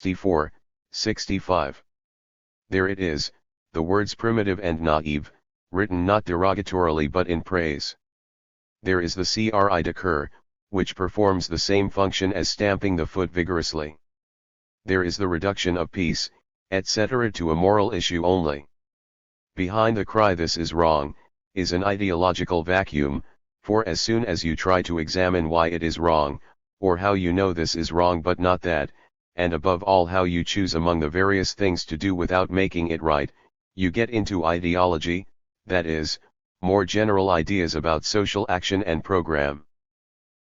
64, 65. There it is, the words primitive and naive, written not derogatorily but in praise. There is the cri decur, which performs the same function as stamping the foot vigorously. There is the reduction of peace, etc. to a moral issue only. Behind the cry "this is wrong," is an ideological vacuum, for as soon as you try to examine why it is wrong, or how you know this is wrong but not that, and above all how you choose among the various things to do without making it right, you get into ideology, that is, more general ideas about social action and program.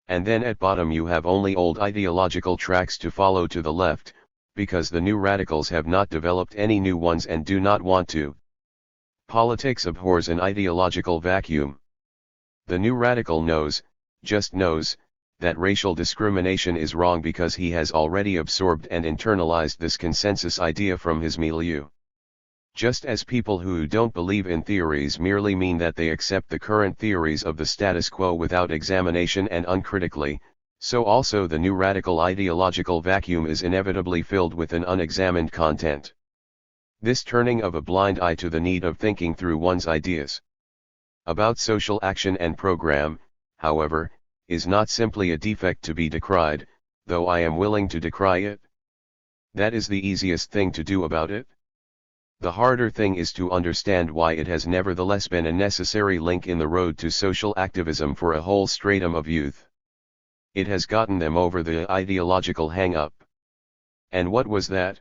And then at bottom you have only old ideological tracks to follow to the left, because the new radicals have not developed any new ones and do not want to. Politics abhors an ideological vacuum. The new radical knows, just knows, that racial discrimination is wrong because he has already absorbed and internalized this consensus idea from his milieu. Just as people who don't believe in theories merely mean that they accept the current theories of the status quo without examination and uncritically, so also the new radical ideological vacuum is inevitably filled with an unexamined content. This turning of a blind eye to the need of thinking through one's ideas about social action and program, however, is not simply a defect to be decried, though I am willing to decry it. That is the easiest thing to do about it. The harder thing is to understand why it has nevertheless been a necessary link in the road to social activism for a whole stratum of youth. It has gotten them over the ideological hang-up. And what was that?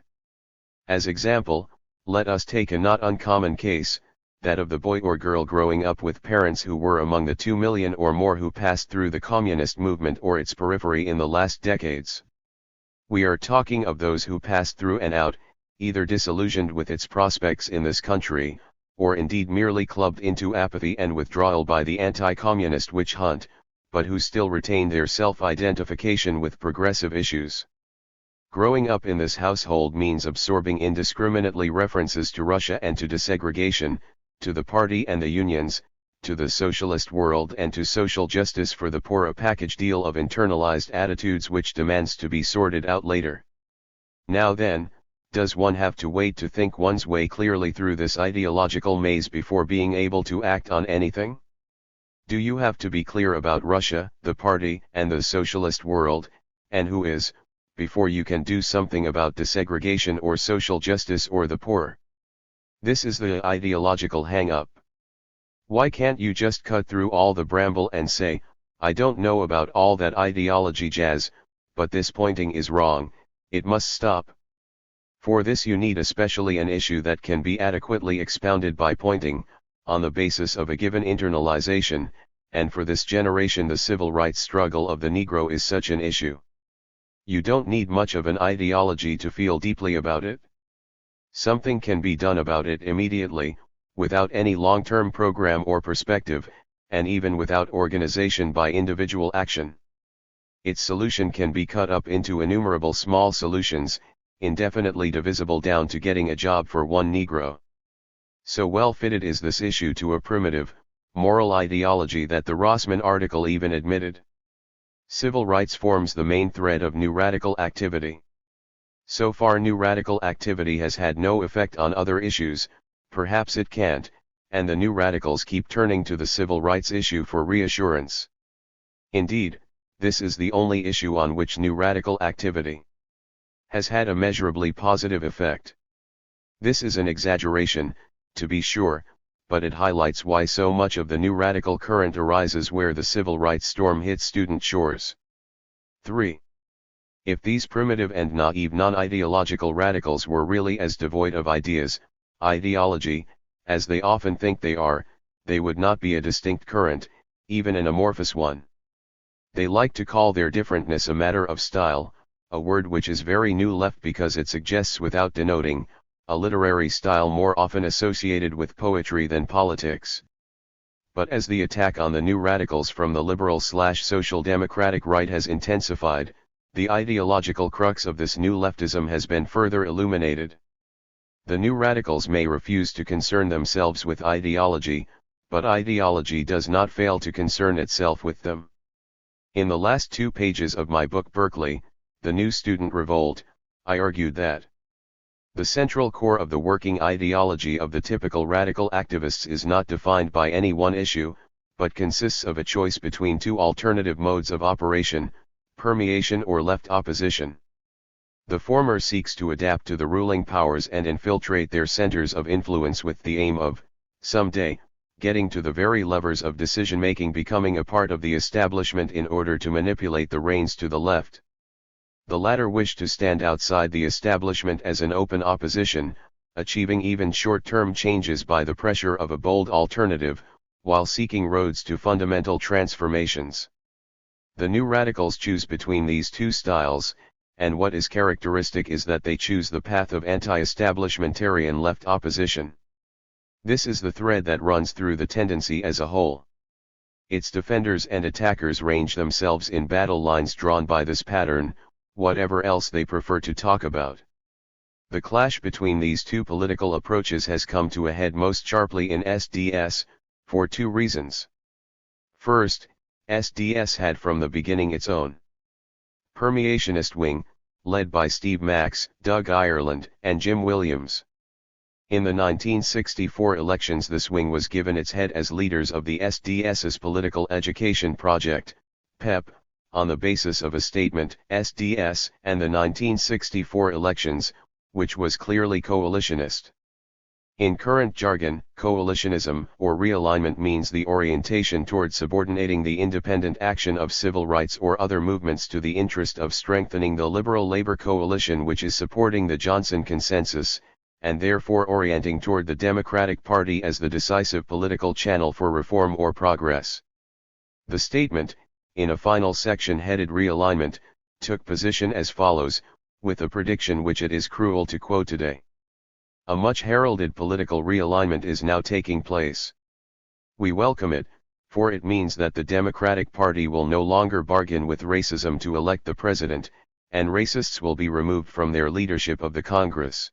As example, let us take a not uncommon case, that of the boy or girl growing up with parents who were among the 2 million or more who passed through the communist movement or its periphery in the last decades. We are talking of those who passed through and out, either disillusioned with its prospects in this country, or indeed merely clubbed into apathy and withdrawal by the anti-communist witch hunt, but who still retain their self-identification with progressive issues. Growing up in this household means absorbing indiscriminately references to Russia and to desegregation, to the party and the unions, to the socialist world and to social justice for the poor, a package deal of internalized attitudes which demands to be sorted out later. Now then, does one have to wait to think one's way clearly through this ideological maze before being able to act on anything? Do you have to be clear about Russia, the party, and the socialist world, and who is, before you can do something about desegregation or social justice or the poor? This is the ideological hang-up. Why can't you just cut through all the bramble and say, I don't know about all that ideology jazz, but this pointing is wrong, it must stop. For this you need especially an issue that can be adequately expounded by pointing, on the basis of a given internalization, and for this generation the civil rights struggle of the Negro is such an issue. You don't need much of an ideology to feel deeply about it. Something can be done about it immediately, without any long-term program or perspective, and even without organization by individual action. Its solution can be cut up into innumerable small solutions, indefinitely divisible down to getting a job for one Negro. So well fitted is this issue to a primitive, moral ideology that the Rossman article even admitted. Civil rights forms the main thread of new radical activity. So far new radical activity has had no effect on other issues, perhaps it can't, and the new radicals keep turning to the civil rights issue for reassurance. Indeed, this is the only issue on which new radical activity has had a measurably positive effect. This is an exaggeration, to be sure, but it highlights why so much of the new radical current arises where the civil rights storm hits student shores. 3. If these primitive and naive non-ideological radicals were really as devoid of ideas, ideology, as they often think they are, they would not be a distinct current, even an amorphous one. They like to call their differentness a matter of style, a word which is very new left because it suggests without denoting, a literary style more often associated with poetry than politics. But as the attack on the new radicals from the liberal/social democratic right has intensified, the ideological crux of this new leftism has been further illuminated. The new radicals may refuse to concern themselves with ideology, but ideology does not fail to concern itself with them. In the last 2 pages of my book Berkeley, The New Student Revolt, I argued that the central core of the working ideology of the typical radical activists is not defined by any one issue, but consists of a choice between two alternative modes of operation, permeation or left opposition. The former seeks to adapt to the ruling powers and infiltrate their centers of influence with the aim of, someday, getting to the very levers of decision-making, becoming a part of the establishment in order to manipulate the reins to the left. The latter wish to stand outside the establishment as an open opposition, achieving even short-term changes by the pressure of a bold alternative, while seeking roads to fundamental transformations. The new radicals choose between these two styles, and what is characteristic is that they choose the path of anti-establishmentarian left opposition. This is the thread that runs through the tendency as a whole. Its defenders and attackers range themselves in battle lines drawn by this pattern, whatever else they prefer to talk about. The clash between these two political approaches has come to a head most sharply in SDS, for two reasons. First, SDS had from the beginning its own permeationist wing, led by Steve Max, Doug Ireland, and Jim Williams. In the 1964 elections, this wing was given its head as leaders of the SDS's Political Education Project, PEP, on the basis of a statement, SDS, and the 1964 elections, which was clearly coalitionist. In current jargon, coalitionism or realignment means the orientation toward subordinating the independent action of civil rights or other movements to the interest of strengthening the liberal labor coalition which is supporting the Johnson Consensus, and therefore orienting toward the Democratic Party as the decisive political channel for reform or progress. The statement, in a final section headed Realignment, took position as follows, with a prediction which it is cruel to quote today. A much heralded political realignment is now taking place. We welcome it, for it means that the Democratic Party will no longer bargain with racism to elect the president, and racists will be removed from their leadership of the Congress.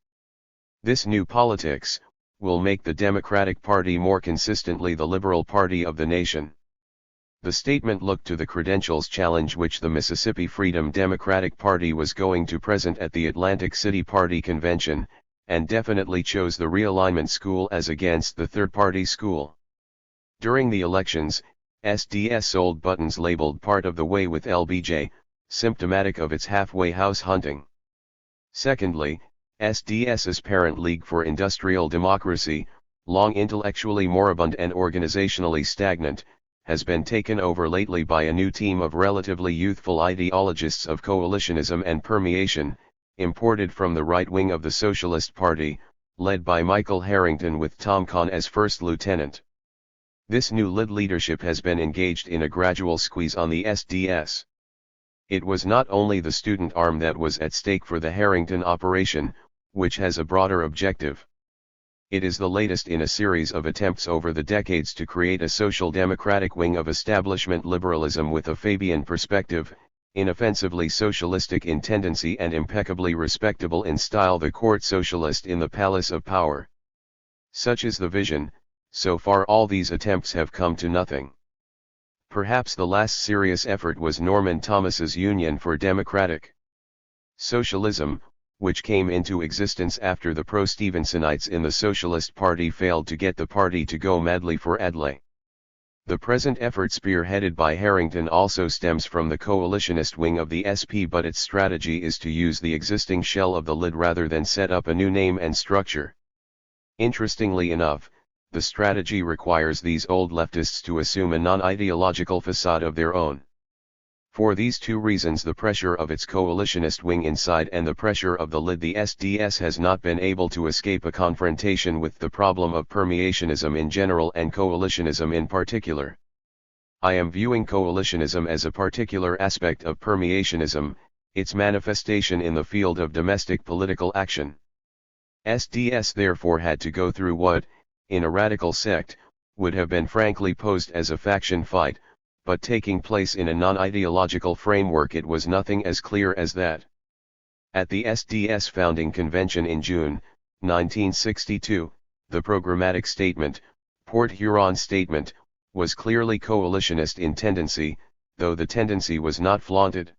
This new politics will make the Democratic Party more consistently the liberal party of the nation. The statement looked to the credentials challenge which the Mississippi Freedom Democratic Party was going to present at the Atlantic City Party Convention, and definitely chose the realignment school as against the third party school. During the elections, SDS sold buttons labeled part of the way with LBJ, symptomatic of its halfway house hunting. Secondly, SDS's parent League for Industrial Democracy, long intellectually moribund and organizationally stagnant, has been taken over lately by a new team of relatively youthful ideologists of coalitionism and permeation, imported from the right wing of the Socialist Party, led by Michael Harrington with Tom Kahn as first lieutenant. This new leadership has been engaged in a gradual squeeze on the SDS. It was not only the student arm that was at stake for the Harrington operation, which has a broader objective. It is the latest in a series of attempts over the decades to create a social democratic wing of establishment liberalism with a Fabian perspective, inoffensively socialistic in tendency and impeccably respectable in style, the court socialist in the palace of power. Such is the vision. So far all these attempts have come to nothing. Perhaps the last serious effort was Norman Thomas's Union for Democratic Socialism, which came into existence after the pro-Stevensonites in the Socialist Party failed to get the party to go madly for Adlai. The present effort, spearheaded by Harrington, also stems from the coalitionist wing of the SP, but its strategy is to use the existing shell of the lid rather than set up a new name and structure. Interestingly enough, the strategy requires these old leftists to assume a non-ideological facade of their own. For these two reasons, the pressure of its coalitionist wing inside and the pressure of the lid, the SDS has not been able to escape a confrontation with the problem of permeationism in general and coalitionism in particular. I am viewing coalitionism as a particular aspect of permeationism, its manifestation in the field of domestic political action. SDS therefore had to go through what, in a radical sect, would have been frankly posed as a faction fight, but taking place in a non-ideological framework. It was nothing as clear as that. At the SDS founding convention in June 1962, the programmatic statement, Port Huron Statement, was clearly coalitionist in tendency, though the tendency was not flaunted.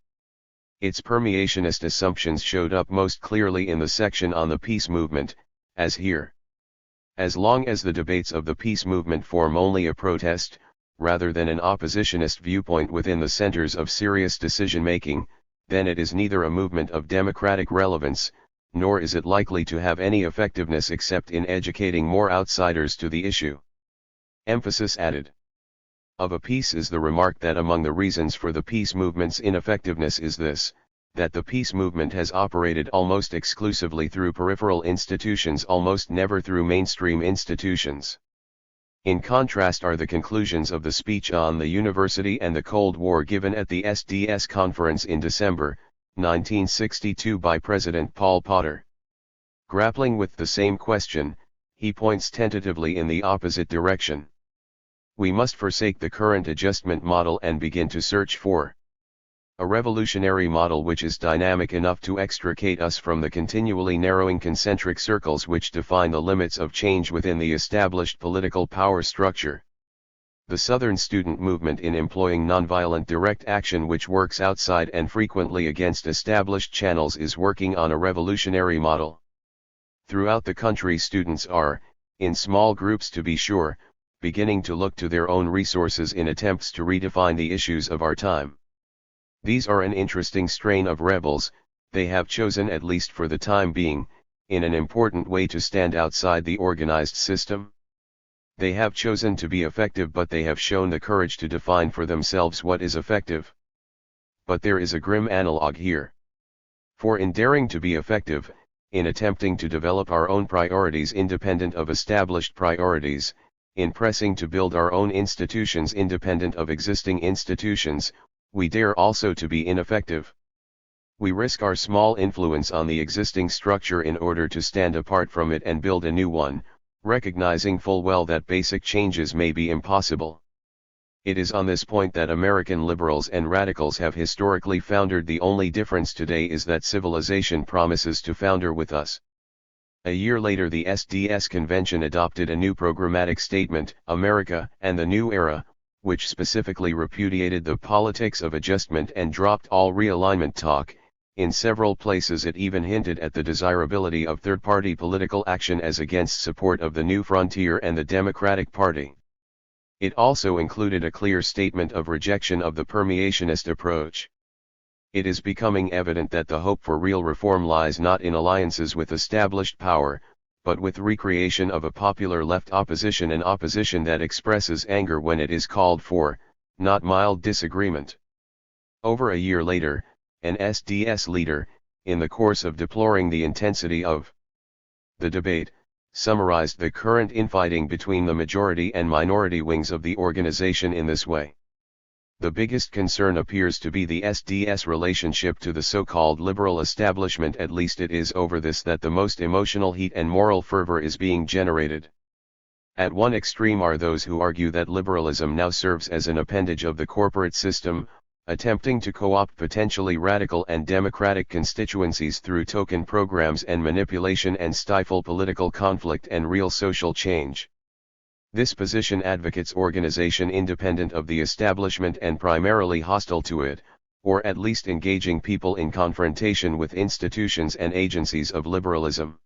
Its permeationist assumptions showed up most clearly in the section on the peace movement, as here. As long as the debates of the peace movement form only a protest, rather than an oppositionist viewpoint within the centers of serious decision-making, then it is neither a movement of democratic relevance, nor is it likely to have any effectiveness except in educating more outsiders to the issue. Emphasis added. Of a piece is the remark that among the reasons for the peace movement's ineffectiveness is this, that the peace movement has operated almost exclusively through peripheral institutions, almost never through mainstream institutions. In contrast are the conclusions of the speech on the University and the Cold War given at the SDS conference in December 1962 by President Paul Potter. Grappling with the same question, he points tentatively in the opposite direction. We must forsake the current adjustment model and begin to search for a revolutionary model which is dynamic enough to extricate us from the continually narrowing concentric circles which define the limits of change within the established political power structure. The Southern student movement, in employing nonviolent direct action which works outside and frequently against established channels, is working on a revolutionary model. Throughout the country, students are, in small groups to be sure, beginning to look to their own resources in attempts to redefine the issues of our time. These are an interesting strain of rebels. They have chosen, at least for the time being, in an important way to stand outside the organized system. They have chosen to be effective, but they have shown the courage to define for themselves what is effective. But there is a grim analog here. For in daring to be effective, in attempting to develop our own priorities independent of established priorities, in pressing to build our own institutions independent of existing institutions, we dare also to be ineffective. We risk our small influence on the existing structure in order to stand apart from it and build a new one, recognizing full well that basic changes may be impossible. It is on this point that American liberals and radicals have historically foundered. The only difference today is that civilization promises to founder with us. A year later, the SDS convention adopted a new programmatic statement, America and the New Era, which specifically repudiated the politics of adjustment and dropped all realignment talk. In several places it even hinted at the desirability of third-party political action as against support of the New Frontier and the Democratic Party. It also included a clear statement of rejection of the permeationist approach. It is becoming evident that the hope for real reform lies not in alliances with established power, but with recreation of a popular left opposition, an opposition that expresses anger when it is called for, not mild disagreement. Over a year later, an SDS leader, in the course of deploring the intensity of the debate, summarized the current infighting between the majority and minority wings of the organization in this way. The biggest concern appears to be the SDS relationship to the so-called liberal establishment. At least it is over this that the most emotional heat and moral fervor is being generated. At one extreme are those who argue that liberalism now serves as an appendage of the corporate system, attempting to co-opt potentially radical and democratic constituencies through token programs and manipulation and stifle political conflict and real social change. This position advocates organization independent of the establishment and primarily hostile to it, or at least engaging people in confrontation with institutions and agencies of liberalism.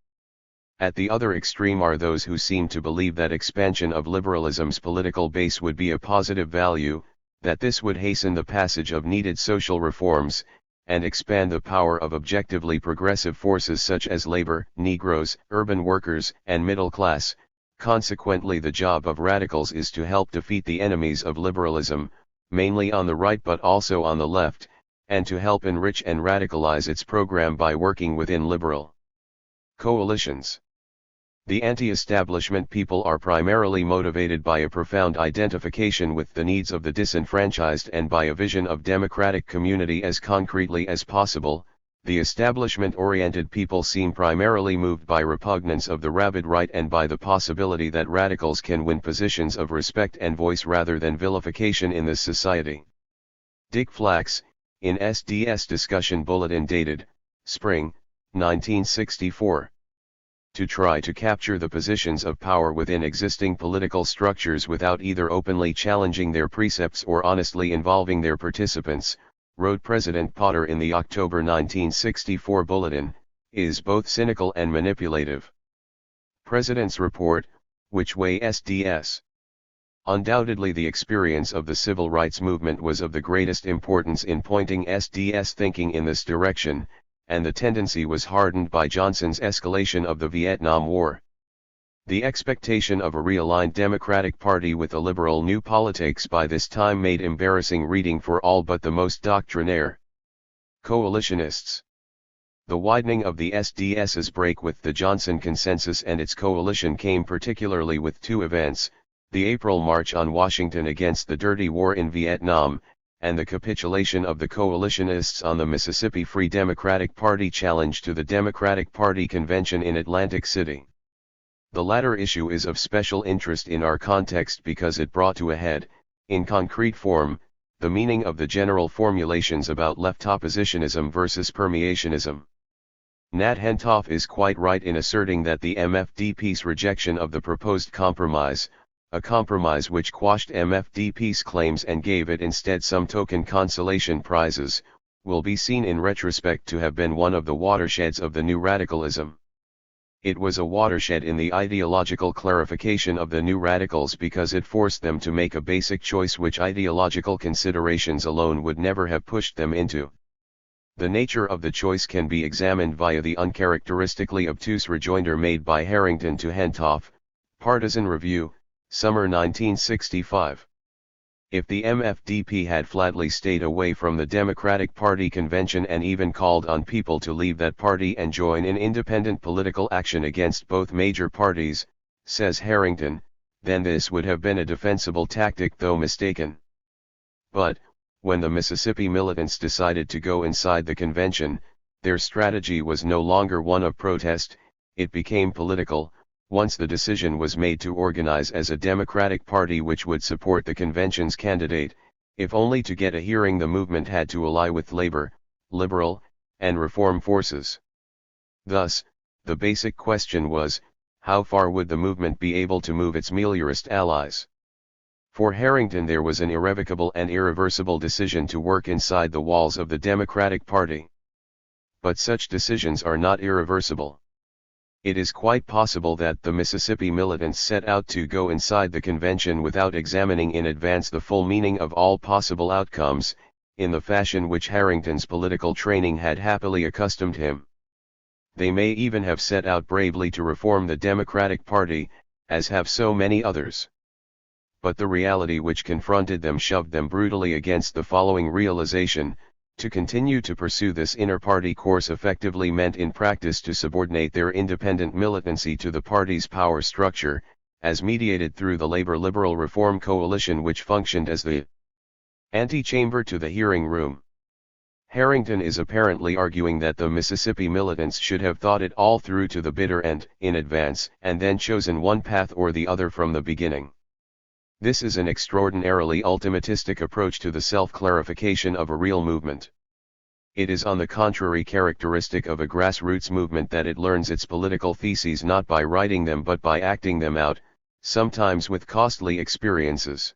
At the other extreme are those who seem to believe that expansion of liberalism's political base would be a positive value, that this would hasten the passage of needed social reforms, and expand the power of objectively progressive forces such as labor, Negroes, urban workers, and middle class. Consequently, the job of radicals is to help defeat the enemies of liberalism, mainly on the right but also on the left, and to help enrich and radicalize its program by working within liberal coalitions. The anti-establishment people are primarily motivated by a profound identification with the needs of the disenfranchised and by a vision of democratic community as concretely as possible. The establishment-oriented people seem primarily moved by repugnance of the rabid right and by the possibility that radicals can win positions of respect and voice rather than vilification in this society. Dick Flax, in SDS Discussion Bulletin dated, Spring, 1964. To try to capture the positions of power within existing political structures without either openly challenging their precepts or honestly involving their participants, wrote President Potter in the October 1964 bulletin, is both cynical and manipulative. President's Report, Which Way SDS? Undoubtedly the experience of the civil rights movement was of the greatest importance in pointing SDS thinking in this direction, and the tendency was hardened by Johnson's escalation of the Vietnam War. The expectation of a realigned Democratic Party with a liberal new politics by this time made embarrassing reading for all but the most doctrinaire coalitionists. The widening of the SDS's break with the Johnson Consensus and its coalition came particularly with two events: the April March on Washington against the dirty war in Vietnam, and the capitulation of the coalitionists on the Mississippi Free Democratic Party challenge to the Democratic Party convention in Atlantic City. The latter issue is of special interest in our context because it brought to a head, in concrete form, the meaning of the general formulations about left oppositionism versus permeationism. Nat Hentoff is quite right in asserting that the MFDP's rejection of the proposed compromise, a compromise which quashed MFDP's claims and gave it instead some token consolation prizes, will be seen in retrospect to have been one of the watersheds of the new radicalism. It was a watershed in the ideological clarification of the new radicals because it forced them to make a basic choice which ideological considerations alone would never have pushed them into. The nature of the choice can be examined via the uncharacteristically obtuse rejoinder made by Harrington to Hentoff, Partisan Review, Summer 1965. If the MFDP had flatly stayed away from the Democratic Party convention and even called on people to leave that party and join in independent political action against both major parties, says Harrington, then this would have been a defensible tactic though mistaken. But, when the Mississippi militants decided to go inside the convention, their strategy was no longer one of protest, it became political. Once the decision was made to organize as a Democratic Party which would support the convention's candidate, if only to get a hearing, the movement had to ally with labor, liberal, and reform forces. Thus, the basic question was, how far would the movement be able to move its meliorist allies? For Harrington there was an irrevocable and irreversible decision to work inside the walls of the Democratic Party. But such decisions are not irreversible. It is quite possible that the Mississippi militants set out to go inside the convention without examining in advance the full meaning of all possible outcomes, in the fashion which Harrington's political training had happily accustomed him. They may even have set out bravely to reform the Democratic Party, as have so many others. But the reality which confronted them shoved them brutally against the following realization: to continue to pursue this inter-party course effectively meant in practice to subordinate their independent militancy to the party's power structure, as mediated through the labor-liberal reform coalition which functioned as the antechamber to the hearing room. Harrington is apparently arguing that the Mississippi militants should have thought it all through to the bitter end, in advance, and then chosen one path or the other from the beginning. This is an extraordinarily ultimatistic approach to the self-clarification of a real movement. It is on the contrary characteristic of a grassroots movement that it learns its political theses not by writing them but by acting them out, sometimes with costly experiences.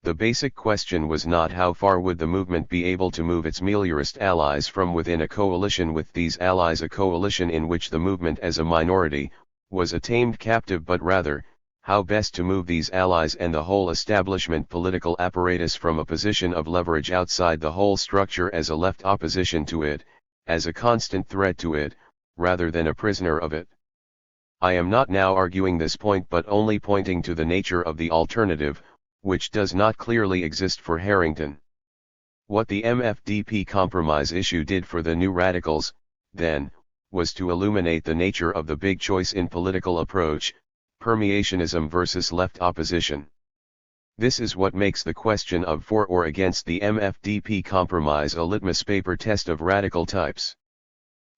The basic question was not how far would the movement be able to move its meliorist allies from within a coalition with these allies, a coalition in which the movement as a minority was a tamed captive, but rather, how best to move these allies and the whole establishment political apparatus from a position of leverage outside the whole structure as a left opposition to it, as a constant threat to it, rather than a prisoner of it. I am not now arguing this point but only pointing to the nature of the alternative, which does not clearly exist for Harrington. What the MFDP compromise issue did for the new radicals, then, was to illuminate the nature of the big choice in political approach: permeationism versus left opposition. This is what makes the question of for or against the MFDP compromise a litmus paper test of radical types.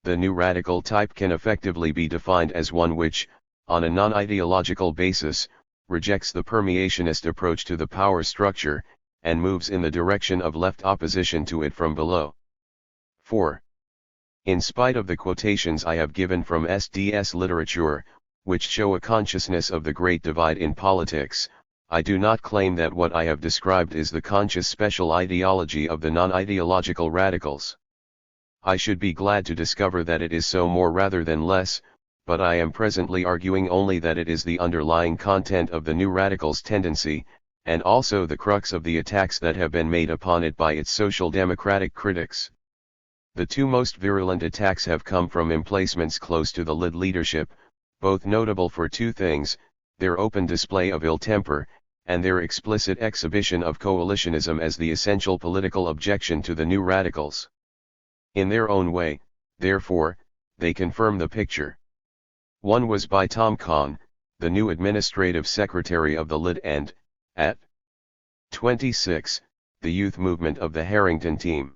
The new radical type can effectively be defined as one which, on a non-ideological basis, rejects the permeationist approach to the power structure, and moves in the direction of left opposition to it from below. 4. In spite of the quotations I have given from SDS literature, which show a consciousness of the great divide in politics, I do not claim that what I have described is the conscious special ideology of the non-ideological radicals. I should be glad to discover that it is so more rather than less, but I am presently arguing only that it is the underlying content of the new radicals' tendency, and also the crux of the attacks that have been made upon it by its social democratic critics. The two most virulent attacks have come from emplacements close to the LID leadership, both notable for two things: their open display of ill temper, and their explicit exhibition of coalitionism as the essential political objection to the new radicals. In their own way, therefore, they confirm the picture. One was by Tom Kahn, the new administrative secretary of the LID, and, at 26, the youth movement of the Harrington team.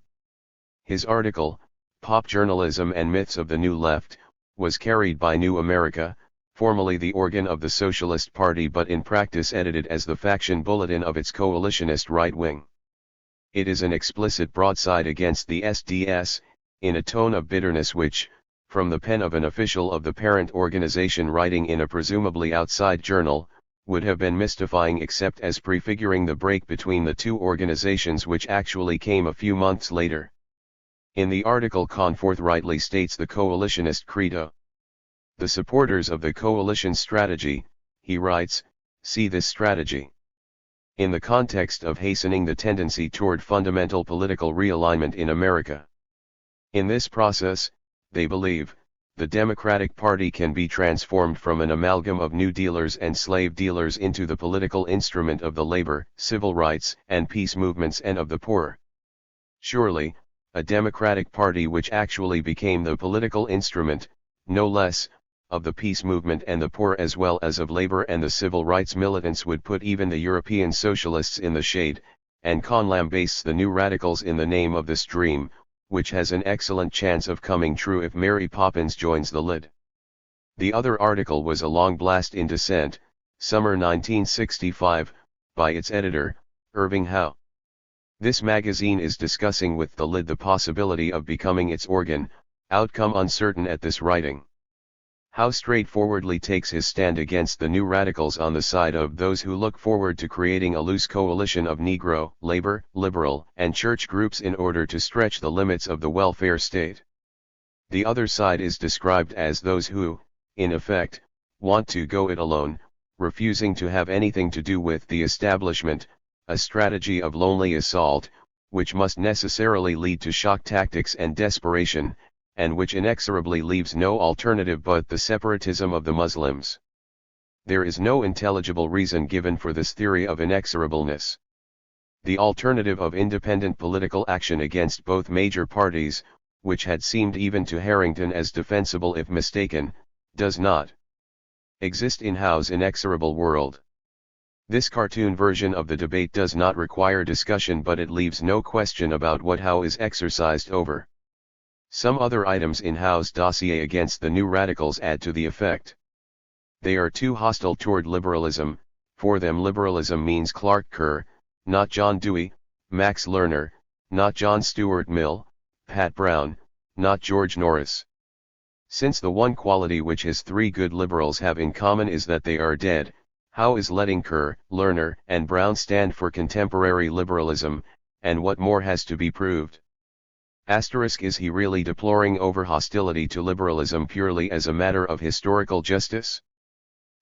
His article, Pop Journalism and Myths of the New Left, was carried by New America, formerly the organ of the Socialist Party but in practice edited as the faction bulletin of its coalitionist right wing. It is an explicit broadside against the SDS, in a tone of bitterness which, from the pen of an official of the parent organization writing in a presumably outside journal, would have been mystifying except as prefiguring the break between the two organizations which actually came a few months later. In the article, Kahn forthrightly states the coalitionist credo. The supporters of the coalition strategy, he writes, see this strategy in the context of hastening the tendency toward fundamental political realignment in America. In this process, they believe, the Democratic Party can be transformed from an amalgam of New Dealers and slave dealers into the political instrument of the labor, civil rights, and peace movements and of the poor. Surely, a Democratic Party which actually became the political instrument, no less, of the peace movement and the poor as well as of labor and the civil rights militants would put even the European socialists in the shade, and Kahn lambasts the new radicals in the name of this dream, which has an excellent chance of coming true if Mary Poppins joins the LID. The other article was a long blast in dissent, summer 1965, by its editor, Irving Howe. This magazine is discussing with the LID the possibility of becoming its organ, outcome uncertain at this writing. Howe straightforwardly takes his stand against the new radicals on the side of those who look forward to creating a loose coalition of Negro, labor, liberal, and church groups in order to stretch the limits of the welfare state. The other side is described as those who, in effect, want to go it alone, refusing to have anything to do with the establishment, a strategy of lonely assault, which must necessarily lead to shock tactics and desperation, and which inexorably leaves no alternative but the separatism of the Muslims. There is no intelligible reason given for this theory of inexorableness. The alternative of independent political action against both major parties, which had seemed even to Harrington as defensible if mistaken, does not exist in Howe's inexorable world. This cartoon version of the debate does not require discussion, but it leaves no question about what Howe is exercised over. Some other items in Howe's dossier against the new radicals add to the effect. They are too hostile toward liberalism. For them liberalism means Clark Kerr, not John Dewey, Max Lerner, not John Stuart Mill, Pat Brown, not George Norris. Since the one quality which his three good liberals have in common is that they are dead, Howe is letting Kerr, Lerner, and Brown stand for contemporary liberalism, and what more has to be proved? Is he really deploring over hostility to liberalism purely as a matter of historical justice?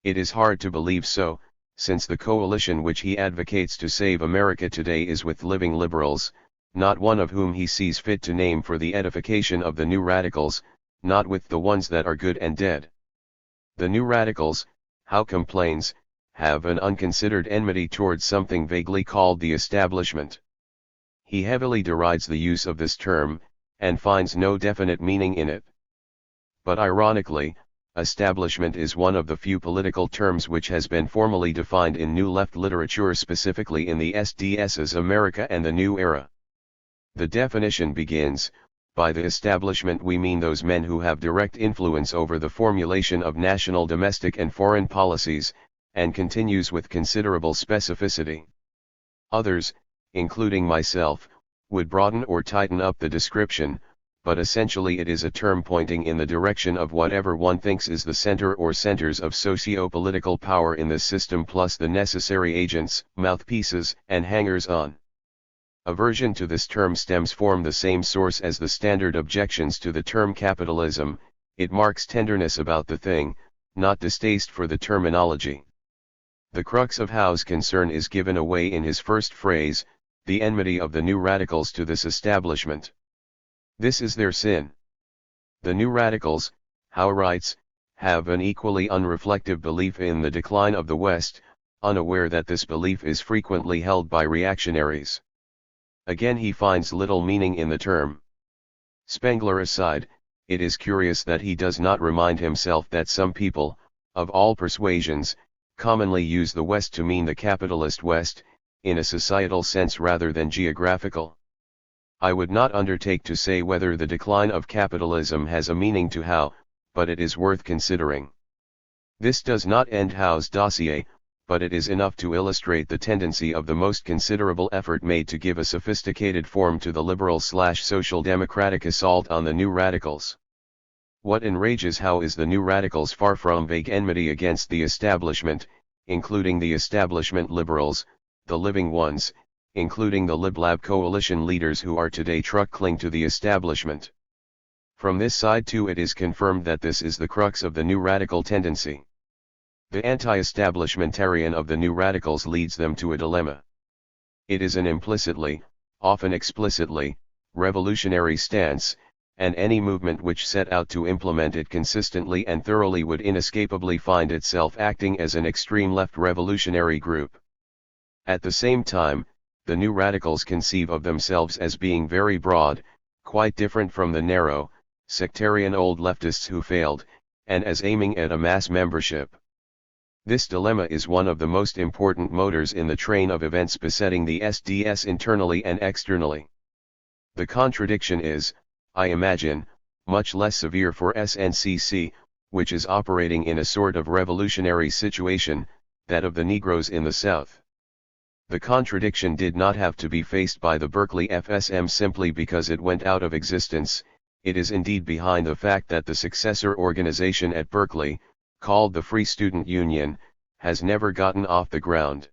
It is hard to believe so, since the coalition which he advocates to save America today is with living liberals, not one of whom he sees fit to name for the edification of the new radicals, not with the ones that are good and dead. The new radicals, Howe complains, have an unconsidered enmity towards something vaguely called the establishment. He heavily derides the use of this term, and finds no definite meaning in it. But ironically, establishment is one of the few political terms which has been formally defined in New Left literature, specifically in the SDS's America and the New Era. The definition begins, by the establishment we mean those men who have direct influence over the formulation of national domestic and foreign policies, and continues with considerable specificity. Others, including myself, would broaden or tighten up the description, but essentially it is a term pointing in the direction of whatever one thinks is the center or centers of socio-political power in the system plus the necessary agents, mouthpieces, and hangers-on. Aversion to this term stems from the same source as the standard objections to the term capitalism. It marks tenderness about the thing, not distaste for the terminology. The crux of Howe's concern is given away in his first phrase, the enmity of the New Radicals to this establishment. This is their sin. The New Radicals, Howe writes, have an equally unreflective belief in the decline of the West, unaware that this belief is frequently held by reactionaries. Again he finds little meaning in the term. Spengler aside, it is curious that he does not remind himself that some people, of all persuasions, commonly use the West to mean the capitalist West, in a societal sense rather than geographical. I would not undertake to say whether the decline of capitalism has a meaning to Howe, but it is worth considering. This does not end Howe's dossier, but it is enough to illustrate the tendency of the most considerable effort made to give a sophisticated form to the liberal/social democratic assault on the New Radicals. What enrages Howe is the New Radicals' far from vague enmity against the establishment, including the establishment liberals, the living ones, including the LibLab coalition leaders who are today truckling to the establishment. From this side too it is confirmed that this is the crux of the New Radical tendency. The anti-establishmentarian of the New Radicals leads them to a dilemma. It is an implicitly, often explicitly, revolutionary stance, and any movement which set out to implement it consistently and thoroughly would inescapably find itself acting as an extreme left revolutionary group. At the same time, the New Radicals conceive of themselves as being very broad, quite different from the narrow, sectarian old leftists who failed, and as aiming at a mass membership. This dilemma is one of the most important motors in the train of events besetting the SDS internally and externally. The contradiction is, I imagine, much less severe for SNCC, which is operating in a sort of revolutionary situation, that of the Negroes in the South. The contradiction did not have to be faced by the Berkeley FSM simply because it went out of existence. It is indeed behind the fact that the successor organization at Berkeley, called the Free Student Union, has never gotten off the ground.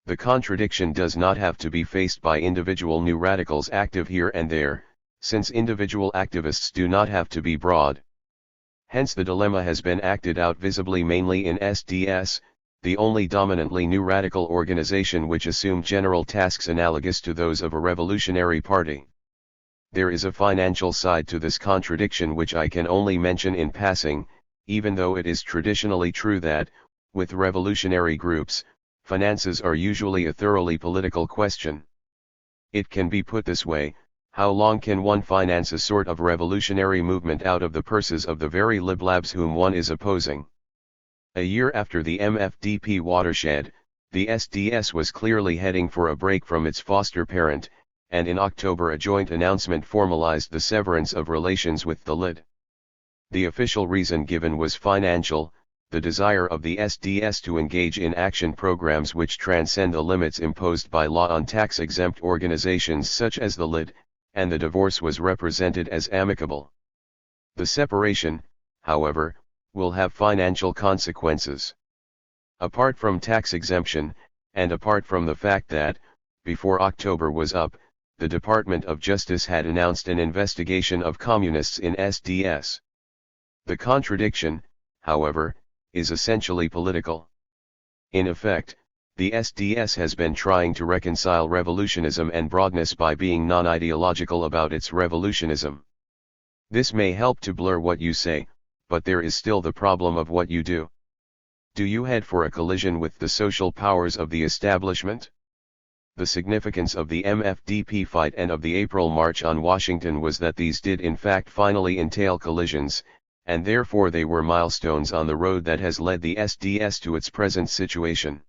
The contradiction does not have to be faced by individual New Radicals active here and there, since individual activists do not have to be broad. Hence the dilemma has been acted out visibly mainly in SDS, the only dominantly New Radical organization which assumed general tasks analogous to those of a revolutionary party. There is a financial side to this contradiction which I can only mention in passing, even though it is traditionally true that, with revolutionary groups, finances are usually a thoroughly political question. It can be put this way: how long can one finance a sort of revolutionary movement out of the purses of the very liblabs whom one is opposing? A year after the MFDP watershed, the SDS was clearly heading for a break from its foster parent, and in October a joint announcement formalized the severance of relations with the LID. The official reason given was financial, the desire of the SDS to engage in action programs which transcend the limits imposed by law on tax-exempt organizations such as the LID, and the divorce was represented as amicable. The separation, however, will have financial consequences. Apart from tax exemption, and apart from the fact that, before October was up, the Department of Justice had announced an investigation of communists in SDS. The contradiction, however, is essentially political. In effect, the SDS has been trying to reconcile revolutionism and broadness by being non-ideological about its revolutionism. This may help to blur what you say, but there is still the problem of what you do. Do you head for a collision with the social powers of the establishment? The significance of the MFDP fight and of the April March on Washington was that these did in fact finally entail collisions, and therefore they were milestones on the road that has led the SDS to its present situation.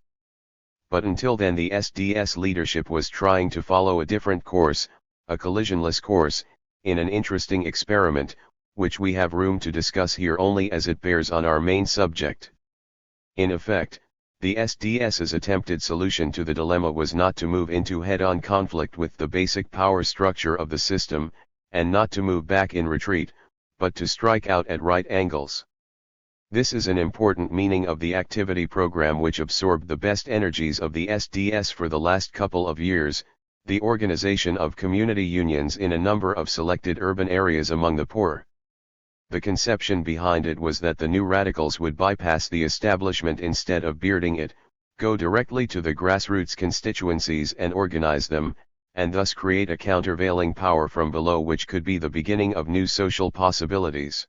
But until then the SDS leadership was trying to follow a different course, a collisionless course, in an interesting experiment, which we have room to discuss here only as it bears on our main subject. In effect, the SDS's attempted solution to the dilemma was not to move into head-on conflict with the basic power structure of the system, and not to move back in retreat, but to strike out at right angles. This is an important meaning of the activity program which absorbed the best energies of the SDS for the last couple of years, the organization of community unions in a number of selected urban areas among the poor. The conception behind it was that the new radicals would bypass the establishment instead of bearding it, go directly to the grassroots constituencies and organize them, and thus create a countervailing power from below which could be the beginning of new social possibilities.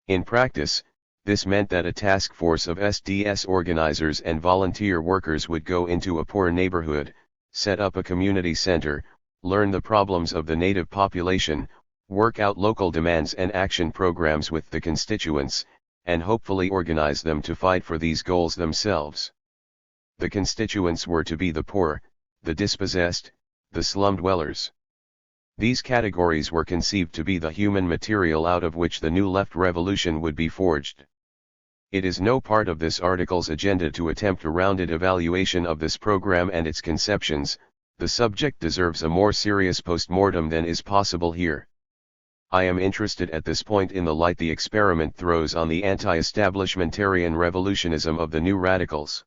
In practice, this meant that a task force of SDS organizers and volunteer workers would go into a poor neighborhood, set up a community center, learn the problems of the native population, work out local demands and action programs with the constituents, and hopefully organize them to fight for these goals themselves. The constituents were to be the poor, the dispossessed, the slum dwellers. These categories were conceived to be the human material out of which the new left revolution would be forged. It is no part of this article's agenda to attempt a rounded evaluation of this program and its conceptions. The subject deserves a more serious postmortem than is possible here. I am interested at this point in the light the experiment throws on the anti-establishmentarian revolutionism of the new radicals.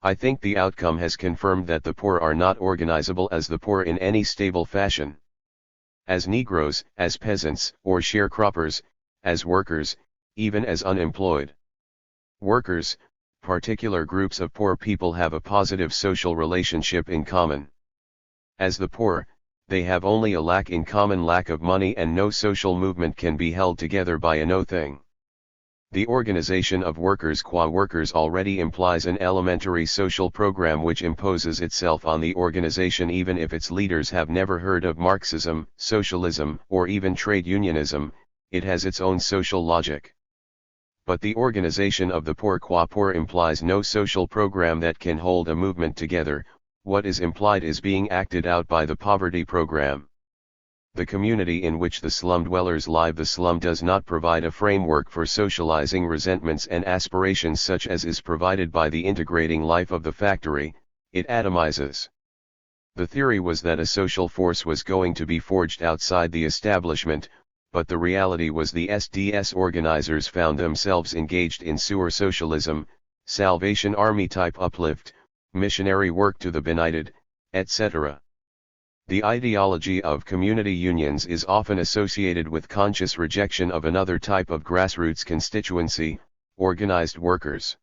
I think the outcome has confirmed that the poor are not organizable as the poor in any stable fashion. As Negroes, as peasants, or sharecroppers, as workers, even as unemployed. Workers, particular groups of poor people have a positive social relationship in common. As the poor, they have only a lack in common lack of money, and no social movement can be held together by a no thing. The organization of workers qua workers already implies an elementary social program which imposes itself on the organization even if its leaders have never heard of Marxism, socialism, or even trade unionism. It has its own social logic. But the organization of the poor qua poor implies no social program that can hold a movement together. What is implied is being acted out by the poverty program. The community in which the slum dwellers live, the slum does not provide a framework for socializing resentments and aspirations such as is provided by the integrating life of the factory. It atomizes. The theory was that a social force was going to be forged outside the establishment, but the reality was the SDS organizers found themselves engaged in sewer socialism, Salvation Army type uplift, missionary work to the benighted, etc. The ideology of community unions is often associated with conscious rejection of another type of grassroots constituency, organized workers.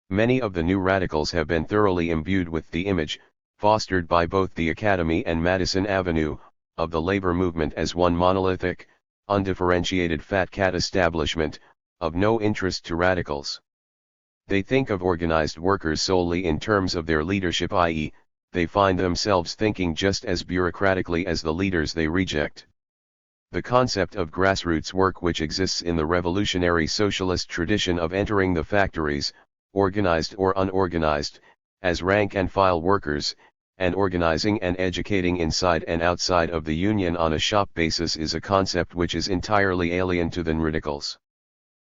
Many of the new radicals have been thoroughly imbued with the image, fostered by both the Academy and Madison Avenue, of the labor movement as one monolithic, undifferentiated fat cat establishment, of no interest to radicals. They think of organized workers solely in terms of their leadership, i.e., they find themselves thinking just as bureaucratically as the leaders they reject. The concept of grassroots work, which exists in the revolutionary socialist tradition of entering the factories, organized or unorganized, as rank and file workers, and organizing and educating inside and outside of the union on a shop basis, is a concept which is entirely alien to the radicals.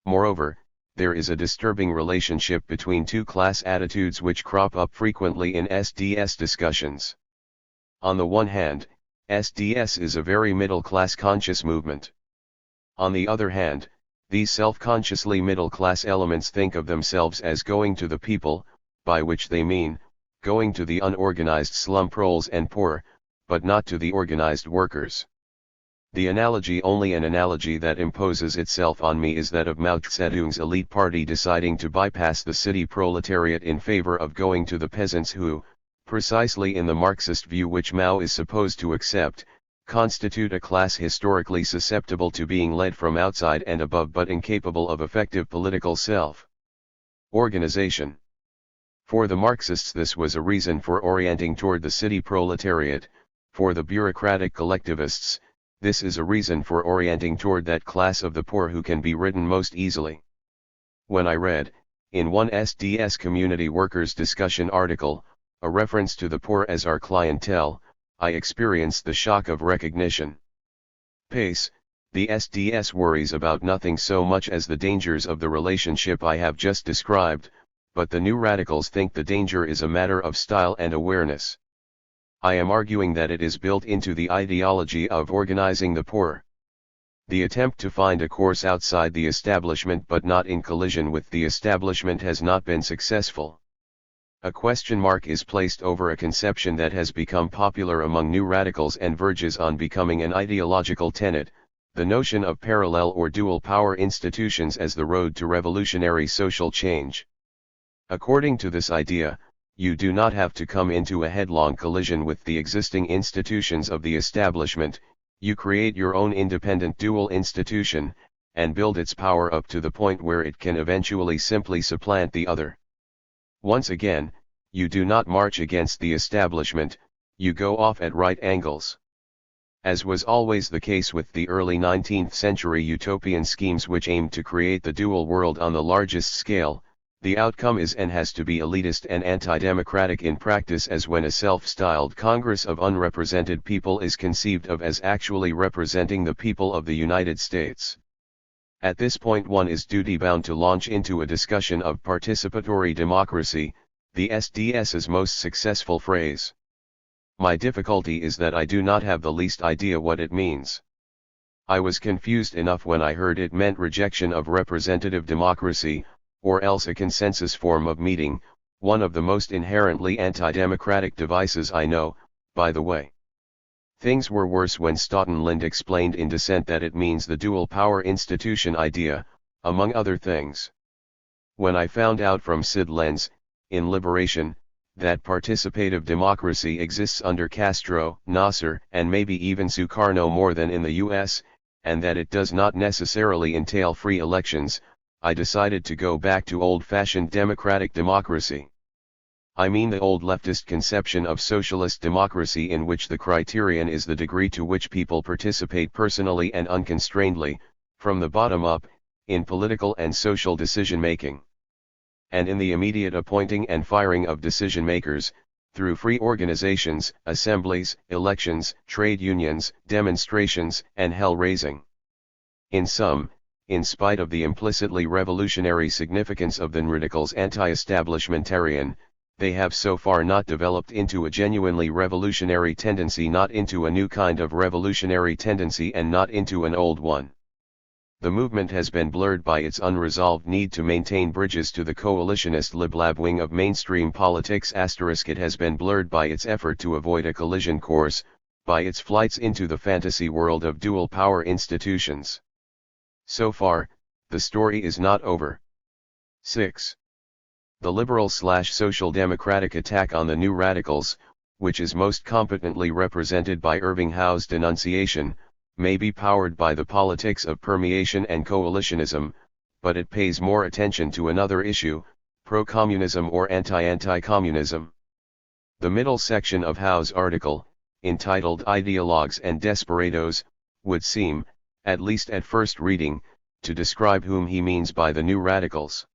Moreover, there is a disturbing relationship between two class attitudes which crop up frequently in SDS discussions. On the one hand, SDS is a very middle-class conscious movement. On the other hand, these self-consciously middle-class elements think of themselves as going to the people, by which they mean, going to the unorganized slum proles and poor, but not to the organized workers. The analogy, only an analogy that imposes itself on me, is that of Mao Zedong's elite party deciding to bypass the city proletariat in favor of going to the peasants who, precisely in the Marxist view which Mao is supposed to accept, constitute a class historically susceptible to being led from outside and above but incapable of effective political self-organization. For the Marxists this was a reason for orienting toward the city proletariat. For the bureaucratic collectivists, this is a reason for orienting toward that class of the poor who can be ridden most easily. When I read, in one SDS community workers discussion article, a reference to the poor as our clientele, I experienced the shock of recognition. Pace, the SDS worries about nothing so much as the dangers of the relationship I have just described, but the new radicals think the danger is a matter of style and awareness. I am arguing that it is built into the ideology of organizing the poor. The attempt to find a course outside the establishment but not in collision with the establishment has not been successful. A question mark is placed over a conception that has become popular among new radicals and verges on becoming an ideological tenet, the notion of parallel or dual power institutions as the road to revolutionary social change. According to this idea, you do not have to come into a headlong collision with the existing institutions of the establishment, you create your own independent dual institution, and build its power up to the point where it can eventually simply supplant the other. Once again, you do not march against the establishment, you go off at right angles. As was always the case with the early 19th century utopian schemes which aimed to create the dual world on the largest scale, the outcome is and has to be elitist and anti-democratic in practice, as when a self-styled Congress of unrepresented people is conceived of as actually representing the people of the United States. At this point one is duty-bound to launch into a discussion of participatory democracy, the SDS's most successful phrase. My difficulty is that I do not have the least idea what it means. I was confused enough when I heard it meant rejection of representative democracy, or else a consensus form of meeting, one of the most inherently anti-democratic devices I know, by the way. Things were worse when Stoughton Lynd explained in dissent that it means the dual power institution idea, among other things. When I found out from Sid Lenz, in Liberation, that participative democracy exists under Castro, Nasser, and maybe even Sukarno more than in the US, and that it does not necessarily entail free elections, I decided to go back to old-fashioned democratic democracy. I mean the old leftist conception of socialist democracy, in which the criterion is the degree to which people participate personally and unconstrainedly, from the bottom up, in political and social decision-making. And in the immediate appointing and firing of decision-makers, through free organizations, assemblies, elections, trade unions, demonstrations, and hell-raising. In sum, in spite of the implicitly revolutionary significance of the radicals' anti-establishmentarian, they have so far not developed into a genuinely revolutionary tendency, not into a new kind of revolutionary tendency, and not into an old one. The movement has been blurred by its unresolved need to maintain bridges to the coalitionist lib-lab wing of mainstream politics. It has been blurred by its effort to avoid a collision course, by its flights into the fantasy world of dual power institutions. So far, the story is not over. 6. The liberal/social democratic attack on the new radicals, which is most competently represented by Irving Howe's denunciation, may be powered by the politics of permeation and coalitionism, but it pays more attention to another issue, pro-communism or anti-communism. The middle section of Howe's article, entitled Ideologues and Desperados, would seem, at least at first reading, to describe whom he means by the new radicals.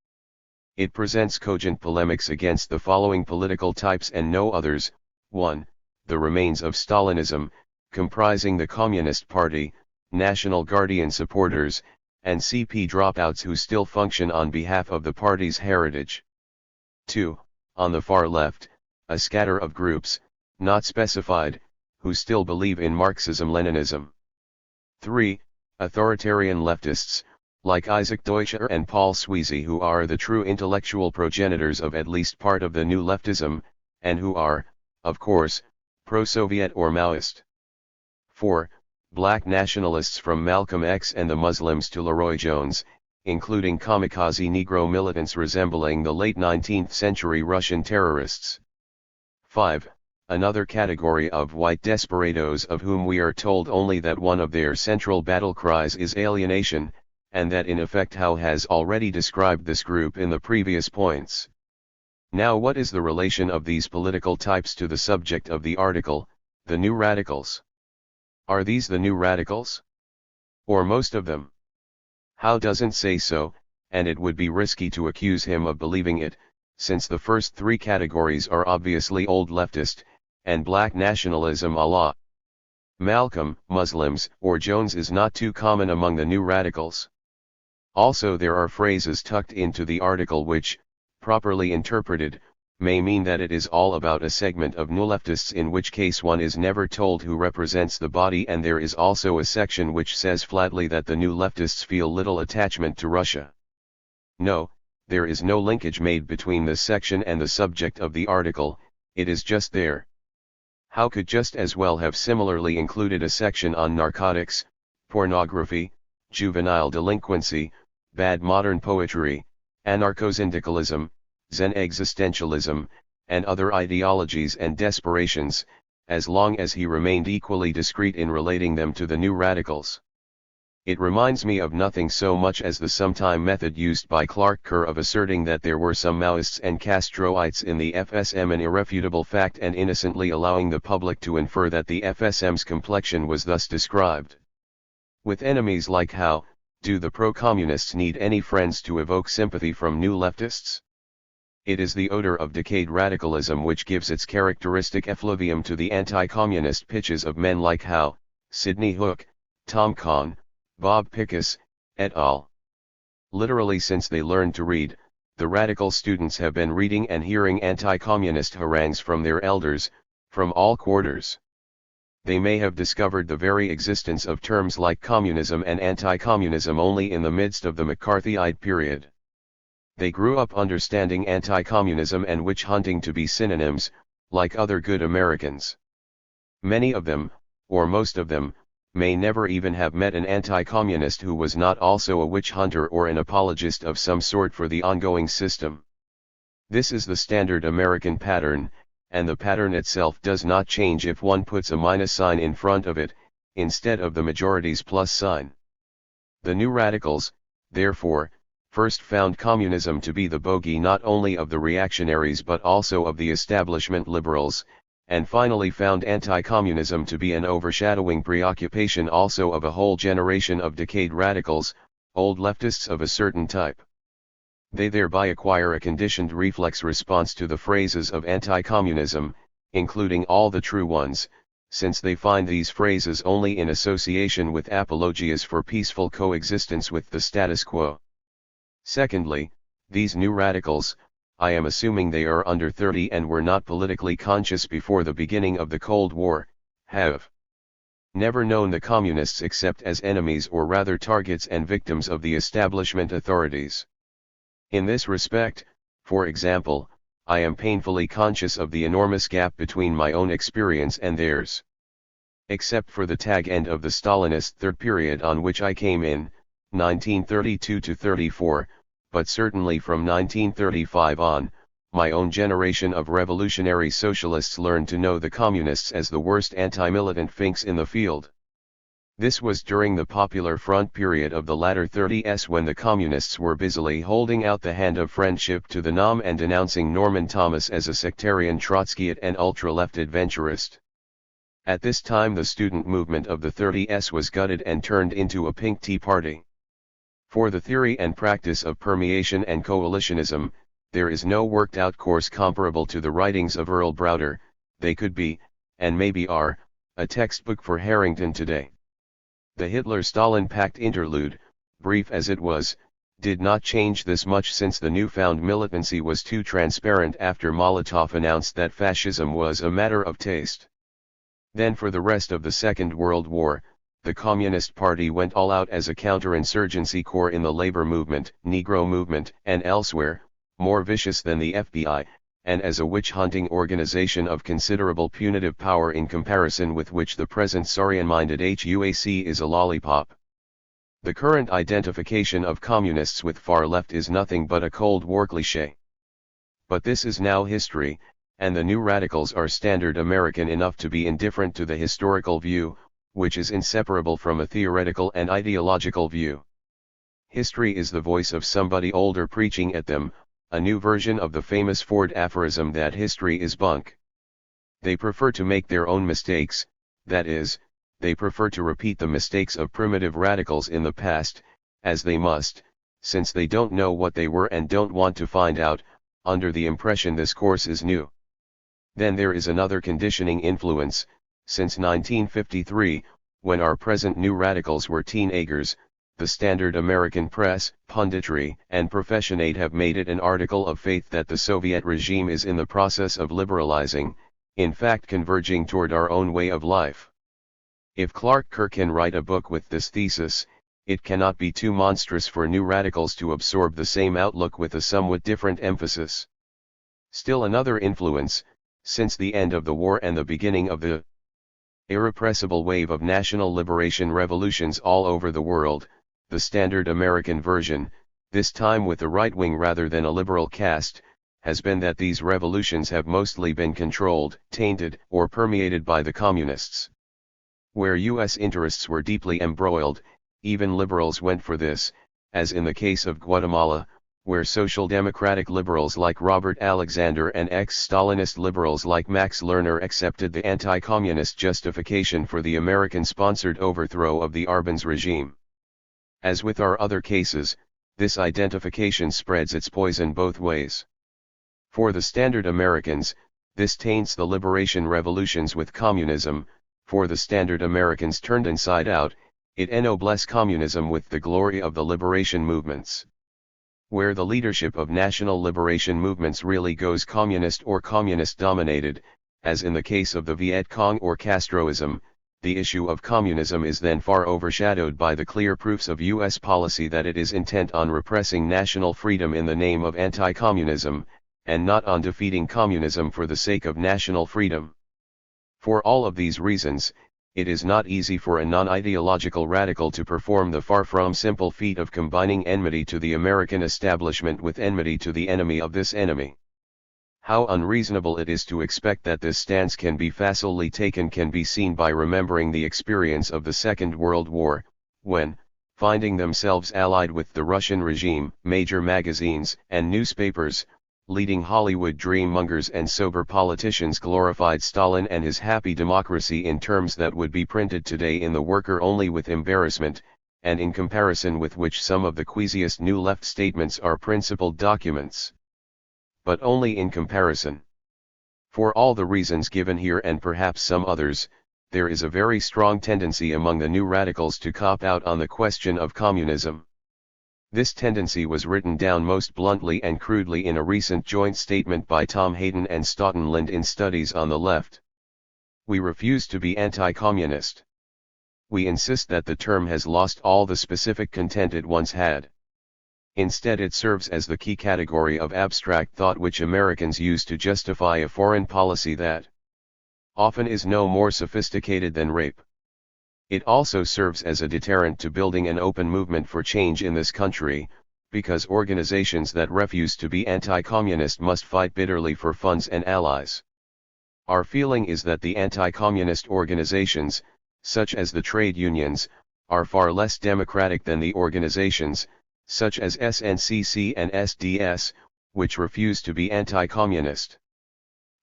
It presents cogent polemics against the following political types and no others: 1. The remains of Stalinism, comprising the Communist Party, National Guardian supporters, and CP dropouts who still function on behalf of the party's heritage. 2. On the far left, a scatter of groups, not specified, who still believe in Marxism-Leninism. 3. Authoritarian leftists, like Isaac Deutscher and Paul Sweezy, who are the true intellectual progenitors of at least part of the new leftism, and who are, of course, pro-Soviet or Maoist. 4. Black nationalists from Malcolm X and the Muslims to Leroy Jones, including kamikaze Negro militants resembling the late 19th century Russian terrorists. 5. Another category of white desperados of whom we are told only that one of their central battle cries is alienation, and that in effect Howe has already described this group in the previous points. Now, what is the relation of these political types to the subject of the article, the new radicals? Are these the new radicals? Or most of them? Howe doesn't say so, and it would be risky to accuse him of believing it, since the first three categories are obviously old leftist, and black nationalism a la Malcolm, Muslims, or Jones is not too common among the new radicals. Also, there are phrases tucked into the article which, properly interpreted, may mean that it is all about a segment of new leftists, in which case one is never told who represents the body, and there is also a section which says flatly that the new leftists feel little attachment to Russia. No, there is no linkage made between this section and the subject of the article, it is just there. How could just as well have similarly included a section on narcotics, pornography, juvenile delinquency, bad modern poetry, anarcho-syndicalism, Zen existentialism, and other ideologies and desperations, as long as he remained equally discreet in relating them to the new radicals? It reminds me of nothing so much as the sometime method used by Clark Kerr of asserting that there were some Maoists and Castroites in the FSM, an irrefutable fact, and innocently allowing the public to infer that the FSM's complexion was thus described. With enemies like how, do the pro-communists need any friends to evoke sympathy from new leftists? It is the odor of decayed radicalism which gives its characteristic effluvium to the anti-communist pitches of men like Howe, Sidney Hook, Tom Kahn, Bob Pickus, et al. Literally since they learned to read, the radical students have been reading and hearing anti-communist harangues from their elders, from all quarters. They may have discovered the very existence of terms like communism and anti-communism only in the midst of the McCarthyite period. They grew up understanding anti-communism and witch hunting to be synonyms, like other good Americans. Many of them, or most of them, may never even have met an anti-communist who was not also a witch hunter or an apologist of some sort for the ongoing system. This is the standard American pattern, and the pattern itself does not change if one puts a minus sign in front of it, instead of the majority's plus sign. The new radicals, therefore, first found communism to be the bogey not only of the reactionaries but also of the establishment liberals, and finally found anti-communism to be an overshadowing preoccupation also of a whole generation of decayed radicals, old leftists of a certain type. They thereby acquire a conditioned reflex response to the phrases of anti-communism, including all the true ones, since they find these phrases only in association with apologias for peaceful coexistence with the status quo. Secondly, these new radicals, I am assuming they are under 30 and were not politically conscious before the beginning of the Cold War, have never known the communists except as enemies or rather targets and victims of the establishment authorities. In this respect, for example, I am painfully conscious of the enormous gap between my own experience and theirs. Except for the tag end of the Stalinist third period on which I came in, 1932 to 34, but certainly from 1935 on, my own generation of revolutionary socialists learned to know the communists as the worst anti-militant finks in the field. This was during the Popular Front period of the latter 30s, when the communists were busily holding out the hand of friendship to the NOM and denouncing Norman Thomas as a sectarian Trotskyite and ultra-left adventurist. At this time the student movement of the 30s was gutted and turned into a pink tea party. For the theory and practice of permeation and coalitionism, there is no worked-out course comparable to the writings of Earl Browder. They could be, and maybe are, a textbook for Harrington today. The Hitler-Stalin pact interlude, brief as it was, did not change this much, since the newfound militancy was too transparent after Molotov announced that fascism was a matter of taste. Then for the rest of the Second World War, the Communist Party went all out as a counterinsurgency corps in the labor movement, Negro movement, and elsewhere, more vicious than the FBI, and as a witch-hunting organization of considerable punitive power in comparison with which the present Saurian-minded HUAC is a lollipop. The current identification of communists with far left is nothing but a Cold War cliché. But this is now history, and the new radicals are standard American enough to be indifferent to the historical view, which is inseparable from a theoretical and ideological view. History is the voice of somebody older preaching at them, a new version of the famous Ford aphorism that history is bunk. They prefer to make their own mistakes, that is, they prefer to repeat the mistakes of primitive radicals in the past, as they must, since they don't know what they were and don't want to find out, under the impression this course is new. Then there is another conditioning influence. Since 1953, when our present new radicals were teenagers, the standard American press, punditry, and professionate have made it an article of faith that the Soviet regime is in the process of liberalizing, in fact converging toward our own way of life. If Clark Kerr can write a book with this thesis, it cannot be too monstrous for new radicals to absorb the same outlook with a somewhat different emphasis. Still another influence, since the end of the war and the beginning of the irrepressible wave of national liberation revolutions all over the world, the standard American version, this time with the right wing rather than a liberal cast, has been that these revolutions have mostly been controlled, tainted, or permeated by the communists. Where U.S. interests were deeply embroiled, even liberals went for this, as in the case of Guatemala, where social democratic liberals like Robert Alexander and ex-Stalinist liberals like Max Lerner accepted the anti-communist justification for the American-sponsored overthrow of the Arbenz regime. As with our other cases, this identification spreads its poison both ways. For the standard Americans, this taints the liberation revolutions with communism. For the standard Americans turned inside out, it ennobles communism with the glory of the liberation movements. Where the leadership of national liberation movements really goes communist or communist-dominated, as in the case of the Viet Cong or Castroism, the issue of communism is then far overshadowed by the clear proofs of U.S. policy that it is intent on repressing national freedom in the name of anti-communism, and not on defeating communism for the sake of national freedom. For all of these reasons, it is not easy for a non-ideological radical to perform the far from simple feat of combining enmity to the American establishment with enmity to the enemy of this enemy. How unreasonable it is to expect that this stance can be facilely taken can be seen by remembering the experience of the Second World War, when, finding themselves allied with the Russian regime, major magazines and newspapers, leading Hollywood dream-mongers and sober politicians glorified Stalin and his happy democracy in terms that would be printed today in the worker only with embarrassment, and in comparison with which some of the queasiest New Left statements are principled documents. But only in comparison. For all the reasons given here and perhaps some others, there is a very strong tendency among the new radicals to cop out on the question of communism. This tendency was written down most bluntly and crudely in a recent joint statement by Tom Hayden and Stoughton Lind in Studies on the Left. We refuse to be anti-communist. We insist that the term has lost all the specific content it once had. Instead, it serves as the key category of abstract thought which Americans use to justify a foreign policy that often is no more sophisticated than rape. It also serves as a deterrent to building an open movement for change in this country, because organizations that refuse to be anti-communist must fight bitterly for funds and allies. Our feeling is that the anti-communist organizations, such as the trade unions, are far less democratic than the organizations, such as SNCC and SDS, which refuse to be anti-communist.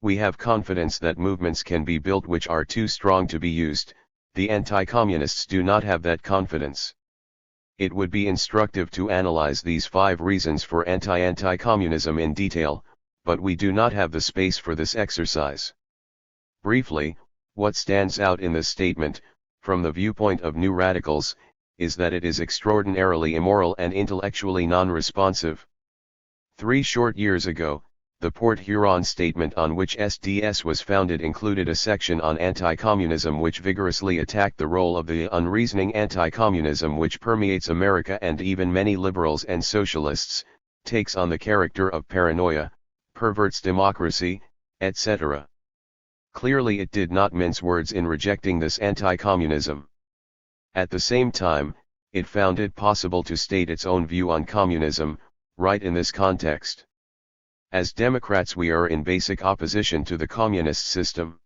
We have confidence that movements can be built which are too strong to be used. The anti-communists do not have that confidence. It would be instructive to analyze these 5 reasons for anti-communism in detail, but we do not have the space for this exercise. Briefly, what stands out in this statement, from the viewpoint of new radicals, is that it is extraordinarily immoral and intellectually non-responsive. 3 short years ago, the Port Huron statement on which SDS was founded included a section on anti-communism which vigorously attacked the role of the unreasoning anti-communism which permeates America and even many liberals and socialists, takes on the character of paranoia, perverts democracy, etc. Clearly it did not mince words in rejecting this anti-communism. At the same time, it found it possible to state its own view on communism, right in this context. As Democrats we are in basic opposition to the communist system.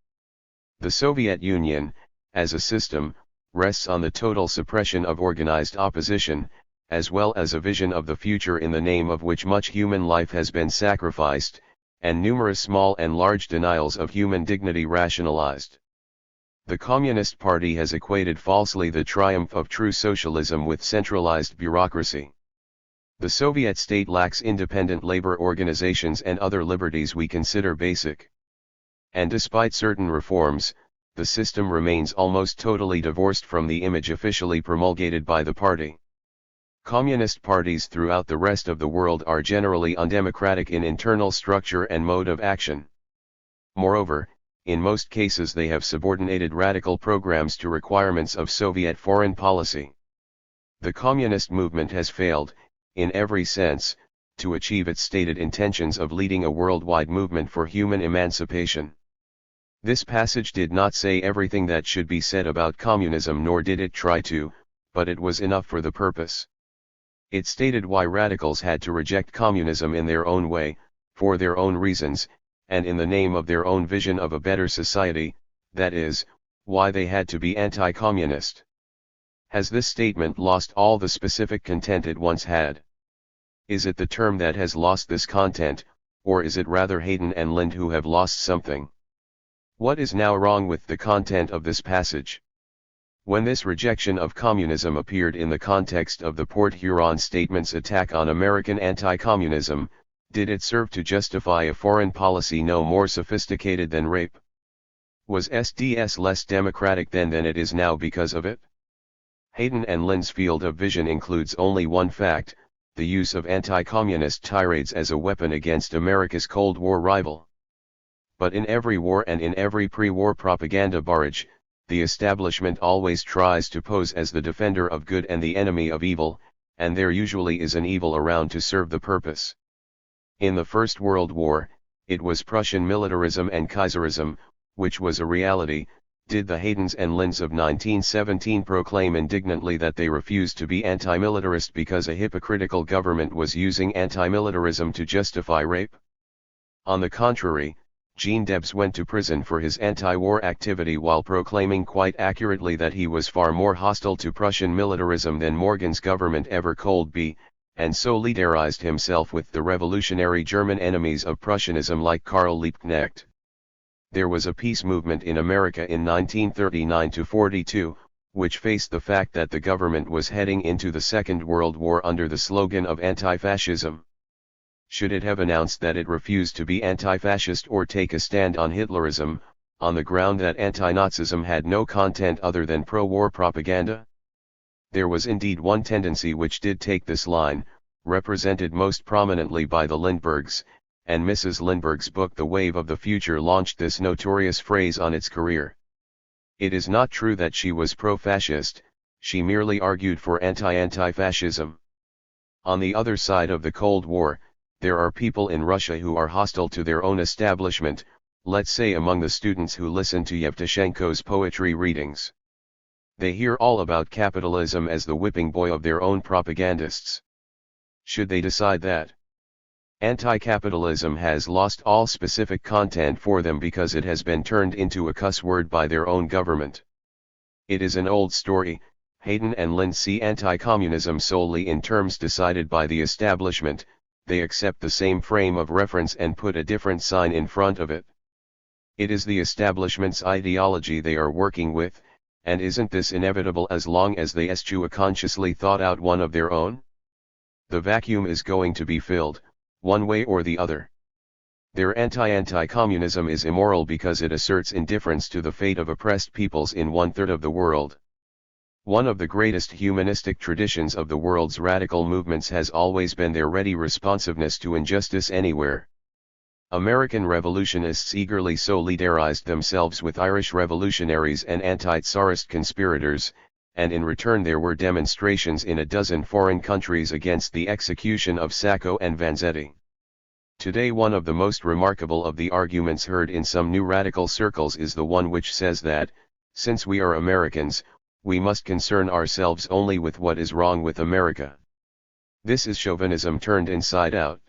The Soviet Union, as a system, rests on the total suppression of organized opposition, as well as a vision of the future in the name of which much human life has been sacrificed, and numerous small and large denials of human dignity rationalized. The Communist Party has equated falsely the triumph of true socialism with centralized bureaucracy. The Soviet state lacks independent labor organizations and other liberties we consider basic. And despite certain reforms, the system remains almost totally divorced from the image officially promulgated by the party. Communist parties throughout the rest of the world are generally undemocratic in internal structure and mode of action. Moreover, in most cases they have subordinated radical programs to requirements of Soviet foreign policy. The communist movement has failed, in every sense, to achieve its stated intentions of leading a worldwide movement for human emancipation. This passage did not say everything that should be said about communism, nor did it try to, but it was enough for the purpose. It stated why radicals had to reject communism in their own way, for their own reasons, and in the name of their own vision of a better society, that is, why they had to be anti-communist. Has this statement lost all the specific content it once had? Is it the term that has lost this content, or is it rather Hayden and Lind who have lost something? What is now wrong with the content of this passage? When this rejection of communism appeared in the context of the Port Huron Statement's attack on American anti-communism, did it serve to justify a foreign policy no more sophisticated than rape? Was SDS less democratic then than it is now because of it? Hayden and Lind's field of vision includes only one fact: the use of anti-communist tirades as a weapon against America's Cold War rival. But in every war and in every pre-war propaganda barrage, the establishment always tries to pose as the defender of good and the enemy of evil, and there usually is an evil around to serve the purpose. In the First World War, it was Prussian militarism and Kaiserism, which was a reality. Did the Haydens and Linds of 1917 proclaim indignantly that they refused to be anti-militarist because a hypocritical government was using anti-militarism to justify rape? On the contrary, Jean Debs went to prison for his anti-war activity while proclaiming quite accurately that he was far more hostile to Prussian militarism than Morgan's government ever could be, and solidarized himself with the revolutionary German enemies of Prussianism like Karl Liebknecht. There was a peace movement in America in 1939–42, which faced the fact that the government was heading into the Second World War under the slogan of anti-fascism. Should it have announced that it refused to be anti-fascist or take a stand on Hitlerism, on the ground that anti-Nazism had no content other than pro-war propaganda? There was indeed one tendency which did take this line, represented most prominently by the Lindberghs, and Mrs. Lindbergh's book The Wave of the Future launched this notorious phrase on its career. It is not true that she was pro-fascist, she merely argued for anti-fascism. On the other side of the Cold War, there are people in Russia who are hostile to their own establishment, let's say among the students who listen to Yevtushenko's poetry readings. They hear all about capitalism as the whipping boy of their own propagandists. Should they decide that anti-capitalism has lost all specific content for them because it has been turned into a cuss word by their own government? It is an old story. Hayden and Lind see anti-communism solely in terms decided by the establishment. They accept the same frame of reference and put a different sign in front of it. It is the establishment's ideology they are working with, and isn't this inevitable as long as they eschew a consciously thought out one of their own? The vacuum is going to be filled, one way or the other. Their anti-communism is immoral because it asserts indifference to the fate of oppressed peoples in 1/3 of the world. One of the greatest humanistic traditions of the world's radical movements has always been their ready responsiveness to injustice anywhere. American revolutionists eagerly solidarized themselves with Irish revolutionaries and anti-Tsarist conspirators, and in return there were demonstrations in a dozen foreign countries against the execution of Sacco and Vanzetti. Today one of the most remarkable of the arguments heard in some new radical circles is the one which says that, since we are Americans, we must concern ourselves only with what is wrong with America. This is chauvinism turned inside out.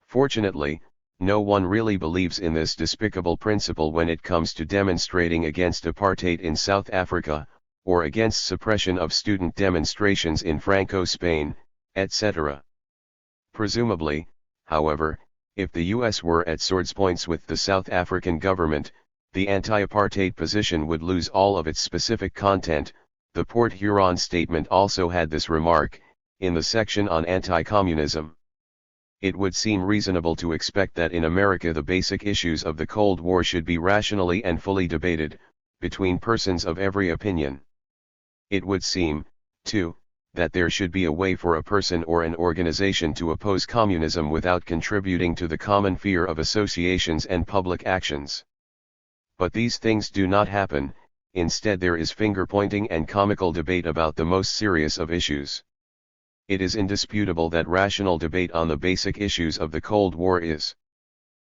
Fortunately, no one really believes in this despicable principle when it comes to demonstrating against apartheid in South Africa, or against suppression of student demonstrations in Franco Spain, etc. Presumably, however, if the US were at swords points with the South African government, the anti-apartheid position would lose all of its specific content. The Port Huron Statement also had this remark, in the section on anti-communism. It would seem reasonable to expect that in America the basic issues of the Cold War should be rationally and fully debated, between persons of every opinion. It would seem, too, that there should be a way for a person or an organization to oppose communism without contributing to the common fear of associations and public actions. But these things do not happen. Instead there is finger-pointing and comical debate about the most serious of issues. It is indisputable that rational debate on the basic issues of the Cold War is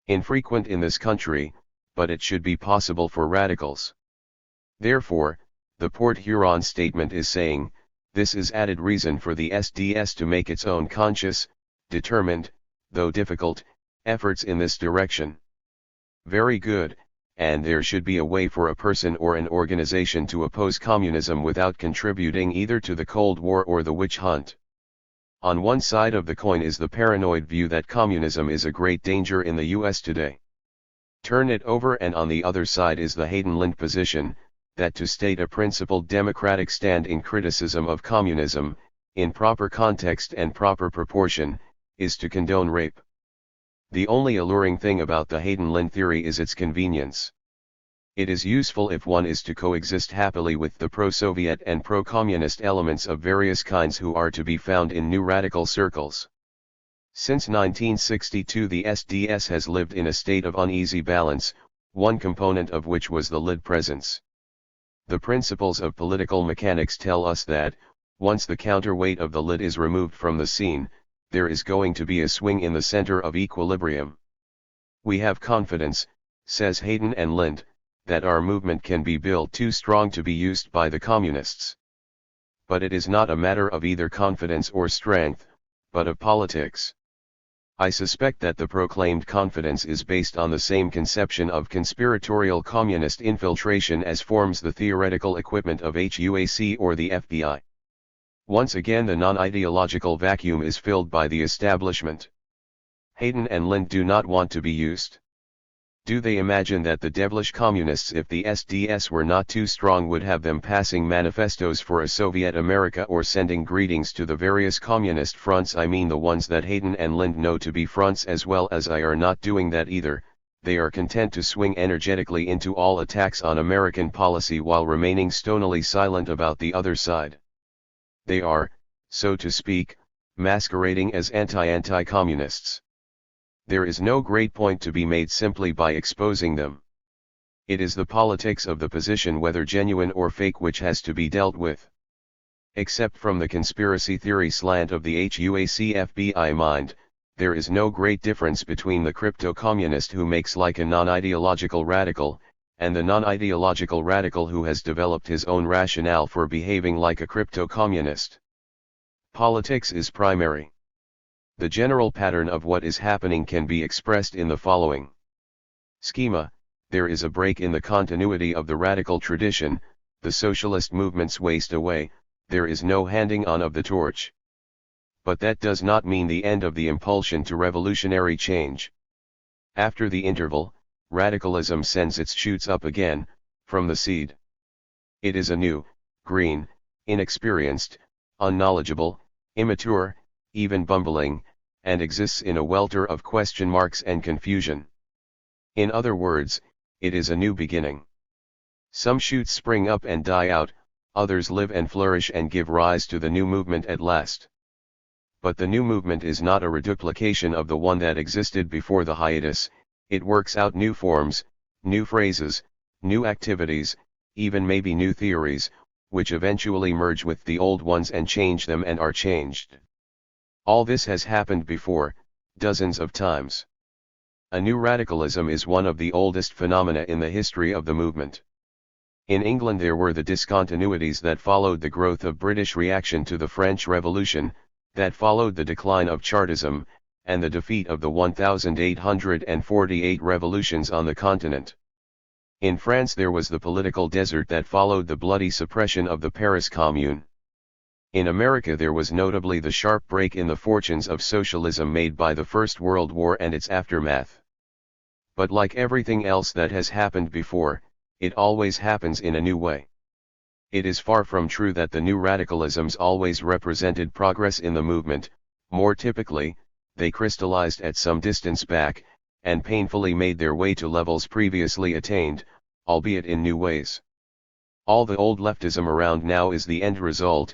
infrequent in this country, but it should be possible for radicals. Therefore, the Port Huron statement is saying, this is added reason for the SDS to make its own conscious, determined, though difficult, efforts in this direction. Very good. And there should be a way for a person or an organization to oppose communism without contributing either to the Cold War or the witch hunt. On one side of the coin is the paranoid view that communism is a great danger in the US today. Turn it over, and on the other side is the Hayden-Lind position, that to state a principled democratic stand in criticism of communism, in proper context and proper proportion, is to condone rape. The only alluring thing about the Hayden-Lind theory is its convenience. It is useful if one is to coexist happily with the pro-Soviet and pro-communist elements of various kinds who are to be found in new radical circles. Since 1962 the SDS has lived in a state of uneasy balance, one component of which was the lid presence. The principles of political mechanics tell us that, once the counterweight of the lid is removed from the scene, there is going to be a swing in the center of equilibrium. We have confidence, says Hayden and Lind, that our movement can be built too strong to be used by the communists. But it is not a matter of either confidence or strength, but of politics. I suspect that the proclaimed confidence is based on the same conception of conspiratorial communist infiltration as forms the theoretical equipment of HUAC or the FBI. Once again the non-ideological vacuum is filled by the establishment. Hayden and Lind do not want to be used. Do they imagine that the devilish communists, if the SDS were not too strong, would have them passing manifestos for a Soviet America or sending greetings to the various communist fronts? I mean the ones that Hayden and Lind know to be fronts as well as I are not doing that either. They are content to swing energetically into all attacks on American policy while remaining stonily silent about the other side. They are, so to speak, masquerading as anti-communists. There is no great point to be made simply by exposing them. It is the politics of the position, whether genuine or fake, which has to be dealt with. Except from the conspiracy theory slant of the HUAC FBI mind, there is no great difference between the crypto-communist who makes like a non-ideological radical, and the non-ideological radical who has developed his own rationale for behaving like a crypto-communist. Politics is primary. The general pattern of what is happening can be expressed in the following schema: there is a break in the continuity of the radical tradition, the socialist movements waste away, there is no handing on of the torch. But that does not mean the end of the impulsion to revolutionary change. After the interval, radicalism sends its shoots up again, from the seed. It is a new, green, inexperienced, unknowledgeable, immature, even bumbling, and exists in a welter of question marks and confusion. In other words, it is a new beginning. Some shoots spring up and die out, others live and flourish and give rise to the new movement at last. But the new movement is not a reduplication of the one that existed before the hiatus. It works out new forms, new phrases, new activities, even maybe new theories, which eventually merge with the old ones and change them and are changed. All this has happened before, dozens of times. A new radicalism is one of the oldest phenomena in the history of the movement. In England there were the discontinuities that followed the growth of British reaction to the French Revolution, that followed the decline of Chartism, and the defeat of the 1848 revolutions on the continent. In France there was the political desert that followed the bloody suppression of the Paris Commune. In America there was notably the sharp break in the fortunes of socialism made by the First World War and its aftermath. But like everything else that has happened before, it always happens in a new way. It is far from true that the new radicalisms always represented progress in the movement. More typically, they crystallized at some distance back, and painfully made their way to levels previously attained, albeit in new ways. All the old leftism around now is the end result,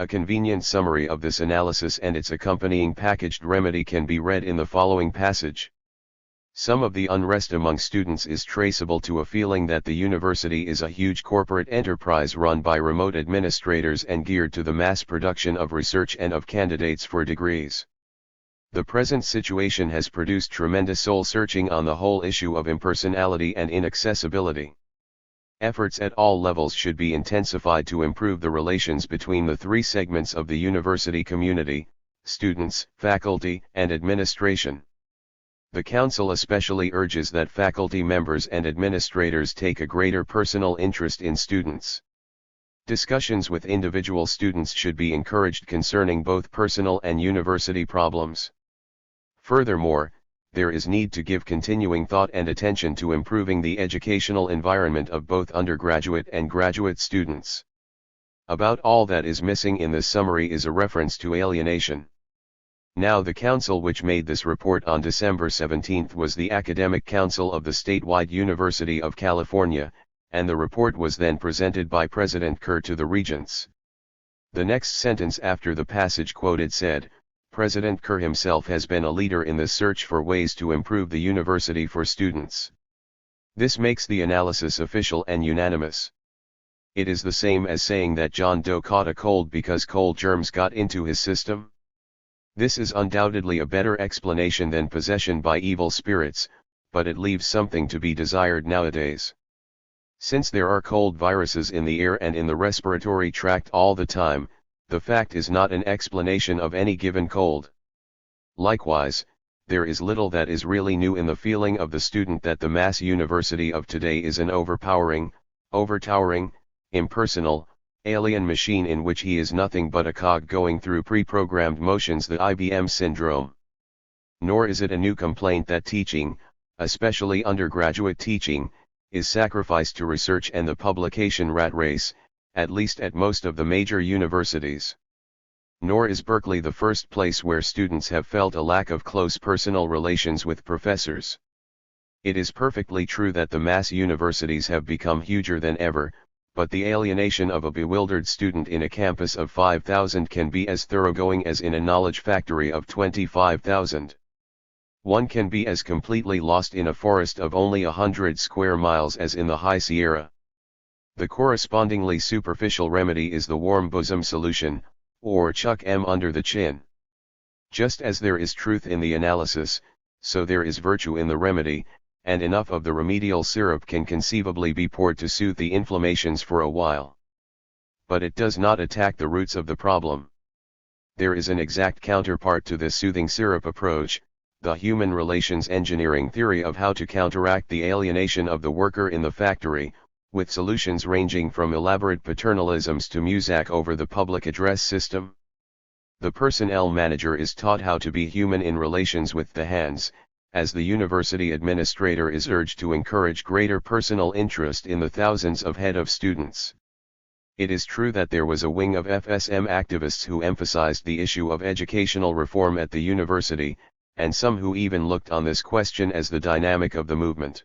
A convenient summary of this analysis and its accompanying packaged remedy can be read in the following passage. Some of the unrest among students is traceable to a feeling that the university is a huge corporate enterprise run by remote administrators and geared to the mass production of research and of candidates for degrees. The present situation has produced tremendous soul-searching on the whole issue of impersonality and inaccessibility. Efforts at all levels should be intensified to improve the relations between the three segments of the university community: students, faculty, and administration. The Council especially urges that faculty members and administrators take a greater personal interest in students. Discussions with individual students should be encouraged concerning both personal and university problems. Furthermore, there is need to give continuing thought and attention to improving the educational environment of both undergraduate and graduate students. About all that is missing in this summary is a reference to alienation. Now, the council which made this report on December 17 was the Academic Council of the Statewide University of California, and the report was then presented by President Kerr to the regents. The next sentence after the passage quoted said, "President Kerr himself has been a leader in this search for ways to improve the university for students." This makes the analysis official and unanimous. It is the same as saying that John Doe caught a cold because cold germs got into his system. This is undoubtedly a better explanation than possession by evil spirits, but it leaves something to be desired nowadays. Since there are cold viruses in the air and in the respiratory tract all the time, the fact is not an explanation of any given cold. Likewise, there is little that is really new in the feeling of the student that the mass university of today is an overtowering, impersonal, alien machine in which he is nothing but a cog going through pre-programmed motions, the IBM syndrome. Nor is it a new complaint that teaching, especially undergraduate teaching, is sacrificed to research and the publication rat race, at least at most of the major universities. Nor is Berkeley the first place where students have felt a lack of close personal relations with professors. It is perfectly true that the mass universities have become huger than ever, but the alienation of a bewildered student in a campus of 5,000 can be as thoroughgoing as in a knowledge factory of 25,000. One can be as completely lost in a forest of only 100 square miles as in the High Sierra. The correspondingly superficial remedy is the warm bosom solution, or chuck 'em under the chin. Just as there is truth in the analysis, so there is virtue in the remedy, and enough of the remedial syrup can conceivably be poured to soothe the inflammations for a while. But it does not attack the roots of the problem. There is an exact counterpart to this soothing syrup approach, the human relations engineering theory of how to counteract the alienation of the worker in the factory, with solutions ranging from elaborate paternalisms to muzak over the public address system. The personnel manager is taught how to be human in relations with the hands, as the university administrator is urged to encourage greater personal interest in the thousands of head of students. It is true that there was a wing of FSM activists who emphasized the issue of educational reform at the university, and some who even looked on this question as the dynamic of the movement.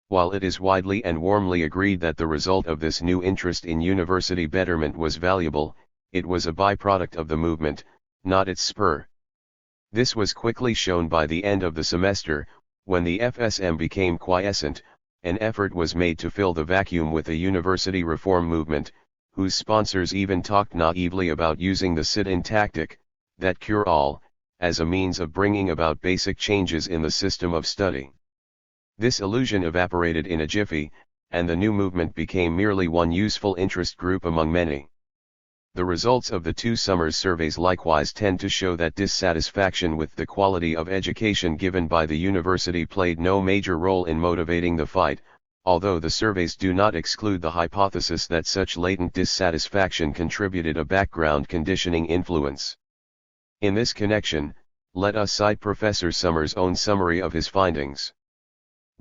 While it is widely and warmly agreed that the result of this new interest in university betterment was valuable, it was a byproduct of the movement, not its spur. This was quickly shown by the end of the semester, when the FSM became quiescent. An effort was made to fill the vacuum with a university reform movement, whose sponsors even talked naively about using the sit-in tactic, that cure-all, as a means of bringing about basic changes in the system of study. This illusion evaporated in a jiffy, and the new movement became merely one useful interest group among many. The results of the 2 summers surveys likewise tend to show that dissatisfaction with the quality of education given by the university played no major role in motivating the fight, although the surveys do not exclude the hypothesis that such latent dissatisfaction contributed a background conditioning influence. In this connection, let us cite Professor Summers' own summary of his findings.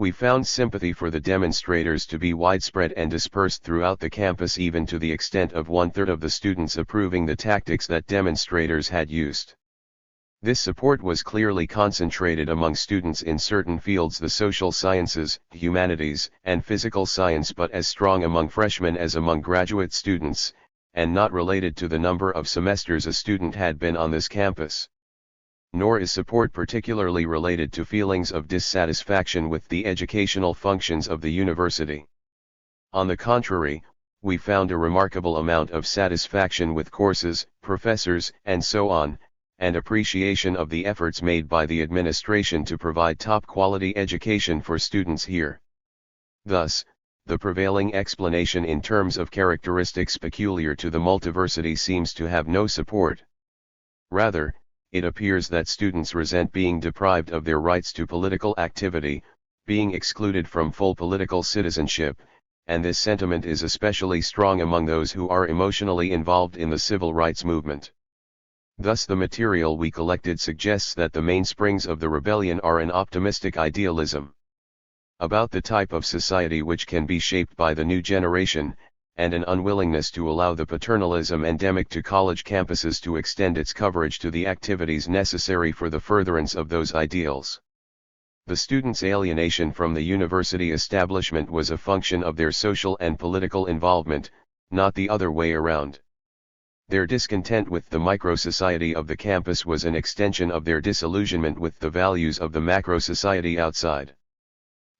We found sympathy for the demonstrators to be widespread and dispersed throughout the campus, even to the extent of 1/3 of the students approving the tactics that demonstrators had used. This support was clearly concentrated among students in certain fields, the social sciences, humanities, and physical science, but as strong among freshmen as among graduate students, and not related to the number of semesters a student had been on this campus. Nor is support particularly related to feelings of dissatisfaction with the educational functions of the university. On the contrary, we found a remarkable amount of satisfaction with courses, professors, and so on, and appreciation of the efforts made by the administration to provide top-quality education for students here. Thus, the prevailing explanation in terms of characteristics peculiar to the multiversity seems to have no support. Rather, it appears that students resent being deprived of their rights to political activity, being excluded from full political citizenship, and this sentiment is especially strong among those who are emotionally involved in the civil rights movement. Thus the material we collected suggests that the mainsprings of the rebellion are an optimistic idealism about the type of society which can be shaped by the new generation, and an unwillingness to allow the paternalism endemic to college campuses to extend its coverage to the activities necessary for the furtherance of those ideals. The students' alienation from the university establishment was a function of their social and political involvement, not the other way around. Their discontent with the micro-society of the campus was an extension of their disillusionment with the values of the macro-society outside.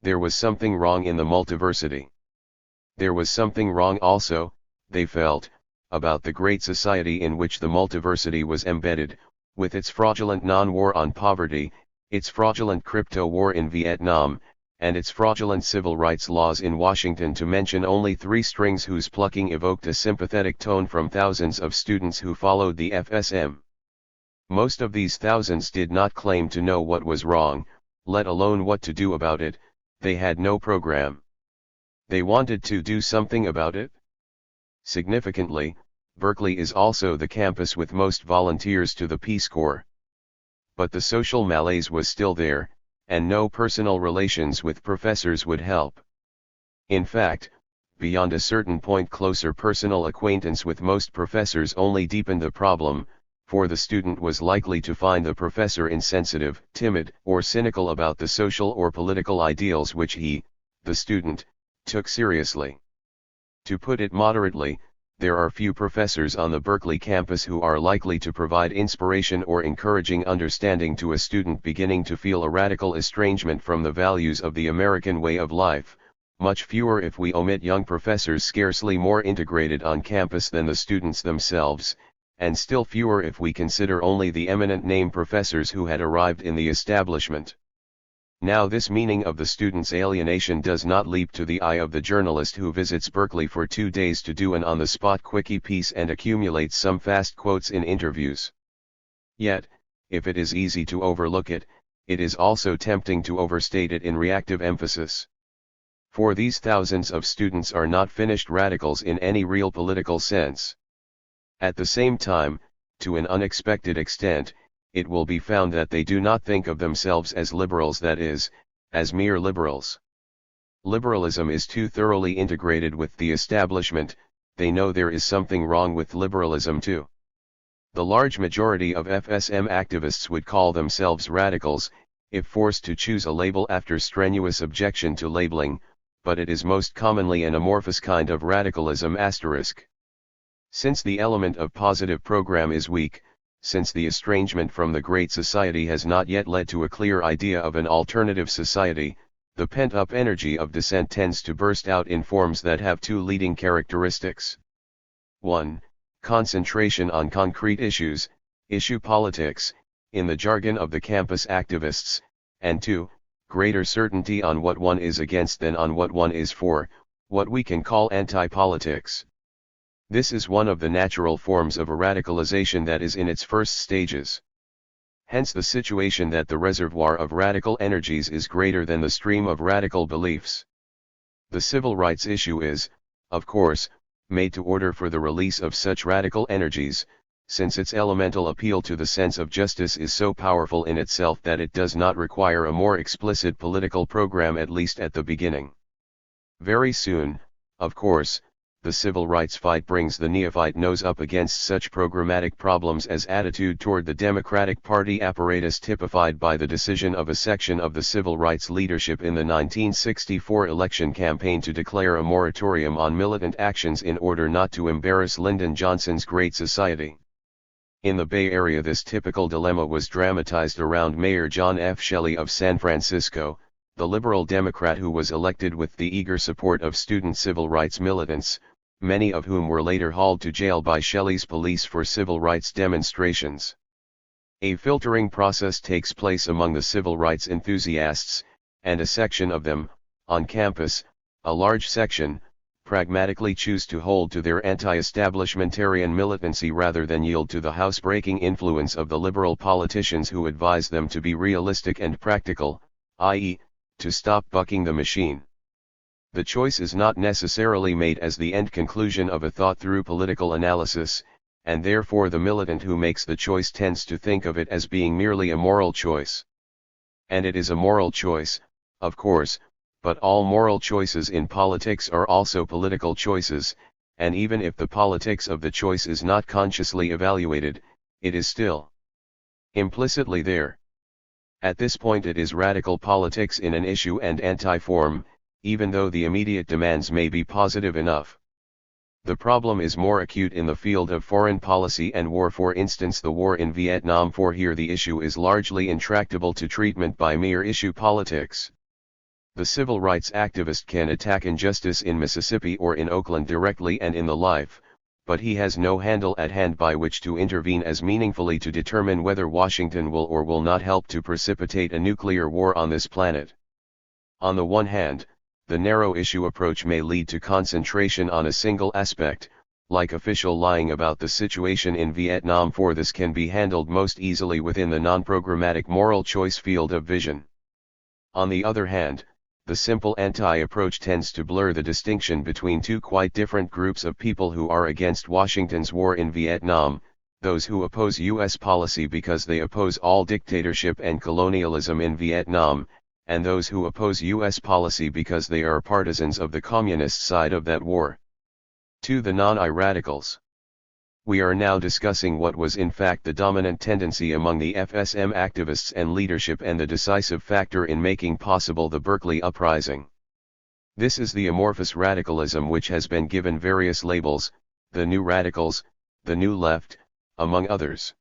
There was something wrong in the multiversity. There was something wrong also, they felt, about the great society in which the multiversity was embedded, with its fraudulent non-war on poverty, its fraudulent crypto war in Vietnam, and its fraudulent civil rights laws in Washington, to mention only three strings whose plucking evoked a sympathetic tone from thousands of students who followed the FSM. Most of these thousands did not claim to know what was wrong, let alone what to do about it. They had no program. They wanted to do something about it. Significantly, Berkeley is also the campus with most volunteers to the Peace Corps. But the social malaise was still there, and no personal relations with professors would help. In fact, beyond a certain point, closer personal acquaintance with most professors only deepened the problem, for the student was likely to find the professor insensitive, timid, or cynical about the social or political ideals which he, the student, took seriously. To put it moderately, there are few professors on the Berkeley campus who are likely to provide inspiration or encouraging understanding to a student beginning to feel a radical estrangement from the values of the American way of life, much fewer if we omit young professors scarcely more integrated on campus than the students themselves, and still fewer if we consider only the eminent name professors who had arrived in the establishment. Now this meaning of the student's alienation does not leap to the eye of the journalist who visits Berkeley for 2 days to do an on-the-spot quickie piece and accumulates some fast quotes in interviews. Yet, if it is easy to overlook it, it is also tempting to overstate it in reactive emphasis. For these thousands of students are not finished radicals in any real political sense. At the same time, to an unexpected extent, it will be found that they do not think of themselves as liberals, that is, as mere liberals. Liberalism is too thoroughly integrated with the establishment. They know there is something wrong with liberalism too. The large majority of FSM activists would call themselves radicals, if forced to choose a label after strenuous objection to labeling, but it is most commonly an amorphous kind of radicalism *. Since the element of positive program is weak, since the estrangement from the Great Society has not yet led to a clear idea of an alternative society, the pent-up energy of dissent tends to burst out in forms that have two leading characteristics. 1. Concentration on concrete issues, issue politics, in the jargon of the campus activists, and 2. Greater certainty on what one is against than on what one is for, what we can call anti-politics. This is one of the natural forms of a radicalization that is in its first stages. Hence the situation that the reservoir of radical energies is greater than the stream of radical beliefs. The civil rights issue is, of course, made to order for the release of such radical energies, since its elemental appeal to the sense of justice is so powerful in itself that it does not require a more explicit political program, at least at the beginning. Very soon, of course, the civil rights fight brings the neophyte nose up against such programmatic problems as attitude toward the Democratic Party apparatus typified by the decision of a section of the civil rights leadership in the 1964 election campaign to declare a moratorium on militant actions in order not to embarrass Lyndon Johnson's Great Society. In the Bay Area, this typical dilemma was dramatized around Mayor John F. Shelley of San Francisco, the liberal Democrat who was elected with the eager support of student civil rights militants, many of whom were later hauled to jail by Shelley's police for civil rights demonstrations. A filtering process takes place among the civil rights enthusiasts, and a section of them, on campus, a large section, pragmatically choose to hold to their anti-establishmentarian militancy rather than yield to the housebreaking influence of the liberal politicians who advise them to be realistic and practical, i.e., to stop bucking the machine. The choice is not necessarily made as the end conclusion of a thought-through political analysis, and therefore the militant who makes the choice tends to think of it as being merely a moral choice. And it is a moral choice, of course, but all moral choices in politics are also political choices, and even if the politics of the choice is not consciously evaluated, it is still implicitly there. At this point it is radical politics in an issue and anti-form, even though the immediate demands may be positive enough. The problem is more acute in the field of foreign policy and war, for instance the war in Vietnam, for here the issue is largely intractable to treatment by mere issue politics. The civil rights activist can attack injustice in Mississippi or in Oakland directly and in the life, but he has no handle at hand by which to intervene as meaningfully to determine whether Washington will or will not help to precipitate a nuclear war on this planet. On the one hand, the narrow issue approach may lead to concentration on a single aspect, like official lying about the situation in Vietnam, for this can be handled most easily within the non-programmatic moral choice field of vision. On the other hand, the simple anti-approach tends to blur the distinction between two quite different groups of people who are against Washington's war in Vietnam, those who oppose U.S. policy because they oppose all dictatorship and colonialism in Vietnam, and those who oppose U.S. policy because they are partisans of the communist side of that war. To the non-I radicals. We are now discussing what was in fact the dominant tendency among the FSM activists and leadership and the decisive factor in making possible the Berkeley uprising. This is the amorphous radicalism which has been given various labels, the New Radicals, the New Left, among others.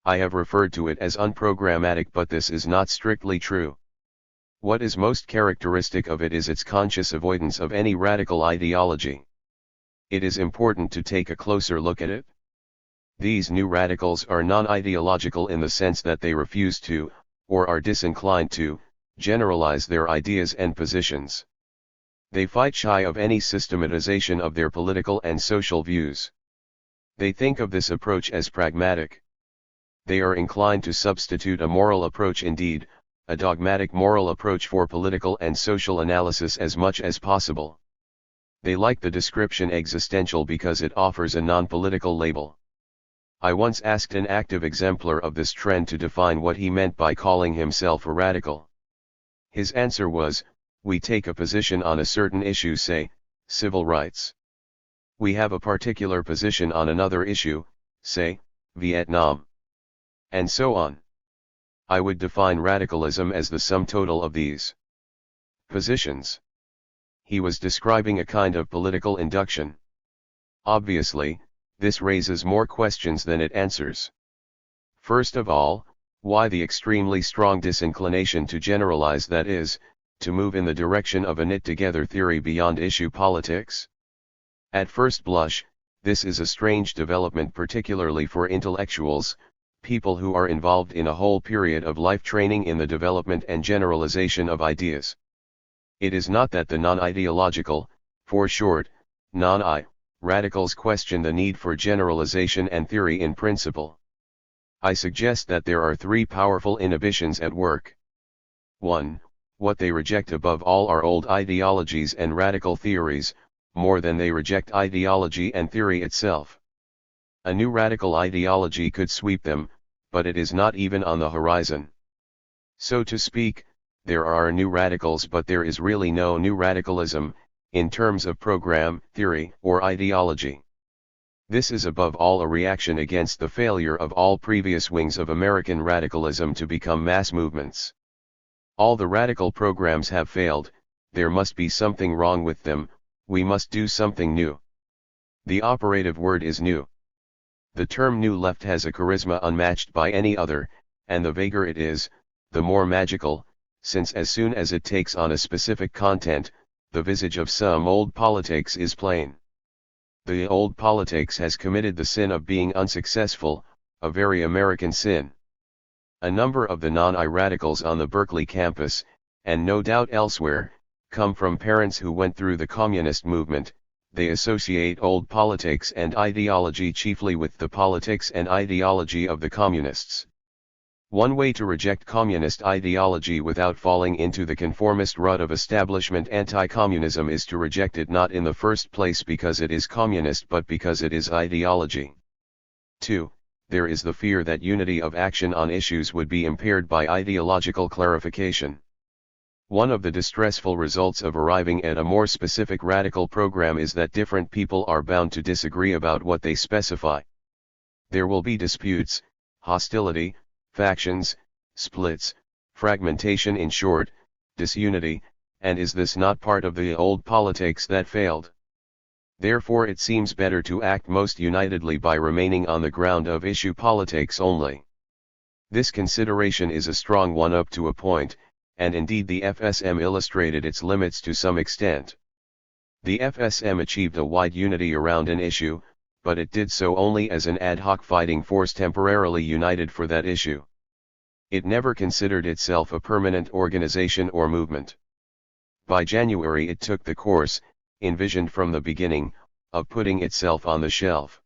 I have referred to it as unprogrammatic, but this is not strictly true. What is most characteristic of it is its conscious avoidance of any radical ideology. It is important to take a closer look at it. These new radicals are non-ideological in the sense that they refuse to, or are disinclined to, generalize their ideas and positions. They fight shy of any systematization of their political and social views. They think of this approach as pragmatic. They are inclined to substitute a moral approach, indeed, a dogmatic moral approach, for political and social analysis as much as possible. They like the description existential because it offers a non-political label. I once asked an active exemplar of this trend to define what he meant by calling himself a radical. His answer was, we take a position on a certain issue, say, civil rights. We have a particular position on another issue, say, Vietnam. And so on. I would define radicalism as the sum total of these positions. He was describing a kind of political induction. Obviously, this raises more questions than it answers. First of all, why the extremely strong disinclination to generalize, that is, to move in the direction of a knit-together theory beyond issue politics? At first blush, this is a strange development, particularly for intellectuals, people who are involved in a whole period of life training in the development and generalization of ideas. It is not that the non-ideological, for short, non-I, radicals question the need for generalization and theory in principle. I suggest that there are three powerful inhibitions at work. 1. What they reject above all are old ideologies and radical theories, more than they reject ideology and theory itself. A new radical ideology could sweep them, but it is not even on the horizon. So to speak, there are new radicals, but there is really no new radicalism, in terms of program, theory, or ideology. This is above all a reaction against the failure of all previous wings of American radicalism to become mass movements. All the radical programs have failed, there must be something wrong with them, we must do something new. The operative word is new. The term New Left has a charisma unmatched by any other, and the vaguer it is, the more magical, since as soon as it takes on a specific content, the visage of some old politics is plain. The old politics has committed the sin of being unsuccessful, a very American sin. A number of the non-I radicals on the Berkeley campus, and no doubt elsewhere, come from parents who went through the communist movement. They associate old politics and ideology chiefly with the politics and ideology of the communists. One way to reject communist ideology without falling into the conformist rut of establishment anti-communism is to reject it not in the first place because it is communist but because it is ideology. 2. There is the fear that unity of action on issues would be impaired by ideological clarification. One of the distressful results of arriving at a more specific radical program is that different people are bound to disagree about what they specify. There will be disputes, hostility, factions, splits, fragmentation, in short, disunity, and is this not part of the old politics that failed? Therefore it seems better to act most unitedly by remaining on the ground of issue politics only. This consideration is a strong one up to a point, and indeed the FSM illustrated its limits to some extent. The FSM achieved a wide unity around an issue, but it did so only as an ad hoc fighting force temporarily united for that issue. It never considered itself a permanent organization or movement. By January it took the course, envisioned from the beginning, of putting itself on the shelf.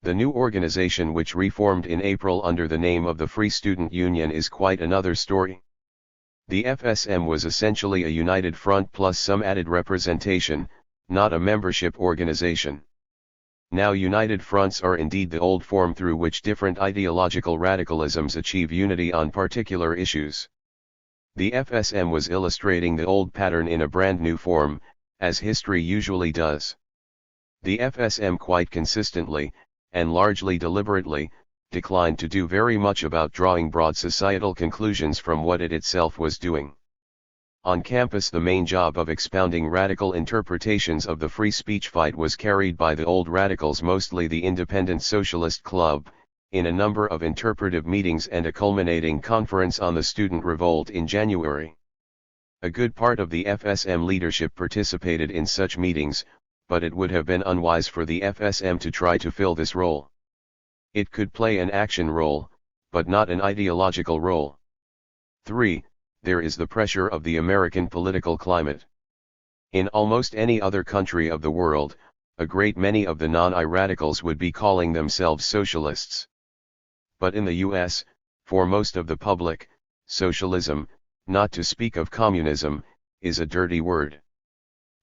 The new organization which reformed in April under the name of the Free Student Union is quite another story. The FSM was essentially a united front plus some added representation, not a membership organization. Now united fronts are indeed the old form through which different ideological radicalisms achieve unity on particular issues. The FSM was illustrating the old pattern in a brand new form, as history usually does. The FSM quite consistently, and largely deliberately, declined to do very much about drawing broad societal conclusions from what it itself was doing. On campus the main job of expounding radical interpretations of the free speech fight was carried by the old radicals, mostly the Independent Socialist Club, in a number of interpretive meetings and a culminating conference on the student revolt in January. A good part of the FSM leadership participated in such meetings, but it would have been unwise for the FSM to try to fill this role. It could play an action role, but not an ideological role. 3. There is the pressure of the American political climate. In almost any other country of the world, a great many of the non-I radicals would be calling themselves socialists. But in the US, for most of the public, socialism, not to speak of communism, is a dirty word.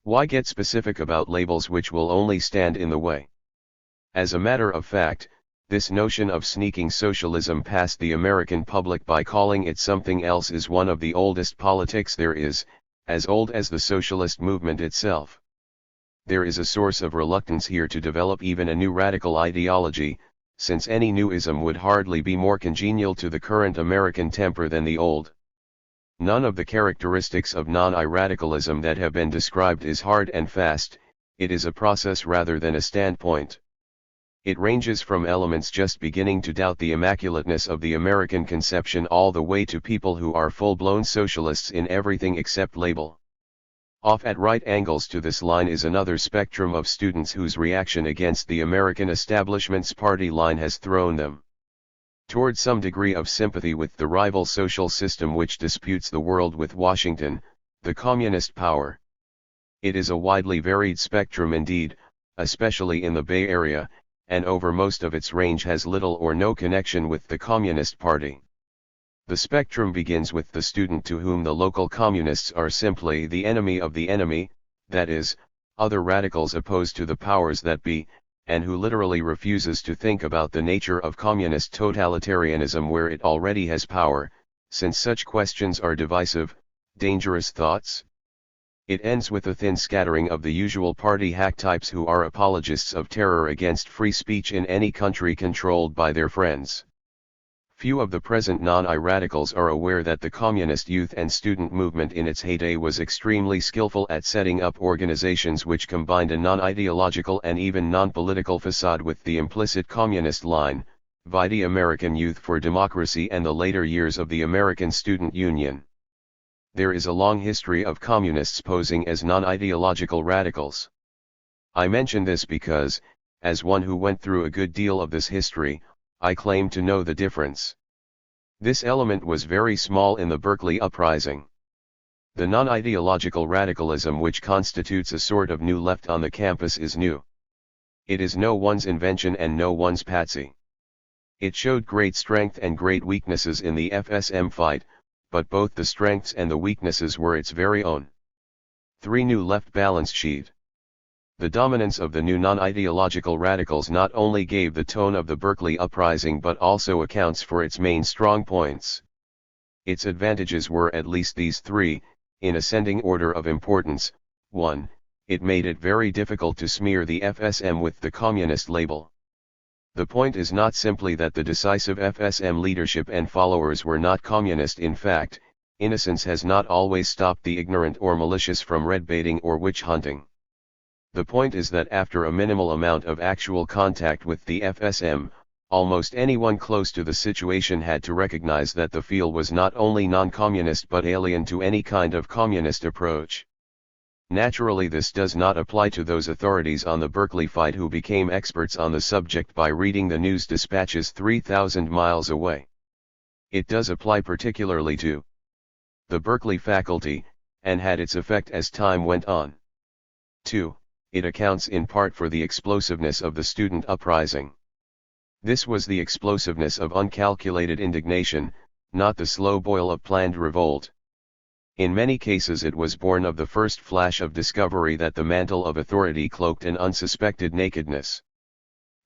Why get specific about labels which will only stand in the way? As a matter of fact, this notion of sneaking socialism past the American public by calling it something else is one of the oldest politics there is, as old as the socialist movement itself. There is a source of reluctance here to develop even a new radical ideology, since any newism would hardly be more congenial to the current American temper than the old. None of the characteristics of non-I radicalism that have been described is hard and fast, it is a process rather than a standpoint. It ranges from elements just beginning to doubt the immaculateness of the American conception all the way to people who are full-blown socialists in everything except label. Off at right angles to this line is another spectrum of students whose reaction against the American establishment's party line has thrown them toward some degree of sympathy with the rival social system which disputes the world with Washington, the communist power. It is a widely varied spectrum indeed, especially in the Bay Area, and over most of its range has little or no connection with the Communist Party. The spectrum begins with the student to whom the local communists are simply the enemy of the enemy, that is, other radicals opposed to the powers that be, and who literally refuses to think about the nature of communist totalitarianism where it already has power, since such questions are divisive, dangerous thoughts. It ends with a thin scattering of the usual party hack types who are apologists of terror against free speech in any country controlled by their friends. Few of the present non-I radicals are aware that the communist youth and student movement in its heyday was extremely skillful at setting up organizations which combined a non-ideological and even non-political facade with the implicit communist line, vide American Youth for Democracy and the later years of the American Student Union. There is a long history of communists posing as non-ideological radicals. I mention this because, as one who went through a good deal of this history, I claim to know the difference. This element was very small in the Berkeley uprising. The non-ideological radicalism which constitutes a sort of new left on the campus is new. It is no one's invention and no one's patsy. It showed great strength and great weaknesses in the FSM fight, but both the strengths and the weaknesses were its very own. 3. New left balance sheet. The dominance of the new non-ideological radicals not only gave the tone of the Berkeley uprising but also accounts for its main strong points. Its advantages were at least these three, in ascending order of importance. 1. It made it very difficult to smear the FSM with the communist label. The point is not simply that the decisive FSM leadership and followers were not communist. In fact, innocence has not always stopped the ignorant or malicious from red-baiting or witch-hunting. The point is that after a minimal amount of actual contact with the FSM, almost anyone close to the situation had to recognize that the field was not only non-communist but alien to any kind of communist approach. Naturally, this does not apply to those authorities on the Berkeley fight who became experts on the subject by reading the news dispatches 3,000 miles away. It does apply particularly to the Berkeley faculty, and had its effect as time went on. 2. It accounts in part for the explosiveness of the student uprising. This was the explosiveness of uncalculated indignation, not the slow boil of planned revolt. In many cases it was born of the first flash of discovery that the mantle of authority cloaked an unsuspected nakedness.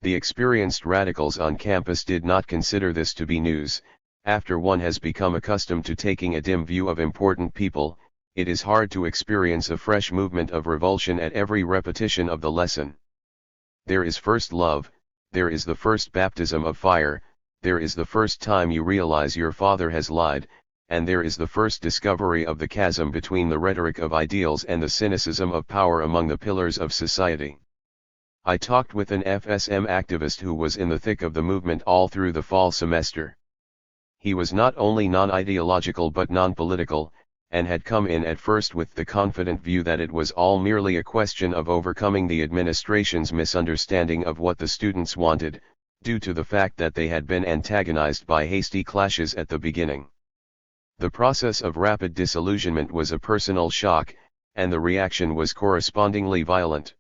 The experienced radicals on campus did not consider this to be news. After one has become accustomed to taking a dim view of important people, it is hard to experience a fresh movement of revulsion at every repetition of the lesson. There is first love, there is the first baptism of fire, there is the first time you realize your father has lied, and there is the first discovery of the chasm between the rhetoric of ideals and the cynicism of power among the pillars of society. I talked with an FSM activist who was in the thick of the movement all through the fall semester. He was not only non-ideological but non-political, and had come in at first with the confident view that it was all merely a question of overcoming the administration's misunderstanding of what the students wanted, due to the fact that they had been antagonized by hasty clashes at the beginning. The process of rapid disillusionment was a personal shock, and the reaction was correspondingly violent.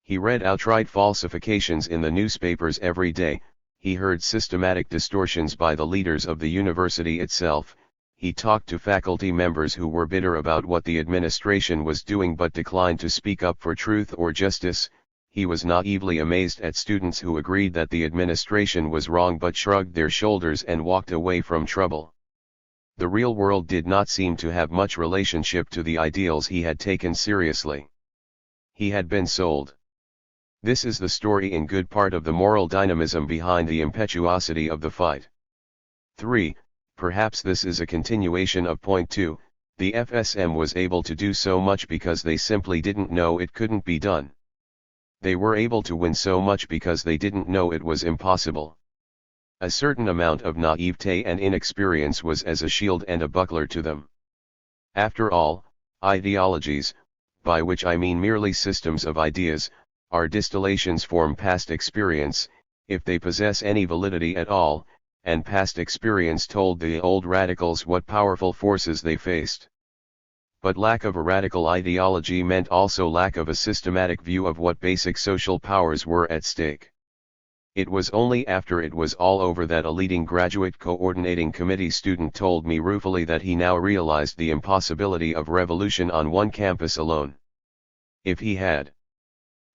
He read outright falsifications in the newspapers every day, he heard systematic distortions by the leaders of the university itself. He talked to faculty members who were bitter about what the administration was doing but declined to speak up for truth or justice. He was naively amazed at students who agreed that the administration was wrong but shrugged their shoulders and walked away from trouble. The real world did not seem to have much relationship to the ideals he had taken seriously. He had been sold. This is the story in good part of the moral dynamism behind the impetuosity of the fight. 3. Perhaps this is a continuation of point 2, the FSM was able to do so much because they simply didn't know it couldn't be done. They were able to win so much because they didn't know it was impossible. A certain amount of naivete and inexperience was as a shield and a buckler to them. After all, ideologies, by which I mean merely systems of ideas, are distillations from past experience, if they possess any validity at all, and past experience told the old radicals what powerful forces they faced. But lack of a radical ideology meant also lack of a systematic view of what basic social powers were at stake. It was only after it was all over that a leading graduate coordinating committee student told me ruefully that he now realized the impossibility of revolution on one campus alone. If he had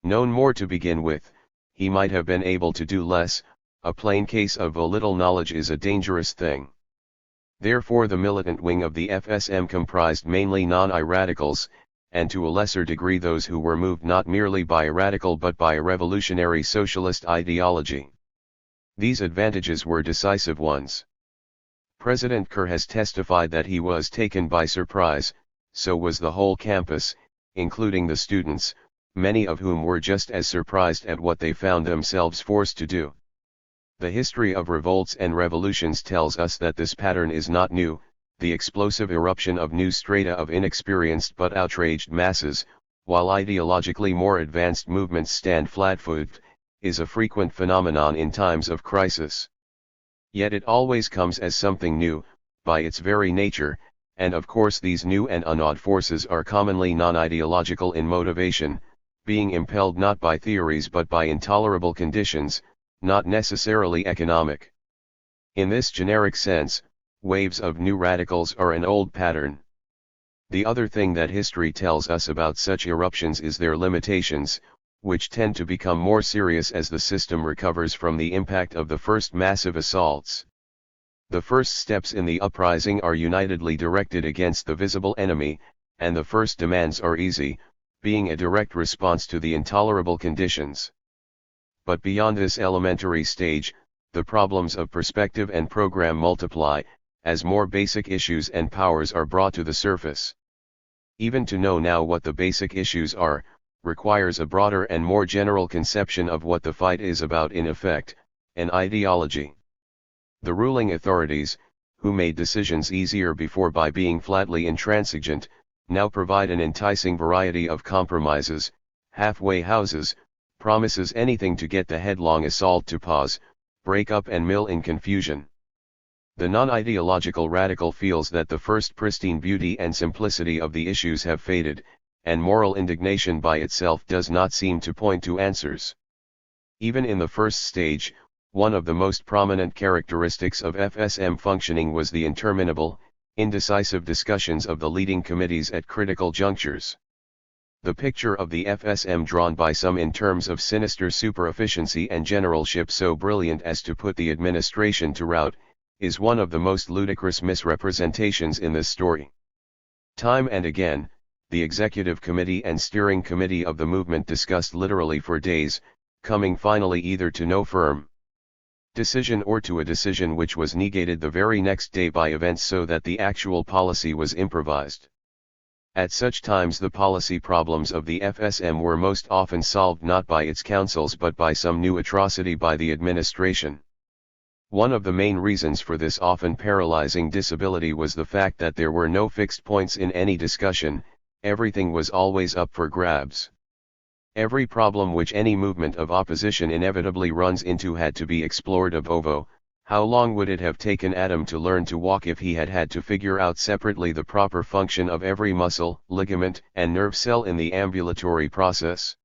known more to begin with, he might have been able to do less. A plain case of a little knowledge is a dangerous thing. Therefore the militant wing of the FSM comprised mainly non-I radicals, and to a lesser degree those who were moved not merely by a radical but by a revolutionary socialist ideology. These advantages were decisive ones. President Kerr has testified that he was taken by surprise, so was the whole campus, including the students, many of whom were just as surprised at what they found themselves forced to do. The history of revolts and revolutions tells us that this pattern is not new. The explosive eruption of new strata of inexperienced but outraged masses, while ideologically more advanced movements stand flat-footed, is a frequent phenomenon in times of crisis. Yet it always comes as something new, by its very nature, and of course these new and unawed forces are commonly non-ideological in motivation, being impelled not by theories but by intolerable conditions, not necessarily economic. In this generic sense, waves of new radicals are an old pattern. The other thing that history tells us about such eruptions is their limitations, which tend to become more serious as the system recovers from the impact of the first massive assaults. The first steps in the uprising are unitedly directed against the visible enemy, and the first demands are easy, being a direct response to the intolerable conditions. But beyond this elementary stage, the problems of perspective and program multiply, as more basic issues and powers are brought to the surface. Even to know now what the basic issues are, requires a broader and more general conception of what the fight is about, in effect, an ideology. The ruling authorities, who made decisions easier before by being flatly intransigent, now provide an enticing variety of compromises, halfway houses, promises anything to get the headlong assault to pause, break up and mill in confusion. The non-ideological radical feels that the first pristine beauty and simplicity of the issues have faded, and moral indignation by itself does not seem to point to answers. Even in the first stage, one of the most prominent characteristics of FSM functioning was the interminable, indecisive discussions of the leading committees at critical junctures. The picture of the FSM drawn by some in terms of sinister super-efficiency and generalship so brilliant as to put the administration to rout, is one of the most ludicrous misrepresentations in this story. Time and again, the executive committee and steering committee of the movement discussed literally for days, coming finally either to no firm decision or to a decision which was negated the very next day by events, so that the actual policy was improvised. At such times the policy problems of the FSM were most often solved not by its councils but by some new atrocity by the administration. One of the main reasons for this often paralyzing disability was the fact that there were no fixed points in any discussion, everything was always up for grabs. Every problem which any movement of opposition inevitably runs into had to be explored ab ovo. How long would it have taken Adam to learn to walk if he had had to figure out separately the proper function of every muscle, ligament, and nerve cell in the ambulatory process?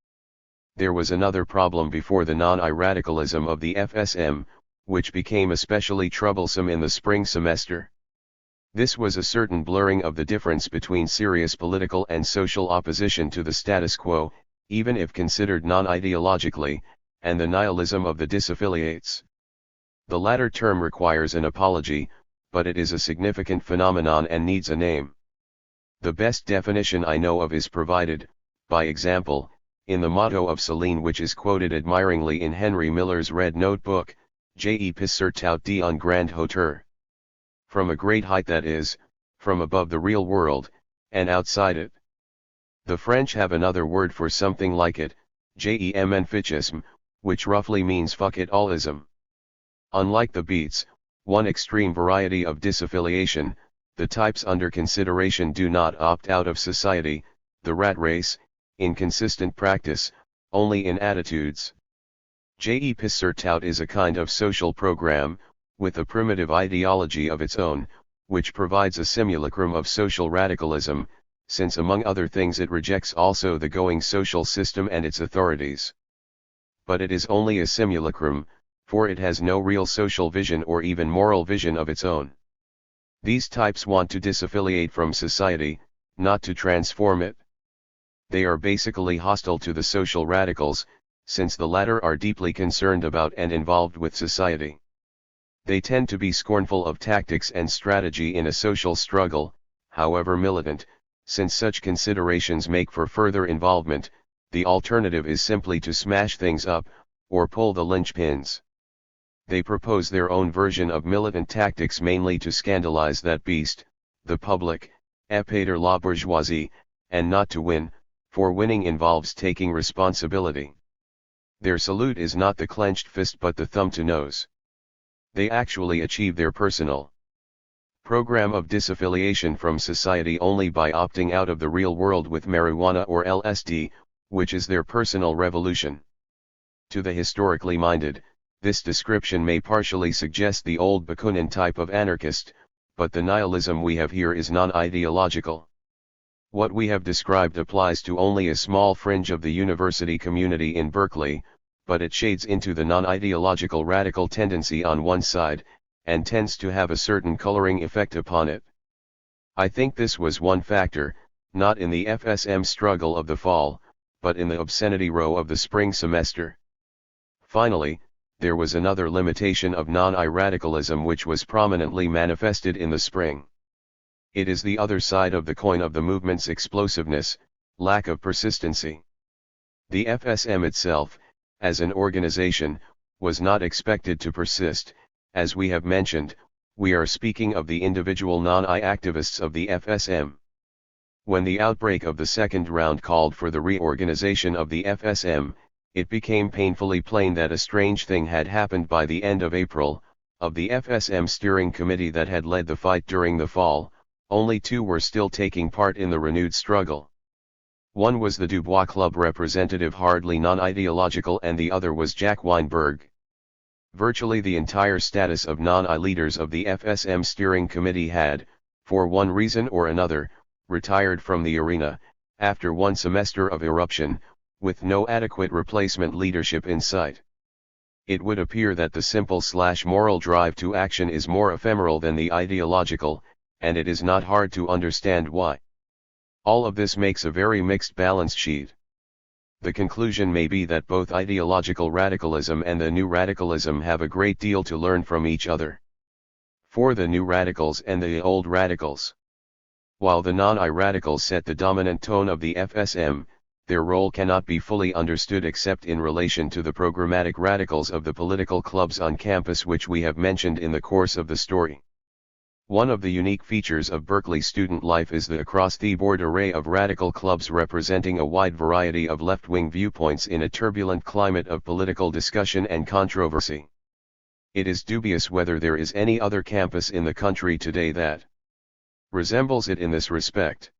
There was another problem before the non-radicalism of the FSM, which became especially troublesome in the spring semester. This was a certain blurring of the difference between serious political and social opposition to the status quo, even if considered non-ideologically, and the nihilism of the disaffiliates. The latter term requires an apology, but it is a significant phenomenon and needs a name. The best definition I know of is provided, by example, in the motto of Celine, which is quoted admiringly in Henry Miller's Red Notebook, Je peux surtout d'un grand hauteur. From a great height, that is, from above the real world, and outside it. The French have another word for something like it, jem fichisme, which roughly means fuck it allism. Unlike the beats, one extreme variety of disaffiliation, the types under consideration do not opt out of society, the rat race, in consistent practice, only in attitudes. Je peux surtout is a kind of social program, with a primitive ideology of its own, which provides a simulacrum of social radicalism, since among other things it rejects also the going social system and its authorities. But it is only a simulacrum, for it has no real social vision or even moral vision of its own. These types want to disaffiliate from society, not to transform it. They are basically hostile to the social radicals, since the latter are deeply concerned about and involved with society. They tend to be scornful of tactics and strategy in a social struggle, however militant, Since such considerations make for further involvement, the alternative is simply to smash things up, or pull the linchpins. They propose their own version of militant tactics mainly to scandalize that beast, the public, épater la bourgeoisie, and not to win, for winning involves taking responsibility. Their salute is not the clenched fist but the thumb to nose. They actually achieve their personal program of disaffiliation from society only by opting out of the real world with marijuana or LSD, which is their personal revolution. To the historically minded, this description may partially suggest the old Bakunin type of anarchist, but the nihilism we have here is non-ideological. What we have described applies to only a small fringe of the university community in Berkeley, but it shades into the non-ideological radical tendency on one side, and tends to have a certain coloring effect upon it. I think this was one factor, not in the FSM struggle of the fall, but in the obscenity row of the spring semester. Finally, there was another limitation of non-radicalism which was prominently manifested in the spring. It is the other side of the coin of the movement's explosiveness, lack of persistency. The FSM itself, as an organization, was not expected to persist. As we have mentioned, we are speaking of the individual non-I activists of the FSM. When the outbreak of the second round called for the reorganization of the FSM, it became painfully plain that a strange thing had happened by the end of April. Of the FSM steering committee that had led the fight during the fall, only two were still taking part in the renewed struggle. One was the Dubois Club representative, hardly non-ideological, and the other was Jack Weinberg. Virtually the entire status of non-I leaders of the FSM steering committee had, for one reason or another, retired from the arena, after one semester of eruption, with no adequate replacement leadership in sight. It would appear that the simple/moral drive to action is more ephemeral than the ideological, and it is not hard to understand why. All of this makes a very mixed balance sheet. The conclusion may be that both ideological radicalism and the new radicalism have a great deal to learn from each other. For the new radicals and the old radicals. While the non-I radicals set the dominant tone of the FSM, their role cannot be fully understood except in relation to the programmatic radicals of the political clubs on campus which we have mentioned in the course of the story. One of the unique features of Berkeley student life is the across-the-board array of radical clubs representing a wide variety of left-wing viewpoints in a turbulent climate of political discussion and controversy. It is dubious whether there is any other campus in the country today that resembles it in this respect.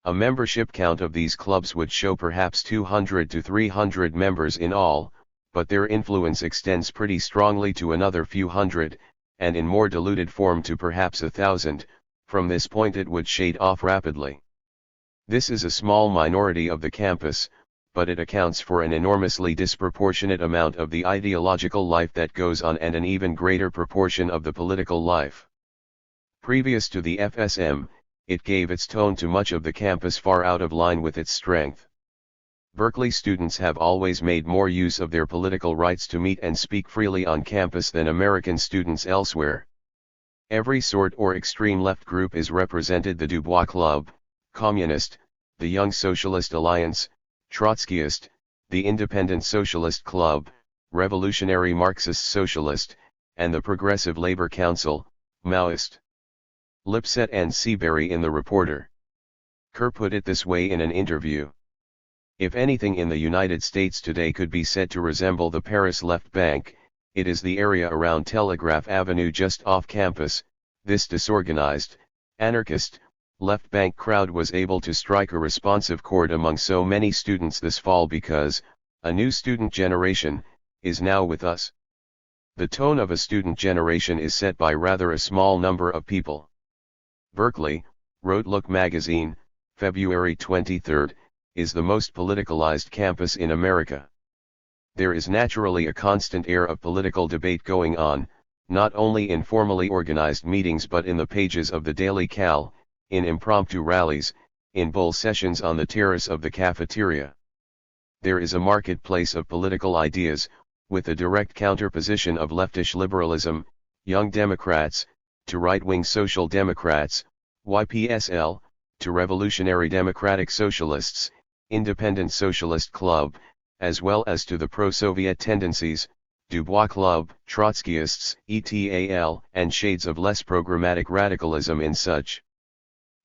A membership count of these clubs would show perhaps 200 to 300 members in all, but their influence extends pretty strongly to another few hundred, and in more diluted form to perhaps 1,000, from this point it would shade off rapidly. This is a small minority of the campus, but it accounts for an enormously disproportionate amount of the ideological life that goes on and an even greater proportion of the political life. Previous to the FSM, it gave its tone to much of the campus far out of line with its strength. Berkeley students have always made more use of their political rights to meet and speak freely on campus than American students elsewhere. Every sort or extreme left group is represented: the Dubois Club, Communist, the Young Socialist Alliance, Trotskyist, the Independent Socialist Club, Revolutionary Marxist Socialist, and the Progressive Labor Council, Maoist. Lipset and Seabury in The Reporter. Kerr put it this way in an interview. If anything in the United States today could be said to resemble the Paris left bank, it is the area around Telegraph Avenue just off campus. This disorganized, anarchist, left bank crowd was able to strike a responsive chord among so many students this fall because a new student generation is now with us. The tone of a student generation is set by rather a small number of people. Berkeley, wrote Look magazine, February 23, is the most politicalized campus in America. There is naturally a constant air of political debate going on, not only in formally organized meetings but in the pages of the Daily Cal, in impromptu rallies, in bull sessions on the terrace of the cafeteria. There is a marketplace of political ideas, with a direct counterposition of leftish liberalism, Young Democrats, to right-wing Social Democrats, YPSL, to Revolutionary Democratic Socialists, Independent Socialist Club, as well as to the pro-Soviet tendencies, Dubois Club, Trotskyists, ETAL, and shades of less programmatic radicalism in such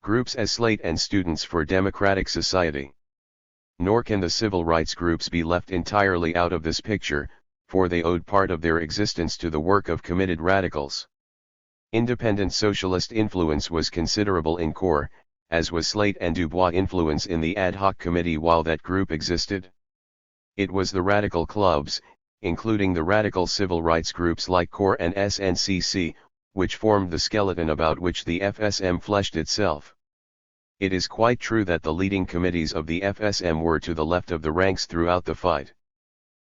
groups as Slate and Students for Democratic Society. Nor can the civil rights groups be left entirely out of this picture, for they owed part of their existence to the work of committed radicals. Independent socialist influence was considerable in CORE, as was Slate and Dubois' influence in the ad hoc committee while that group existed. It was the radical clubs, including the radical civil rights groups like CORE and SNCC, which formed the skeleton about which the FSM fleshed itself. It is quite true that the leading committees of the FSM were to the left of the ranks throughout the fight.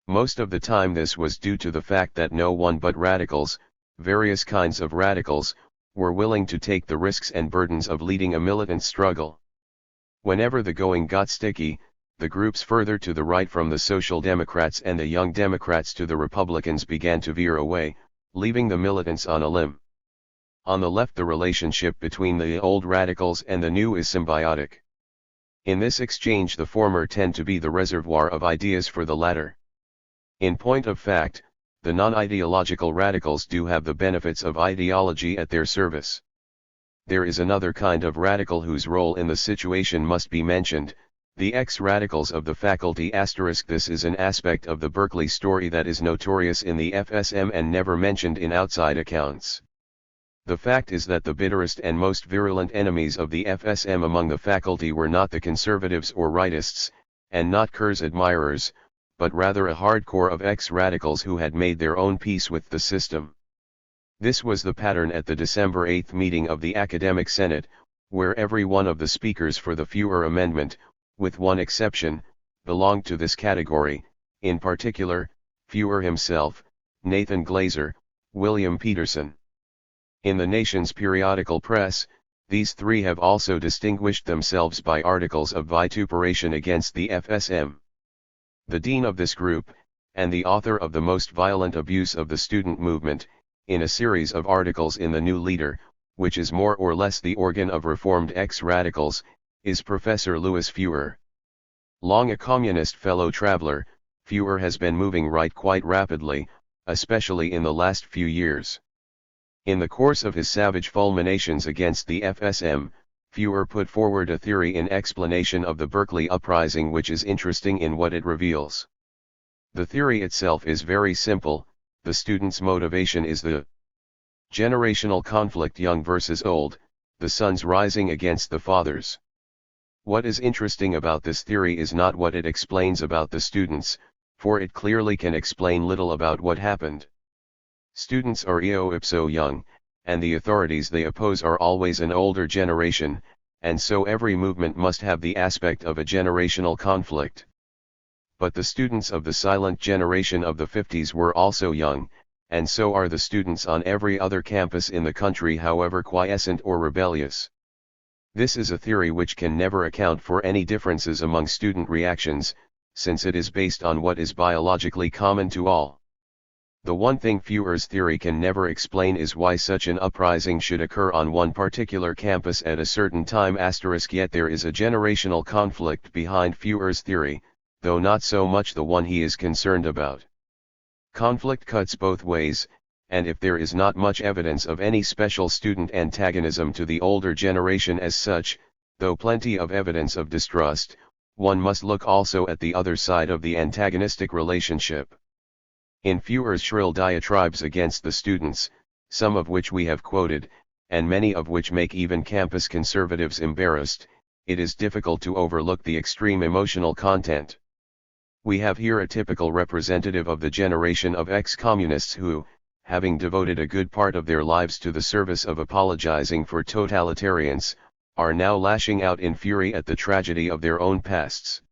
Most of the time this was due to the fact that no one but radicals, various kinds of radicals, were willing to take the risks and burdens of leading a militant struggle. Whenever the going got sticky, the groups further to the right from the Social Democrats and the Young Democrats to the Republicans began to veer away, leaving the militants on a limb. On the left the relationship between the old radicals and the new is symbiotic. In this exchange the former tend to be the reservoir of ideas for the latter. In point of fact, the non-ideological radicals do have the benefits of ideology at their service. There is another kind of radical whose role in the situation must be mentioned, the ex-radicals of the faculty *. This is an aspect of the Berkeley story that is notorious in the FSM and never mentioned in outside accounts. The fact is that the bitterest and most virulent enemies of the FSM among the faculty were not the conservatives or rightists, and not Kerr's admirers, but rather a hardcore of ex-radicals who had made their own peace with the system. This was the pattern at the December 8 meeting of the Academic Senate, where every one of the speakers for the Fewer Amendment, with one exception, belonged to this category, in particular, Fewer himself, Nathan Glazer, William Peterson. In the nation's periodical press, these three have also distinguished themselves by articles of vituperation against the FSM. The dean of this group, and the author of the most violent abuse of the student movement, in a series of articles in the New Leader, which is more or less the organ of reformed ex-radicals, is Professor Louis Fewer. Long a communist fellow traveler, Fewer has been moving right quite rapidly, especially in the last few years. In the course of his savage fulminations against the FSM, Fewer put forward a theory in explanation of the Berkeley uprising which is interesting in what it reveals. The theory itself is very simple. The students' motivation is the generational conflict young versus old, the sons rising against the fathers. What is interesting about this theory is not what it explains about the students, for it clearly can explain little about what happened. Students are eo ipso young, and the authorities they oppose are always an older generation, and so every movement must have the aspect of a generational conflict. But the students of the silent generation of the 50s were also young, and so are the students on every other campus in the country, however quiescent or rebellious. This is a theory which can never account for any differences among student reactions, since it is based on what is biologically common to all. The one thing Fewer's theory can never explain is why such an uprising should occur on one particular campus at a certain time*. Yet there is a generational conflict behind Fewer's theory, though not so much the one he is concerned about. Conflict cuts both ways, and if there is not much evidence of any special student antagonism to the older generation as such, though plenty of evidence of distrust, one must look also at the other side of the antagonistic relationship. In Fewer's shrill diatribes against the students, some of which we have quoted, and many of which make even campus conservatives embarrassed, it is difficult to overlook the extreme emotional content. We have here a typical representative of the generation of ex-communists who, having devoted a good part of their lives to the service of apologizing for totalitarians, are now lashing out in fury at the tragedy of their own pasts.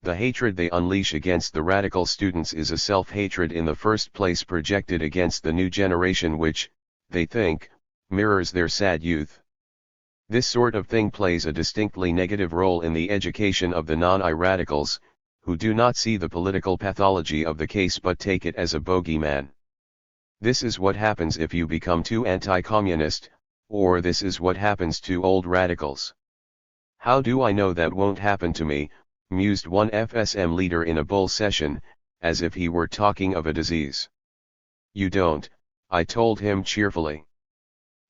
The hatred they unleash against the radical students is a self-hatred in the first place projected against the new generation which, they think, mirrors their sad youth. This sort of thing plays a distinctly negative role in the education of the non-radicals, who do not see the political pathology of the case but take it as a bogeyman. This is what happens if you become too anti-communist, or this is what happens to old radicals. How do I know that won't happen to me, mused one FSM leader in a bull session, as if he were talking of a disease. You don't, I told him cheerfully.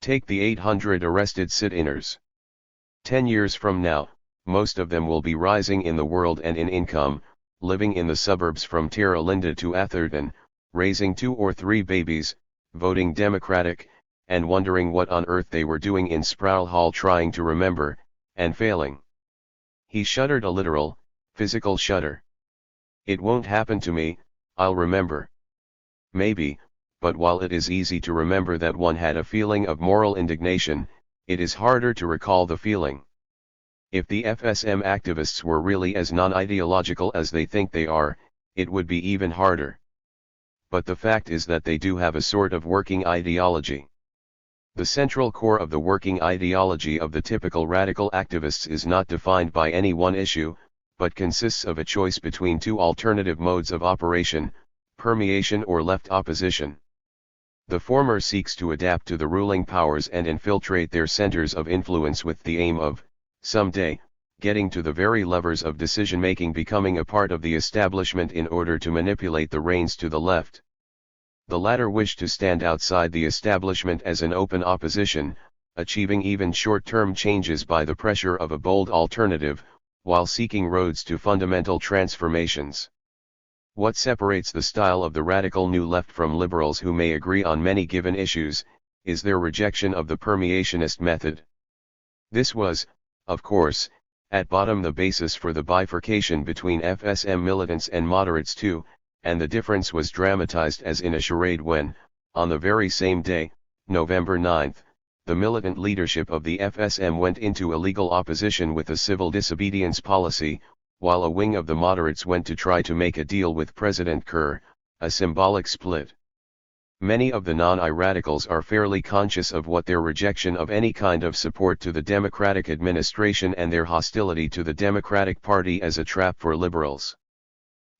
Take the 800 arrested sit-inners. 10 years from now, most of them will be rising in the world and in income, living in the suburbs from Terra Linda to Atherton, raising 2 or 3 babies, voting Democratic, and wondering what on earth they were doing in Sproul Hall trying to remember, and failing. He shuddered a literal, physical shudder. It won't happen to me, I'll remember. Maybe, but while it is easy to remember that one had a feeling of moral indignation, it is harder to recall the feeling. If the FSM activists were really as non-ideological as they think they are, it would be even harder. But the fact is that they do have a sort of working ideology. The central core of the working ideology of the typical radical activists is not defined by any one issue, but consists of a choice between 2 alternative modes of operation, permeation or left opposition. The former seeks to adapt to the ruling powers and infiltrate their centers of influence with the aim of, someday, getting to the very levers of decision-making, becoming a part of the establishment in order to manipulate the reins to the left. The latter wish to stand outside the establishment as an open opposition, achieving even short-term changes by the pressure of a bold alternative, while seeking roads to fundamental transformations. What separates the style of the radical New Left from liberals who may agree on many given issues, is their rejection of the permeationist method. This was, of course, at bottom the basis for the bifurcation between FSM militants and moderates too, and the difference was dramatized as in a charade when, on the very same day, November 9, the militant leadership of the FSM went into illegal opposition with a civil disobedience policy, while a wing of the moderates went to try to make a deal with President Kerr, a symbolic split. Many of the non-I-radicals are fairly conscious of what their rejection of any kind of support to the Democratic administration and their hostility to the Democratic Party as a trap for liberals.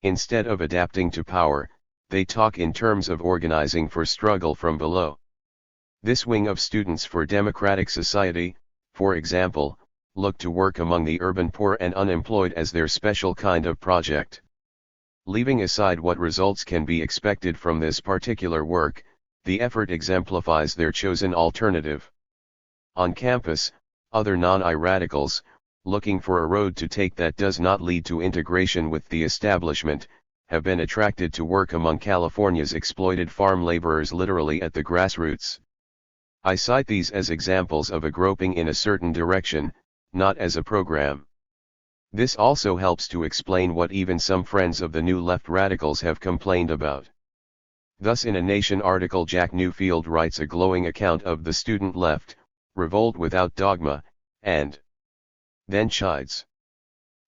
Instead of adapting to power, they talk in terms of organizing for struggle from below. This wing of Students for Democratic Society, for example, look to work among the urban poor and unemployed as their special kind of project. Leaving aside what results can be expected from this particular work, the effort exemplifies their chosen alternative. On campus, other non-I-radicals, looking for a road to take that does not lead to integration with the establishment, have been attracted to work among California's exploited farm laborers, literally at the grassroots. I cite these as examples of a groping in a certain direction, not as a program. This also helps to explain what even some friends of the New Left radicals have complained about. Thus, in a Nation article, Jack Newfield writes a glowing account of the student left, revolt without dogma, and then chides.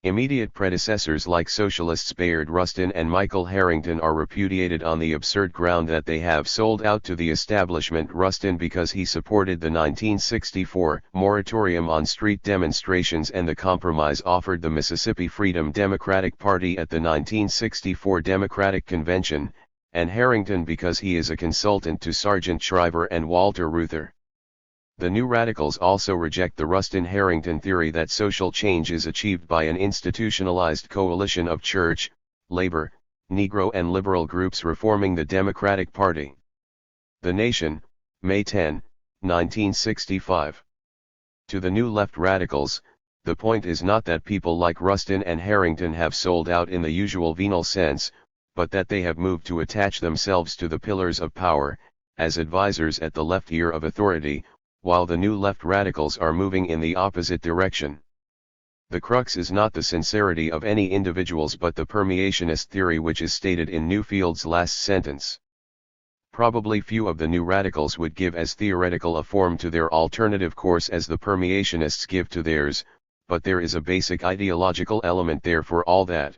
Immediate predecessors like socialists Bayard Rustin and Michael Harrington are repudiated on the absurd ground that they have sold out to the establishment. Rustin because he supported the 1964 moratorium on street demonstrations and the compromise offered the Mississippi Freedom Democratic Party at the 1964 Democratic Convention, and Harrington because he is a consultant to Sargent Shriver and Walter Reuther. The New Radicals also reject the Rustin-Harrington theory that social change is achieved by an institutionalized coalition of church, labor, Negro and liberal groups reforming the Democratic Party. The Nation, May 10, 1965. To the New Left radicals, the point is not that people like Rustin and Harrington have sold out in the usual venal sense, but that they have moved to attach themselves to the pillars of power, as advisors at the left ear of authority, while the New Left radicals are moving in the opposite direction. The crux is not the sincerity of any individuals but the permeationist theory which is stated in Newfield's last sentence. Probably few of the New Radicals would give as theoretical a form to their alternative course as the permeationists give to theirs, but there is a basic ideological element there for all that.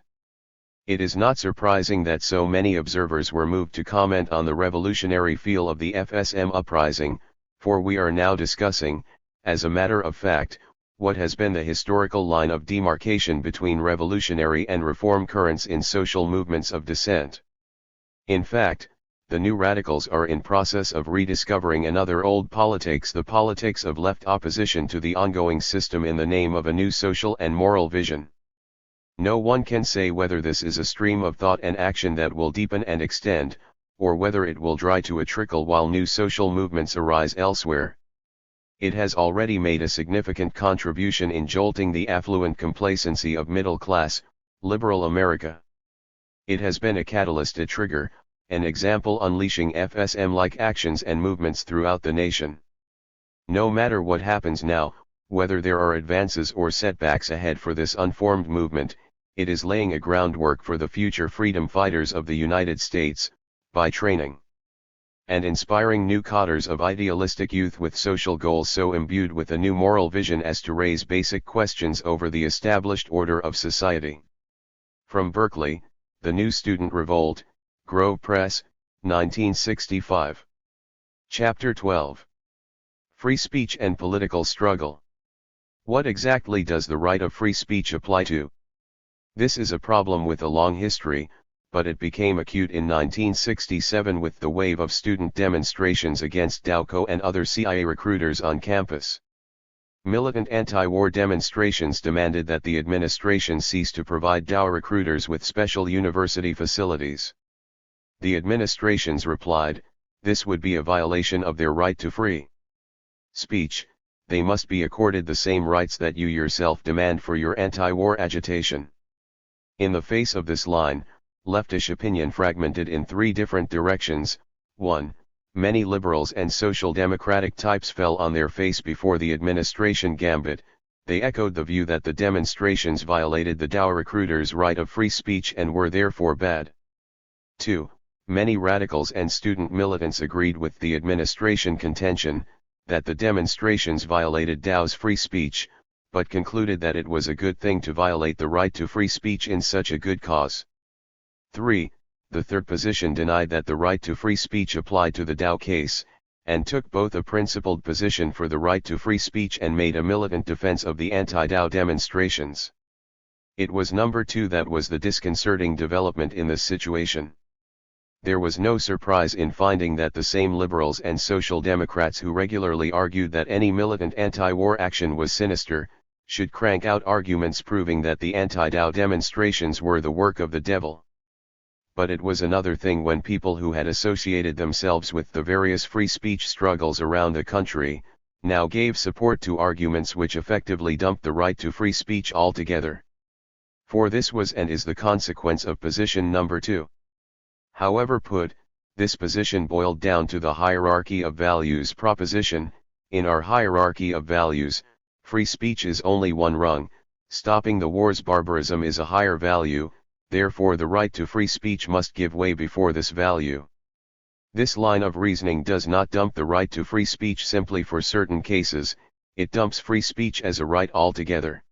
It is not surprising that so many observers were moved to comment on the revolutionary feel of the FSM uprising, for we are now discussing, as a matter of fact, what has been the historical line of demarcation between revolutionary and reform currents in social movements of dissent. In fact, the new radicals are in process of rediscovering another old politics, the politics of left opposition to the ongoing system in the name of a new social and moral vision. No one can say whether this is a stream of thought and action that will deepen and extend, or whether it will dry to a trickle while new social movements arise elsewhere. It has already made a significant contribution in jolting the affluent complacency of middle-class, liberal America. It has been a catalyst, a trigger, an example unleashing FSM-like actions and movements throughout the nation. No matter what happens now, whether there are advances or setbacks ahead for this unformed movement, it is laying a groundwork for the future freedom fighters of the United States, by training and inspiring new cadres of idealistic youth with social goals so imbued with a new moral vision as to raise basic questions over the established order of society. From Berkeley, The New Student Revolt, Grove Press, 1965. Chapter 12. Free Speech and Political Struggle. What exactly does the right of free speech apply to? This is a problem with a long history, but it became acute in 1967 with the wave of student demonstrations against Dowco and other CIA recruiters on campus. Militant anti-war demonstrations demanded that the administration cease to provide Dow recruiters with special university facilities. The administrations replied, this would be a violation of their right to free speech, they must be accorded the same rights that you yourself demand for your anti-war agitation. In the face of this line, leftish opinion fragmented in three different directions. 1. Many liberals and social democratic types fell on their face before the administration gambit, they echoed the view that the demonstrations violated the Dow recruiters' right of free speech and were therefore bad. 2. Many radicals and student militants agreed with the administration contention, that the demonstrations violated Dow's free speech, but concluded that it was a good thing to violate the right to free speech in such a good cause. 3. The third position denied that the right to free speech applied to the Dow case, and took both a principled position for the right to free speech and made a militant defense of the anti-Dow demonstrations. It was number 2 that was the disconcerting development in this situation. There was no surprise in finding that the same liberals and social democrats who regularly argued that any militant anti-war action was sinister, should crank out arguments proving that the anti-Dow demonstrations were the work of the devil. But it was another thing when people who had associated themselves with the various free speech struggles around the country, now gave support to arguments which effectively dumped the right to free speech altogether. For this was and is the consequence of position number 2. However put, this position boiled down to the hierarchy of values proposition. In our hierarchy of values, free speech is only one rung, stopping the war's barbarism is a higher value, therefore the right to free speech must give way before this value. This line of reasoning does not dump the right to free speech simply for certain cases, it dumps free speech as a right altogether.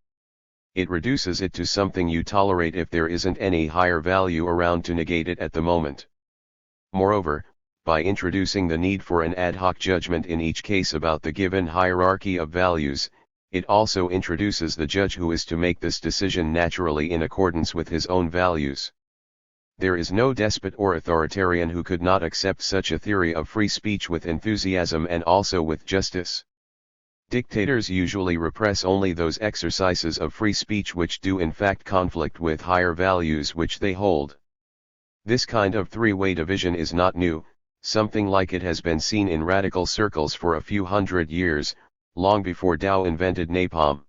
It reduces it to something you tolerate if there isn't any higher value around to negate it at the moment. Moreover, by introducing the need for an ad hoc judgment in each case about the given hierarchy of values, it also introduces the judge who is to make this decision naturally in accordance with his own values. There is no despot or authoritarian who could not accept such a theory of free speech with enthusiasm and also with justice. Dictators usually repress only those exercises of free speech which do in fact conflict with higher values which they hold. This kind of three-way division is not new, something like it has been seen in radical circles for a few hundred years, long before Dow invented napalm.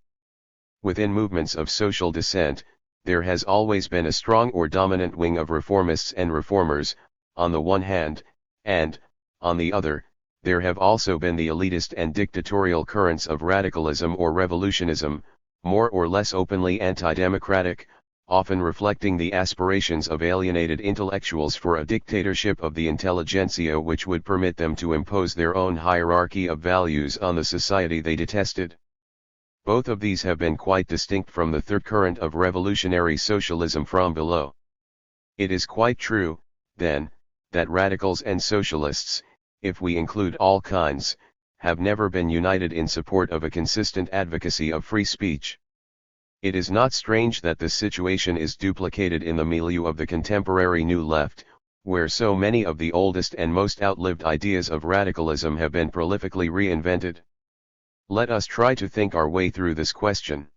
Within movements of social dissent, there has always been a strong or dominant wing of reformists and reformers, on the one hand, and, on the other, there have also been the elitist and dictatorial currents of radicalism or revolutionism, more or less openly anti-democratic, often reflecting the aspirations of alienated intellectuals for a dictatorship of the intelligentsia which would permit them to impose their own hierarchy of values on the society they detested. Both of these have been quite distinct from the third current of revolutionary socialism from below. It is quite true, then, that radicals and socialists, if we include all kinds, have never been united in support of a consistent advocacy of free speech. It is not strange that this situation is duplicated in the milieu of the contemporary New Left, where so many of the oldest and most outlived ideas of radicalism have been prolifically reinvented? Let us try to think our way through this question.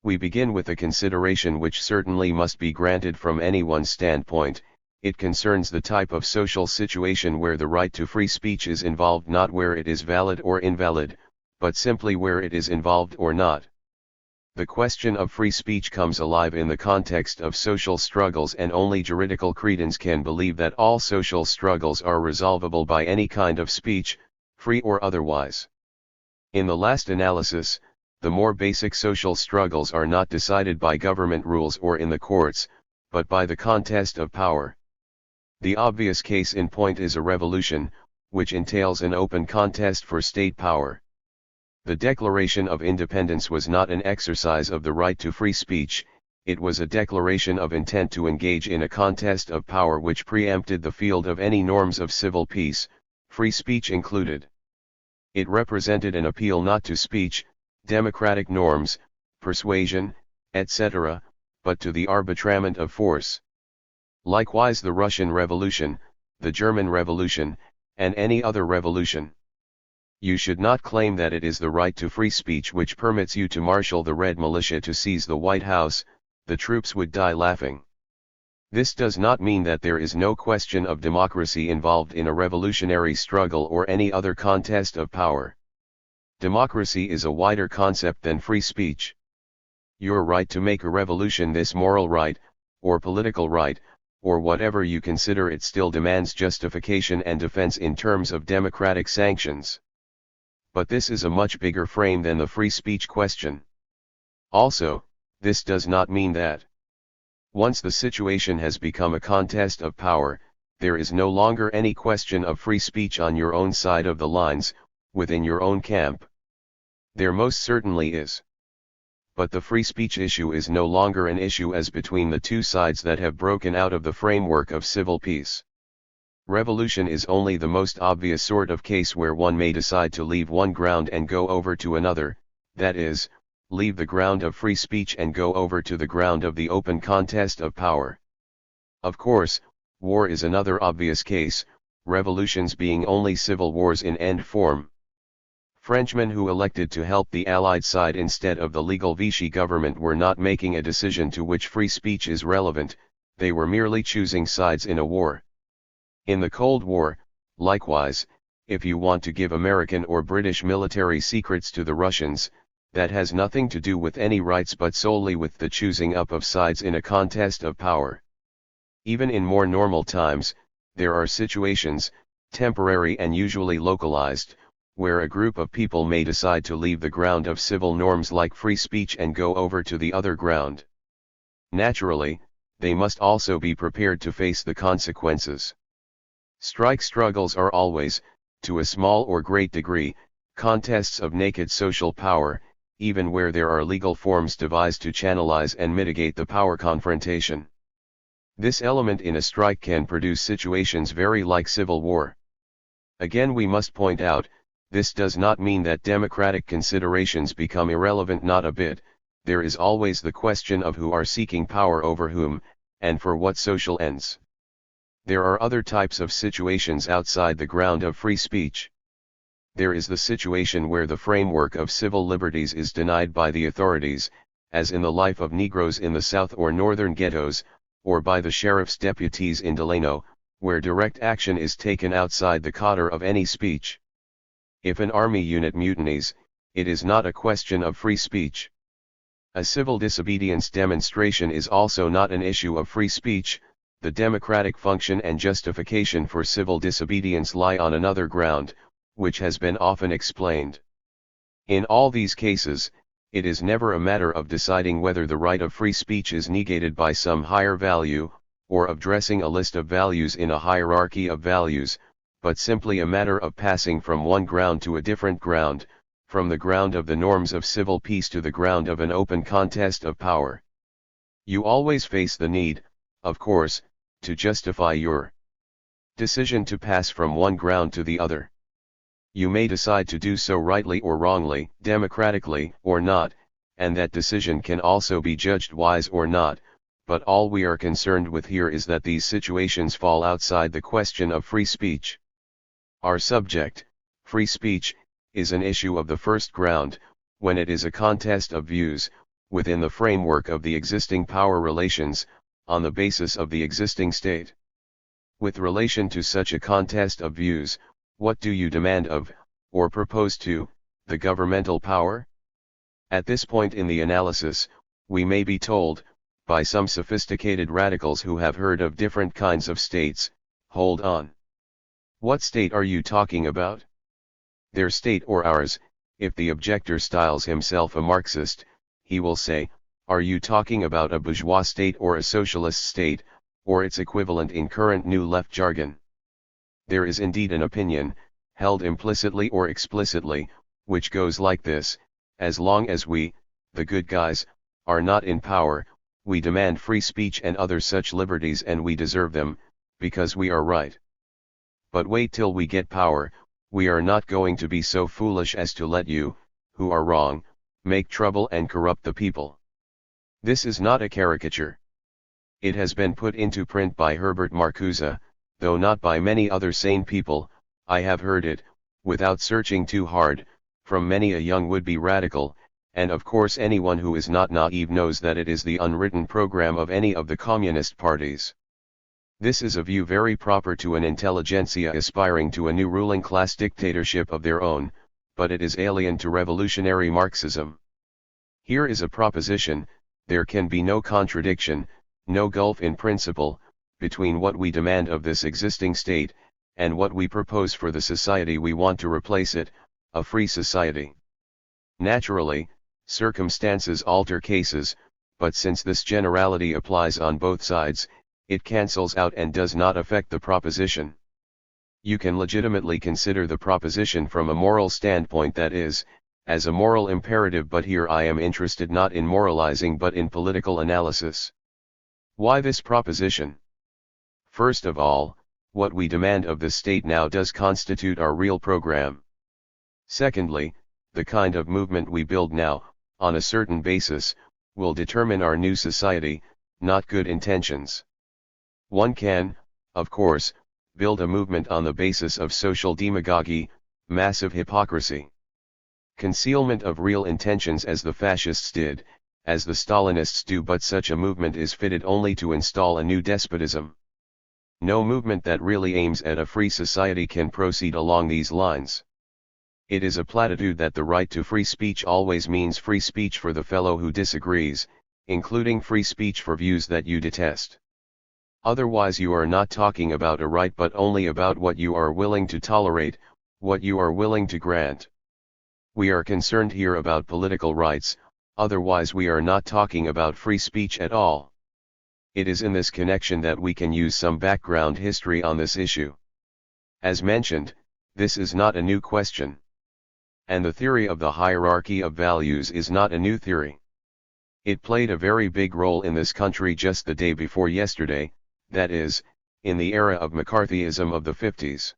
We begin with a consideration which certainly must be granted from anyone's standpoint. It concerns the type of social situation where the right to free speech is involved, not where it is valid or invalid, but simply where it is involved or not. The question of free speech comes alive in the context of social struggles, and only juridical credence can believe that all social struggles are resolvable by any kind of speech, free or otherwise. In the last analysis, the more basic social struggles are not decided by government rules or in the courts, but by the contest of power. The obvious case in point is a revolution, which entails an open contest for state power. The Declaration of Independence was not an exercise of the right to free speech, it was a declaration of intent to engage in a contest of power which preempted the field of any norms of civil peace, free speech included. It represented an appeal not to speech, democratic norms, persuasion, etc., but to the arbitrament of force. Likewise the Russian Revolution, the German Revolution, and any other revolution. You should not claim that it is the right to free speech which permits you to marshal the Red Militia to seize the White House. The troops would die laughing. This does not mean that there is no question of democracy involved in a revolutionary struggle or any other contest of power. Democracy is a wider concept than free speech. Your right to make a revolution, this moral right, or political right, or whatever you consider it, still demands justification and defense in terms of democratic sanctions. But this is a much bigger frame than the free speech question. Also, this does not mean that once the situation has become a contest of power, there is no longer any question of free speech on your own side of the lines, within your own camp. There most certainly is. But the free speech issue is no longer an issue as between the two sides that have broken out of the framework of civil peace. Revolution is only the most obvious sort of case where one may decide to leave one ground and go over to another, that is, leave the ground of free speech and go over to the ground of the open contest of power. Of course, war is another obvious case, revolutions being only civil wars in end form. Frenchmen who elected to help the Allied side instead of the legal Vichy government were not making a decision to which free speech is relevant, they were merely choosing sides in a war. In the Cold War, likewise, if you want to give American or British military secrets to the Russians, that has nothing to do with any rights but solely with the choosing up of sides in a contest of power. Even in more normal times, there are situations, temporary and usually localized, where a group of people may decide to leave the ground of civil norms like free speech and go over to the other ground. Naturally, they must also be prepared to face the consequences. Strike struggles are always, to a small or great degree, contests of naked social power, even where there are legal forms devised to channelize and mitigate the power confrontation. This element in a strike can produce situations very like civil war. Again, we must point out, this does not mean that democratic considerations become irrelevant, not a bit. There is always the question of who are seeking power over whom, and for what social ends. There are other types of situations outside the ground of free speech. There is the situation where the framework of civil liberties is denied by the authorities, as in the life of Negroes in the South or Northern ghettos, or by the sheriff's deputies in Delano, where direct action is taken outside the cadre of any speech. If an army unit mutinies, it is not a question of free speech. A civil disobedience demonstration is also not an issue of free speech. The democratic function and justification for civil disobedience lie on another ground, which has been often explained. In all these cases, it is never a matter of deciding whether the right of free speech is negated by some higher value, or of dressing a list of values in a hierarchy of values, but simply a matter of passing from one ground to a different ground, from the ground of the norms of civil peace to the ground of an open contest of power. You always face the need, of course, to justify your decision to pass from one ground to the other. You may decide to do so rightly or wrongly, democratically or not, and that decision can also be judged wise or not, but all we are concerned with here is that these situations fall outside the question of free speech. Our subject, free speech, is an issue of the first ground, when it is a contest of views, within the framework of the existing power relations, on the basis of the existing state. With relation to such a contest of views, what do you demand of, or propose to, the governmental power? At this point in the analysis, we may be told, by some sophisticated radicals who have heard of different kinds of states, hold on. What state are you talking about? Their state or ours? If the objector styles himself a Marxist, he will say, are you talking about a bourgeois state or a socialist state, or its equivalent in current New Left jargon? There is indeed an opinion, held implicitly or explicitly, which goes like this: as long as we, the good guys, are not in power, we demand free speech and other such liberties, and we deserve them, because we are right. But wait till we get power, we are not going to be so foolish as to let you, who are wrong, make trouble and corrupt the people. This is not a caricature. It has been put into print by Herbert Marcuse, though not by many other sane people. I have heard it, without searching too hard, from many a young would-be radical, and of course anyone who is not naive knows that it is the unwritten program of any of the communist parties. This is a view very proper to an intelligentsia aspiring to a new ruling class dictatorship of their own, but it is alien to revolutionary Marxism. Here is a proposition: there can be no contradiction, no gulf in principle, between what we demand of this existing state, and what we propose for the society we want to replace it, a free society. Naturally, circumstances alter cases, but since this generality applies on both sides, it cancels out and does not affect the proposition. You can legitimately consider the proposition from a moral standpoint, that is, as a moral imperative, but here I am interested not in moralizing but in political analysis. Why this proposition? First of all, what we demand of the state now does constitute our real program. Secondly, the kind of movement we build now, on a certain basis, will determine our new society, not good intentions. One can, of course, build a movement on the basis of social demagogy, massive hypocrisy, concealment of real intentions, as the fascists did, as the Stalinists do, but such a movement is fitted only to install a new despotism. No movement that really aims at a free society can proceed along these lines. It is a platitude that the right to free speech always means free speech for the fellow who disagrees, including free speech for views that you detest. Otherwise you are not talking about a right but only about what you are willing to tolerate, what you are willing to grant. We are concerned here about political rights, otherwise we are not talking about free speech at all. It is in this connection that we can use some background history on this issue. As mentioned, this is not a new question. And the theory of the hierarchy of values is not a new theory. It played a very big role in this country just the day before yesterday, that is, in the era of McCarthyism of the 50s.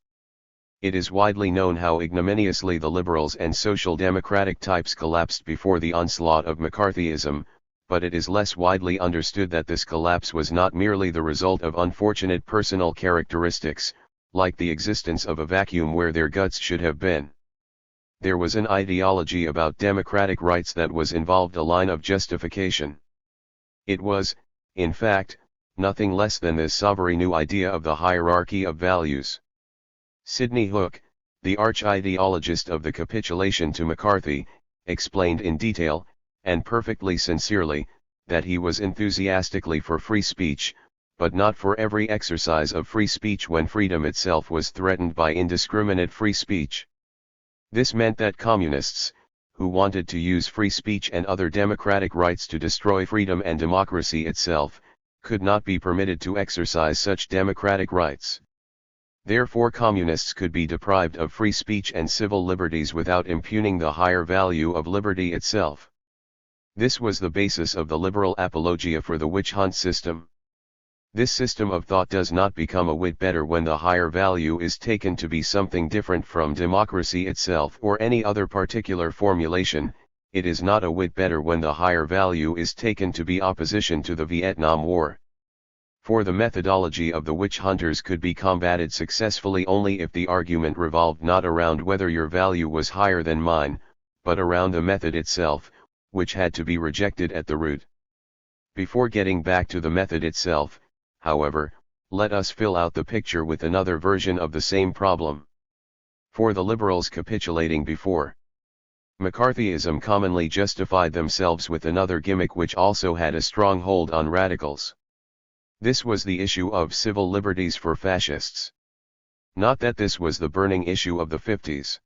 It is widely known how ignominiously the liberals and social democratic types collapsed before the onslaught of McCarthyism, but it is less widely understood that this collapse was not merely the result of unfortunate personal characteristics, like the existence of a vacuum where their guts should have been. There was an ideology about democratic rights that was involved, a line of justification. It was, in fact, nothing less than this sovereign new idea of the hierarchy of values. Sidney Hook, the arch-ideologist of the capitulation to McCarthy, explained in detail, and perfectly sincerely, that he was enthusiastically for free speech, but not for every exercise of free speech when freedom itself was threatened by indiscriminate free speech. This meant that communists, who wanted to use free speech and other democratic rights to destroy freedom and democracy itself, could not be permitted to exercise such democratic rights. Therefore communists could be deprived of free speech and civil liberties without impugning the higher value of liberty itself. This was the basis of the liberal apologia for the witch hunt system. This system of thought does not become a whit better when the higher value is taken to be something different from democracy itself or any other particular formulation. it is not a whit better when the higher value is taken to be opposition to the Vietnam War. For the methodology of the witch hunters could be combated successfully only if the argument revolved not around whether your value was higher than mine, but around the method itself, which had to be rejected at the root. Before getting back to the method itself, however, let us fill out the picture with another version of the same problem. For the liberals capitulating before McCarthyism commonly justified themselves with another gimmick which also had a strong hold on radicals. This was the issue of civil liberties for fascists. Not that this was the burning issue of the 50s.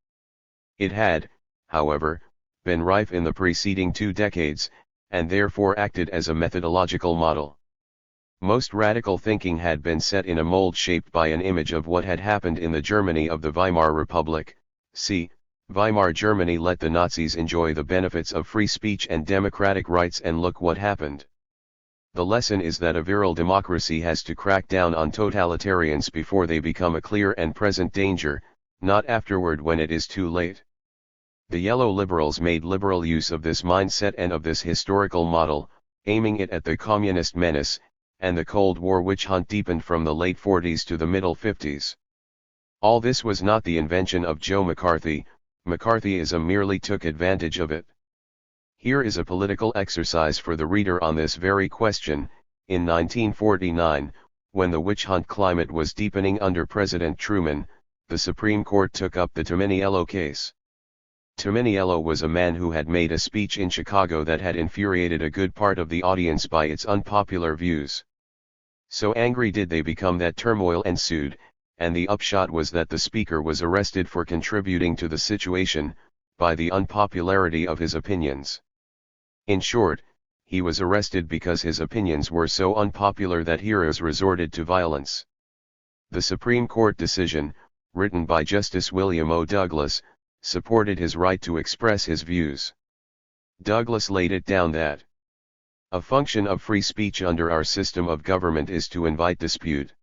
It had, however, been rife in the preceding 2 decades, and therefore acted as a methodological model. Most radical thinking had been set in a mold shaped by an image of what had happened in the Germany of the Weimar Republic. See, Weimar Germany let the Nazis enjoy the benefits of free speech and democratic rights, and look what happened. The lesson is that a virile democracy has to crack down on totalitarians before they become a clear and present danger, not afterward when it is too late. The yellow liberals made liberal use of this mindset and of this historical model, aiming it at the communist menace, and the Cold War witch hunt deepened from the late 40s to the middle 50s. All this was not the invention of Joe McCarthy. McCarthyism merely took advantage of it. Here is a political exercise for the reader on this very question. In 1949, when the witch hunt climate was deepening under President Truman, the Supreme Court took up the Tominiello case. Tominiello was a man who had made a speech in Chicago that had infuriated a good part of the audience by its unpopular views. So angry did they become that turmoil ensued, and the upshot was that the speaker was arrested for contributing to the situation, by the unpopularity of his opinions. In short, he was arrested because his opinions were so unpopular that hearers resorted to violence. The Supreme Court decision, written by Justice William O. Douglas, supported his right to express his views. Douglas laid it down that a function of free speech under our system of government is to invite dispute.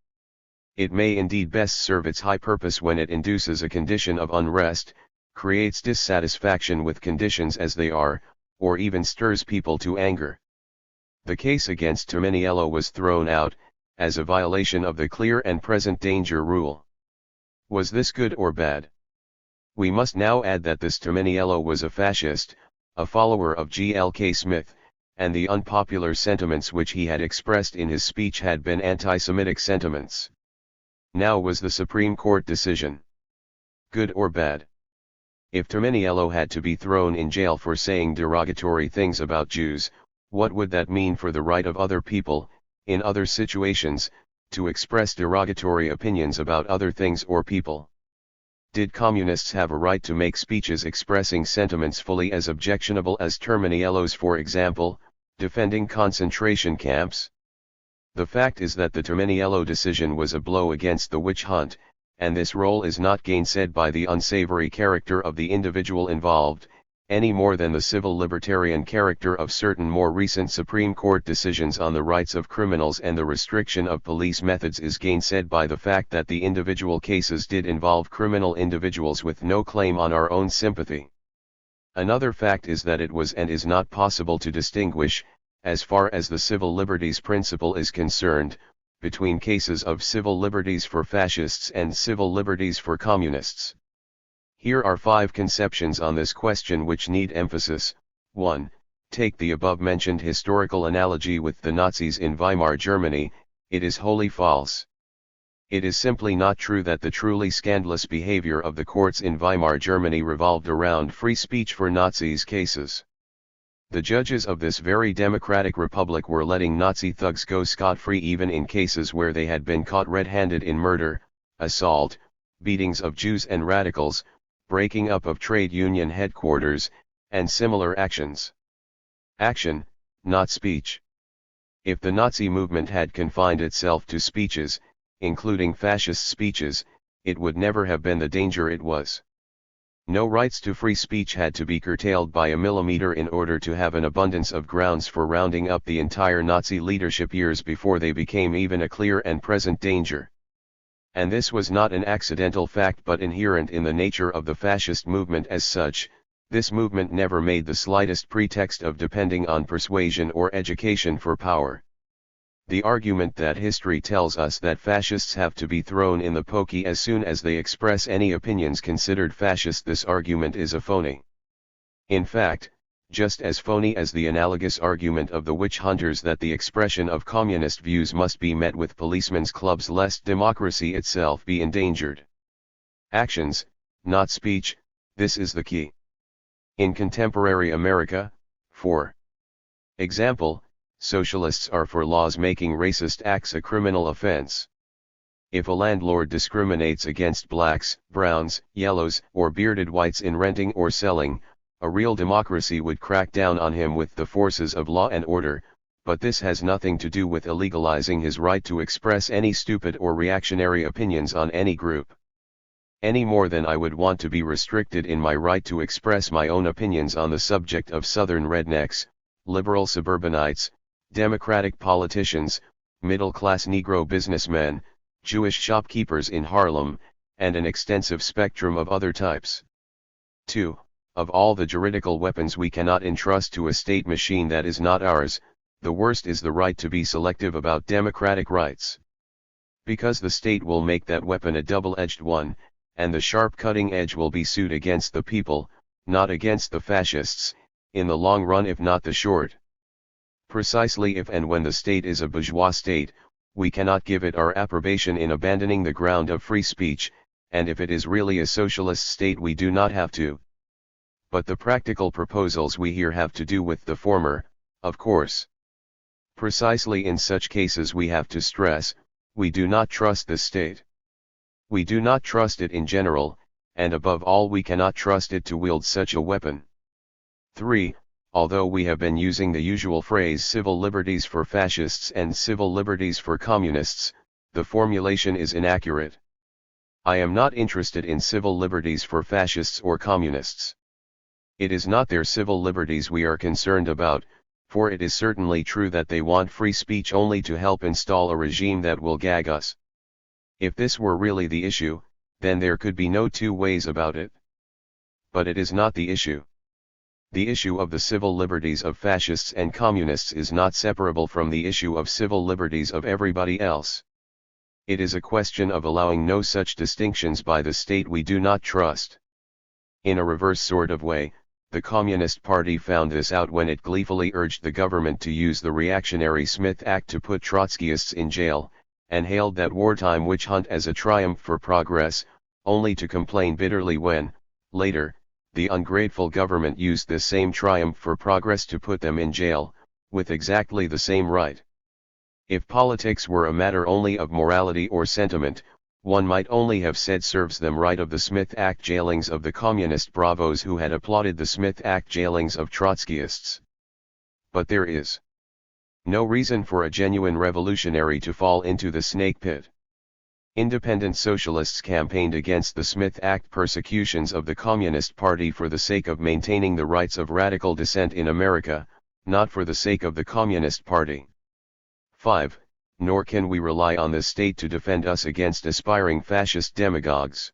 It may indeed best serve its high purpose when it induces a condition of unrest, creates dissatisfaction with conditions as they are, or even stirs people to anger. The case against Tominiello was thrown out, as a violation of the clear and present danger rule. Was this good or bad? We must now add that this Tominiello was a fascist, a follower of G.L.K. Smith, and the unpopular sentiments which he had expressed in his speech had been anti-Semitic sentiments. Now was the Supreme Court decision good or bad? If Tominiello had to be thrown in jail for saying derogatory things about Jews, what would that mean for the right of other people, in other situations, to express derogatory opinions about other things or people? Did communists have a right to make speeches expressing sentiments fully as objectionable as Tominiello's, for example, defending concentration camps? The fact is that the Tominiello decision was a blow against the witch hunt, and this role is not gainsaid by the unsavory character of the individual involved, any more than the civil libertarian character of certain more recent Supreme Court decisions on the rights of criminals and the restriction of police methods is gainsaid by the fact that the individual cases did involve criminal individuals with no claim on our own sympathy. Another fact is that it was and is not possible to distinguish, as far as the civil liberties principle is concerned, between cases of civil liberties for fascists and civil liberties for communists. Here are 5 conceptions on this question which need emphasis. 1. Take the above-mentioned historical analogy with the Nazis in Weimar Germany. It is wholly false. It is simply not true that the truly scandalous behavior of the courts in Weimar Germany revolved around free speech for Nazis cases. The judges of this very democratic republic were letting Nazi thugs go scot-free even in cases where they had been caught red-handed in murder, assault, beatings of Jews and radicals, breaking up of trade union headquarters, and similar actions. Action, not speech. If the Nazi movement had confined itself to speeches, including fascist speeches, it would never have been the danger it was. No rights to free speech had to be curtailed by a millimeter in order to have an abundance of grounds for rounding up the entire Nazi leadership years before they became even a clear and present danger. And this was not an accidental fact but inherent in the nature of the fascist movement as such. This movement never made the slightest pretext of depending on persuasion or education for power. The argument that history tells us that fascists have to be thrown in the pokey as soon as they express any opinions considered fascist, this argument is a phony. In fact, just as phony as the analogous argument of the witch hunters that the expression of communist views must be met with policemen's clubs lest democracy itself be endangered. Actions, not speech, this is the key. In contemporary America, for example, socialists are for laws making racist acts a criminal offense. If a landlord discriminates against blacks, browns, yellows, or bearded whites in renting or selling, a real democracy would crack down on him with the forces of law and order, but this has nothing to do with illegalizing his right to express any stupid or reactionary opinions on any group. Any more than I would want to be restricted in my right to express my own opinions on the subject of Southern rednecks, liberal suburbanites, Democratic politicians, middle-class Negro businessmen, Jewish shopkeepers in Harlem, and an extensive spectrum of other types. 2. Of all the juridical weapons we cannot entrust to a state machine that is not ours, the worst is the right to be selective about democratic rights. Because the state will make that weapon a double-edged one, and the sharp cutting edge will be sued against the people, not against the fascists, in the long run if not the short. Precisely if and when the state is a bourgeois state, we cannot give it our approbation in abandoning the ground of free speech, and if it is really a socialist state we do not have to. But the practical proposals we hear have to do with the former, of course. Precisely in such cases we have to stress, we do not trust the state. We do not trust it in general, and above all we cannot trust it to wield such a weapon. 3. Although we have been using the usual phrase civil liberties for fascists and civil liberties for communists, the formulation is inaccurate. I am not interested in civil liberties for fascists or communists. It is not their civil liberties we are concerned about, for it is certainly true that they want free speech only to help install a regime that will gag us. If this were really the issue, then there could be no two ways about it. But it is not the issue. The issue of the civil liberties of fascists and communists is not separable from the issue of civil liberties of everybody else. It is a question of allowing no such distinctions by the state we do not trust. In a reverse sort of way, the Communist Party found this out when it gleefully urged the government to use the reactionary Smith Act to put Trotskyists in jail, and hailed that wartime witch hunt as a triumph for progress, only to complain bitterly when, later, the ungrateful government used this same triumph for progress to put them in jail, with exactly the same right. If politics were a matter only of morality or sentiment, one might only have said serves them right of the Smith Act jailings of the communist bravos who had applauded the Smith Act jailings of Trotskyists. But there is no reason for a genuine revolutionary to fall into the snake pit. Independent socialists campaigned against the Smith Act persecutions of the Communist Party for the sake of maintaining the rights of radical dissent in America, not for the sake of the Communist Party. 5. Nor can we rely on the state to defend us against aspiring fascist demagogues.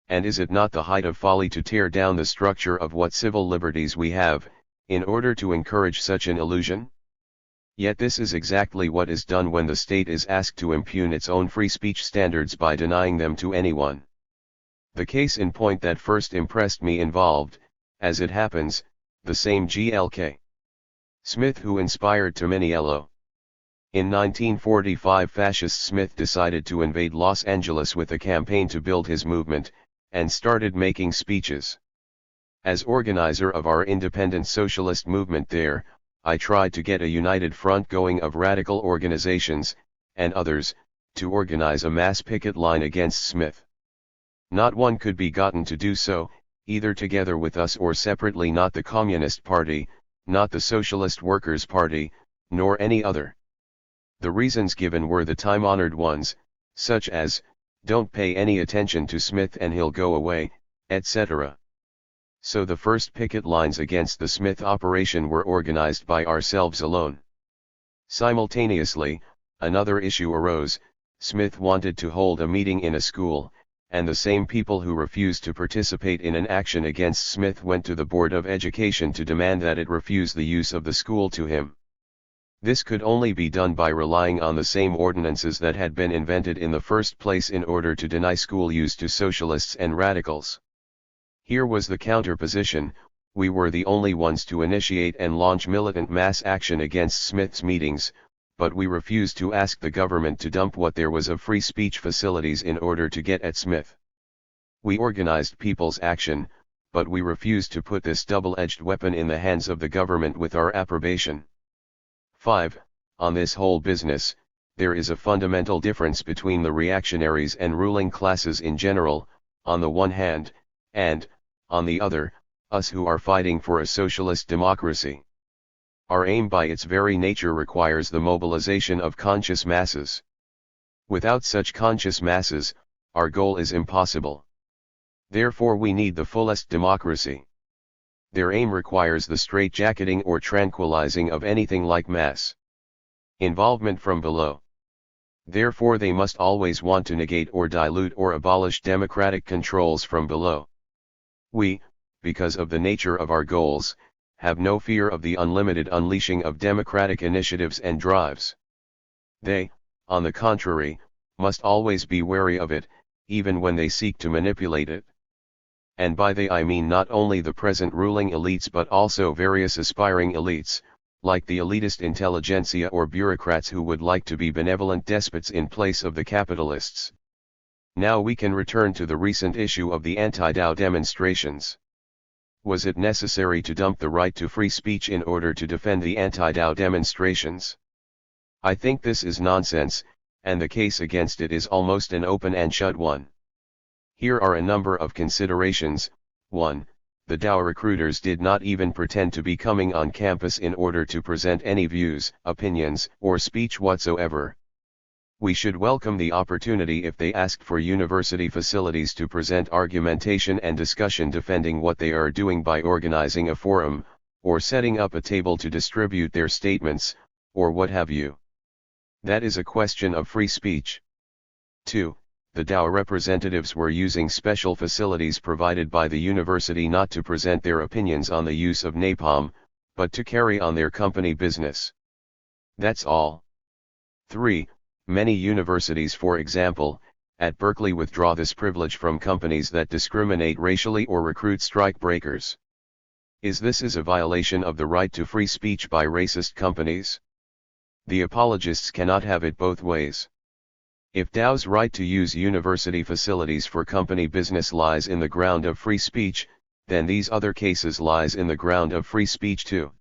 And is it not the height of folly to tear down the structure of what civil liberties we have, in order to encourage such an illusion? Yet this is exactly what is done when the state is asked to impugn its own free speech standards by denying them to anyone. The case in point that first impressed me involved, as it happens, the same G.L.K. Smith who inspired Tominiello. In 1945 Fascist Smith decided to invade Los Angeles with a campaign to build his movement, and started making speeches. As organizer of our independent socialist movement there, I tried to get a united front going of radical organizations, and others, to organize a mass picket line against Smith. Not one could be gotten to do so, either together with us or separately, not the Communist Party, not the Socialist Workers' Party, nor any other. The reasons given were the time-honored ones, such as, don't pay any attention to Smith and he'll go away, etc. So the first picket lines against the Smith operation were organized by ourselves alone. Simultaneously, another issue arose. Smith wanted to hold a meeting in a school, and the same people who refused to participate in an action against Smith went to the Board of Education to demand that it refuse the use of the school to him. This could only be done by relying on the same ordinances that had been invented in the first place in order to deny school use to socialists and radicals. Here was the counterposition: we were the only ones to initiate and launch militant mass action against Smith's meetings, but we refused to ask the government to dump what there was of free speech facilities in order to get at Smith. We organized people's action, but we refused to put this double-edged weapon in the hands of the government with our approbation. 5. On this whole business, there is a fundamental difference between the reactionaries and ruling classes in general, on the one hand, and, on the other, us who are fighting for a socialist democracy. Our aim by its very nature requires the mobilization of conscious masses. Without such conscious masses, our goal is impossible. Therefore we need the fullest democracy. Their aim requires the straitjacketing or tranquilizing of anything like mass involvement from below. Therefore they must always want to negate or dilute or abolish democratic controls from below. We, because of the nature of our goals, have no fear of the unlimited unleashing of democratic initiatives and drives. They, on the contrary, must always be wary of it, even when they seek to manipulate it. And by they I mean not only the present ruling elites but also various aspiring elites, like the elitist intelligentsia or bureaucrats who would like to be benevolent despots in place of the capitalists. Now we can return to the recent issue of the anti-Dow demonstrations. Was it necessary to dump the right to free speech in order to defend the anti-Dow demonstrations? I think this is nonsense, and the case against it is almost an open and shut one. Here are a number of considerations. 1. The Dow recruiters did not even pretend to be coming on campus in order to present any views, opinions, or speech whatsoever. We should welcome the opportunity if they asked for university facilities to present argumentation and discussion defending what they are doing by organizing a forum, or setting up a table to distribute their statements, or what have you. That is a question of free speech. 2. The Dow representatives were using special facilities provided by the university not to present their opinions on the use of napalm, but to carry on their company business. That's all. 3. Many universities, for example, at Berkeley withdraw this privilege from companies that discriminate racially or recruit strike breakers. Is this a violation of the right to free speech by racist companies? The apologists cannot have it both ways. If Dow's right to use university facilities for company business lies in the ground of free speech, then these other cases lies in the ground of free speech too.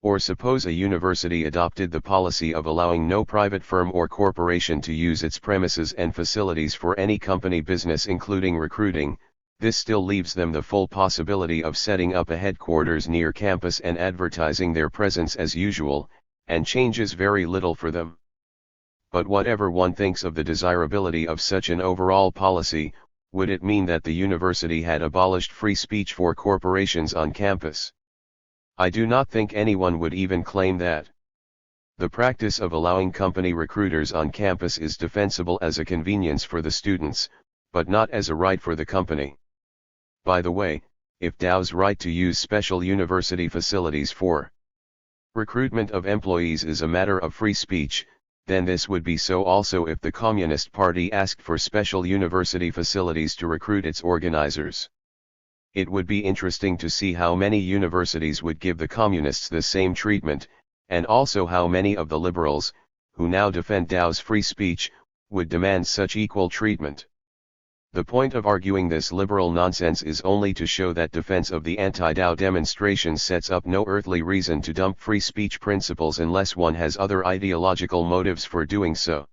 Or suppose a university adopted the policy of allowing no private firm or corporation to use its premises and facilities for any company business including recruiting, this still leaves them the full possibility of setting up a headquarters near campus and advertising their presence as usual, and changes very little for them. But whatever one thinks of the desirability of such an overall policy, would it mean that the university had abolished free speech for corporations on campus? I do not think anyone would even claim that. The practice of allowing company recruiters on campus is defensible as a convenience for the students, but not as a right for the company. By the way, if Dow's right to use special university facilities for recruitment of employees is a matter of free speech, then this would be so also if the Communist Party asked for special university facilities to recruit its organizers. It would be interesting to see how many universities would give the communists the same treatment, and also how many of the liberals, who now defend Dow's free speech, would demand such equal treatment. The point of arguing this liberal nonsense is only to show that defense of the anti-Dow demonstrations sets up no earthly reason to dump free speech principles unless one has other ideological motives for doing so.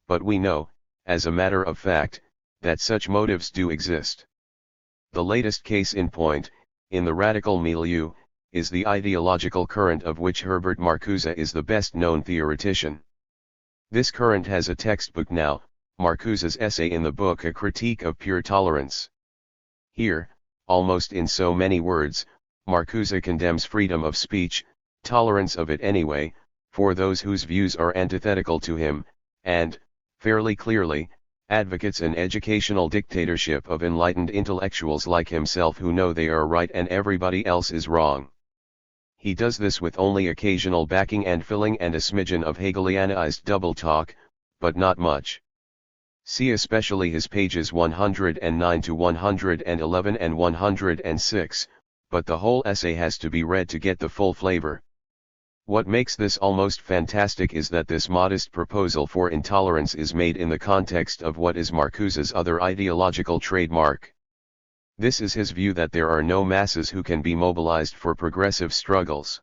But we know, as a matter of fact, that such motives do exist. The latest case in point, in the radical milieu, is the ideological current of which Herbert Marcuse is the best-known theoretician. This current has a textbook now, Marcuse's essay in the book A Critique of Pure Tolerance. Here, almost in so many words, Marcuse condemns freedom of speech, tolerance of it anyway, for those whose views are antithetical to him, and, fairly clearly, advocates an educational dictatorship of enlightened intellectuals like himself who know they are right and everybody else is wrong. He does this with only occasional backing and filling and a smidgen of Hegelianized double talk, but not much. See especially his pages 109 to 111 and 106, but the whole essay has to be read to get the full flavor. What makes this almost fantastic is that this modest proposal for intolerance is made in the context of what is Marcuse's other ideological trademark. This is his view that there are no masses who can be mobilized for progressive struggles.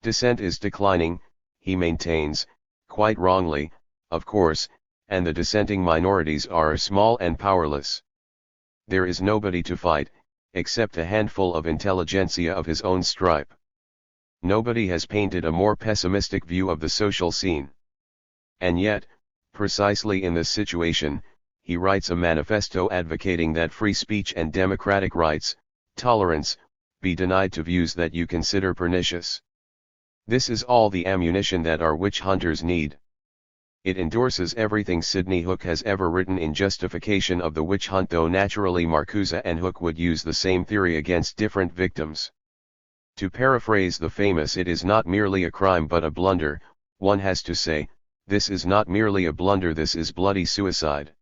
Dissent is declining, he maintains, quite wrongly, of course, and the dissenting minorities are small and powerless. There is nobody to fight, except a handful of intelligentsia of his own stripe. Nobody has painted a more pessimistic view of the social scene. And yet, precisely in this situation, he writes a manifesto advocating that free speech and democratic rights, tolerance, be denied to views that you consider pernicious. This is all the ammunition that our witch hunters need. It endorses everything Sidney Hook has ever written in justification of the witch hunt, though naturally Marcuse and Hook would use the same theory against different victims. To paraphrase the famous "It is not merely a crime but a blunder," one has to say, this is not merely a blunder, this is bloody suicide.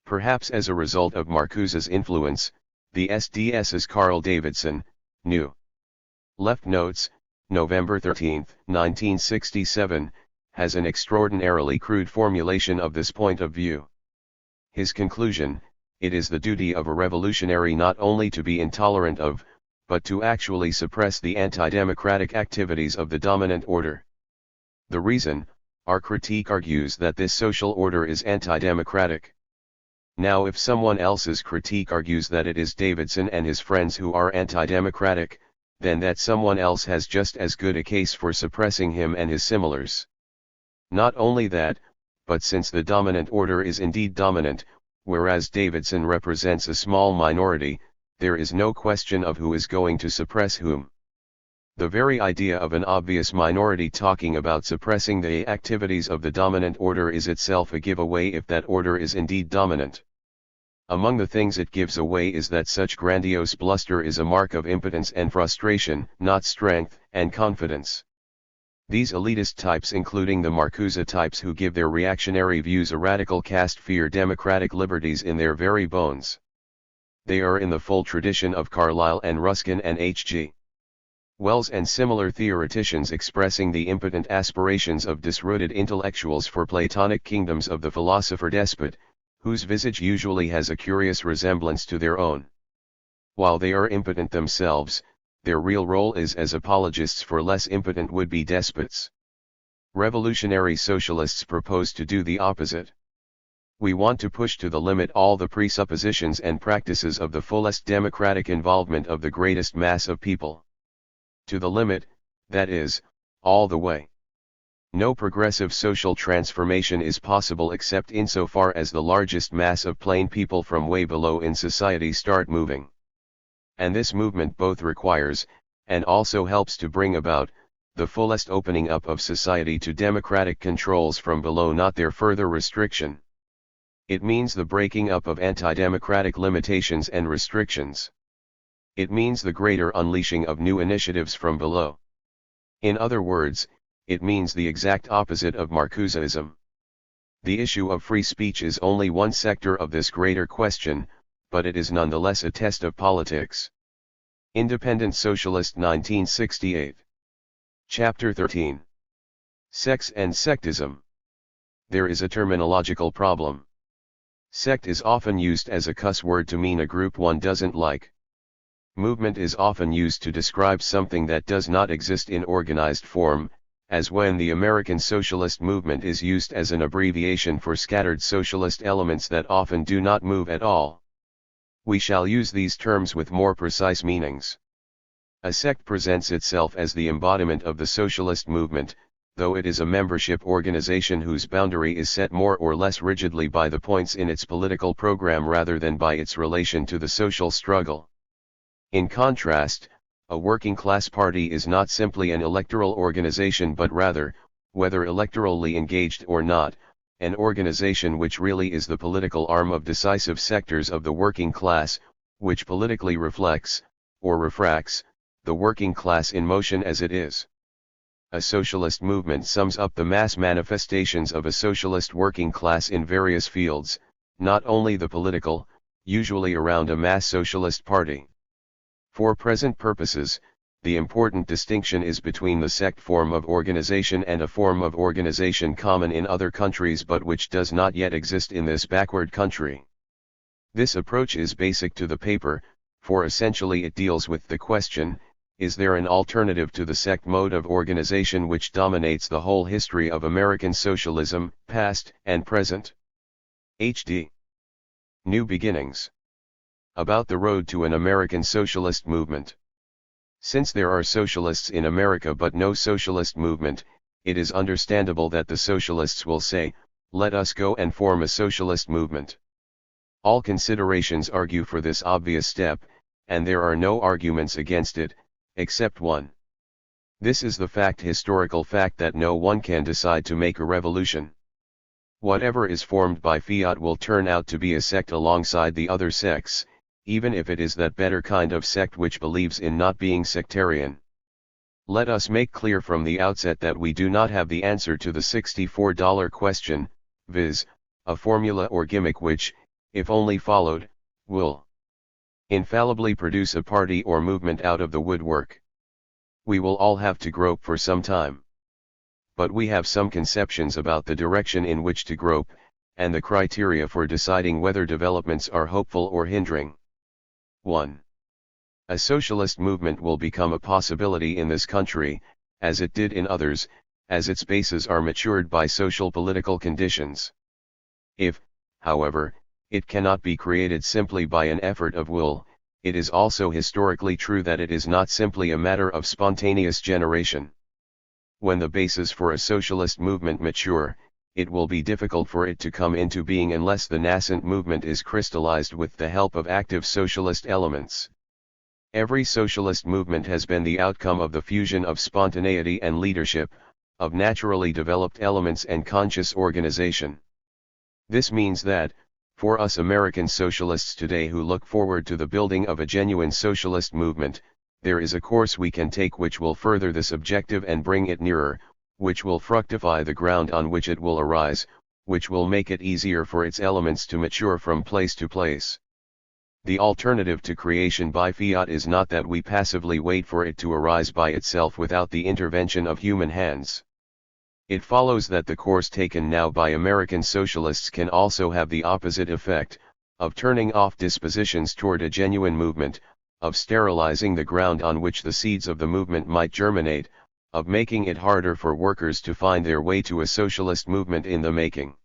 Perhaps as a result of Marcuse's influence, the SDS's Carl Davidson, New Left Notes, November 13, 1967, has an extraordinarily crude formulation of this point of view. His conclusion: it is the duty of a revolutionary not only to be intolerant of, but to actually suppress the anti-democratic activities of the dominant order. The reason, our critique argues, that this social order is anti-democratic. Now if someone else's critique argues that it is Davidson and his friends who are anti-democratic, then that someone else has just as good a case for suppressing him and his similars. Not only that, but since the dominant order is indeed dominant, whereas Davidson represents a small minority, there is no question of who is going to suppress whom. The very idea of an obvious minority talking about suppressing the activities of the dominant order is itself a giveaway if that order is indeed dominant. Among the things it gives away is that such grandiose bluster is a mark of impotence and frustration, not strength and confidence. These elitist types, including the Marcuse types who give their reactionary views a radical cast, fear democratic liberties in their very bones. They are in the full tradition of Carlyle and Ruskin and H.G. Wells and similar theoreticians, expressing the impotent aspirations of disrooted intellectuals for Platonic kingdoms of the philosopher-despot, whose visage usually has a curious resemblance to their own. While they are impotent themselves, their real role is as apologists for less impotent would-be despots. Revolutionary socialists propose to do the opposite. We want to push to the limit all the presuppositions and practices of the fullest democratic involvement of the greatest mass of people. To the limit, that is, all the way. No progressive social transformation is possible except insofar as the largest mass of plain people from way below in society start moving. And this movement both requires, and also helps to bring about, the fullest opening up of society to democratic controls from below, not their further restriction. It means the breaking up of anti-democratic limitations and restrictions. It means the greater unleashing of new initiatives from below. In other words, it means the exact opposite of Marcuseism. The issue of free speech is only one sector of this greater question, but it is nonetheless a test of politics. Independent Socialist 1968. Chapter 13. Sects and Sectism. There is a terminological problem. Sect is often used as a cuss word to mean a group one doesn't like. Movement is often used to describe something that does not exist in organized form, as when the American socialist movement is used as an abbreviation for scattered socialist elements that often do not move at all. We shall use these terms with more precise meanings. A sect presents itself as the embodiment of the socialist movement, though it is a membership organization whose boundary is set more or less rigidly by the points in its political program rather than by its relation to the social struggle. In contrast, a working-class party is not simply an electoral organization but rather, whether electorally engaged or not, an organization which really is the political arm of decisive sectors of the working class, which politically reflects, or refracts, the working class in motion as it is. A socialist movement sums up the mass manifestations of a socialist working class in various fields, not only the political, usually around a mass socialist party. For present purposes, the important distinction is between the sect form of organization and a form of organization common in other countries but which does not yet exist in this backward country. This approach is basic to the paper, for essentially it deals with the question, is there an alternative to the sect mode of organization which dominates the whole history of American socialism, past and present? HD. New Beginnings. About the road to an American socialist movement. Since there are socialists in America but no socialist movement, it is understandable that the socialists will say, let us go and form a socialist movement. All considerations argue for this obvious step, and there are no arguments against it, except one. This is the historical fact that no one can decide to make a revolution. Whatever is formed by fiat will turn out to be a sect alongside the other sects, even if it is that better kind of sect which believes in not being sectarian. Let us make clear from the outset that we do not have the answer to the $64 question, viz., a formula or gimmick which, if only followed, will infallibly produce a party or movement out of the woodwork. We will all have to grope for some time. But we have some conceptions about the direction in which to grope, and the criteria for deciding whether developments are hopeful or hindering. 1. A socialist movement will become a possibility in this country, as it did in others, as its bases are matured by social political conditions. If, however, it cannot be created simply by an effort of will, it is also historically true that it is not simply a matter of spontaneous generation. When the bases for a socialist movement mature, it will be difficult for it to come into being unless the nascent movement is crystallized with the help of active socialist elements. Every socialist movement has been the outcome of the fusion of spontaneity and leadership, of naturally developed elements and conscious organization. This means that, for us American socialists today who look forward to the building of a genuine socialist movement, there is a course we can take which will further this objective and bring it nearer, which will fructify the ground on which it will arise, which will make it easier for its elements to mature from place to place. The alternative to creation by fiat is not that we passively wait for it to arise by itself without the intervention of human hands. It follows that the course taken now by American socialists can also have the opposite effect, of turning off dispositions toward a genuine movement, of sterilizing the ground on which the seeds of the movement might germinate, of making it harder for workers to find their way to a socialist movement in the making.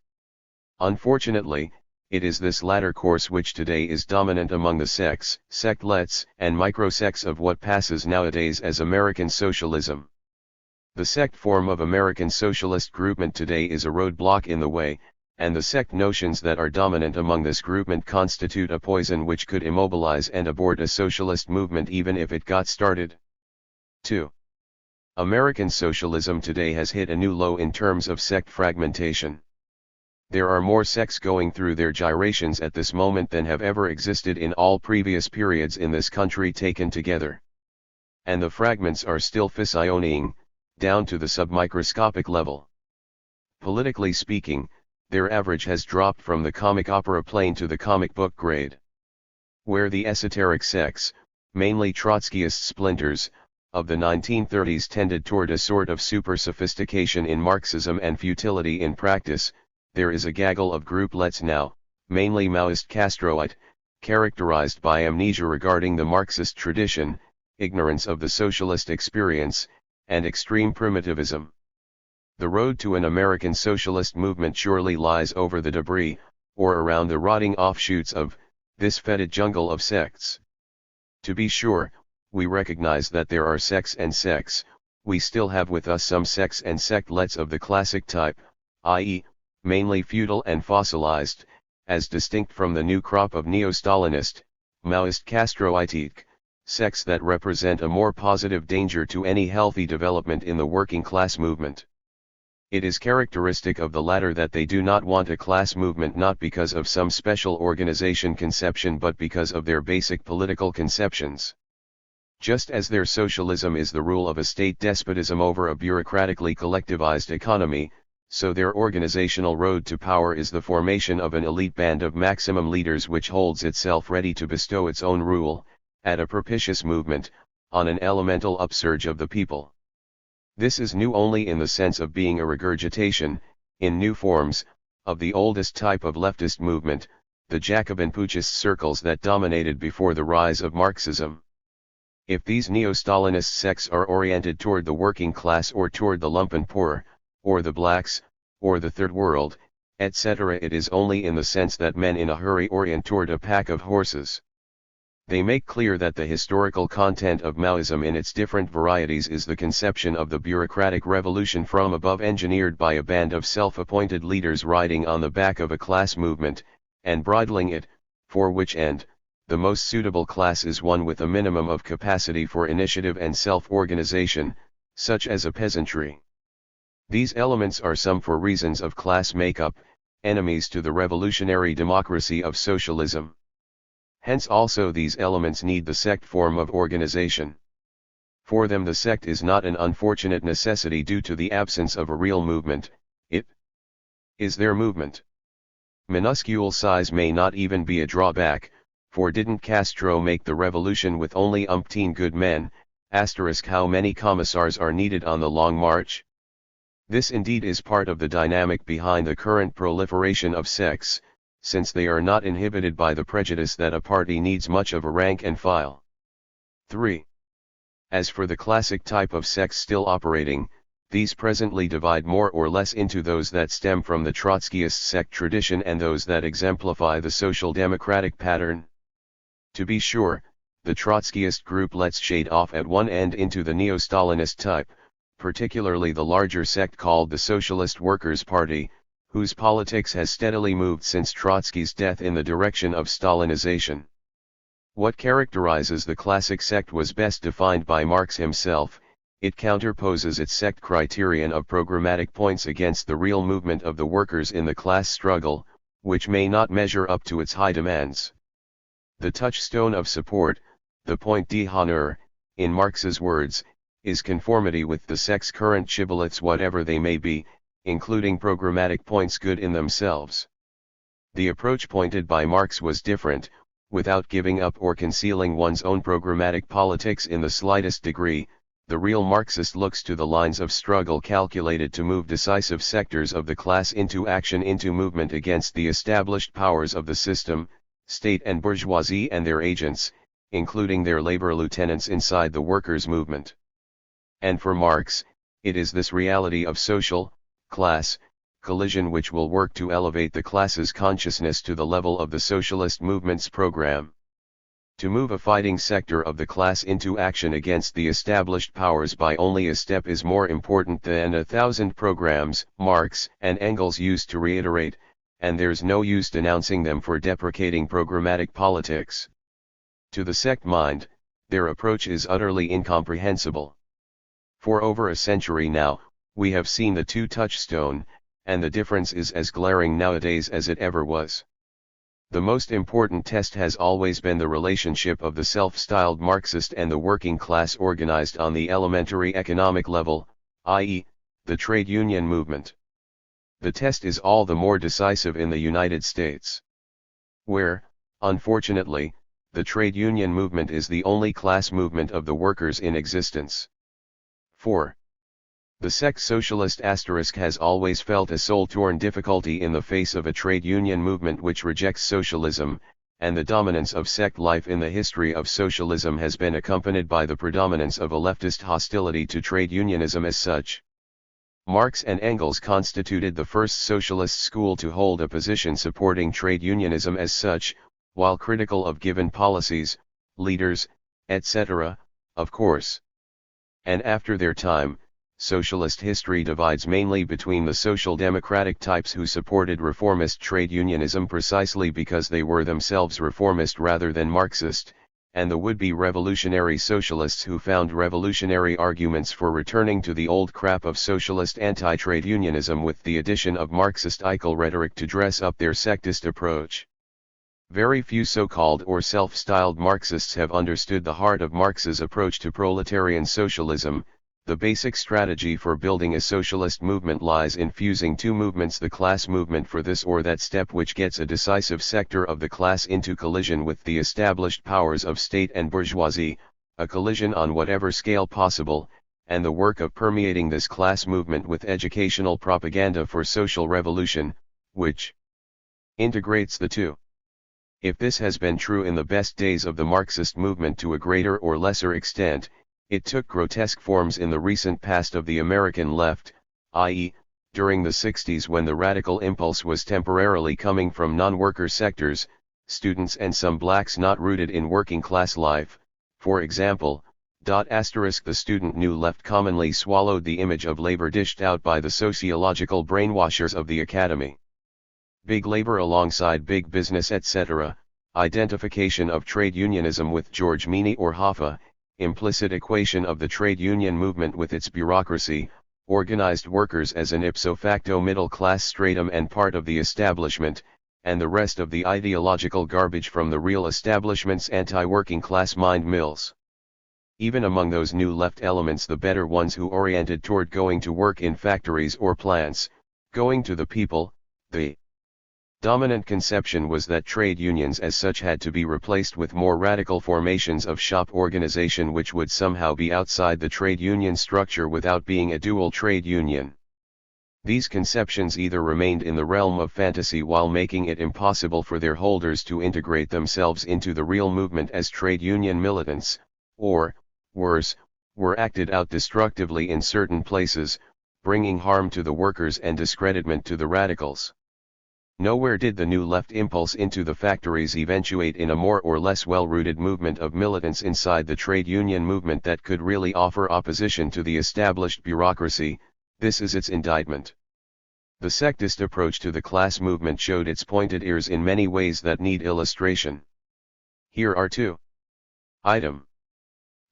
Unfortunately, it is this latter course which today is dominant among the sects, sectlets, and microsects of what passes nowadays as American socialism. The sect form of American socialist groupment today is a roadblock in the way, and the sect notions that are dominant among this groupment constitute a poison which could immobilize and abort a socialist movement even if it got started. 2. American socialism today has hit a new low in terms of sect fragmentation. There are more sects going through their gyrations at this moment than have ever existed in all previous periods in this country taken together. And the fragments are still fissioning, down to the submicroscopic level. Politically speaking, their average has dropped from the comic opera plane to the comic book grade. Where the esoteric sects, mainly Trotskyist splinters, of the 1930s tended toward a sort of super-sophistication in Marxism and futility in practice, there is a gaggle of grouplets now, mainly Maoist Castroite, characterized by amnesia regarding the Marxist tradition, ignorance of the socialist experience, and extreme primitivism. The road to an American socialist movement surely lies over the debris, or around the rotting offshoots of, this fetid jungle of sects. To be sure, we recognize that there are sects and sects, we still have with us some sects and sectlets of the classic type, i.e., mainly feudal and fossilized, as distinct from the new crop of neo-Stalinist, Maoist Castroitic, sects that represent a more positive danger to any healthy development in the working class movement. It is characteristic of the latter that they do not want a class movement, not because of some special organization conception but because of their basic political conceptions. Just as their socialism is the rule of a state despotism over a bureaucratically collectivized economy, so their organizational road to power is the formation of an elite band of maximum leaders which holds itself ready to bestow its own rule, at a propitious movement, on an elemental upsurge of the people. This is new only in the sense of being a regurgitation, in new forms, of the oldest type of leftist movement, the Jacobin putschist circles that dominated before the rise of Marxism. If these neo-Stalinist sects are oriented toward the working class or toward the lumpen poor, or the blacks, or the third world, etc., it is only in the sense that men in a hurry orient toward a pack of horses. They make clear that the historical content of Maoism in its different varieties is the conception of the bureaucratic revolution from above engineered by a band of self-appointed leaders riding on the back of a class movement, and bridling it, for which end, the most suitable class is one with a minimum of capacity for initiative and self-organization, such as a peasantry. These elements are some for reasons of class makeup, enemies to the revolutionary democracy of socialism. Hence also these elements need the sect form of organization. For them the sect is not an unfortunate necessity due to the absence of a real movement, it is their movement. Minuscule size may not even be a drawback, for didn't Castro make the revolution with only umpteen good men, how many commissars are needed on the Long March? This indeed is part of the dynamic behind the current proliferation of sects, since they are not inhibited by the prejudice that a party needs much of a rank and file. 3. As for the classic type of sects still operating, these presently divide more or less into those that stem from the Trotskyist sect tradition and those that exemplify the social democratic pattern. To be sure, the Trotskyist group lets shade off at one end into the neo-Stalinist type, particularly the larger sect called the Socialist Workers' Party, whose politics has steadily moved since Trotsky's death in the direction of Stalinization. What characterizes the classic sect was best defined by Marx himself. It counterposes its sect criterion of programmatic points against the real movement of the workers in the class struggle, which may not measure up to its high demands. The touchstone of support, the point d'honneur, in Marx's words, is conformity with the sect's current shibboleths whatever they may be, including programmatic points good in themselves. The approach pointed by Marx was different, without giving up or concealing one's own programmatic politics in the slightest degree. The real Marxist looks to the lines of struggle calculated to move decisive sectors of the class into action, into movement against the established powers of the system, state and bourgeoisie and their agents, including their labor lieutenants inside the workers' movement. And for Marx, it is this reality of social, class, collision which will work to elevate the class's consciousness to the level of the socialist movement's program. To move a fighting sector of the class into action against the established powers by only a step is more important than 1,000 programs, Marx and Engels used to reiterate, and there's no use denouncing them for deprecating programmatic politics. To the sect mind, their approach is utterly incomprehensible. For over a century now, we have seen the two touchstone, and the difference is as glaring nowadays as it ever was. The most important test has always been the relationship of the self-styled Marxist and the working class organized on the elementary economic level, i.e., the trade union movement. The test is all the more decisive in the United States, where, unfortunately, the trade union movement is the only class movement of the workers in existence. 4. The sect socialist has always felt a soul-torn difficulty in the face of a trade union movement which rejects socialism, and the dominance of sect life in the history of socialism has been accompanied by the predominance of a leftist hostility to trade unionism as such. Marx and Engels constituted the first socialist school to hold a position supporting trade unionism as such, while critical of given policies, leaders, etc., of course. And after their time, socialist history divides mainly between the social democratic types who supported reformist trade unionism precisely because they were themselves reformist rather than Marxist, and the would-be revolutionary socialists who found revolutionary arguments for returning to the old crap of socialist anti-trade unionism with the addition of Marxist-ical rhetoric to dress up their sectist approach. Very few so-called or self-styled Marxists have understood the heart of Marx's approach to proletarian socialism. The basic strategy for building a socialist movement lies in fusing two movements: the class movement for this or that step which gets a decisive sector of the class into collision with the established powers of state and bourgeoisie, a collision on whatever scale possible, and the work of permeating this class movement with educational propaganda for social revolution, which integrates the two. If this has been true in the best days of the Marxist movement to a greater or lesser extent, it took grotesque forms in the recent past of the American left, i.e., during the 60s when the radical impulse was temporarily coming from non-worker sectors, students and some blacks not rooted in working class life, for example. The student New Left commonly swallowed the image of labor dished out by the sociological brainwashers of the academy. Big labor alongside big business, etc., identification of trade unionism with George Meany or Hoffa, implicit equation of the trade union movement with its bureaucracy, organized workers as an ipso facto middle-class stratum and part of the establishment, and the rest of the ideological garbage from the real establishment's anti-working class mind mills. Even among those new left elements, the better ones who oriented toward going to work in factories or plants, going to the people, the dominant conception was that trade unions as such had to be replaced with more radical formations of shop organization which would somehow be outside the trade union structure without being a dual trade union. These conceptions either remained in the realm of fantasy while making it impossible for their holders to integrate themselves into the real movement as trade union militants, or, worse, were acted out destructively in certain places, bringing harm to the workers and discreditment to the radicals. Nowhere did the new left impulse into the factories eventuate in a more or less well-rooted movement of militants inside the trade union movement that could really offer opposition to the established bureaucracy. This is its indictment. The sectist approach to the class movement showed its pointed ears in many ways that need illustration. Here are two. Item.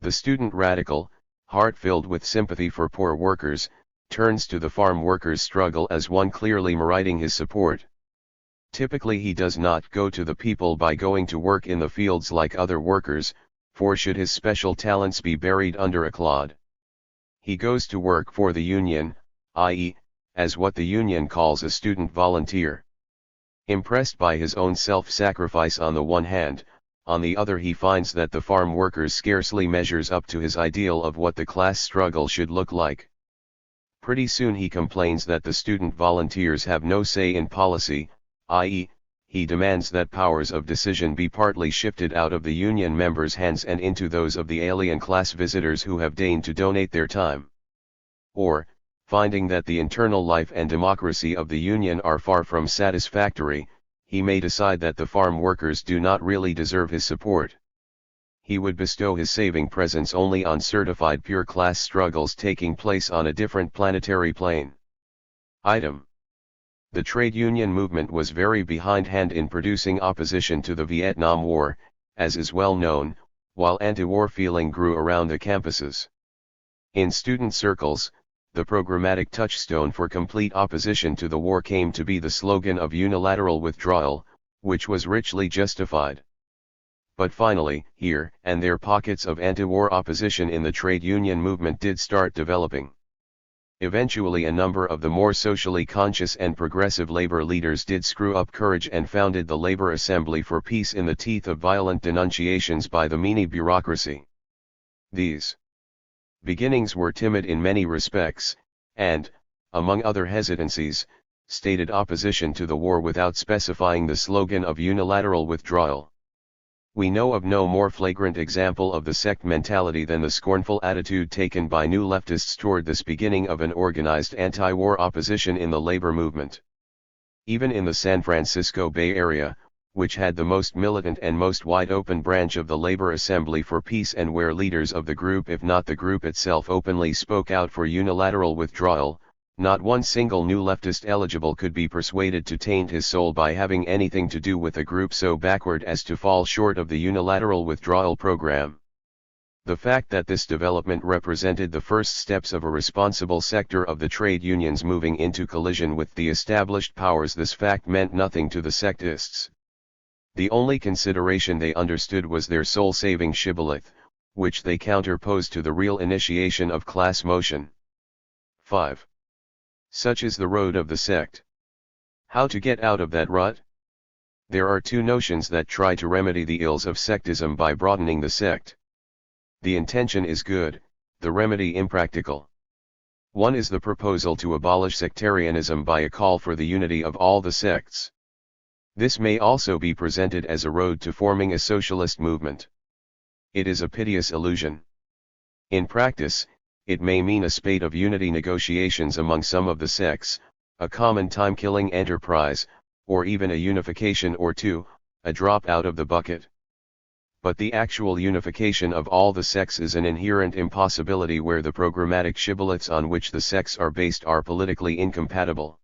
The student radical, heart-filled with sympathy for poor workers, turns to the farm workers' struggle as one clearly meriting his support. Typically he does not go to the people by going to work in the fields like other workers, for should his special talents be buried under a clod? He goes to work for the union, i.e., as what the union calls a student volunteer. Impressed by his own self-sacrifice on the one hand, on the other he finds that the farm workers scarcely measures up to his ideal of what the class struggle should look like. Pretty soon he complains that the student volunteers have no say in policy, i.e., he demands that powers of decision be partly shifted out of the union members' hands and into those of the alien class visitors who have deigned to donate their time. Or, finding that the internal life and democracy of the union are far from satisfactory, he may decide that the farm workers do not really deserve his support. He would bestow his saving presence only on certified pure class struggles taking place on a different planetary plane. Item. The trade union movement was very behindhand in producing opposition to the Vietnam War, as is well known, while anti-war feeling grew around the campuses. In student circles, the programmatic touchstone for complete opposition to the war came to be the slogan of unilateral withdrawal, which was richly justified. But finally, here and there pockets of anti-war opposition in the trade union movement did start developing. Eventually a number of the more socially conscious and progressive labor leaders did screw up courage and founded the Labor Assembly for Peace in the teeth of violent denunciations by the Meany bureaucracy. These beginnings were timid in many respects, and, among other hesitancies, stated opposition to the war without specifying the slogan of unilateral withdrawal. We know of no more flagrant example of the sect mentality than the scornful attitude taken by new leftists toward this beginning of an organized anti-war opposition in the labor movement. Even in the San Francisco Bay Area, which had the most militant and most wide-open branch of the Labor Assembly for Peace and where leaders of the group if not the group itself openly spoke out for unilateral withdrawal, Not one single new leftist eligible could be persuaded to taint his soul by having anything to do with a group so backward as to fall short of the unilateral withdrawal program. The fact that this development represented the first steps of a responsible sector of the trade unions moving into collision with the established powers, this fact meant nothing to the sectists. The only consideration they understood was their soul-saving shibboleth, which they counterposed to the real initiation of class motion. 5. Such is the road of the sect. How to get out of that rut? There are two notions that try to remedy the ills of sectism by broadening the sect. The intention is good, the remedy impractical. One is the proposal to abolish sectarianism by a call for the unity of all the sects. This may also be presented as a road to forming a socialist movement. It is a piteous illusion. In practice, it may mean a spate of unity negotiations among some of the sects, a common time-killing enterprise, or even a unification or two, a drop out of the bucket. But the actual unification of all the sects is an inherent impossibility where the programmatic shibboleths on which the sects are based are politically incompatible.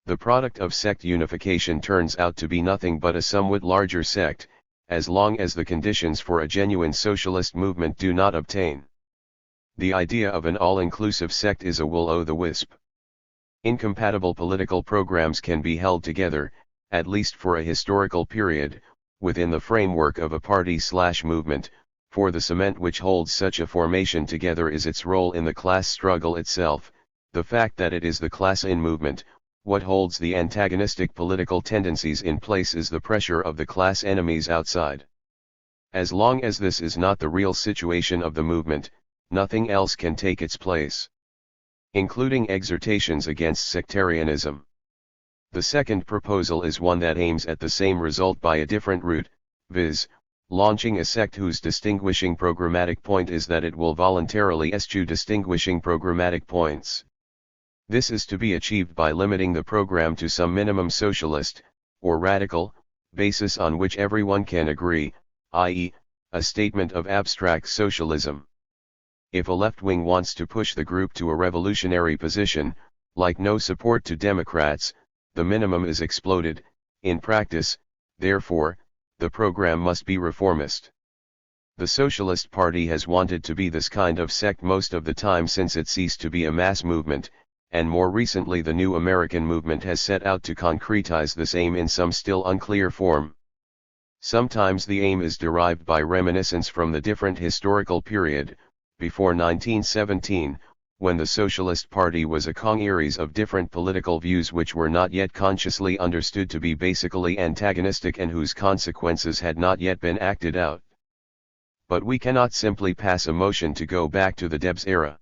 The product of sect unification turns out to be nothing but a somewhat larger sect, as long as the conditions for a genuine socialist movement do not obtain. The idea of an all-inclusive sect is a will-o'-the-wisp. Incompatible political programs can be held together, at least for a historical period, within the framework of a party/movement, for the cement which holds such a formation together is its role in the class struggle itself, the fact that it is the class-in movement. What holds the antagonistic political tendencies in place is the pressure of the class enemies outside. As long as this is not the real situation of the movement, nothing else can take its place, including exhortations against sectarianism. The second proposal is one that aims at the same result by a different route, viz., launching a sect whose distinguishing programmatic point is that it will voluntarily eschew distinguishing programmatic points. This is to be achieved by limiting the program to some minimum socialist, or radical, basis on which everyone can agree, i.e., a statement of abstract socialism. If a left wing wants to push the group to a revolutionary position, like no support to Democrats, the minimum is exploded. In practice, therefore, the program must be reformist. The Socialist Party has wanted to be this kind of sect most of the time since it ceased to be a mass movement, and more recently the New American Movement has set out to concretize this aim in some still unclear form. Sometimes the aim is derived by reminiscence from the different historical period, before 1917, when the Socialist Party was a congeries of different political views which were not yet consciously understood to be basically antagonistic and whose consequences had not yet been acted out. But we cannot simply pass a motion to go back to the Debs era.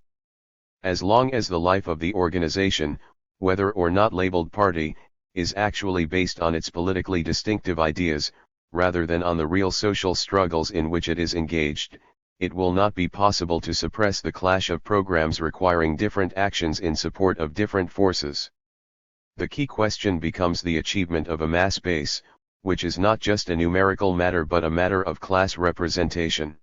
As long as the life of the organization, whether or not labeled party, is actually based on its politically distinctive ideas, rather than on the real social struggles in which it is engaged, it will not be possible to suppress the clash of programs requiring different actions in support of different forces. The key question becomes the achievement of a mass base, which is not just a numerical matter but a matter of class representation.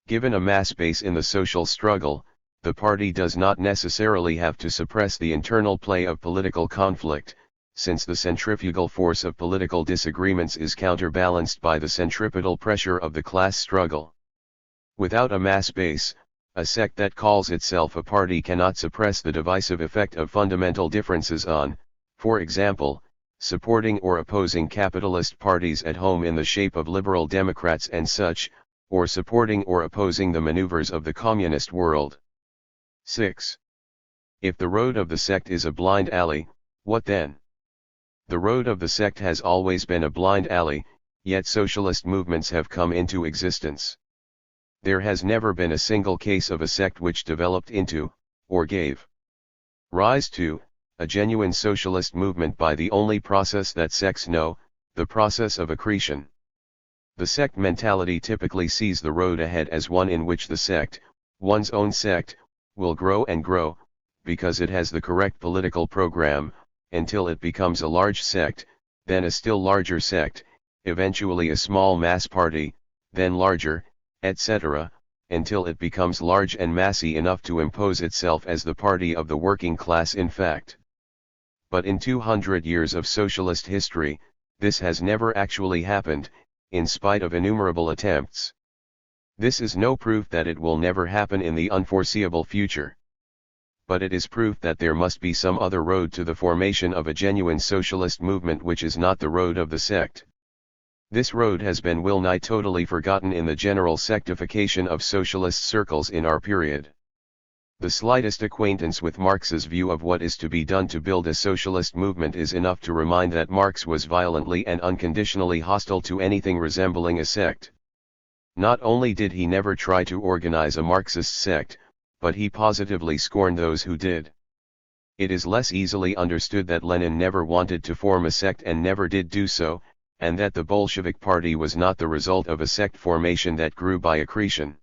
Given a mass base in the social struggle, the party does not necessarily have to suppress the internal play of political conflict, since the centrifugal force of political disagreements is counterbalanced by the centripetal pressure of the class struggle. Without a mass base, a sect that calls itself a party cannot suppress the divisive effect of fundamental differences on, for example, supporting or opposing capitalist parties at home in the shape of liberal Democrats and such, or supporting or opposing the maneuvers of the communist world. 6. If the road of the sect is a blind alley, what then? The road of the sect has always been a blind alley, yet socialist movements have come into existence. There has never been a single case of a sect which developed into, or gave rise to, a genuine socialist movement by the only process that sects know, the process of accretion. The sect mentality typically sees the road ahead as one in which the sect, one's own sect, will grow and grow, because it has the correct political program, until it becomes a large sect, then a still larger sect, eventually a small mass party, then larger, etc., until it becomes large and massy enough to impose itself as the party of the working class in fact. But in 200 years of socialist history, this has never actually happened, in spite of innumerable attempts. This is no proof that it will never happen in the unforeseeable future. But it is proof that there must be some other road to the formation of a genuine socialist movement which is not the road of the sect. This road has been well-nigh totally forgotten in the general sectification of socialist circles in our period. The slightest acquaintance with Marx's view of what is to be done to build a socialist movement is enough to remind that Marx was violently and unconditionally hostile to anything resembling a sect. Not only did he never try to organize a Marxist sect, but he positively scorned those who did. It is less easily understood that Lenin never wanted to form a sect and never did do so, and that the Bolshevik Party was not the result of a sect formation that grew by accretion.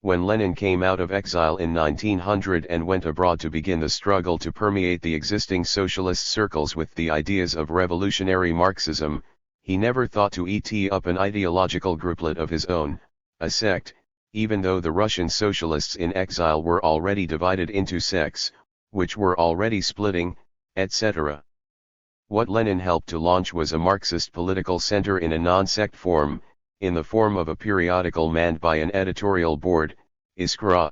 When Lenin came out of exile in 1900 and went abroad to begin the struggle to permeate the existing socialist circles with the ideas of revolutionary Marxism, he never thought to et up an ideological grouplet of his own, a sect, even though the Russian socialists in exile were already divided into sects, which were already splitting, etc. What Lenin helped to launch was a Marxist political center in a non-sect form, in the form of a periodical manned by an editorial board, Iskra.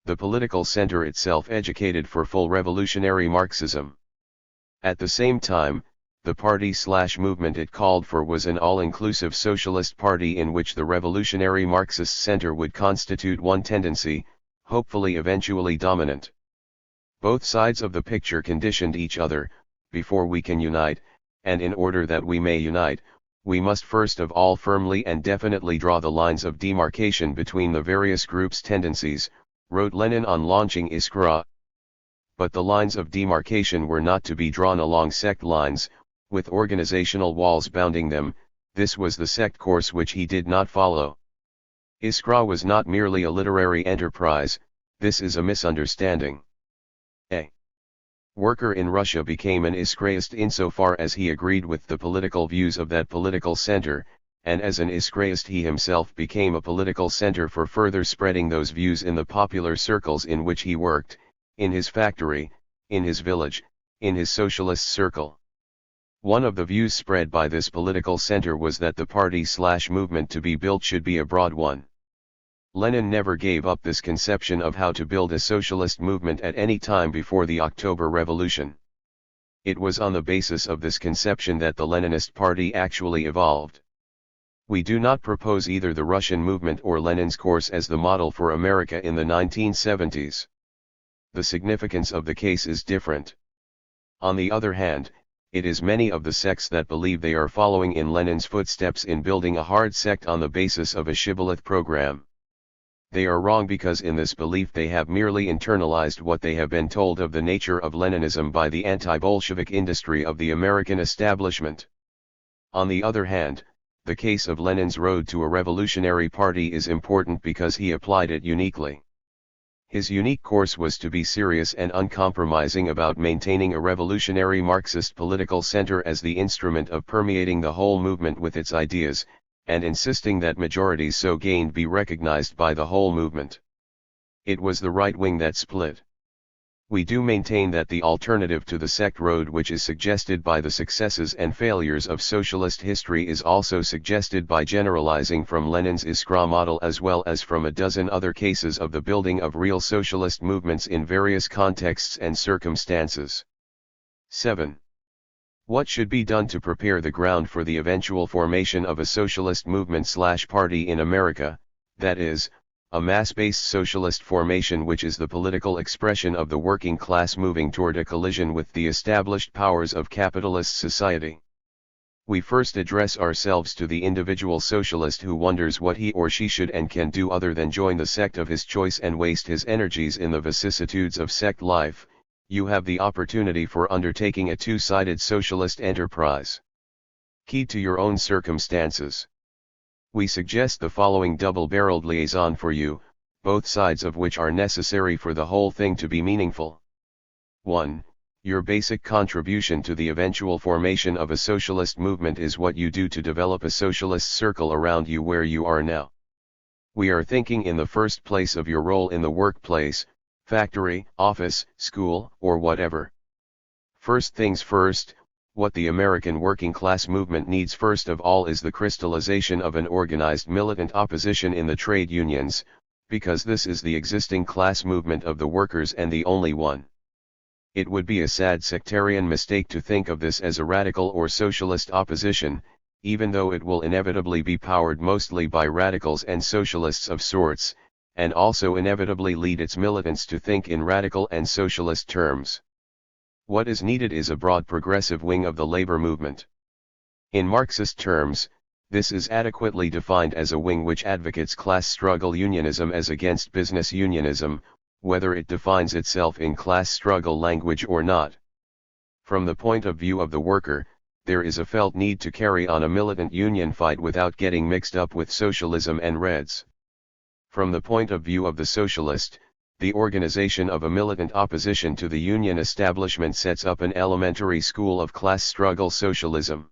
The political center itself educated for full revolutionary Marxism. At the same time, the party/movement it called for was an all-inclusive socialist party in which the revolutionary Marxist center would constitute one tendency, hopefully eventually dominant. Both sides of the picture conditioned each other. Before we can unite, and in order that we may unite, we must first of all firmly and definitely draw the lines of demarcation between the various groups' tendencies, wrote Lenin on launching Iskra. But the lines of demarcation were not to be drawn along sect lines, with organizational walls bounding them. This was the sect course which he did not follow. Iskra was not merely a literary enterprise. This is a misunderstanding. A worker in Russia became an Iskraist insofar as he agreed with the political views of that political center, and as an Iskraist he himself became a political center for further spreading those views in the popular circles in which he worked, in his factory, in his village, in his socialist circle. One of the views spread by this political center was that the party/movement to be built should be a broad one. Lenin never gave up this conception of how to build a socialist movement at any time before the October Revolution. It was on the basis of this conception that the Leninist Party actually evolved. We do not propose either the Russian movement or Lenin's course as the model for America in the 1970s. The significance of the case is different. On the other hand, it is many of the sects that believe they are following in Lenin's footsteps in building a hard sect on the basis of a shibboleth program. They are wrong because in this belief they have merely internalized what they have been told of the nature of Leninism by the anti-Bolshevik industry of the American establishment. On the other hand, the case of Lenin's road to a revolutionary party is important because he applied it uniquely. His unique course was to be serious and uncompromising about maintaining a revolutionary Marxist political center as the instrument of permeating the whole movement with its ideas, and insisting that majorities so gained be recognized by the whole movement. It was the right wing that split. We do maintain that the alternative to the sect road which is suggested by the successes and failures of socialist history is also suggested by generalizing from Lenin's Iskra model as well as from a dozen other cases of the building of real socialist movements in various contexts and circumstances. 7. What should be done to prepare the ground for the eventual formation of a socialist movement/party in America, that is, a mass-based socialist formation which is the political expression of the working class moving toward a collision with the established powers of capitalist society? We first address ourselves to the individual socialist who wonders what he or she should and can do other than join the sect of his choice and waste his energies in the vicissitudes of sect life. You have the opportunity for undertaking a two-sided socialist enterprise. Key to your own circumstances. We suggest the following double-barreled liaison for you, both sides of which are necessary for the whole thing to be meaningful. 1. Your basic contribution to the eventual formation of a socialist movement is what you do to develop a socialist circle around you where you are now. We are thinking in the first place of your role in the workplace, factory, office, school, or whatever. First things first, what the American working class movement needs first of all is the crystallization of an organized militant opposition in the trade unions, because this is the existing class movement of the workers and the only one. It would be a sad sectarian mistake to think of this as a radical or socialist opposition, even though it will inevitably be powered mostly by radicals and socialists of sorts, and also inevitably lead its militants to think in radical and socialist terms. What is needed is a broad progressive wing of the labor movement. In Marxist terms, this is adequately defined as a wing which advocates class struggle unionism as against business unionism, whether it defines itself in class struggle language or not. From the point of view of the worker, there is a felt need to carry on a militant union fight without getting mixed up with socialism and Reds. From the point of view of the socialist, the organization of a militant opposition to the union establishment sets up an elementary school of class struggle socialism.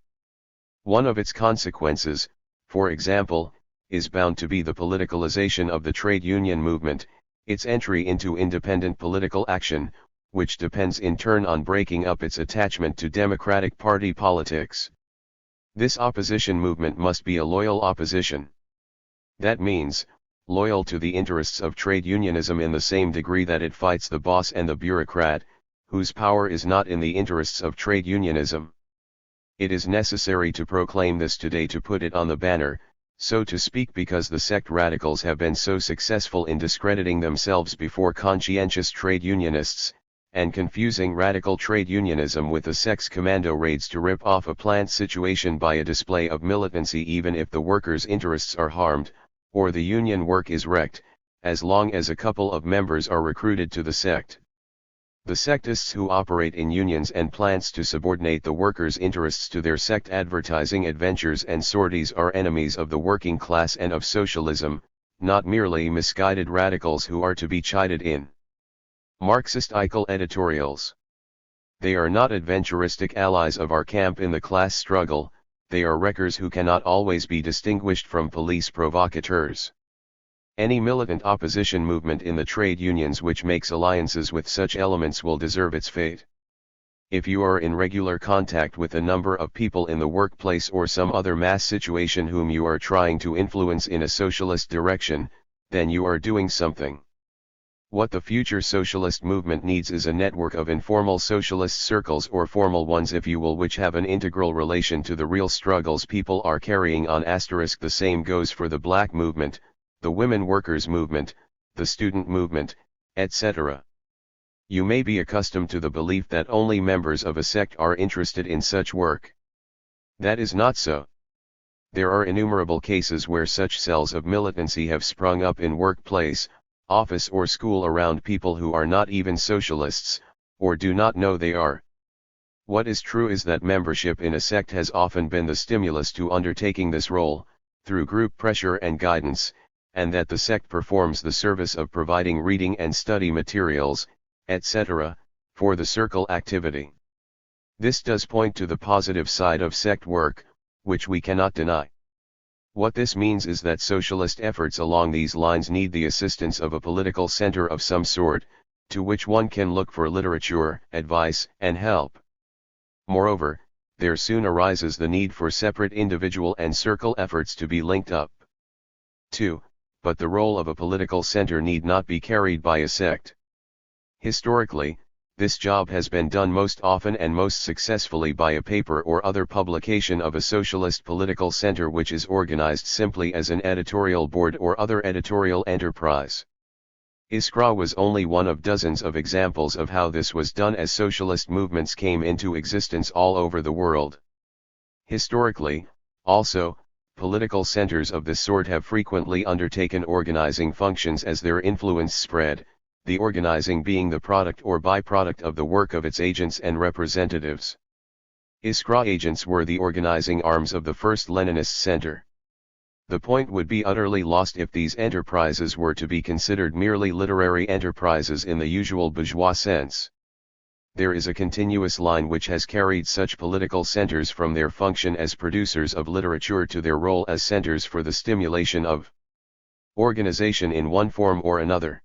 One of its consequences, for example, is bound to be the politicalization of the trade union movement, its entry into independent political action, which depends in turn on breaking up its attachment to Democratic Party politics. This opposition movement must be a loyal opposition. That means, loyal to the interests of trade unionism in the same degree that it fights the boss and the bureaucrat, whose power is not in the interests of trade unionism. It is necessary to proclaim this today, to put it on the banner, so to speak, because the sect radicals have been so successful in discrediting themselves before conscientious trade unionists, and confusing radical trade unionism with the sex commando raids to rip off a plant situation by a display of militancy, even if the workers' interests are harmed, or the union work is wrecked, as long as a couple of members are recruited to the sect. The sectists who operate in unions and plants to subordinate the workers' interests to their sect advertising adventures and sorties are enemies of the working class and of socialism, not merely misguided radicals who are to be chided in Marxist Eichel editorials. They are not adventuristic allies of our camp in the class struggle, they are wreckers who cannot always be distinguished from police provocateurs. Any militant opposition movement in the trade unions which makes alliances with such elements will deserve its fate. If you are in regular contact with a number of people in the workplace or some other mass situation whom you are trying to influence in a socialist direction, then you are doing something. What the future socialist movement needs is a network of informal socialist circles, or formal ones if you will, which have an integral relation to the real struggles people are carrying on. The same goes for the black movement, the women workers movement, the student movement, etc. You may be accustomed to the belief that only members of a sect are interested in such work. That is not so. There are innumerable cases where such cells of militancy have sprung up in workplace, office or school around people who are not even socialists, or do not know they are. What is true is that membership in a sect has often been the stimulus to undertaking this role, through group pressure and guidance, and that the sect performs the service of providing reading and study materials, etc., for the circle activity. This does point to the positive side of sect work, which we cannot deny. What this means is that socialist efforts along these lines need the assistance of a political center of some sort, to which one can look for literature, advice, and help. Moreover, there soon arises the need for separate individual and circle efforts to be linked up. 2. But the role of a political center need not be carried by a sect. Historically, this job has been done most often and most successfully by a paper or other publication of a socialist political center which is organized simply as an editorial board or other editorial enterprise. Iskra was only one of dozens of examples of how this was done as socialist movements came into existence all over the world. Historically, also, political centers of this sort have frequently undertaken organizing functions as their influence spread, the organizing being the product or byproduct of the work of its agents and representatives. Iskra agents were the organizing arms of the first Leninist center. The point would be utterly lost if these enterprises were to be considered merely literary enterprises in the usual bourgeois sense. There is a continuous line which has carried such political centers from their function as producers of literature to their role as centers for the stimulation of organization in one form or another.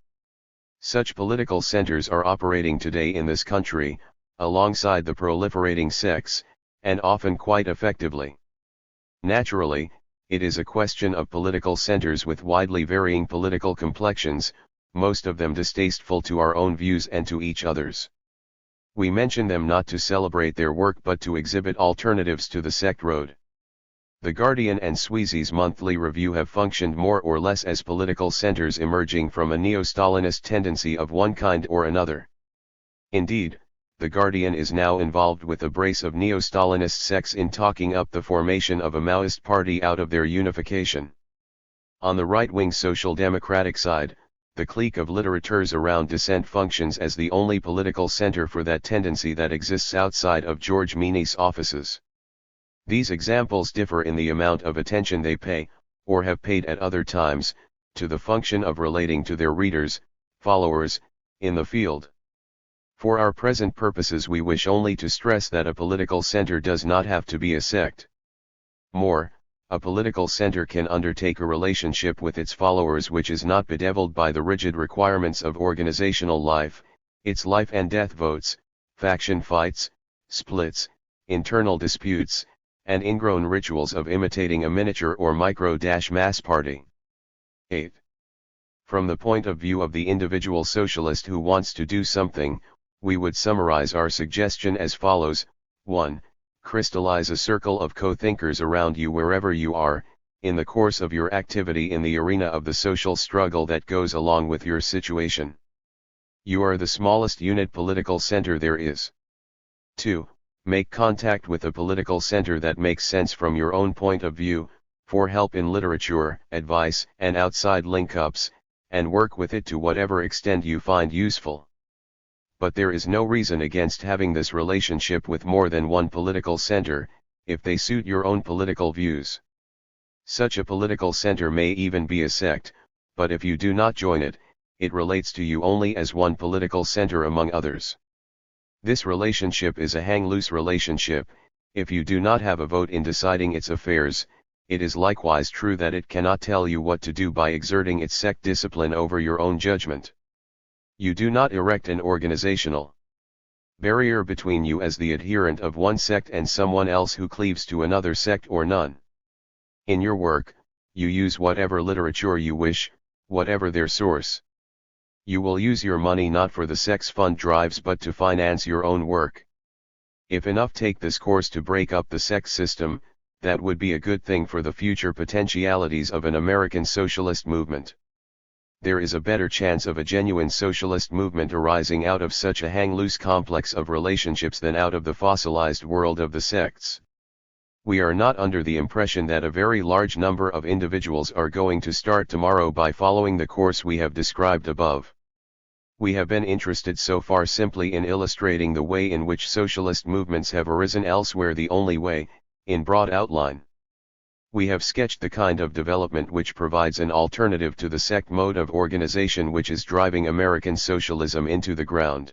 Such political centers are operating today in this country, alongside the proliferating sects, and often quite effectively. Naturally, it is a question of political centers with widely varying political complexions, most of them distasteful to our own views and to each other's. We mention them not to celebrate their work but to exhibit alternatives to the sect road. The Guardian and Sweezy's monthly review have functioned more or less as political centers emerging from a neo-Stalinist tendency of one kind or another. Indeed, The Guardian is now involved with a brace of neo-Stalinist sects in talking up the formation of a Maoist party out of their unification. On the right-wing social democratic side, the clique of litterateurs around dissent functions as the only political center for that tendency that exists outside of George Meany's offices. These examples differ in the amount of attention they pay, or have paid at other times, to the function of relating to their readers, followers, in the field. For our present purposes we wish only to stress that a political center does not have to be a sect. More, a political center can undertake a relationship with its followers which is not bedeviled by the rigid requirements of organizational life, its life and death votes, faction fights, splits, internal disputes, and ingrown rituals of imitating a miniature or micro-mass party. 8. From the point of view of the individual socialist who wants to do something, we would summarize our suggestion as follows: 1. Crystallize a circle of co-thinkers around you wherever you are, in the course of your activity in the arena of the social struggle that goes along with your situation. You are the smallest unit political center there is. 2. Make contact with a political center that makes sense from your own point of view, for help in literature, advice, and outside link-ups, and work with it to whatever extent you find useful. But there is no reason against having this relationship with more than one political center, if they suit your own political views. Such a political center may even be a sect, but if you do not join it, it relates to you only as one political center among others. This relationship is a hang-loose relationship. If you do not have a vote in deciding its affairs, it is likewise true that it cannot tell you what to do by exerting its sect discipline over your own judgment. You do not erect an organizational barrier between you as the adherent of one sect and someone else who cleaves to another sect or none. In your work, you use whatever literature you wish, whatever their source. You will use your money not for the sect's fund drives but to finance your own work. If enough take this course to break up the sect system, that would be a good thing for the future potentialities of an American socialist movement. There is a better chance of a genuine socialist movement arising out of such a hang-loose complex of relationships than out of the fossilized world of the sects. We are not under the impression that a very large number of individuals are going to start tomorrow by following the course we have described above. We have been interested so far simply in illustrating the way in which socialist movements have arisen elsewhere, the only way, in broad outline. We have sketched the kind of development which provides an alternative to the sect mode of organization which is driving American socialism into the ground.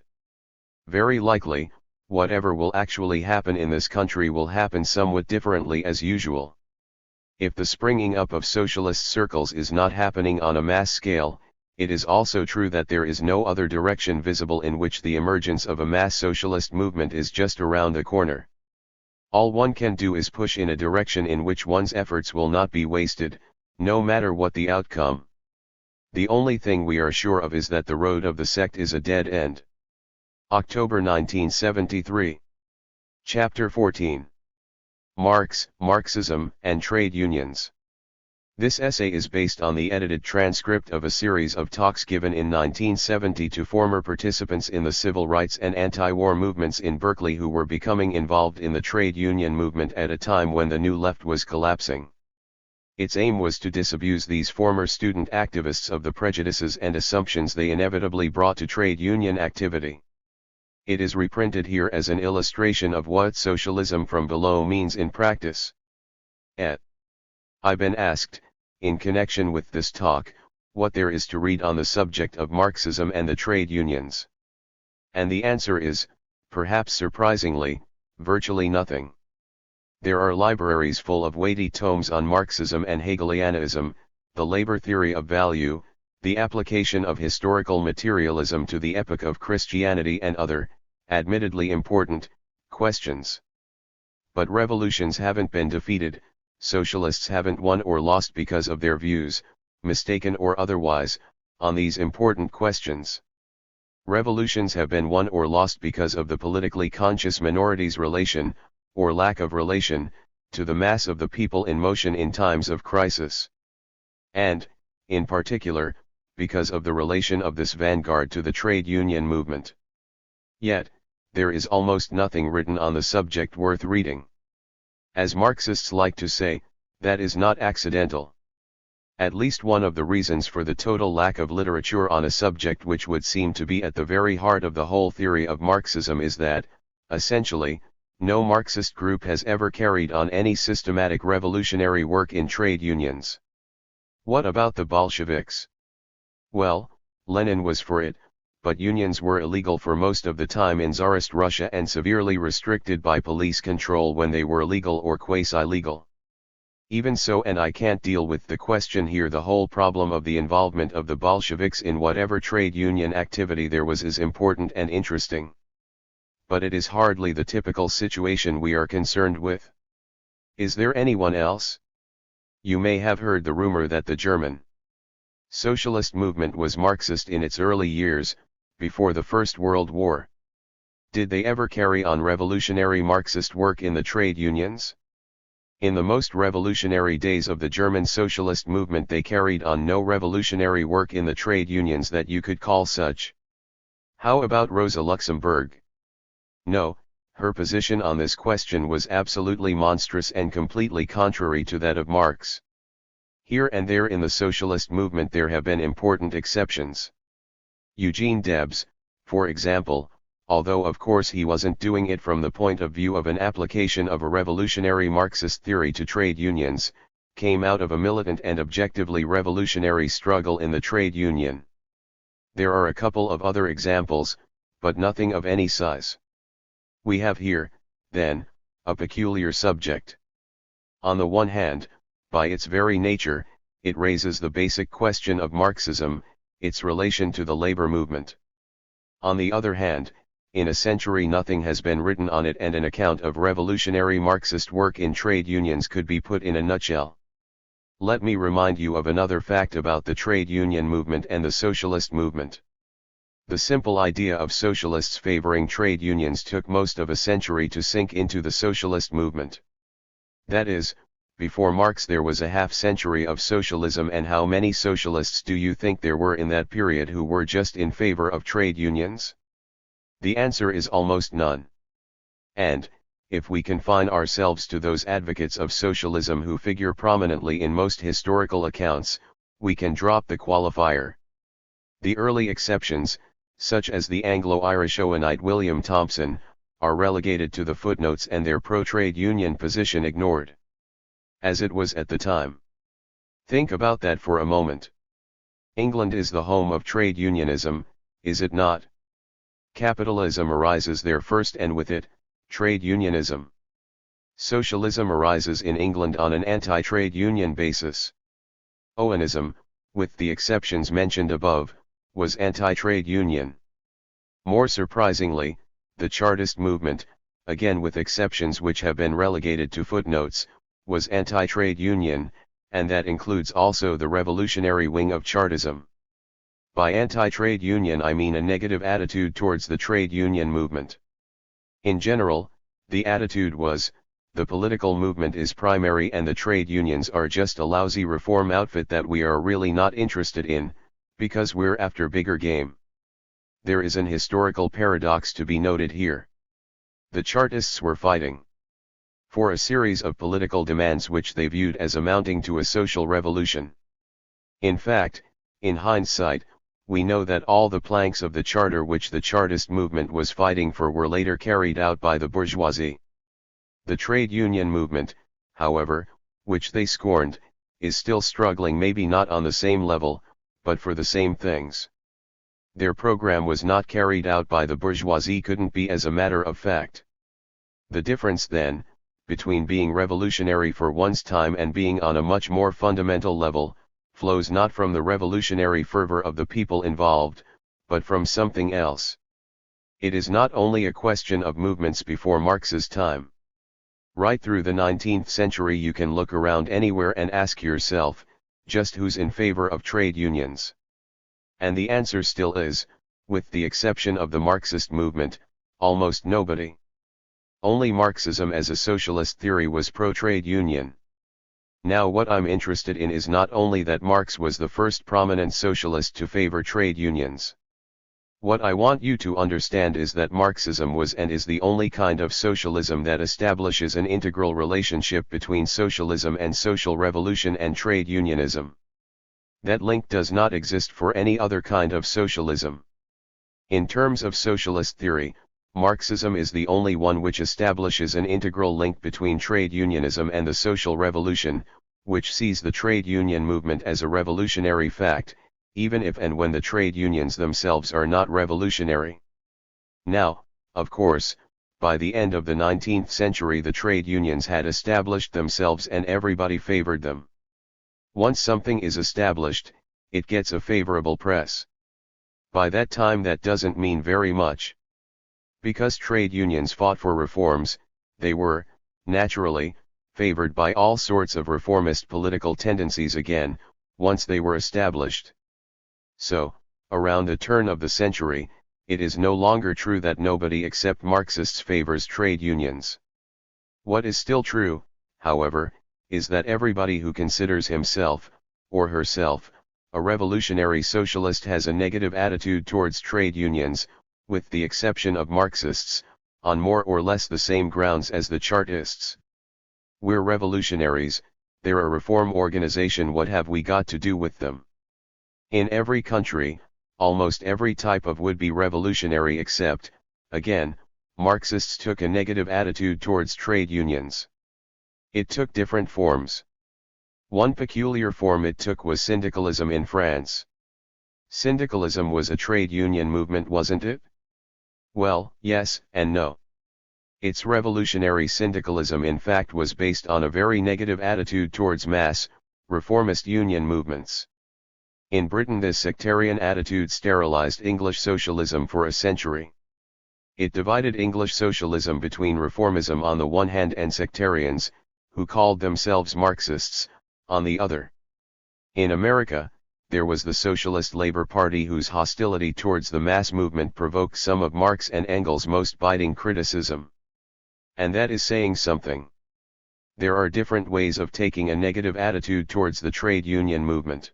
Very likely, whatever will actually happen in this country will happen somewhat differently as usual. If the springing up of socialist circles is not happening on a mass scale, it is also true that there is no other direction visible in which the emergence of a mass socialist movement is just around the corner. All one can do is push in a direction in which one's efforts will not be wasted, no matter what the outcome. The only thing we are sure of is that the road of the sect is a dead end. October 1973. Chapter 14. Marx, Marxism, and Trade Unions. This essay is based on the edited transcript of a series of talks given in 1970 to former participants in the civil rights and anti-war movements in Berkeley who were becoming involved in the trade union movement at a time when the New Left was collapsing. Its aim was to disabuse these former student activists of the prejudices and assumptions they inevitably brought to trade union activity. It is reprinted here as an illustration of what socialism from below means in practice. I've been asked, in connection with this talk, what there is to read on the subject of Marxism and the trade unions. And the answer is, perhaps surprisingly, virtually nothing. There are libraries full of weighty tomes on Marxism and Hegelianism, the labor theory of value, the application of historical materialism to the epoch of Christianity and other, admittedly important, questions. But revolutions haven't been defeated, socialists haven't won or lost because of their views, mistaken or otherwise, on these important questions. Revolutions have been won or lost because of the politically conscious minority's relation, or lack of relation, to the mass of the people in motion in times of crisis. And, in particular, because of the relation of this vanguard to the trade union movement. Yet, there is almost nothing written on the subject worth reading. As Marxists like to say, that is not accidental. At least one of the reasons for the total lack of literature on a subject which would seem to be at the very heart of the whole theory of Marxism is that, essentially, no Marxist group has ever carried on any systematic revolutionary work in trade unions. What about the Bolsheviks? Well, Lenin was for it, but unions were illegal for most of the time in Tsarist Russia and severely restricted by police control when they were legal or quasi-legal. Even so, and I can't deal with the question here, the whole problem of the involvement of the Bolsheviks in whatever trade union activity there was is important and interesting. But it is hardly the typical situation we are concerned with. Is there anyone else? You may have heard the rumor that the German socialist movement was Marxist in its early years, before the First World War. Did they ever carry on revolutionary Marxist work in the trade unions? In the most revolutionary days of the German socialist movement they carried on no revolutionary work in the trade unions that you could call such. How about Rosa Luxemburg? No, her position on this question was absolutely monstrous and completely contrary to that of Marx. Here and there in the socialist movement there have been important exceptions. Eugene Debs, for example, although of course he wasn't doing it from the point of view of an application of a revolutionary Marxist theory to trade unions, came out of a militant and objectively revolutionary struggle in the trade union. There are a couple of other examples, but nothing of any size. We have here, then, a peculiar subject. On the one hand, by its very nature, it raises the basic question of Marxism, its relation to the labor movement. On the other hand, in a century nothing has been written on it, and an account of revolutionary Marxist work in trade unions could be put in a nutshell. Let me remind you of another fact about the trade union movement and the socialist movement. The simple idea of socialists favoring trade unions took most of a century to sink into the socialist movement. That is, before Marx there was a half-century of socialism, and how many socialists do you think there were in that period who were just in favor of trade unions? The answer is almost none. And, if we confine ourselves to those advocates of socialism who figure prominently in most historical accounts, we can drop the qualifier. The early exceptions, such as the Anglo-Irish Owenite William Thompson, are relegated to the footnotes and their pro-trade union position ignored. As it was at the time. Think about that for a moment. England is the home of trade unionism, is it not? Capitalism arises there first, and with it, trade unionism. Socialism arises in England on an anti-trade union basis. Owenism, with the exceptions mentioned above, was anti-trade union. More surprisingly, the Chartist movement, again with exceptions which have been relegated to footnotes, was anti-trade union, and that includes also the revolutionary wing of Chartism. By anti-trade union I mean a negative attitude towards the trade union movement. In general, the attitude was, the political movement is primary and the trade unions are just a lousy reform outfit that we are really not interested in, because we're after bigger game. There is an historical paradox to be noted here. The Chartists were fighting for a series of political demands which they viewed as amounting to a social revolution. In fact, in hindsight, we know that all the planks of the charter which the Chartist movement was fighting for were later carried out by the bourgeoisie. The trade union movement, however, which they scorned, is still struggling, maybe not on the same level, but for the same things. Their program was not carried out by the bourgeoisie couldn't be, as a matter of fact. The difference then, between being revolutionary for one's time and being on a much more fundamental level, flows not from the revolutionary fervor of the people involved, but from something else. It is not only a question of movements before Marx's time. Right through the 19th century you can look around anywhere and ask yourself, just who's in favor of trade unions? And the answer still is, with the exception of the Marxist movement, almost nobody. Only Marxism as a socialist theory was pro-trade union. Now what I'm interested in is not only that Marx was the first prominent socialist to favor trade unions. What I want you to understand is that Marxism was and is the only kind of socialism that establishes an integral relationship between socialism and social revolution and trade unionism. That link does not exist for any other kind of socialism. In terms of socialist theory, Marxism is the only one which establishes an integral link between trade unionism and the social revolution, which sees the trade union movement as a revolutionary fact, even if and when the trade unions themselves are not revolutionary. Now, of course, by the end of the 19th century the trade unions had established themselves and everybody favored them. Once something is established, it gets a favorable press. By that time that doesn't mean very much. Because trade unions fought for reforms, they were, naturally, favored by all sorts of reformist political tendencies again, once they were established. So, around the turn of the century, it is no longer true that nobody except Marxists favors trade unions. What is still true, however, is that everybody who considers himself, or herself, a revolutionary socialist has a negative attitude towards trade unions, with the exception of Marxists, on more or less the same grounds as the Chartists. We're revolutionaries, they're a reform organization, what have we got to do with them? In every country, almost every type of would-be revolutionary except, again, Marxists took a negative attitude towards trade unions. It took different forms. One peculiar form it took was syndicalism in France. Syndicalism was a trade union movement, wasn't it? Well, yes and no. Its revolutionary syndicalism in fact was based on a very negative attitude towards mass, reformist union movements. In Britain this sectarian attitude sterilized English socialism for a century. It divided English socialism between reformism on the one hand and sectarians, who called themselves Marxists, on the other. In America, there was the Socialist Labor Party whose hostility towards the mass movement provoked some of Marx and Engels' most biting criticism. And that is saying something. There are different ways of taking a negative attitude towards the trade union movement.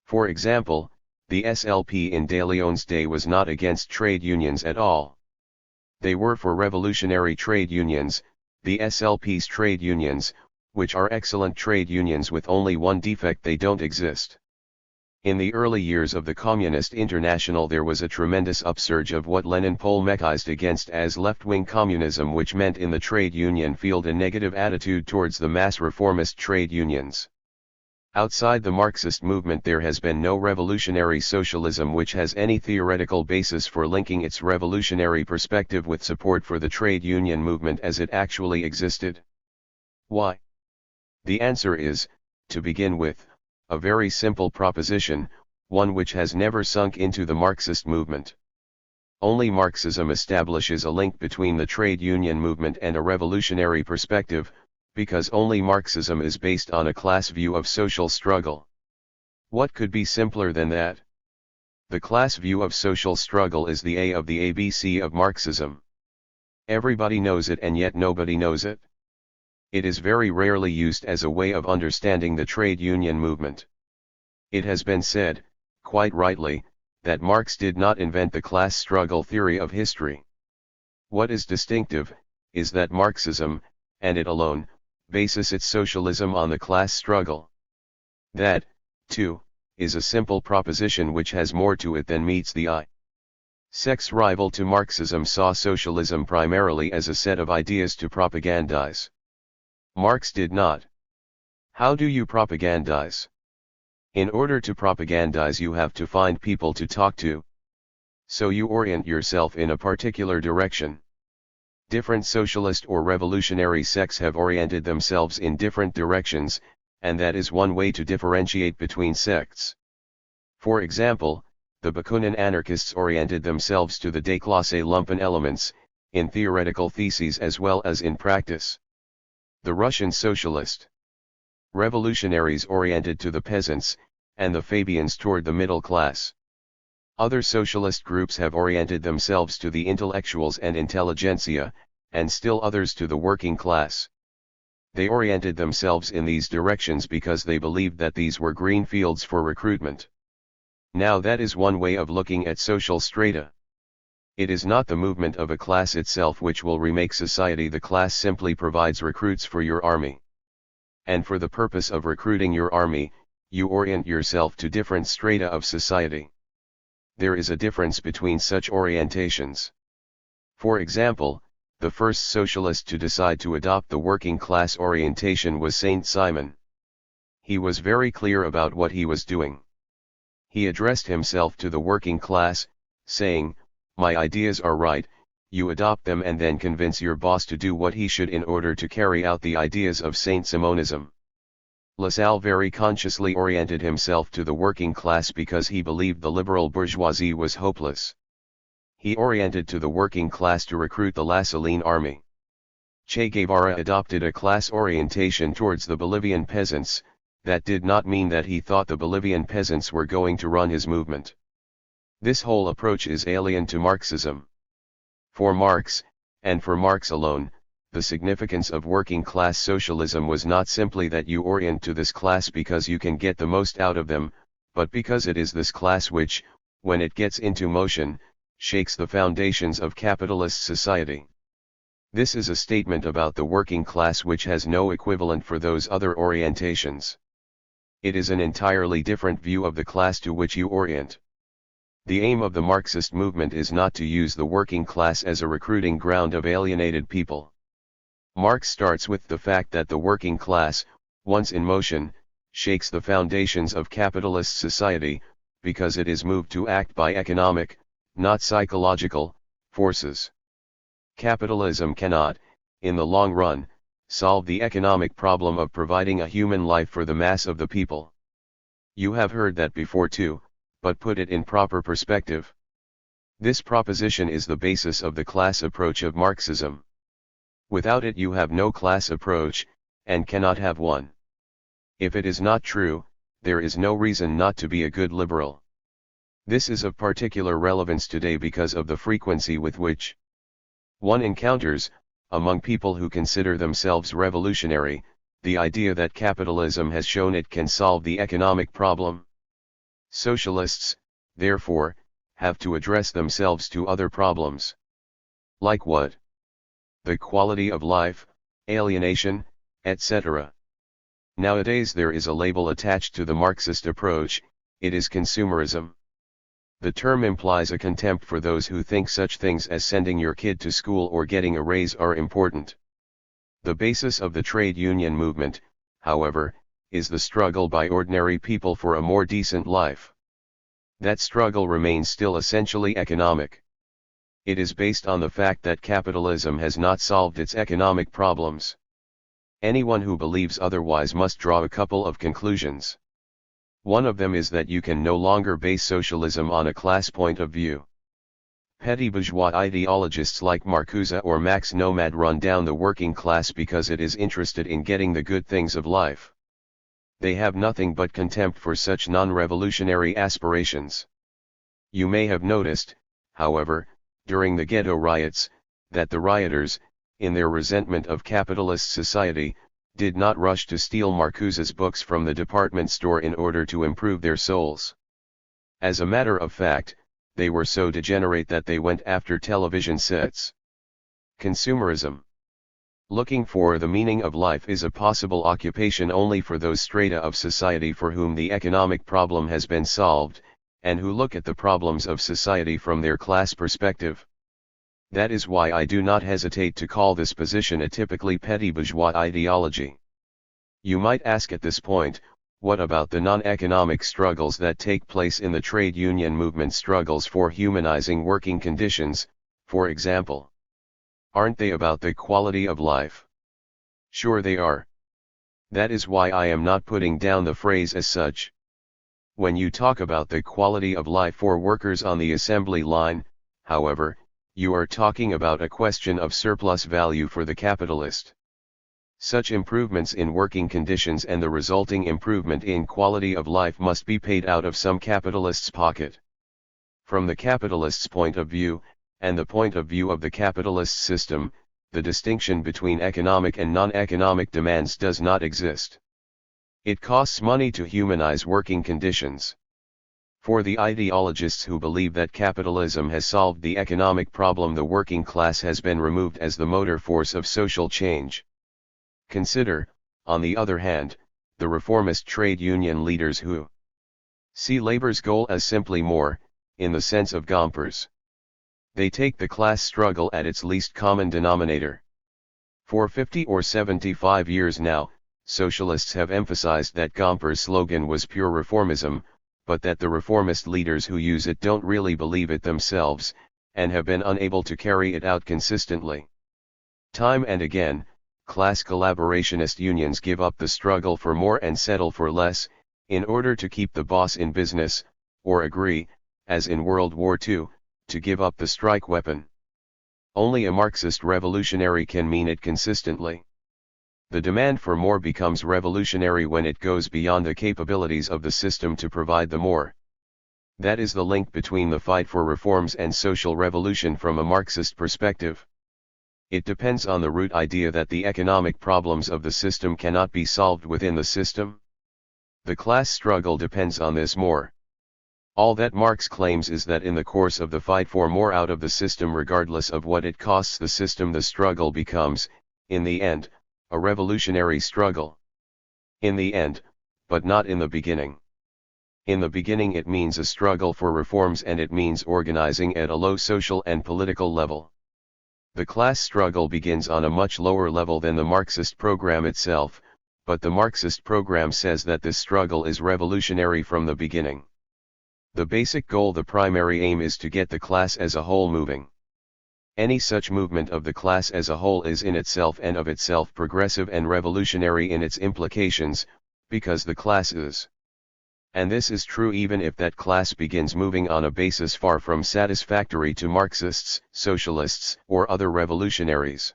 For example, the SLP in De Leon's day was not against trade unions at all. They were for revolutionary trade unions, the SLP's trade unions, which are excellent trade unions with only one defect: they don't exist. In the early years of the Communist International there was a tremendous upsurge of what Lenin polemicized against as left-wing communism, which meant in the trade union field a negative attitude towards the mass reformist trade unions. Outside the Marxist movement there has been no revolutionary socialism which has any theoretical basis for linking its revolutionary perspective with support for the trade union movement as it actually existed. Why? The answer is, to begin with, a very simple proposition, one which has never sunk into the Marxist movement. Only Marxism establishes a link between the trade union movement and a revolutionary perspective, because only Marxism is based on a class view of social struggle. What could be simpler than that? The class view of social struggle is the A of the ABC of Marxism. Everybody knows it and yet nobody knows it. It is very rarely used as a way of understanding the trade union movement. It has been said, quite rightly, that Marx did not invent the class struggle theory of history. What is distinctive, is that Marxism, and it alone, bases its socialism on the class struggle. That, too, is a simple proposition which has more to it than meets the eye. Sex rival to Marxism saw socialism primarily as a set of ideas to propagandize. Marx did not. How do you propagandize? In order to propagandize you have to find people to talk to. So you orient yourself in a particular direction. Different socialist or revolutionary sects have oriented themselves in different directions, and that is one way to differentiate between sects. For example, the Bakunin anarchists oriented themselves to the Déclassé lumpen elements, in theoretical theses as well as in practice. The Russian socialist revolutionaries oriented to the peasants, and the Fabians toward the middle class. Other socialist groups have oriented themselves to the intellectuals and intelligentsia, and still others to the working class. They oriented themselves in these directions because they believed that these were green fields for recruitment. Now that is one way of looking at social strata. It is not the movement of a class itself which will remake society. The class simply provides recruits for your army. And for the purpose of recruiting your army, you orient yourself to different strata of society. There is a difference between such orientations. For example, the first socialist to decide to adopt the working class orientation was Saint Simon. He was very clear about what he was doing. He addressed himself to the working class, saying, "My ideas are right, you adopt them and then convince your boss to do what he should in order to carry out the ideas of Saint Simonism." Lassalle very consciously oriented himself to the working class because he believed the liberal bourgeoisie was hopeless. He oriented to the working class to recruit the Lassallean army. Che Guevara adopted a class orientation towards the Bolivian peasants. That did not mean that he thought the Bolivian peasants were going to run his movement. This whole approach is alien to Marxism. For Marx, and for Marx alone, the significance of working class socialism was not simply that you orient to this class because you can get the most out of them, but because it is this class which, when it gets into motion, shakes the foundations of capitalist society. This is a statement about the working class which has no equivalent for those other orientations. It is an entirely different view of the class to which you orient. The aim of the Marxist movement is not to use the working class as a recruiting ground of alienated people. Marx starts with the fact that the working class, once in motion, shakes the foundations of capitalist society, because it is moved to act by economic, not psychological, forces. Capitalism cannot, in the long run, solve the economic problem of providing a human life for the mass of the people. You have heard that before too, but put it in proper perspective. This proposition is the basis of the class approach of Marxism. Without it you have no class approach, and cannot have one. If it is not true, there is no reason not to be a good liberal. This is of particular relevance today because of the frequency with which one encounters, among people who consider themselves revolutionary, the idea that capitalism has shown it can solve the economic problem. Socialists, therefore, have to address themselves to other problems. Like what? The quality of life, alienation, etc. Nowadays there is a label attached to the Marxist approach, it is consumerism. The term implies a contempt for those who think such things as sending your kid to school or getting a raise are important. The basis of the trade union movement, however, is the struggle by ordinary people for a more decent life. That struggle remains still essentially economic. It is based on the fact that capitalism has not solved its economic problems. Anyone who believes otherwise must draw a couple of conclusions. One of them is that you can no longer base socialism on a class point of view. Petty bourgeois ideologists like Marcuse or Max Nomad run down the working class because it is interested in getting the good things of life. They have nothing but contempt for such non-revolutionary aspirations. You may have noticed, however, during the ghetto riots, that the rioters, in their resentment of capitalist society, did not rush to steal Marcuse's books from the department store in order to improve their souls. As a matter of fact, they were so degenerate that they went after television sets. Consumerism. Looking for the meaning of life is a possible occupation only for those strata of society for whom the economic problem has been solved, and who look at the problems of society from their class perspective. That is why I do not hesitate to call this position a typically petty bourgeois ideology. You might ask at this point, what about the non-economic struggles that take place in the trade union movement, struggles for humanizing working conditions, for example? Aren't they about the quality of life? Sure they are. That is why I am not putting down the phrase as such. When you talk about the quality of life for workers on the assembly line, however, you are talking about a question of surplus value for the capitalist. Such improvements in working conditions and the resulting improvement in quality of life must be paid out of some capitalist's pocket. From the capitalist's point of view, and the point of view of the capitalist system, the distinction between economic and non-economic demands does not exist. It costs money to humanize working conditions. For the ideologists who believe that capitalism has solved the economic problem, the working class has been removed as the motor force of social change. Consider, on the other hand, the reformist trade union leaders who see labor's goal as simply more, in the sense of Gompers. They take the class struggle at its least common denominator. For 50 or 75 years now, socialists have emphasized that Gompers' slogan was pure reformism, but that the reformist leaders who use it don't really believe it themselves, and have been unable to carry it out consistently. Time and again, class collaborationist unions give up the struggle for more and settle for less, in order to keep the boss in business, or agree, as in World War II, to give up the strike weapon. Only a Marxist revolutionary can mean it consistently. The demand for more becomes revolutionary when it goes beyond the capabilities of the system to provide the more. That is the link between the fight for reforms and social revolution from a Marxist perspective. It depends on the root idea that the economic problems of the system cannot be solved within the system. The class struggle depends on this more. All that Marx claims is that in the course of the fight for more out of the system, regardless of what it costs the system, the struggle becomes, in the end, a revolutionary struggle. In the end, but not in the beginning. In the beginning it means a struggle for reforms, and it means organizing at a low social and political level. The class struggle begins on a much lower level than the Marxist program itself, but the Marxist program says that this struggle is revolutionary from the beginning. The basic goal, the primary aim, is to get the class as a whole moving. Any such movement of the class as a whole is in itself and of itself progressive and revolutionary in its implications, because the class is. And this is true even if that class begins moving on a basis far from satisfactory to Marxists, socialists, or other revolutionaries.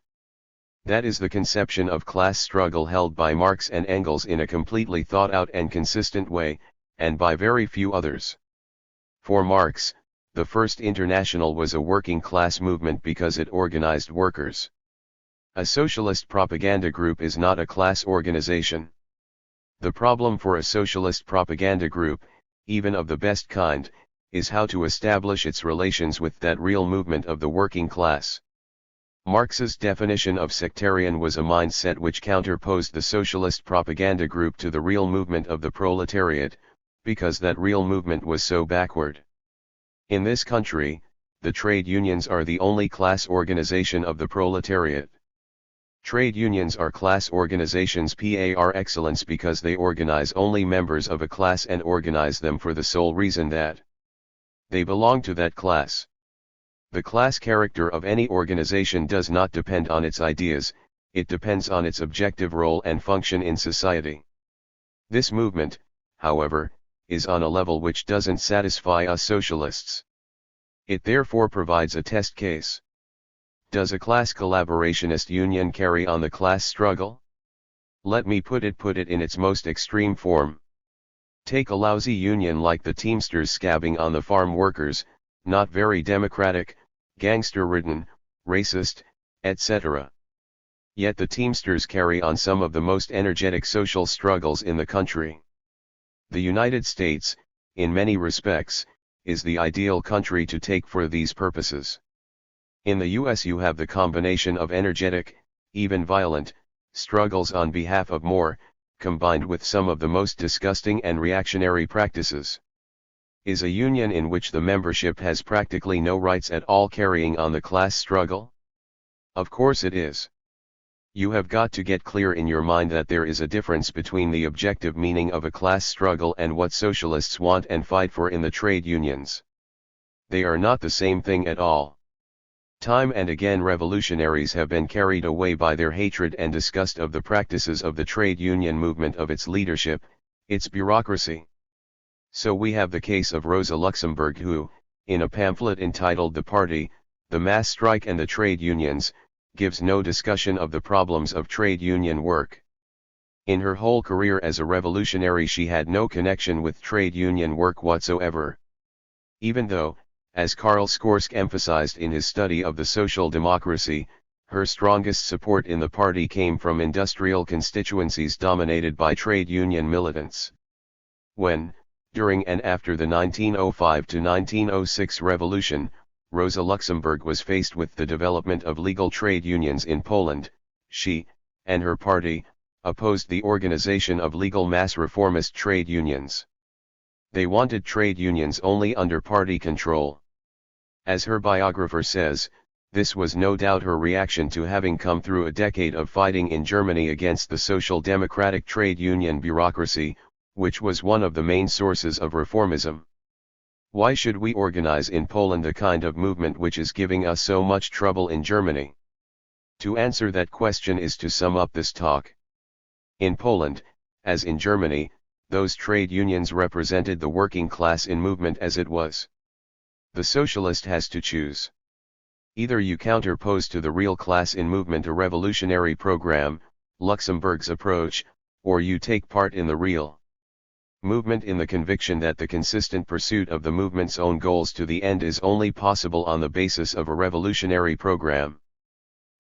That is the conception of class struggle held by Marx and Engels in a completely thought out and consistent way, and by very few others. For Marx, the First International was a working class movement because it organized workers. A socialist propaganda group is not a class organization. The problem for a socialist propaganda group, even of the best kind, is how to establish its relations with that real movement of the working class. Marx's definition of sectarian was a mindset which counterposed the socialist propaganda group to the real movement of the proletariat, because that real movement was so backward. In this country, the trade unions are the only class organization of the proletariat. Trade unions are class organizations par excellence because they organize only members of a class and organize them for the sole reason that they belong to that class. The class character of any organization does not depend on its ideas, it depends on its objective role and function in society. This movement, however, is on a level which doesn't satisfy us socialists. It therefore provides a test case. Does a class collaborationist union carry on the class struggle? Let me put it in its most extreme form. Take a lousy union like the Teamsters scabbing on the farm workers, not very democratic, gangster-ridden, racist, etc. Yet the Teamsters carry on some of the most energetic social struggles in the country. The United States, in many respects, is the ideal country to take for these purposes. In the US you have the combination of energetic, even violent, struggles on behalf of more, combined with some of the most disgusting and reactionary practices. Is a union in which the membership has practically no rights at all carrying on the class struggle? Of course it is. You have got to get clear in your mind that there is a difference between the objective meaning of a class struggle and what socialists want and fight for in the trade unions. They are not the same thing at all. Time and again revolutionaries have been carried away by their hatred and disgust of the practices of the trade union movement, of its leadership, its bureaucracy. So we have the case of Rosa Luxemburg, who, in a pamphlet entitled "The Party, the Mass Strike and the Trade Unions," gives no discussion of the problems of trade union work. In her whole career as a revolutionary she had no connection with trade union work whatsoever. Even though, as Karl Skorsk emphasized in his study of the social democracy, her strongest support in the party came from industrial constituencies dominated by trade union militants. When, during and after the 1905 to 1906 revolution, Rosa Luxemburg was faced with the development of legal trade unions in Poland, she, and her party, opposed the organization of legal mass reformist trade unions. They wanted trade unions only under party control. As her biographer says, this was no doubt her reaction to having come through a decade of fighting in Germany against the social democratic trade union bureaucracy, which was one of the main sources of reformism. Why should we organize in Poland the kind of movement which is giving us so much trouble in Germany? To answer that question is to sum up this talk. In Poland, as in Germany, those trade unions represented the working class in movement as it was. The socialist has to choose. Either you counterpose to the real class in movement a revolutionary program, Luxemburg's approach, or you take part in the real movement in the conviction that the consistent pursuit of the movement's own goals to the end is only possible on the basis of a revolutionary program.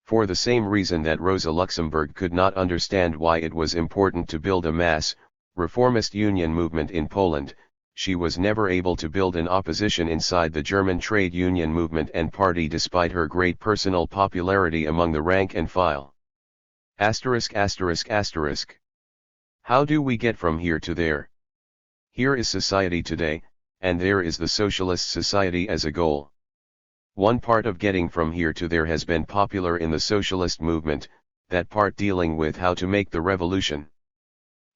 For the same reason that Rosa Luxemburg could not understand why it was important to build a mass, reformist union movement in Poland, she was never able to build an opposition inside the German trade union movement and party despite her great personal popularity among the rank and file. ******. How do we get from here to there? Here is society today, and there is the socialist society as a goal. One part of getting from here to there has been popular in the socialist movement, that part dealing with how to make the revolution.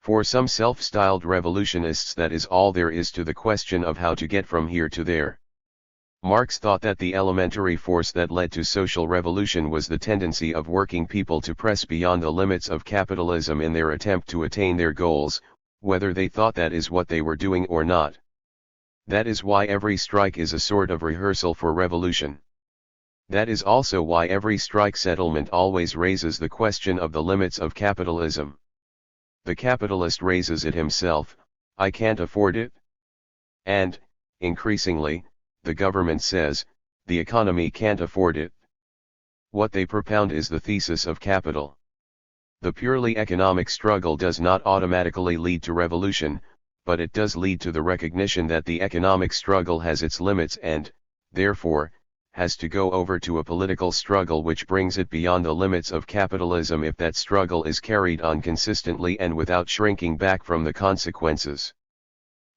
For some self-styled revolutionists that is all there is to the question of how to get from here to there. Marx thought that the elementary force that led to social revolution was the tendency of working people to press beyond the limits of capitalism in their attempt to attain their goals, whether they thought that is what they were doing or not. That is why every strike is a sort of rehearsal for revolution. That is also why every strike settlement always raises the question of the limits of capitalism. The capitalist raises it himself: I can't afford it. And, increasingly, the government says, the economy can't afford it. What they propound is the thesis of capital. The purely economic struggle does not automatically lead to revolution, but it does lead to the recognition that the economic struggle has its limits and, therefore, has to go over to a political struggle which brings it beyond the limits of capitalism if that struggle is carried on consistently and without shrinking back from the consequences.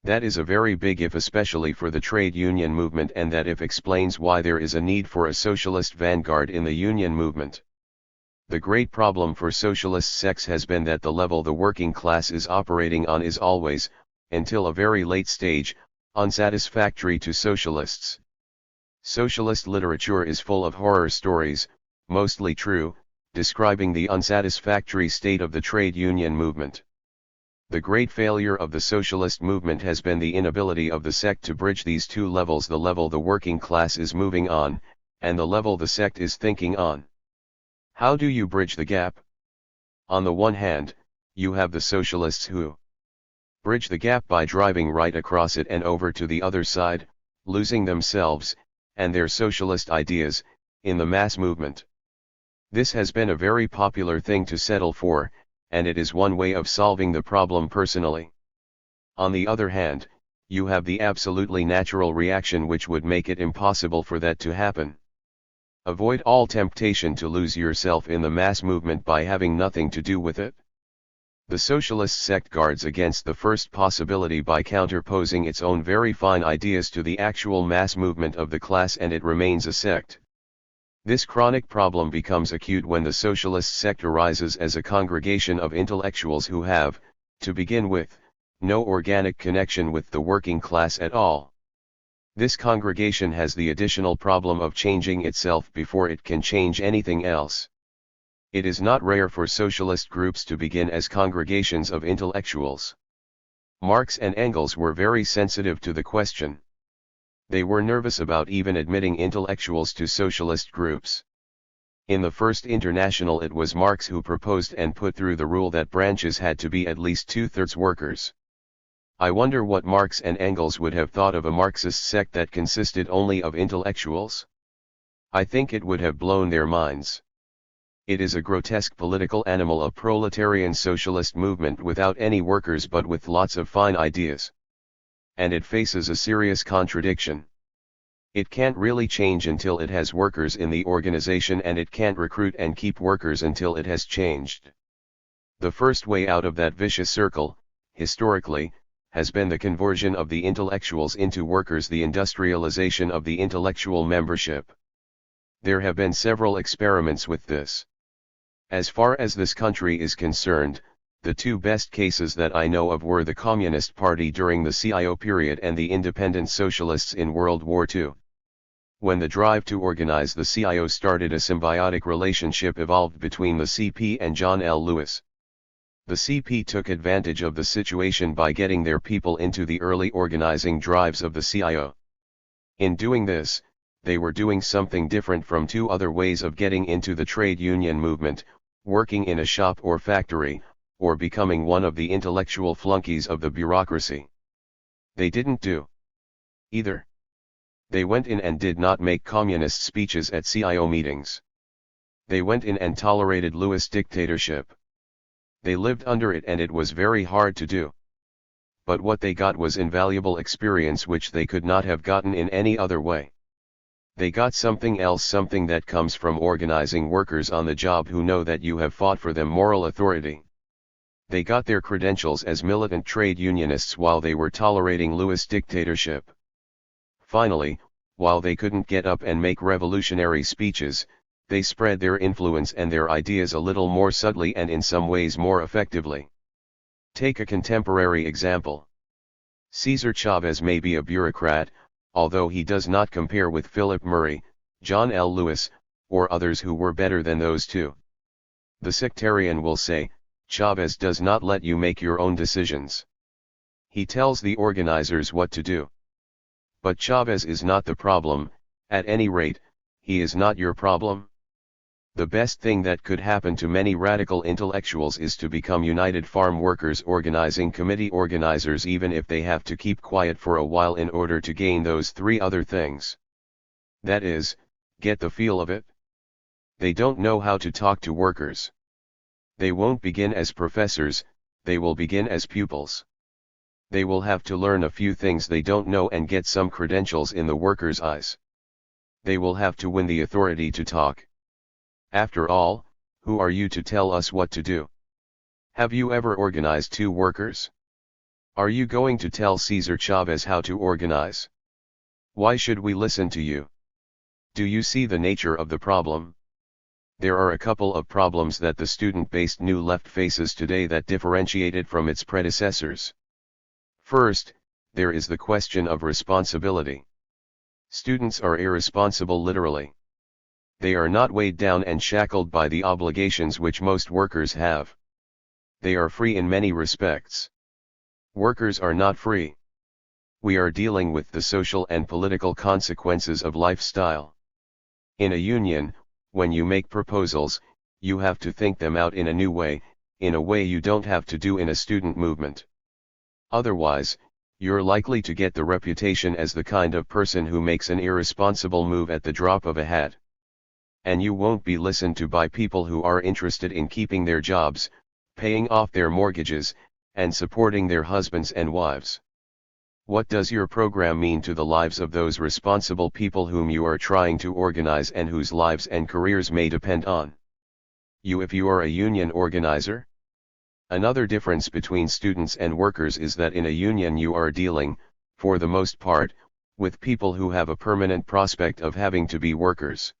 That is a very big if, especially for the trade union movement, and that if explains why there is a need for a socialist vanguard in the union movement. The great problem for socialist sects has been that the level the working class is operating on is always, until a very late stage, unsatisfactory to socialists. Socialist literature is full of horror stories, mostly true, describing the unsatisfactory state of the trade union movement. The great failure of the socialist movement has been the inability of the sect to bridge these two levels: the level the working class is moving on, and the level the sect is thinking on. How do you bridge the gap? On the one hand, you have the socialists who bridge the gap by driving right across it and over to the other side, losing themselves, and their socialist ideas, in the mass movement. This has been a very popular thing to settle for, and it is one way of solving the problem personally. On the other hand, you have the absolutely natural reaction which would make it impossible for that to happen. Avoid all temptation to lose yourself in the mass movement by having nothing to do with it. The socialist sect guards against the first possibility by counterposing its own very fine ideas to the actual mass movement of the class, and it remains a sect. This chronic problem becomes acute when the socialist sect arises as a congregation of intellectuals who have, to begin with, no organic connection with the working class at all. This congregation has the additional problem of changing itself before it can change anything else. It is not rare for socialist groups to begin as congregations of intellectuals. Marx and Engels were very sensitive to the question. They were nervous about even admitting intellectuals to socialist groups. In the First International, it was Marx who proposed and put through the rule that branches had to be at least 2/3 workers. I wonder what Marx and Engels would have thought of a Marxist sect that consisted only of intellectuals? I think it would have blown their minds. It is a grotesque political animal, a proletarian socialist movement without any workers but with lots of fine ideas. And it faces a serious contradiction. It can't really change until it has workers in the organization, and it can't recruit and keep workers until it has changed. The first way out of that vicious circle, historically, has been the conversion of the intellectuals into workers, the industrialization of the intellectual membership. There have been several experiments with this. As far as this country is concerned, the two best cases that I know of were the Communist Party during the CIO period and the Independent Socialists in World War II. When the drive to organize the CIO started, a symbiotic relationship evolved between the CP and John L. Lewis. The CP took advantage of the situation by getting their people into the early organizing drives of the CIO. In doing this, they were doing something different from two other ways of getting into the trade union movement: working in a shop or factory, or becoming one of the intellectual flunkies of the bureaucracy. They didn't do either. They went in and did not make communist speeches at CIO meetings. They went in and tolerated Lewis dictatorship. They lived under it, and it was very hard to do. But what they got was invaluable experience which they could not have gotten in any other way. They got something else, something that comes from organizing workers on the job who know that you have fought for them, moral authority. They got their credentials as militant trade unionists while they were tolerating Lewis dictatorship. Finally, while they couldn't get up and make revolutionary speeches, they spread their influence and their ideas a little more subtly and in some ways more effectively. Take a contemporary example. Cesar Chavez may be a bureaucrat, although he does not compare with Philip Murray, John L. Lewis, or others who were better than those two. The sectarian will say, Chavez does not let you make your own decisions. He tells the organizers what to do. But Chavez is not the problem, at any rate, he is not your problem. The best thing that could happen to many radical intellectuals is to become United Farm Workers Organizing Committee organizers, even if they have to keep quiet for a while in order to gain those three other things. That is, get the feel of it. They don't know how to talk to workers. They won't begin as professors, they will begin as pupils. They will have to learn a few things they don't know and get some credentials in the workers' eyes. They will have to win the authority to talk. After all, who are you to tell us what to do? Have you ever organized two workers? Are you going to tell Cesar Chavez how to organize? Why should we listen to you? Do you see the nature of the problem? There are a couple of problems that the student-based New Left faces today that differentiate it from its predecessors. First, there is the question of responsibility. Students are irresponsible literally. They are not weighed down and shackled by the obligations which most workers have. They are free in many respects. Workers are not free. We are dealing with the social and political consequences of lifestyle. In a union, when you make proposals, you have to think them out in a new way, in a way you don't have to do in a student movement. Otherwise, you're likely to get the reputation as the kind of person who makes an irresponsible move at the drop of a hat. And you won't be listened to by people who are interested in keeping their jobs, paying off their mortgages, and supporting their husbands and wives. What does your program mean to the lives of those responsible people whom you are trying to organize and whose lives and careers may depend on you if you are a union organizer? Another difference between students and workers is that in a union you are dealing, for the most part, with people who have a permanent prospect of having to be workers.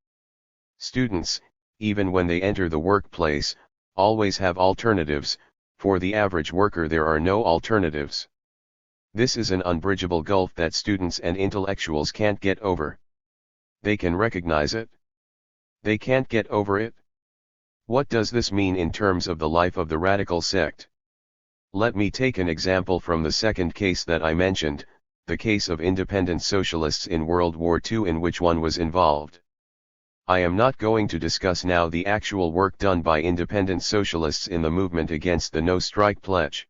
Students, even when they enter the workplace, always have alternatives. For the average worker there are no alternatives. This is an unbridgeable gulf that students and intellectuals can't get over. They can recognize it. They can't get over it. What does this mean in terms of the life of the radical sect? Let me take an example from the second case that I mentioned, the case of independent socialists in World War II in which one was involved. I am not going to discuss now the actual work done by independent socialists in the movement against the no strike pledge.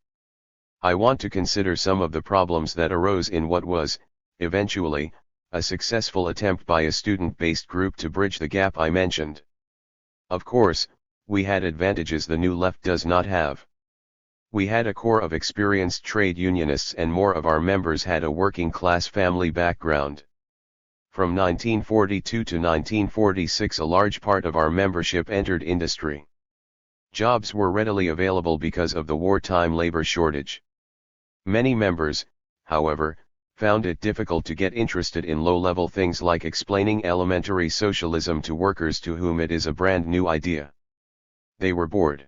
I want to consider some of the problems that arose in what was, eventually, a successful attempt by a student-based group to bridge the gap I mentioned. Of course, we had advantages the New Left does not have. We had a core of experienced trade unionists and more of our members had a working-class family background. From 1942 to 1946 a large part of our membership entered industry. Jobs were readily available because of the wartime labor shortage. Many members, however, found it difficult to get interested in low-level things like explaining elementary socialism to workers to whom it is a brand new idea. They were bored.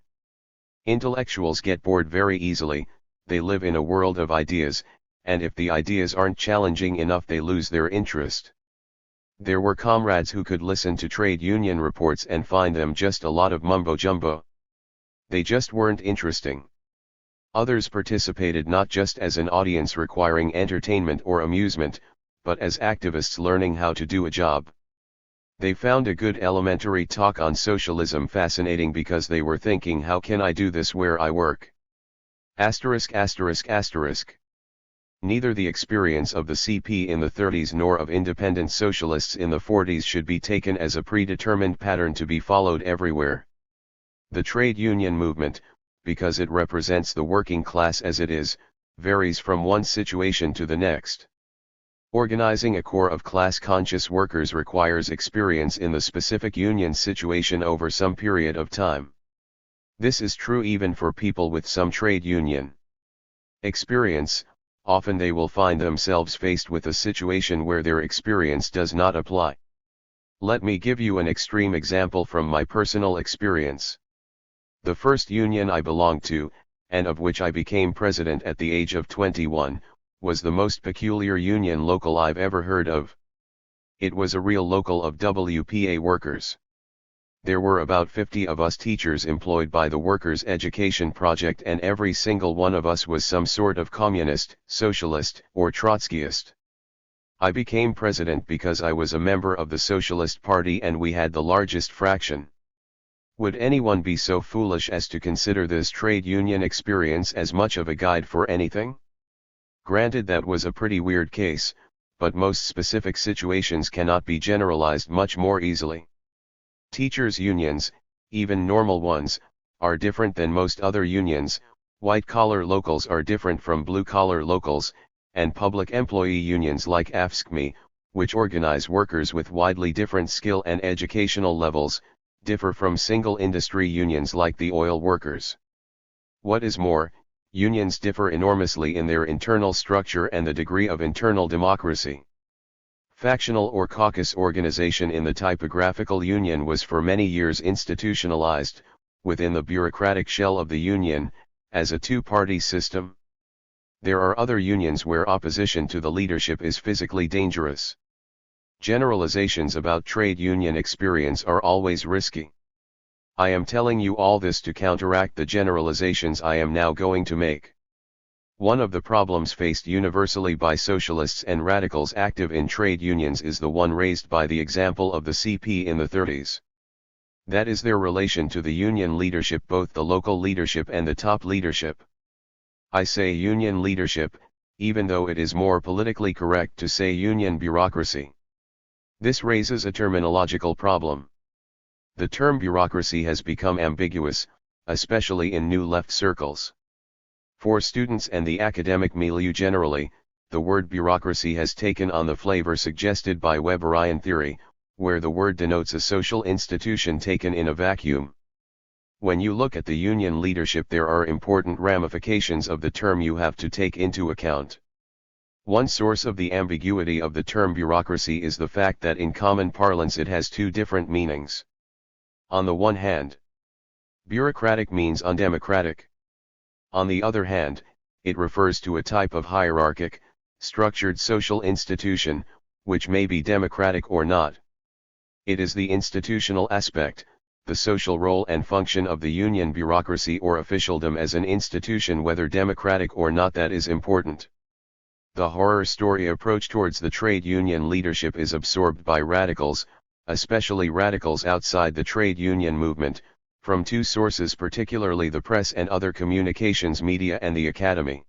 Intellectuals get bored very easily, they live in a world of ideas, and if the ideas aren't challenging enough they lose their interest. There were comrades who could listen to trade union reports and find them just a lot of mumbo-jumbo. They just weren't interesting. Others participated not just as an audience requiring entertainment or amusement, but as activists learning how to do a job. They found a good elementary talk on socialism fascinating because they were thinking, how can I do this where I work? Asterisk asterisk asterisk. Neither the experience of the CP in the 30s nor of independent socialists in the 40s should be taken as a predetermined pattern to be followed everywhere. The trade union movement, because it represents the working class as it is, varies from one situation to the next. Organizing a core of class-conscious workers requires experience in the specific union situation over some period of time. This is true even for people with some trade union experience. Often they will find themselves faced with a situation where their experience does not apply. Let me give you an extreme example from my personal experience. The first union I belonged to, and of which I became president at the age of 21, was the most peculiar union local I've ever heard of. It was a real local of WPA workers. There were about 50 of us teachers employed by the Workers' Education Project, and every single one of us was some sort of communist, socialist, or Trotskyist. I became president because I was a member of the Socialist Party and we had the largest fraction. Would anyone be so foolish as to consider this trade union experience as much of a guide for anything? Granted, that was a pretty weird case, but most specific situations cannot be generalized much more easily. Teachers' unions, even normal ones, are different than most other unions. White-collar locals are different from blue-collar locals, and public employee unions like AFSCME, which organize workers with widely different skill and educational levels, differ from single industry unions like the oil workers. What is more, unions differ enormously in their internal structure and the degree of internal democracy. Factional or caucus organization in the typographical union was for many years institutionalized, within the bureaucratic shell of the union, as a two-party system. There are other unions where opposition to the leadership is physically dangerous. Generalizations about trade union experience are always risky. I am telling you all this to counteract the generalizations I am now going to make. One of the problems faced universally by socialists and radicals active in trade unions is the one raised by the example of the CP in the 30s. That is their relation to the union leadership, both the local leadership and the top leadership. I say union leadership, even though it is more politically correct to say union bureaucracy. This raises a terminological problem. The term bureaucracy has become ambiguous, especially in New Left circles. For students and the academic milieu generally, the word bureaucracy has taken on the flavor suggested by Weberian theory, where the word denotes a social institution taken in a vacuum. When you look at the union leadership, there are important ramifications of the term you have to take into account. One source of the ambiguity of the term bureaucracy is the fact that in common parlance it has two different meanings. On the one hand, bureaucratic means undemocratic. On the other hand, it refers to a type of hierarchic, structured social institution, which may be democratic or not. It is the institutional aspect, the social role and function of the union bureaucracy or officialdom as an institution, whether democratic or not, that is important. The horror story approach towards the trade union leadership is absorbed by radicals, especially radicals outside the trade union movement, from two sources, particularly the press and other communications media and the academy.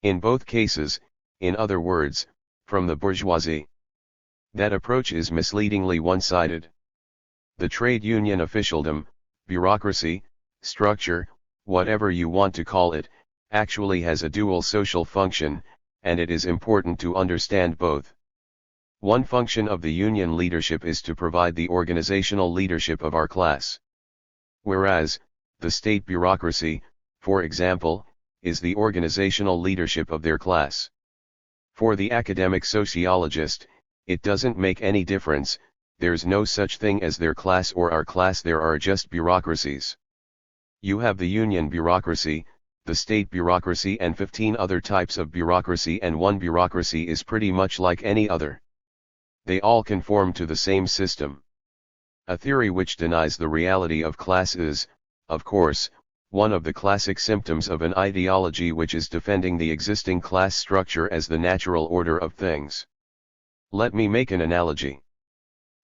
In both cases, in other words, from the bourgeoisie. That approach is misleadingly one-sided. The trade union officialdom, bureaucracy, structure, whatever you want to call it, actually has a dual social function, and it is important to understand both. One function of the union leadership is to provide the organizational leadership of our class. Whereas, the state bureaucracy, for example, is the organizational leadership of their class. For the academic sociologist, it doesn't make any difference, there's no such thing as their class or our class, there are just bureaucracies. You have the union bureaucracy, the state bureaucracy and 15 other types of bureaucracy, and one bureaucracy is pretty much like any other. They all conform to the same system. A theory which denies the reality of class is, of course, one of the classic symptoms of an ideology which is defending the existing class structure as the natural order of things. Let me make an analogy.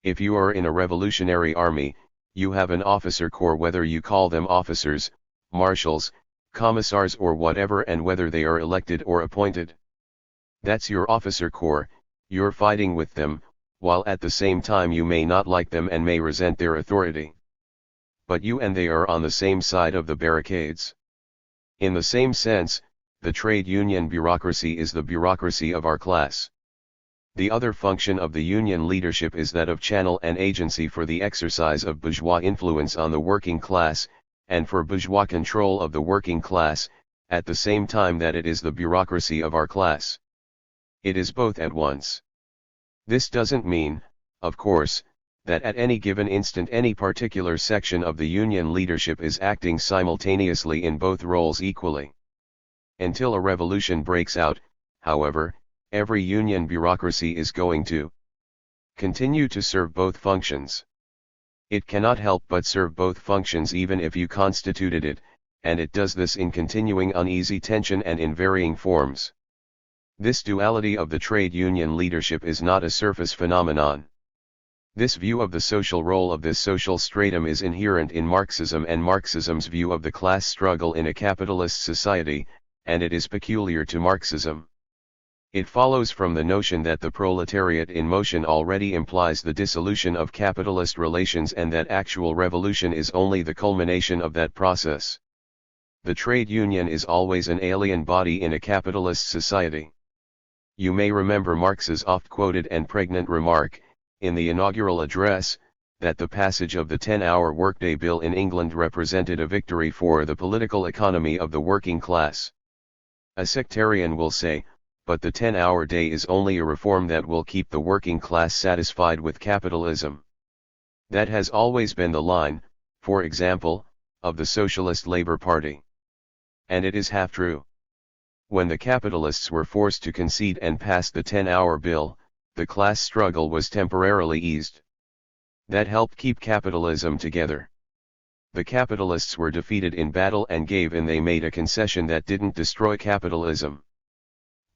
If you are in a revolutionary army, you have an officer corps, whether you call them officers, marshals, commissars or whatever, and whether they are elected or appointed. That's your officer corps, you're fighting with them, while at the same time you may not like them and may resent their authority. But you and they are on the same side of the barricades. In the same sense, the trade union bureaucracy is the bureaucracy of our class. The other function of the union leadership is that of channel and agency for the exercise of bourgeois influence on the working class, and for bourgeois control of the working class, at the same time that it is the bureaucracy of our class. It is both at once. This doesn't mean, of course, that at any given instant any particular section of the union leadership is acting simultaneously in both roles equally. Until a revolution breaks out, however, every union bureaucracy is going to continue to serve both functions. It cannot help but serve both functions even if you constituted it, and it does this in continuing uneasy tension and in varying forms. This duality of the trade union leadership is not a surface phenomenon. This view of the social role of this social stratum is inherent in Marxism and Marxism's view of the class struggle in a capitalist society, and it is peculiar to Marxism. It follows from the notion that the proletariat in motion already implies the dissolution of capitalist relations and that actual revolution is only the culmination of that process. The trade union is always an alien body in a capitalist society. You may remember Marx's oft-quoted and pregnant remark, in the inaugural address, that the passage of the 10-hour workday bill in England represented a victory for the political economy of the working class. A sectarian will say, but the 10-hour day is only a reform that will keep the working class satisfied with capitalism. That has always been the line, for example, of the Socialist Labour Party. And it is half true. When the capitalists were forced to concede and pass the 10-hour bill, the class struggle was temporarily eased. That helped keep capitalism together. The capitalists were defeated in battle and gave in. They made a concession that didn't destroy capitalism.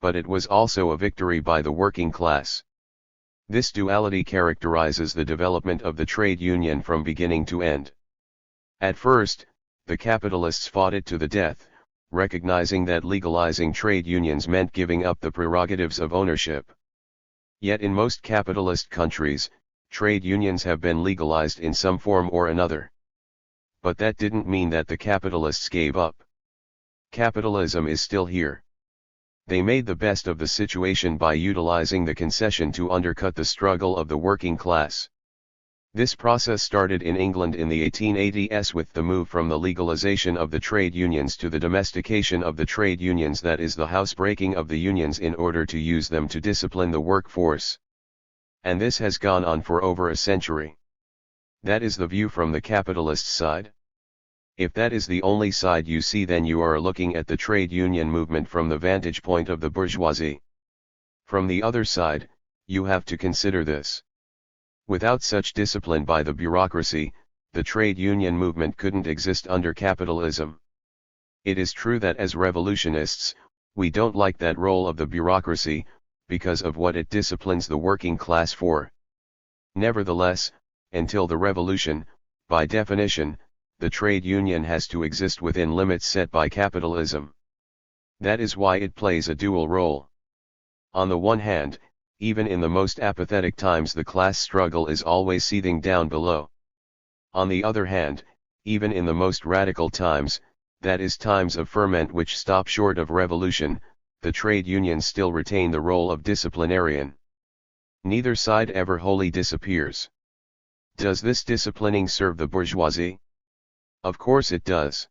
But it was also a victory by the working class. This duality characterizes the development of the trade union from beginning to end. At first, the capitalists fought it to the death, recognizing that legalizing trade unions meant giving up the prerogatives of ownership. Yet in most capitalist countries, trade unions have been legalized in some form or another. But that didn't mean that the capitalists gave up. Capitalism is still here. They made the best of the situation by utilizing the concession to undercut the struggle of the working class. This process started in England in the 1880s with the move from the legalization of the trade unions to the domestication of the trade unions, that is the housebreaking of the unions in order to use them to discipline the workforce. And this has gone on for over a century. That is the view from the capitalist side. If that is the only side you see, then you are looking at the trade union movement from the vantage point of the bourgeoisie. From the other side, you have to consider this. Without such discipline by the bureaucracy, the trade union movement couldn't exist under capitalism. It is true that as revolutionists, we don't like that role of the bureaucracy, because of what it disciplines the working class for. Nevertheless, until the revolution, by definition, the trade union has to exist within limits set by capitalism. That is why it plays a dual role. On the one hand, even in the most apathetic times, the class struggle is always seething down below. On the other hand, even in the most radical times, that is times of ferment which stop short of revolution, the trade unions still retain the role of disciplinarian. Neither side ever wholly disappears. Does this disciplining serve the bourgeoisie? Of course it does.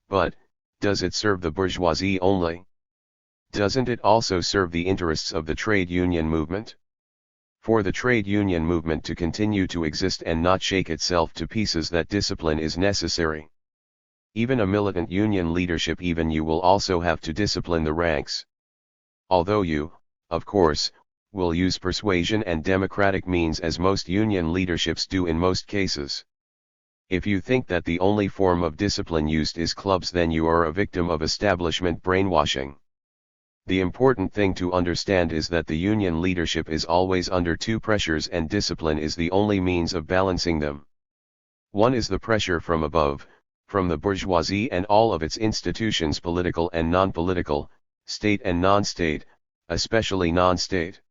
But, does it serve the bourgeoisie only? Doesn't it also serve the interests of the trade union movement? For the trade union movement to continue to exist and not shake itself to pieces, that discipline is necessary. Even a militant union leadership, even you will also have to discipline the ranks. Although you, of course, will use persuasion and democratic means, as most union leaderships do in most cases. If you think that the only form of discipline used is clubs, then you are a victim of establishment brainwashing. The important thing to understand is that the union leadership is always under two pressures, and discipline is the only means of balancing them. One is the pressure from above, from the bourgeoisie and all of its institutions, political and non-political, state and non-state, especially non-state.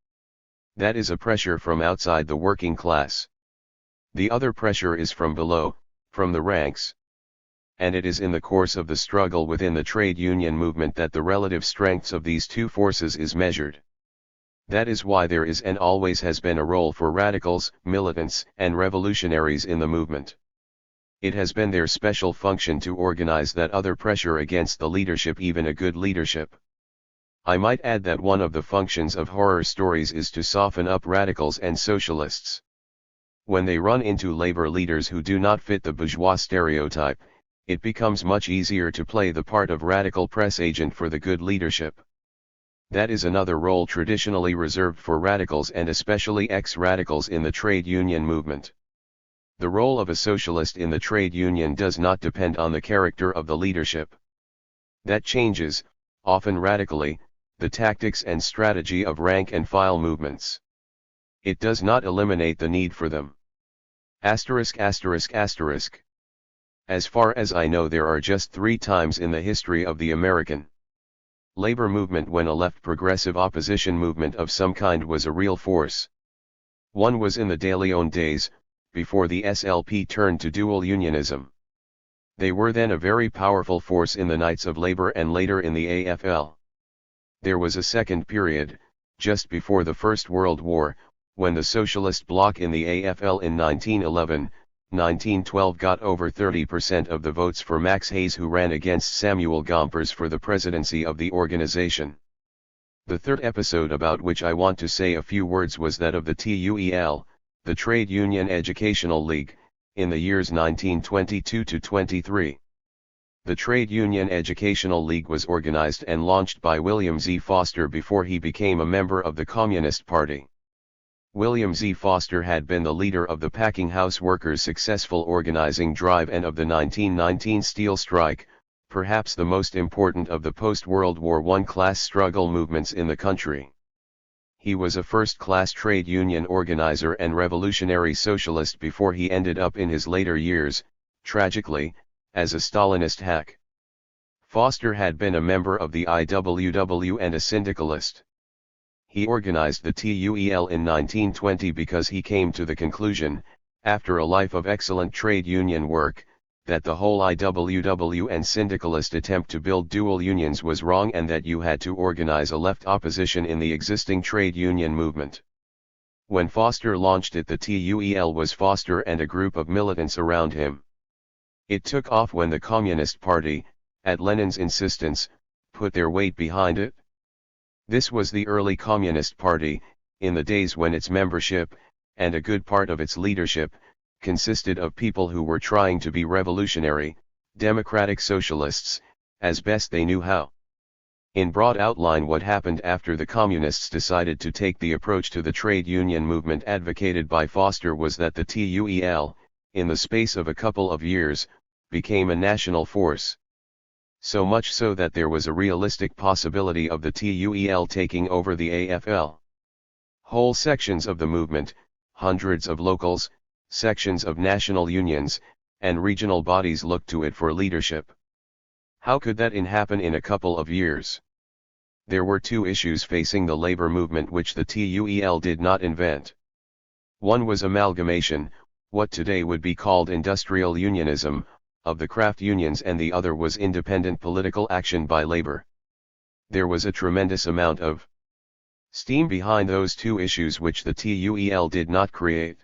That is a pressure from outside the working class. The other pressure is from below, from the ranks. And it is in the course of the struggle within the trade union movement that the relative strengths of these two forces is measured. That is why there is and always has been a role for radicals, militants, and revolutionaries in the movement. It has been their special function to organize that other pressure against the leadership, even a good leadership. I might add that one of the functions of horror stories is to soften up radicals and socialists. When they run into labor leaders who do not fit the bourgeois stereotype, it becomes much easier to play the part of radical press agent for the good leadership. That is another role traditionally reserved for radicals, and especially ex-radicals in the trade union movement. The role of a socialist in the trade union does not depend on the character of the leadership. That changes, often radically, the tactics and strategy of rank and file movements. It does not eliminate the need for them. As far as I know, there are just 3 times in the history of the American labor movement when a left progressive opposition movement of some kind was a real force. One was in the De Leon days, before the SLP turned to dual unionism. They were then a very powerful force in the Knights of Labor and later in the AFL. There was a second period, just before the First World War, when the socialist bloc in the AFL in 1911-1912 got over 30% of the votes for Max Hayes, who ran against Samuel Gompers for the presidency of the organization. The third episode about which I want to say a few words was that of the TUEL, the Trade Union Educational League, in the years 1922 to 23. The Trade Union Educational League was organized and launched by William Z. Foster before he became a member of the Communist Party. William Z. Foster had been the leader of the packing house workers' successful organizing drive and of the 1919 steel strike, perhaps the most important of the post-World War I class struggle movements in the country. He was a first-class trade union organizer and revolutionary socialist before he ended up in his later years, tragically, as a Stalinist hack. Foster had been a member of the IWW and a syndicalist. He organized the TUEL in 1920 because he came to the conclusion, after a life of excellent trade union work, that the whole IWW and syndicalist attempt to build dual unions was wrong, and that you had to organize a left opposition in the existing trade union movement. When Foster launched it, the TUEL was Foster and a group of militants around him. It took off when the Communist Party, at Lenin's insistence, put their weight behind it. This was the early Communist Party, in the days when its membership, and a good part of its leadership, consisted of people who were trying to be revolutionary, democratic socialists, as best they knew how. In broad outline, what happened after the communists decided to take the approach to the trade union movement advocated by Foster was that the TUEL, in the space of a couple of years, became a national force. So much so that there was a realistic possibility of the TUEL taking over the AFL. Whole sections of the movement, hundreds of locals, sections of national unions, and regional bodies looked to it for leadership. How could that happen in a couple of years? There were two issues facing the labor movement which the TUEL did not invent. One was amalgamation, what today would be called industrial unionism, of the craft unions, and the other was independent political action by labor. There was a tremendous amount of steam behind those two issues which the TUEL did not create.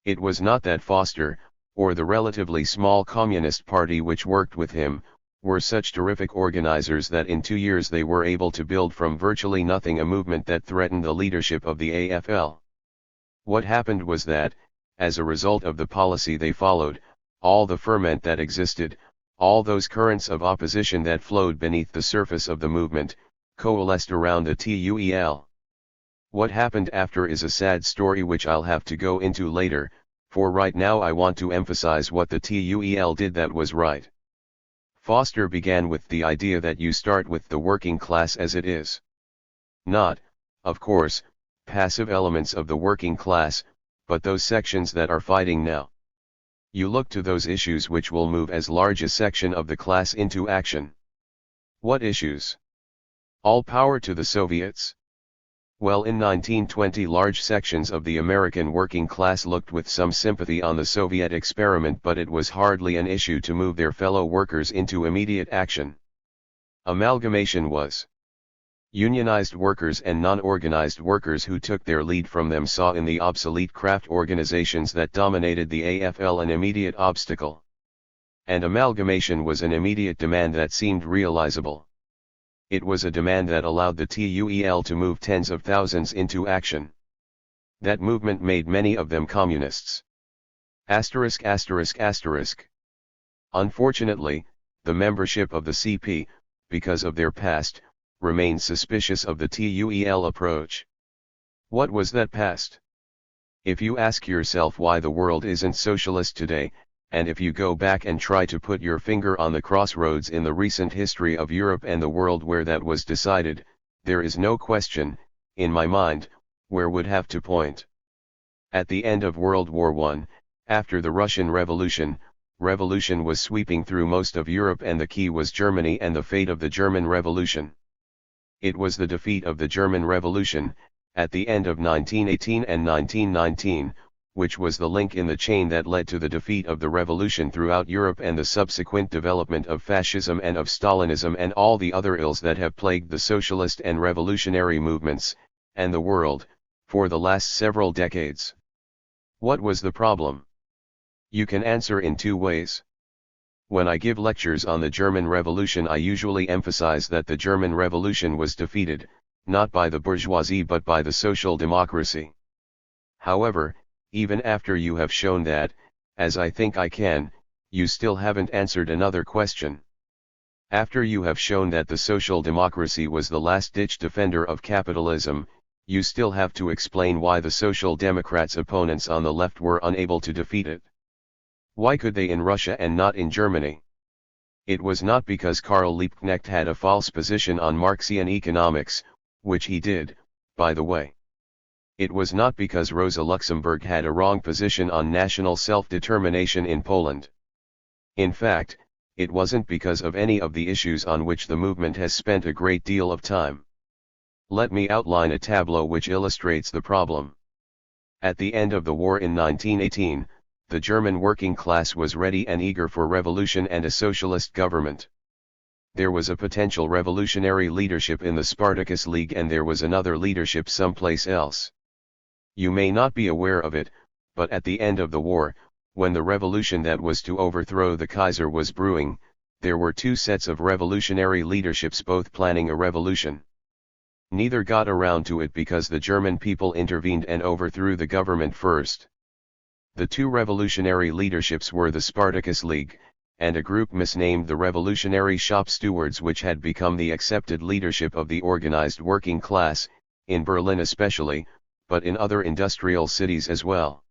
It was not that Foster, or the relatively small Communist Party which worked with him, were such terrific organizers that in 2 years they were able to build from virtually nothing a movement that threatened the leadership of the AFL. What happened was that, as a result of the policy they followed, all the ferment that existed, all those currents of opposition that flowed beneath the surface of the movement, coalesced around the TUEL. What happened after is a sad story which I'll have to go into later, for right now I want to emphasize what the TUEL did that was right. Foster began with the idea that you start with the working class as it is. Not, of course, passive elements of the working class, but those sections that are fighting now. You look to those issues which will move as large a section of the class into action. What issues? All power to the Soviets? Well, in 1920 large sections of the American working class looked with some sympathy on the Soviet experiment, but it was hardly an issue to move their fellow workers into immediate action. Amalgamation was. Unionized workers and non-organized workers who took their lead from them saw in the obsolete craft organizations that dominated the AFL an immediate obstacle. And amalgamation was an immediate demand that seemed realizable. It was a demand that allowed the TUEL to move tens of thousands into action. That movement made many of them communists. Unfortunately, the membership of the CP, because of their past, remained suspicious of the TUEL approach. What was that past? If you ask yourself why the world isn't socialist today, and if you go back and try to put your finger on the crossroads in the recent history of Europe and the world where that was decided, there is no question, in my mind, where would have to point. At the end of World War I, after the Russian Revolution, revolution was sweeping through most of Europe and the key was Germany and the fate of the German Revolution. It was the defeat of the German Revolution, at the end of 1918 and 1919, which was the link in the chain that led to the defeat of the revolution throughout Europe and the subsequent development of fascism and of Stalinism and all the other ills that have plagued the socialist and revolutionary movements, and the world, for the last several decades. What was the problem? You can answer in two ways. When I give lectures on the German Revolution, I usually emphasize that the German Revolution was defeated, not by the bourgeoisie but by the social democracy. However, even after you have shown that, as I think I can, you still haven't answered another question. After you have shown that the social democracy was the last-ditch defender of capitalism, you still have to explain why the Social Democrats' opponents on the left were unable to defeat it. Why could they in Russia and not in Germany? It was not because Karl Liebknecht had a false position on Marxian economics, which he did, by the way. It was not because Rosa Luxemburg had a wrong position on national self-determination in Poland. In fact, it wasn't because of any of the issues on which the movement has spent a great deal of time. Let me outline a tableau which illustrates the problem. At the end of the war in 1918, the German working class was ready and eager for revolution and a socialist government. There was a potential revolutionary leadership in the Spartacus League and there was another leadership someplace else. You may not be aware of it, but at the end of the war, when the revolution that was to overthrow the Kaiser was brewing, there were two sets of revolutionary leaderships both planning a revolution. Neither got around to it because the German people intervened and overthrew the government first. The two revolutionary leaderships were the Spartacus League, and a group misnamed the Revolutionary Shop Stewards, which had become the accepted leadership of the organized working class, in Berlin especially, but in other industrial cities as well.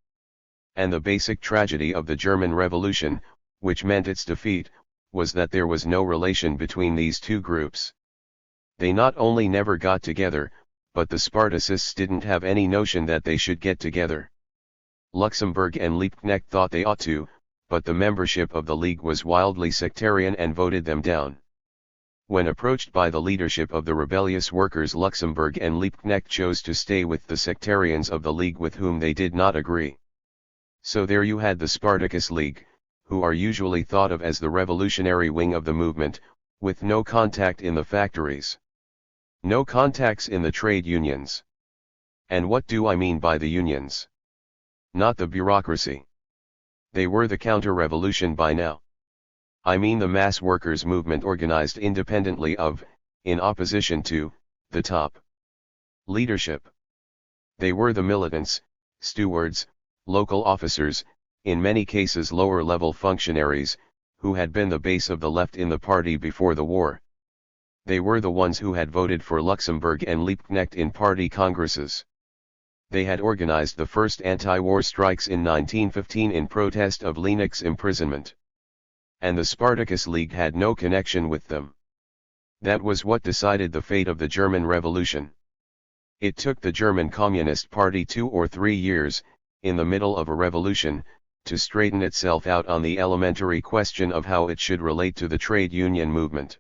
And the basic tragedy of the German Revolution, which meant its defeat, was that there was no relation between these two groups. They not only never got together, but the Spartacists didn't have any notion that they should get together. Luxemburg and Liebknecht thought they ought to, but the membership of the League was wildly sectarian and voted them down. When approached by the leadership of the rebellious workers, Luxemburg and Liebknecht chose to stay with the sectarians of the League with whom they did not agree. So there you had the Spartacus League, who are usually thought of as the revolutionary wing of the movement, with no contact in the factories. No contacts in the trade unions. And what do I mean by the unions? Not the bureaucracy. They were the counter-revolution by now. I mean the mass workers' movement organized independently of, in opposition to, the top leadership. They were the militants, stewards, local officers, in many cases lower-level functionaries, who had been the base of the left in the party before the war. They were the ones who had voted for Luxemburg and Liebknecht in party congresses. They had organized the first anti-war strikes in 1915 in protest of Liebknecht's imprisonment. And the Spartacus League had no connection with them. That was what decided the fate of the German Revolution. It took the German Communist Party 2 or 3 years, in the middle of a revolution, to straighten itself out on the elementary question of how it should relate to the trade union movement.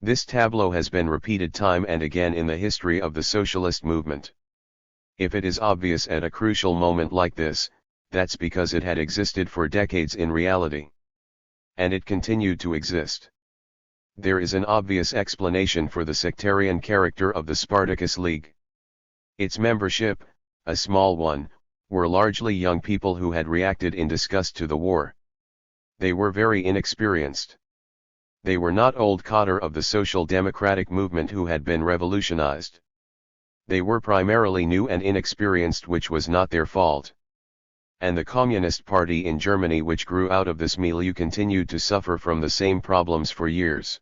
This tableau has been repeated time and again in the history of the socialist movement. If it is obvious at a crucial moment like this, that's because it had existed for decades in reality. And it continued to exist. There is an obvious explanation for the sectarian character of the Spartacus League. Its membership, a small one, were largely young people who had reacted in disgust to the war. They were very inexperienced. They were not old cadre of the social democratic movement who had been revolutionized. They were primarily new and inexperienced, which was not their fault. And the Communist Party in Germany, which grew out of this milieu, continued to suffer from the same problems for years.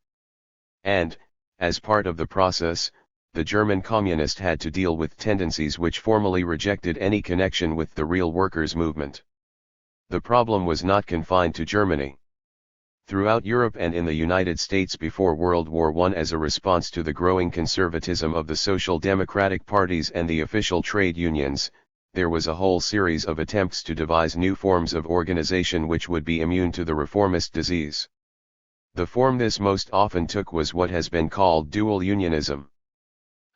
And, as part of the process, the German Communist had to deal with tendencies which formally rejected any connection with the real workers' movement. The problem was not confined to Germany. Throughout Europe and in the United States before World War I, as a response to the growing conservatism of the social democratic parties and the official trade unions, there was a whole series of attempts to devise new forms of organization which would be immune to the reformist disease. The form this most often took was what has been called dual unionism.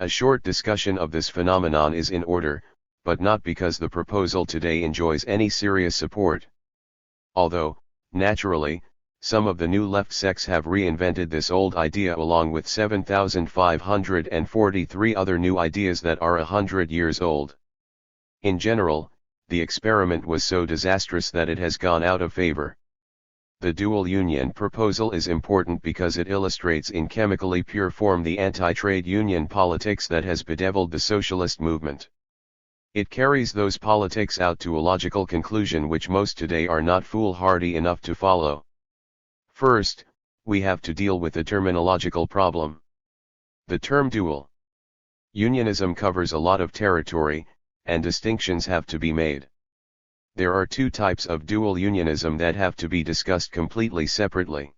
A short discussion of this phenomenon is in order, but not because the proposal today enjoys any serious support. Although, naturally, some of the new left sects have reinvented this old idea along with 7,543 other new ideas that are 100 years old. In general, the experiment was so disastrous that it has gone out of favor. The dual union proposal is important because it illustrates in chemically pure form the anti-trade union politics that has bedeviled the socialist movement. It carries those politics out to a logical conclusion which most today are not foolhardy enough to follow. First, we have to deal with the terminological problem. The term dual unionism covers a lot of territory, and distinctions have to be made. There are two types of dual unionism that have to be discussed completely separately.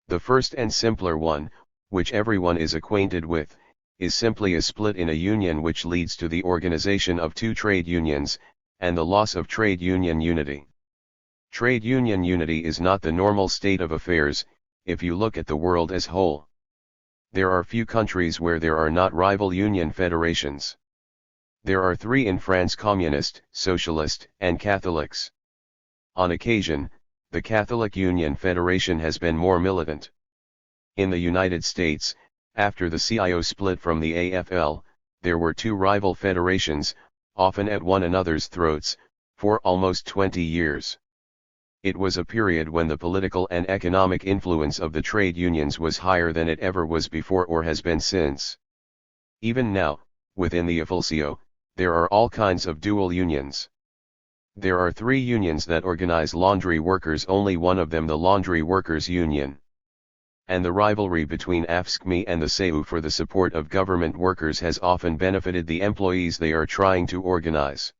The first and simpler one, which everyone is acquainted with, is simply a split in a union which leads to the organization of two trade unions, and the loss of trade union unity. Trade union unity is not the normal state of affairs, if you look at the world as whole. There are few countries where there are not rival union federations. There are 3 in France: Communist, Socialist, and Catholics. On occasion, the Catholic Union Federation has been more militant. In the United States, after the CIO split from the AFL, there were 2 rival federations, often at one another's throats, for almost 20 years. It was a period when the political and economic influence of the trade unions was higher than it ever was before or has been since. Even now, within the AFL-CIO, there are all kinds of dual unions. There are three unions that organize laundry workers, only one of them the Laundry Workers Union. And the rivalry between AFSCME and the SEU for the support of government workers has often benefited the employees they are trying to organize.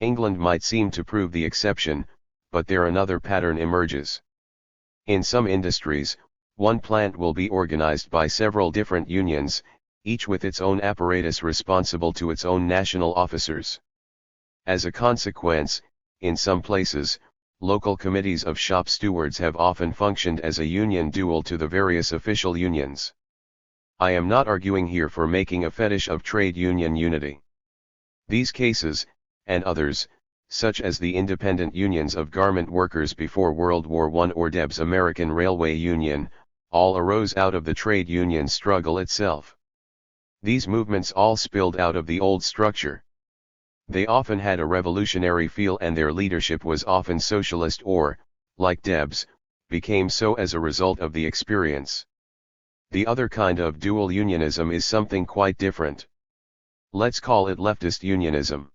England might seem to prove the exception, but there another pattern emerges. In some industries, one plant will be organized by several different unions, each with its own apparatus responsible to its own national officers. As a consequence, in some places, local committees of shop stewards have often functioned as a union dual to the various official unions. I am not arguing here for making a fetish of trade union unity. These cases, and others, such as the independent unions of garment workers before World War I or Deb's American Railway Union, all arose out of the trade union struggle itself. These movements all spilled out of the old structure. They often had a revolutionary feel and their leadership was often socialist or, like Deb's, became so as a result of the experience. The other kind of dual unionism is something quite different. Let's call it leftist unionism.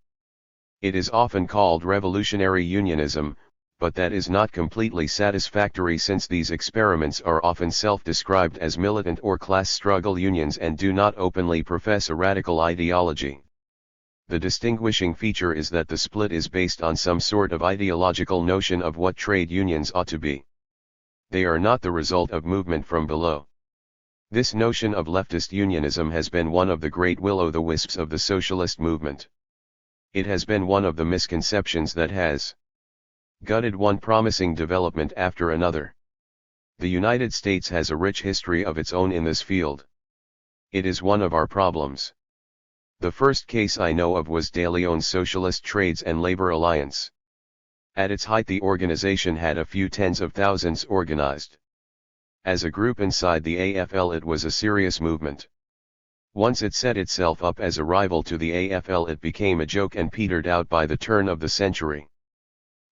It is often called revolutionary unionism, but that is not completely satisfactory since these experiments are often self-described as militant or class struggle unions and do not openly profess a radical ideology. The distinguishing feature is that the split is based on some sort of ideological notion of what trade unions ought to be. They are not the result of movement from below. This notion of leftist unionism has been one of the great will-o'-the-wisps of the socialist movement. It has been one of the misconceptions that has gutted one promising development after another. The United States has a rich history of its own in this field. It is one of our problems. The first case I know of was De Leon's Socialist Trades and Labor Alliance. At its height the organization had a few tens of thousands organized. As a group inside the AFL it was a serious movement. Once it set itself up as a rival to the AFL it became a joke and petered out by the turn of the century.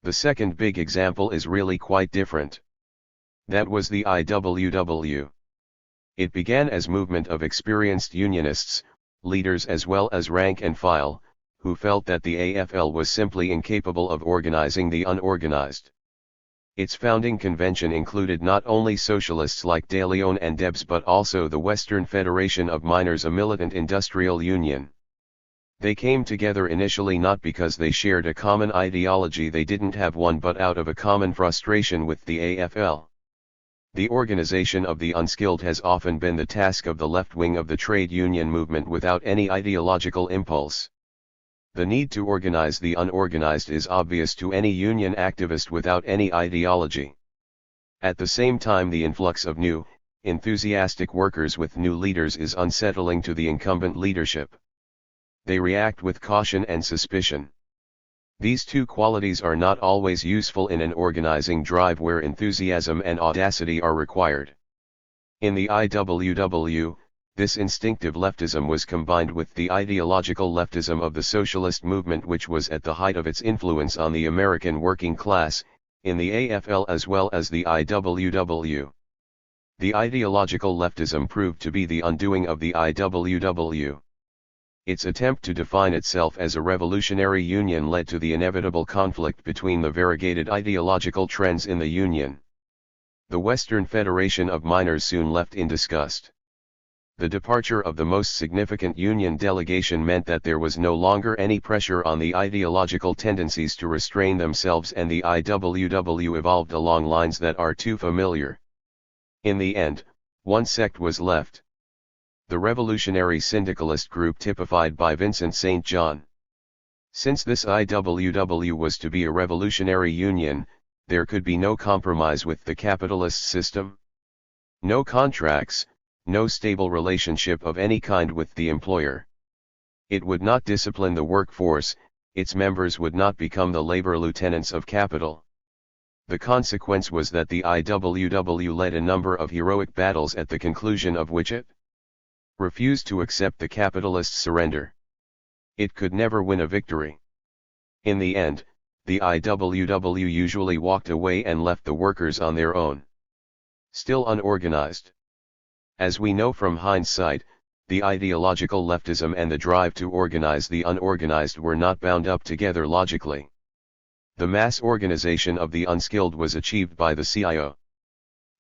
The second big example is really quite different. That was the IWW. It began as movement of experienced unionists, leaders as well as rank and file, who felt that the AFL was simply incapable of organizing the unorganized. Its founding convention included not only socialists like De Leon and Debs but also the Western Federation of Miners, a militant industrial union. They came together initially not because they shared a common ideology, they didn't have one, but out of a common frustration with the AFL. The organization of the unskilled has often been the task of the left wing of the trade union movement without any ideological impulse. The need to organize the unorganized is obvious to any union activist without any ideology. At the same time, the influx of new, enthusiastic workers with new leaders is unsettling to the incumbent leadership. They react with caution and suspicion. These two qualities are not always useful in an organizing drive where enthusiasm and audacity are required. In the IWW, this instinctive leftism was combined with the ideological leftism of the socialist movement, which was at the height of its influence on the American working class, in the AFL as well as the IWW. The ideological leftism proved to be the undoing of the IWW. Its attempt to define itself as a revolutionary union led to the inevitable conflict between the variegated ideological trends in the union. The Western Federation of Miners soon left in disgust. The departure of the most significant union delegation meant that there was no longer any pressure on the ideological tendencies to restrain themselves, and the IWW evolved along lines that are too familiar. In the end, one sect was left. The revolutionary syndicalist group typified by Vincent St. John. Since this IWW was to be a revolutionary union, there could be no compromise with the capitalist system. No contracts, no stable relationship of any kind with the employer. It would not discipline the workforce, its members would not become the labor lieutenants of capital. The consequence was that the IWW led a number of heroic battles at the conclusion of which it refused to accept the capitalist surrender. It could never win a victory. In the end, the IWW usually walked away and left the workers on their own. Still unorganized. As we know from hindsight, the ideological leftism and the drive to organize the unorganized were not bound up together logically. The mass organization of the unskilled was achieved by the CIO.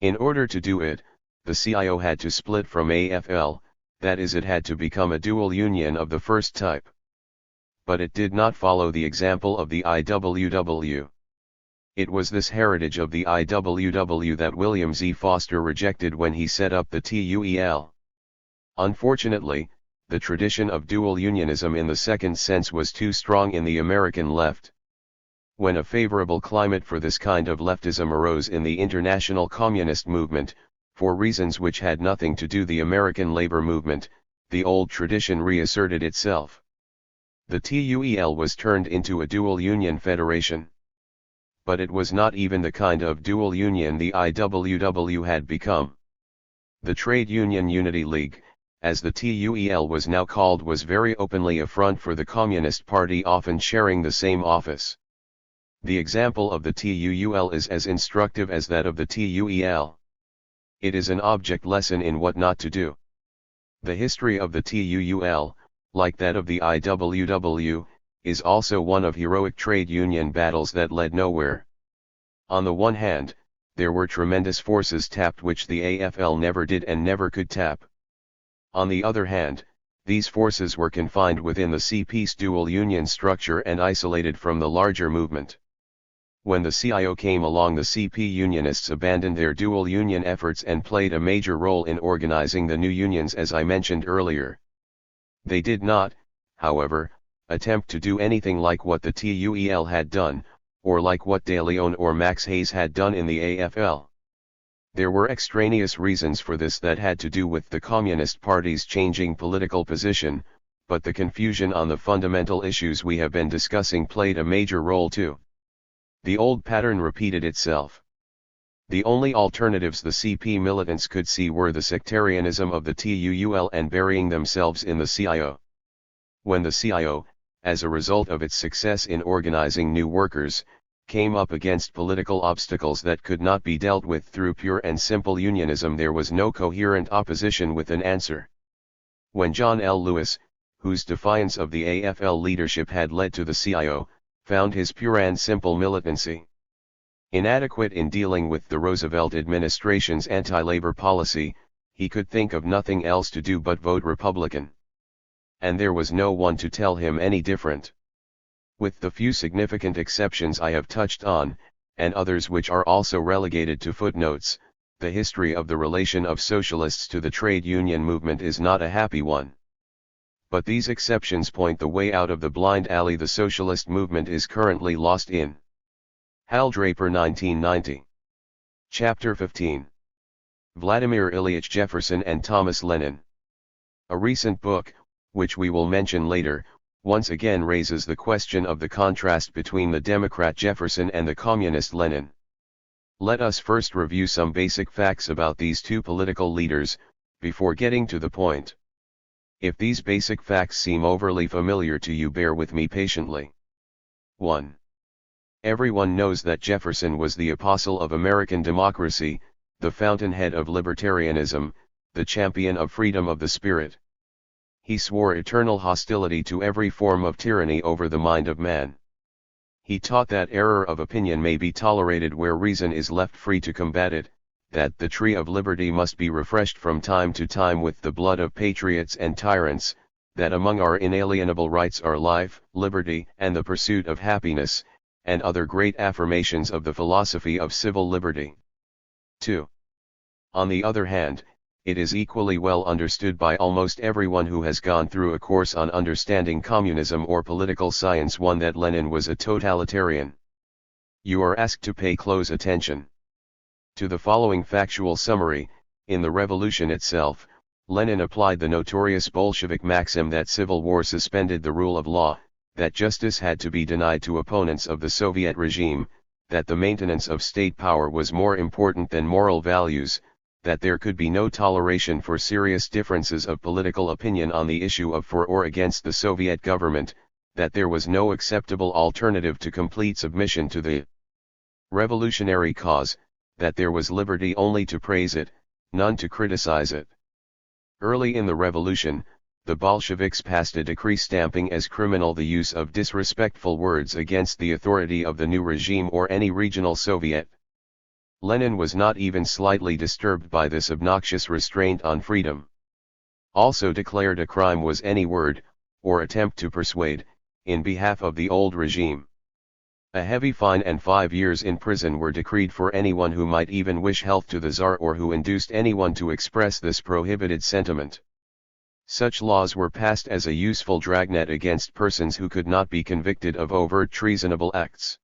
In order to do it, the CIO had to split from AFL, that is, it had to become a dual union of the first type. But it did not follow the example of the IWW. It was this heritage of the IWW that William Z. Foster rejected when he set up the TUEL. Unfortunately, the tradition of dual unionism in the second sense was too strong in the American left. When a favorable climate for this kind of leftism arose in the international communist movement, for reasons which had nothing to do with the American labor movement, the old tradition reasserted itself. The TUEL was turned into a dual union federation. But it was not even the kind of dual union the IWW had become. The Trade Union Unity League, as the TUEL was now called, was very openly a front for the Communist Party, often sharing the same office. The example of the TUEL is as instructive as that of the TUEL. It is an object lesson in what not to do. The history of the TUEL, like that of the IWW, is also one of heroic trade union battles that led nowhere. On the one hand, there were tremendous forces tapped which the AFL never did and never could tap. On the other hand, these forces were confined within the CP's dual union structure and isolated from the larger movement. When the CIO came along, the CP unionists abandoned their dual union efforts and played a major role in organizing the new unions, as I mentioned earlier. They did not, however, attempt to do anything like what the TUEL had done, or like what De Leon or Max Hayes had done in the AFL. There were extraneous reasons for this that had to do with the Communist Party's changing political position, but the confusion on the fundamental issues we have been discussing played a major role too. The old pattern repeated itself. The only alternatives the CP militants could see were the sectarianism of the TUEL and burying themselves in the CIO. When the CIO, as a result of its success in organizing new workers, came up against political obstacles that could not be dealt with through pure and simple unionism, there was no coherent opposition with an answer. When John L. Lewis, whose defiance of the AFL leadership had led to the CIO, found his pure and simple militancy inadequate in dealing with the Roosevelt administration's anti-labor policy, he could think of nothing else to do but vote Republican. And there was no one to tell him any different. With the few significant exceptions I have touched on, and others which are also relegated to footnotes, the history of the relation of socialists to the trade union movement is not a happy one. But these exceptions point the way out of the blind alley the socialist movement is currently lost in. Hal Draper, 1990. Chapter 15. Vladimir Ilyich Jefferson and Thomas Lenin. A recent book, which we will mention later, once again raises the question of the contrast between the Democrat Jefferson and the Communist Lenin. Let us first review some basic facts about these two political leaders, before getting to the point. If these basic facts seem overly familiar to you, bear with me patiently. 1. Everyone knows that Jefferson was the apostle of American democracy, the fountainhead of libertarianism, the champion of freedom of the spirit. He swore eternal hostility to every form of tyranny over the mind of man. He taught that error of opinion may be tolerated where reason is left free to combat it, that the tree of liberty must be refreshed from time to time with the blood of patriots and tyrants, that among our inalienable rights are life, liberty, and the pursuit of happiness, and other great affirmations of the philosophy of civil liberty. 2. On the other hand, it is equally well understood by almost everyone who has gone through a course on understanding communism or political science 1 that Lenin was a totalitarian. You are asked to pay close attention to the following factual summary. In the revolution itself, Lenin applied the notorious Bolshevik maxim that civil war suspended the rule of law, that justice had to be denied to opponents of the Soviet regime, that the maintenance of state power was more important than moral values, that there could be no toleration for serious differences of political opinion on the issue of for or against the Soviet government, that there was no acceptable alternative to complete submission to the revolutionary cause, that there was liberty only to praise it, none to criticize it. Early in the revolution, the Bolsheviks passed a decree stamping as criminal the use of disrespectful words against the authority of the new regime or any regional Soviet. Lenin was not even slightly disturbed by this obnoxious restraint on freedom. Also declared a crime was any word, or attempt to persuade, in behalf of the old regime. A heavy fine and 5 years in prison were decreed for anyone who might even wish health to the Tsar or who induced anyone to express this prohibited sentiment. Such laws were passed as a useful dragnet against persons who could not be convicted of overt treasonable acts.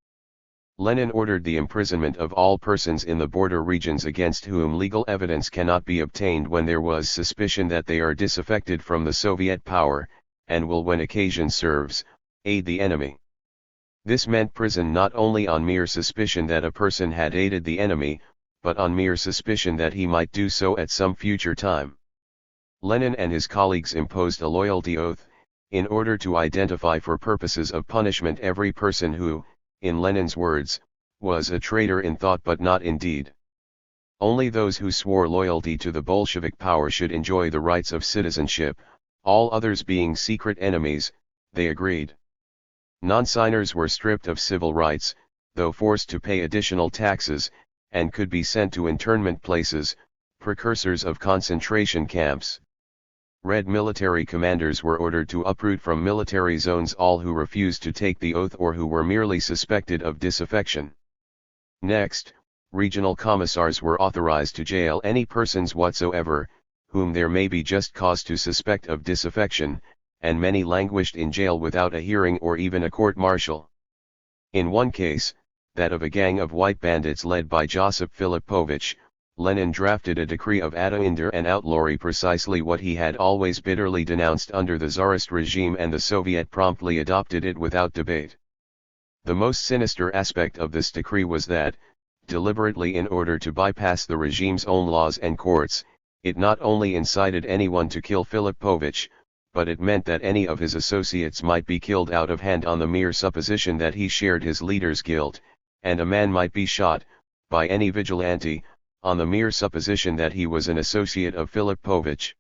Lenin ordered the imprisonment of all persons in the border regions against whom legal evidence cannot be obtained when there was suspicion that they are disaffected from the Soviet power, and will, when occasion serves, aid the enemy. This meant prison not only on mere suspicion that a person had aided the enemy, but on mere suspicion that he might do so at some future time. Lenin and his colleagues imposed a loyalty oath, in order to identify for purposes of punishment every person who, in Lenin's words, was a traitor in thought but not in deed. Only those who swore loyalty to the Bolshevik power should enjoy the rights of citizenship, all others being secret enemies, they agreed. Non-signers were stripped of civil rights, though forced to pay additional taxes, and could be sent to internment places, precursors of concentration camps. Red military commanders were ordered to uproot from military zones all who refused to take the oath or who were merely suspected of disaffection. Next, regional commissars were authorized to jail any persons whatsoever, whom there may be just cause to suspect of disaffection, and many languished in jail without a hearing or even a court-martial. In one case, that of a gang of white bandits led by Josip Filipovich, Lenin drafted a decree of attainder and outlawry, precisely what he had always bitterly denounced under the Tsarist regime, and the Soviet promptly adopted it without debate. The most sinister aspect of this decree was that, deliberately in order to bypass the regime's own laws and courts, it not only incited anyone to kill Filipovich, but it meant that any of his associates might be killed out of hand on the mere supposition that he shared his leader's guilt, and a man might be shot, by any vigilante, on the mere supposition that he was an associate of Filipovich.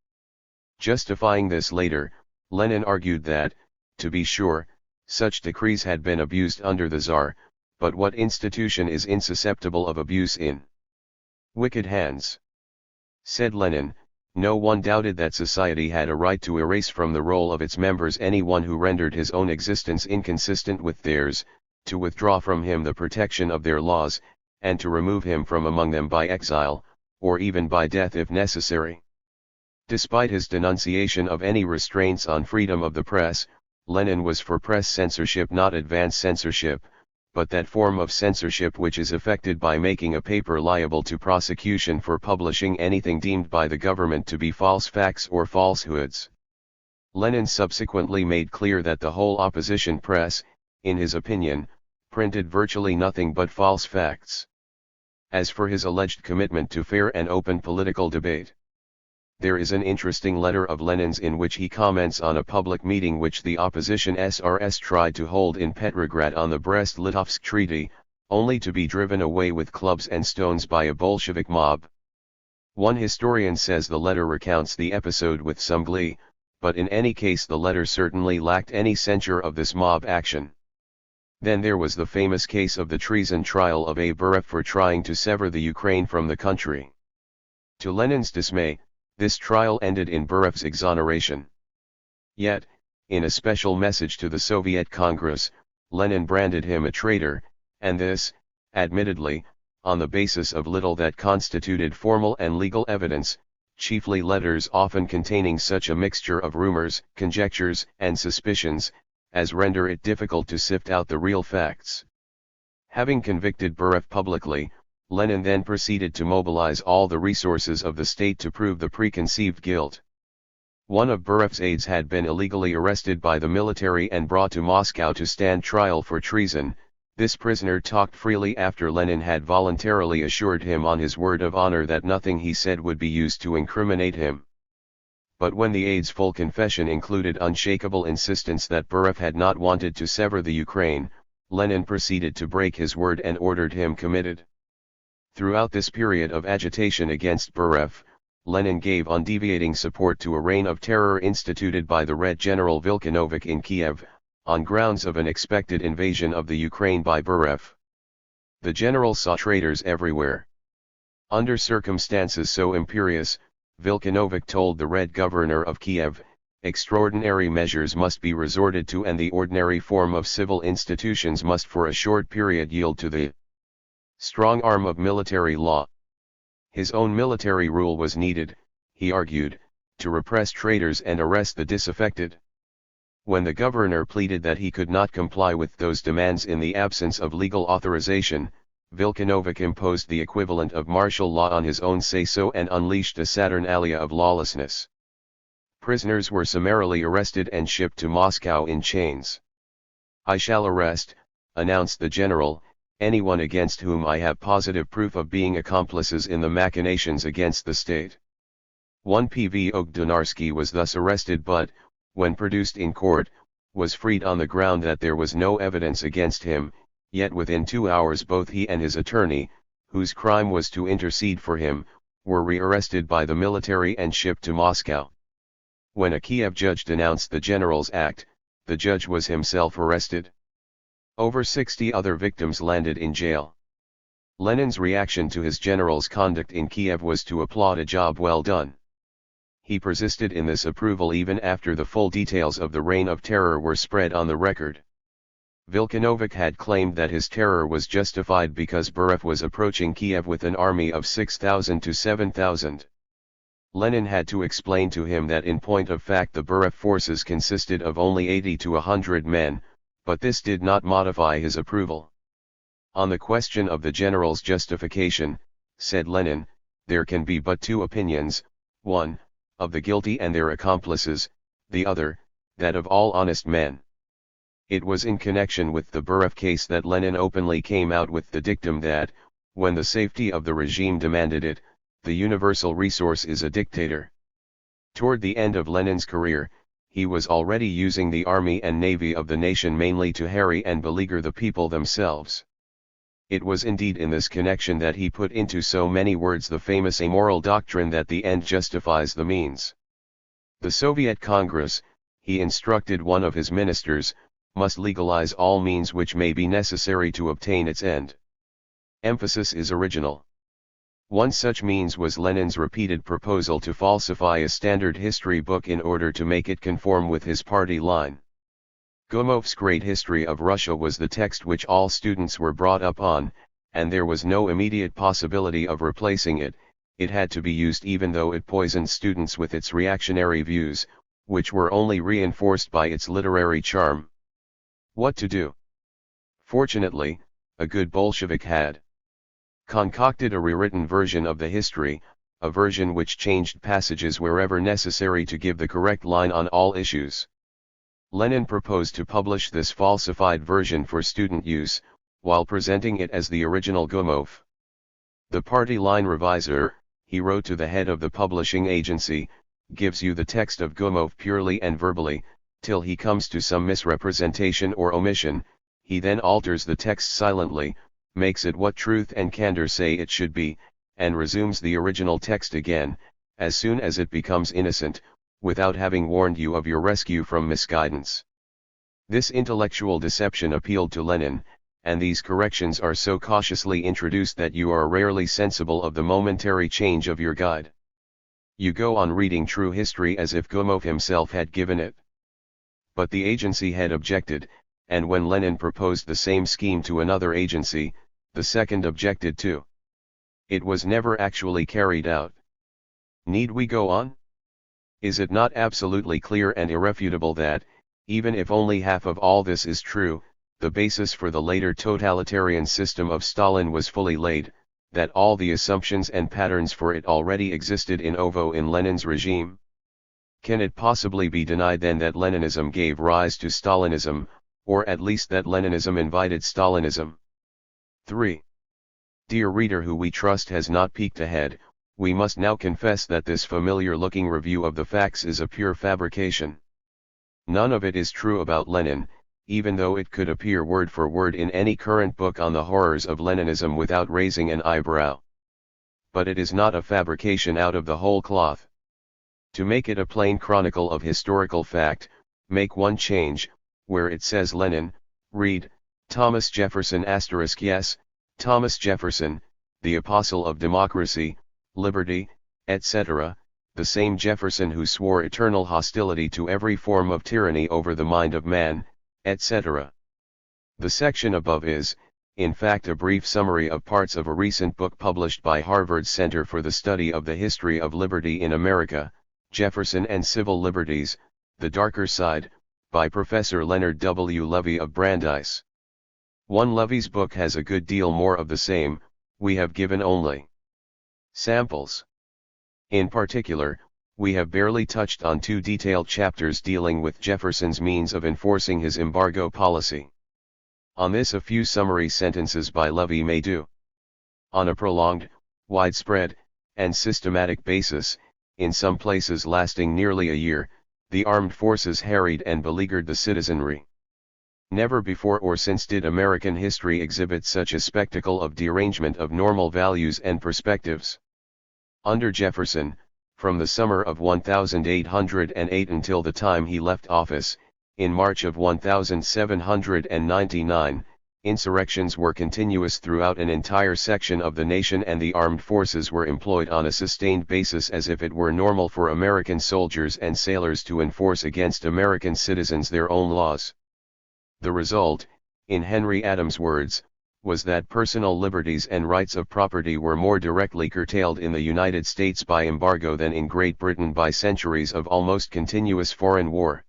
Justifying this later, Lenin argued that, to be sure, such decrees had been abused under the Tsar, but what institution is insusceptible of abuse in wicked hands? Said Lenin, no one doubted that society had a right to erase from the roll of its members anyone who rendered his own existence inconsistent with theirs, to withdraw from him the protection of their laws, and to remove him from among them by exile, or even by death if necessary. Despite his denunciation of any restraints on freedom of the press, Lenin was for press censorship, not advance censorship, but that form of censorship which is effected by making a paper liable to prosecution for publishing anything deemed by the government to be false facts or falsehoods. Lenin subsequently made clear that the whole opposition press, in his opinion, printed virtually nothing but false facts. As for his alleged commitment to fair and open political debate, there is an interesting letter of Lenin's in which he comments on a public meeting which the opposition SRS tried to hold in Petrograd on the Brest-Litovsk Treaty, only to be driven away with clubs and stones by a Bolshevik mob. One historian says the letter recounts the episode with some glee, but in any case the letter certainly lacked any censure of this mob action. Then there was the famous case of the treason trial of A. Burev for trying to sever the Ukraine from the country. To Lenin's dismay, this trial ended in Burev's exoneration. Yet, in a special message to the Soviet Congress, Lenin branded him a traitor, and this, admittedly, on the basis of little that constituted formal and legal evidence, chiefly letters often containing such a mixture of rumors, conjectures, and suspicions, as render it difficult to sift out the real facts. Having convicted Burev publicly, Lenin then proceeded to mobilize all the resources of the state to prove the preconceived guilt. One of Burev's aides had been illegally arrested by the military and brought to Moscow to stand trial for treason. This prisoner talked freely after Lenin had voluntarily assured him on his word of honor that nothing he said would be used to incriminate him. But when the aide's full confession included unshakable insistence that Burev had not wanted to sever the Ukraine, Lenin proceeded to break his word and ordered him committed. Throughout this period of agitation against Burev, Lenin gave undeviating support to a reign of terror instituted by the Red General Vilkanovich in Kiev, on grounds of an expected invasion of the Ukraine by Burev. The general saw traitors everywhere. Under circumstances so imperious, Vilkanovich told the Red Governor of Kiev, extraordinary measures must be resorted to and the ordinary form of civil institutions must for a short period yield to the strong arm of military law. His own military rule was needed, he argued, to repress traitors and arrest the disaffected. When the governor pleaded that he could not comply with those demands in the absence of legal authorization, Vilkanovich imposed the equivalent of martial law on his own say-so and unleashed a Saturnalia of lawlessness. Prisoners were summarily arrested and shipped to Moscow in chains. "I shall arrest," announced the general, "anyone against whom I have positive proof of being accomplices in the machinations against the state." One P.V. Ogdonarsky was thus arrested but, when produced in court, was freed on the ground that there was no evidence against him, yet within 2 hours both he and his attorney, whose crime was to intercede for him, were rearrested by the military and shipped to Moscow. When a Kiev judge denounced the general's act, the judge was himself arrested. Over 60 other victims landed in jail. Lenin's reaction to his general's conduct in Kiev was to applaud a job well done. He persisted in this approval even after the full details of the reign of terror were spread on the record. Vilkanovich had claimed that his terror was justified because Burev was approaching Kiev with an army of 6,000 to 7,000. Lenin had to explain to him that in point of fact the Burev forces consisted of only 80 to 100 men, but this did not modify his approval. On the question of the general's justification, said Lenin, there can be but two opinions, one, of the guilty and their accomplices, the other, that of all honest men. It was in connection with the Burev case that Lenin openly came out with the dictum that, when the safety of the regime demanded it, the universal resource is a dictator. Toward the end of Lenin's career, he was already using the army and navy of the nation mainly to harry and beleaguer the people themselves. It was indeed in this connection that he put into so many words the famous amoral doctrine that the end justifies the means. The Soviet Congress, he instructed one of his ministers, must legalize all means which may be necessary to obtain its end. Emphasis is original. One such means was Lenin's repeated proposal to falsify a standard history book in order to make it conform with his party line. Gomov's Great History of Russia was the text which all students were brought up on, and there was no immediate possibility of replacing it. It had to be used even though it poisoned students with its reactionary views, which were only reinforced by its literary charm. What to do? Fortunately, a good Bolshevik had concocted a rewritten version of the history, a version which changed passages wherever necessary to give the correct line on all issues. Lenin proposed to publish this falsified version for student use, while presenting it as the original Gomov. The party line reviser, he wrote to the head of the publishing agency, gives you the text of Gomov purely and verbally, till he comes to some misrepresentation or omission, he then alters the text silently, makes it what truth and candor say it should be, and resumes the original text again, as soon as it becomes innocent, without having warned you of your rescue from misguidance. This intellectual deception appealed to Lenin, and these corrections are so cautiously introduced that you are rarely sensible of the momentary change of your guide. You go on reading true history as if Gomov himself had given it. But the agency had objected, and when Lenin proposed the same scheme to another agency, the second objected too. It was never actually carried out. Need we go on? Is it not absolutely clear and irrefutable that, even if only half of all this is true, the basis for the later totalitarian system of Stalin was fully laid, that all the assumptions and patterns for it already existed in ovo in Lenin's regime? Can it possibly be denied then that Leninism gave rise to Stalinism, or at least that Leninism invited Stalinism? 3. Dear reader who we trust has not peeked ahead, we must now confess that this familiar-looking review of the facts is a pure fabrication. None of it is true about Lenin, even though it could appear word for word in any current book on the horrors of Leninism without raising an eyebrow. but it is not a fabrication out of the whole cloth. To make it a plain chronicle of historical fact, make one change, where it says Lenin, read, Thomas Jefferson *, yes, Thomas Jefferson, the apostle of democracy, liberty, etc., the same Jefferson who swore eternal hostility to every form of tyranny over the mind of man, etc. The section above is, in fact, a brief summary of parts of a recent book published by Harvard's Center for the Study of the History of Liberty in America, Jefferson and Civil Liberties, The Darker Side, by Professor Leonard W. Levy of Brandeis. Levy's book has a good deal more of the same. We have given only samples. In particular, we have barely touched on 2 detailed chapters dealing with Jefferson's means of enforcing his embargo policy. On this a few summary sentences by Levy may do. On a prolonged, widespread, and systematic basis, in some places lasting nearly a year, the armed forces harried and beleaguered the citizenry. Never before or since did American history exhibit such a spectacle of derangement of normal values and perspectives. Under Jefferson, from the summer of 1808 until the time he left office, in March of 1799, insurrections were continuous throughout an entire section of the nation, and the armed forces were employed on a sustained basis as if it were normal for American soldiers and sailors to enforce against American citizens their own laws. The result, in Henry Adams' words, was that personal liberties and rights of property were more directly curtailed in the United States by embargo than in Great Britain by centuries of almost continuous foreign war.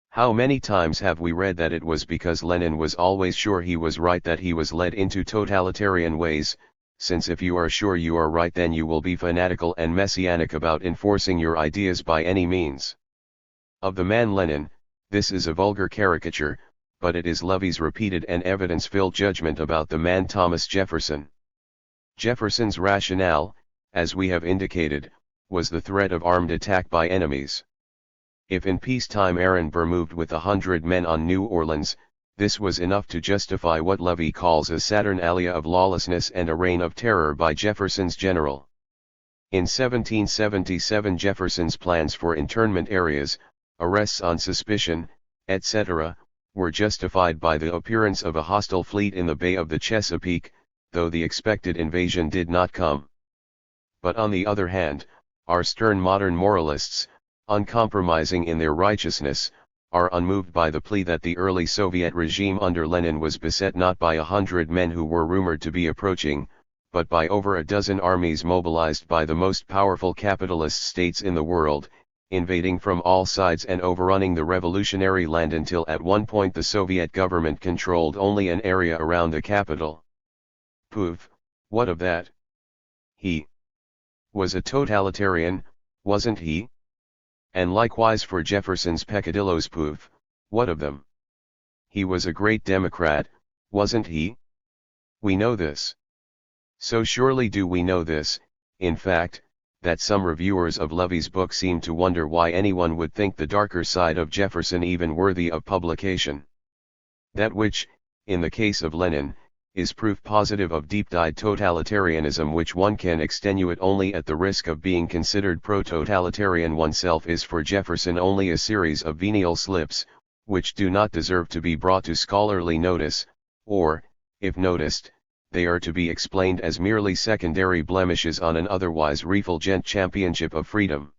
How many times have we read that it was because Lenin was always sure he was right that he was led into totalitarian ways, since if you are sure you are right then you will be fanatical and messianic about enforcing your ideas by any means. Of the man Lenin, this is a vulgar caricature, but it is Levy's repeated and evidence-filled judgment about the man Thomas Jefferson. Jefferson's rationale, as we have indicated, was the threat of armed attack by enemies. If in peacetime Aaron Burr moved with 100 men on New Orleans, this was enough to justify what Levy calls a Saturnalia of lawlessness and a reign of terror by Jefferson's general. In 1777 Jefferson's plans for internment areas, arrests on suspicion, etc., were justified by the appearance of a hostile fleet in the Bay of the Chesapeake, though the expected invasion did not come. But on the other hand, our stern modern moralists, uncompromising in their righteousness, are unmoved by the plea that the early Soviet regime under Lenin was beset not by 100 men who were rumored to be approaching, but by over a dozen armies mobilized by the most powerful capitalist states in the world, invading from all sides and overrunning the revolutionary land until at one point the Soviet government controlled only an area around the capital. Poof, what of that? He was a totalitarian, wasn't he? And likewise for Jefferson's peccadillos, poof, what of them? He was a great Democrat, wasn't he? We know this. So surely do we know this, in fact, that some reviewers of Levy's book seem to wonder why anyone would think the darker side of Jefferson even worthy of publication. That which, in the case of Lenin, is proof positive of deep-dyed totalitarianism which one can extenuate only at the risk of being considered pro-totalitarian oneself, is for Jefferson only a series of venial slips, which do not deserve to be brought to scholarly notice, or, if noticed, they are to be explained as merely secondary blemishes on an otherwise refulgent championship of freedom.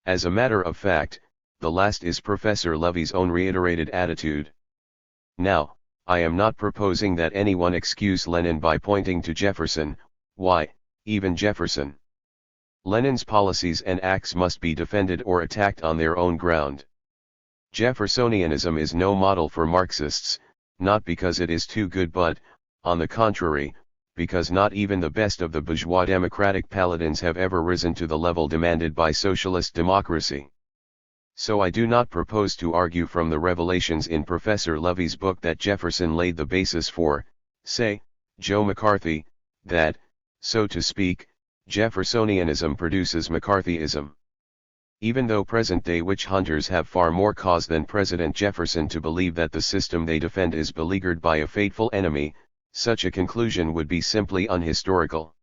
As a matter of fact, the last is Professor Levy's own reiterated attitude. Now, I am not proposing that anyone excuse Lenin by pointing to Jefferson. Why, even Jefferson. Lenin's policies and acts must be defended or attacked on their own ground. Jeffersonianism is no model for Marxists, not because it is too good but, on the contrary, because not even the best of the bourgeois democratic paladins have ever risen to the level demanded by socialist democracy. So I do not propose to argue from the revelations in Professor Levy's book that Jefferson laid the basis for, say, Joe McCarthy, that, so to speak, Jeffersonianism produces McCarthyism. Even though present-day witch hunters have far more cause than President Jefferson to believe that the system they defend is beleaguered by a fateful enemy, such a conclusion would be simply unhistorical.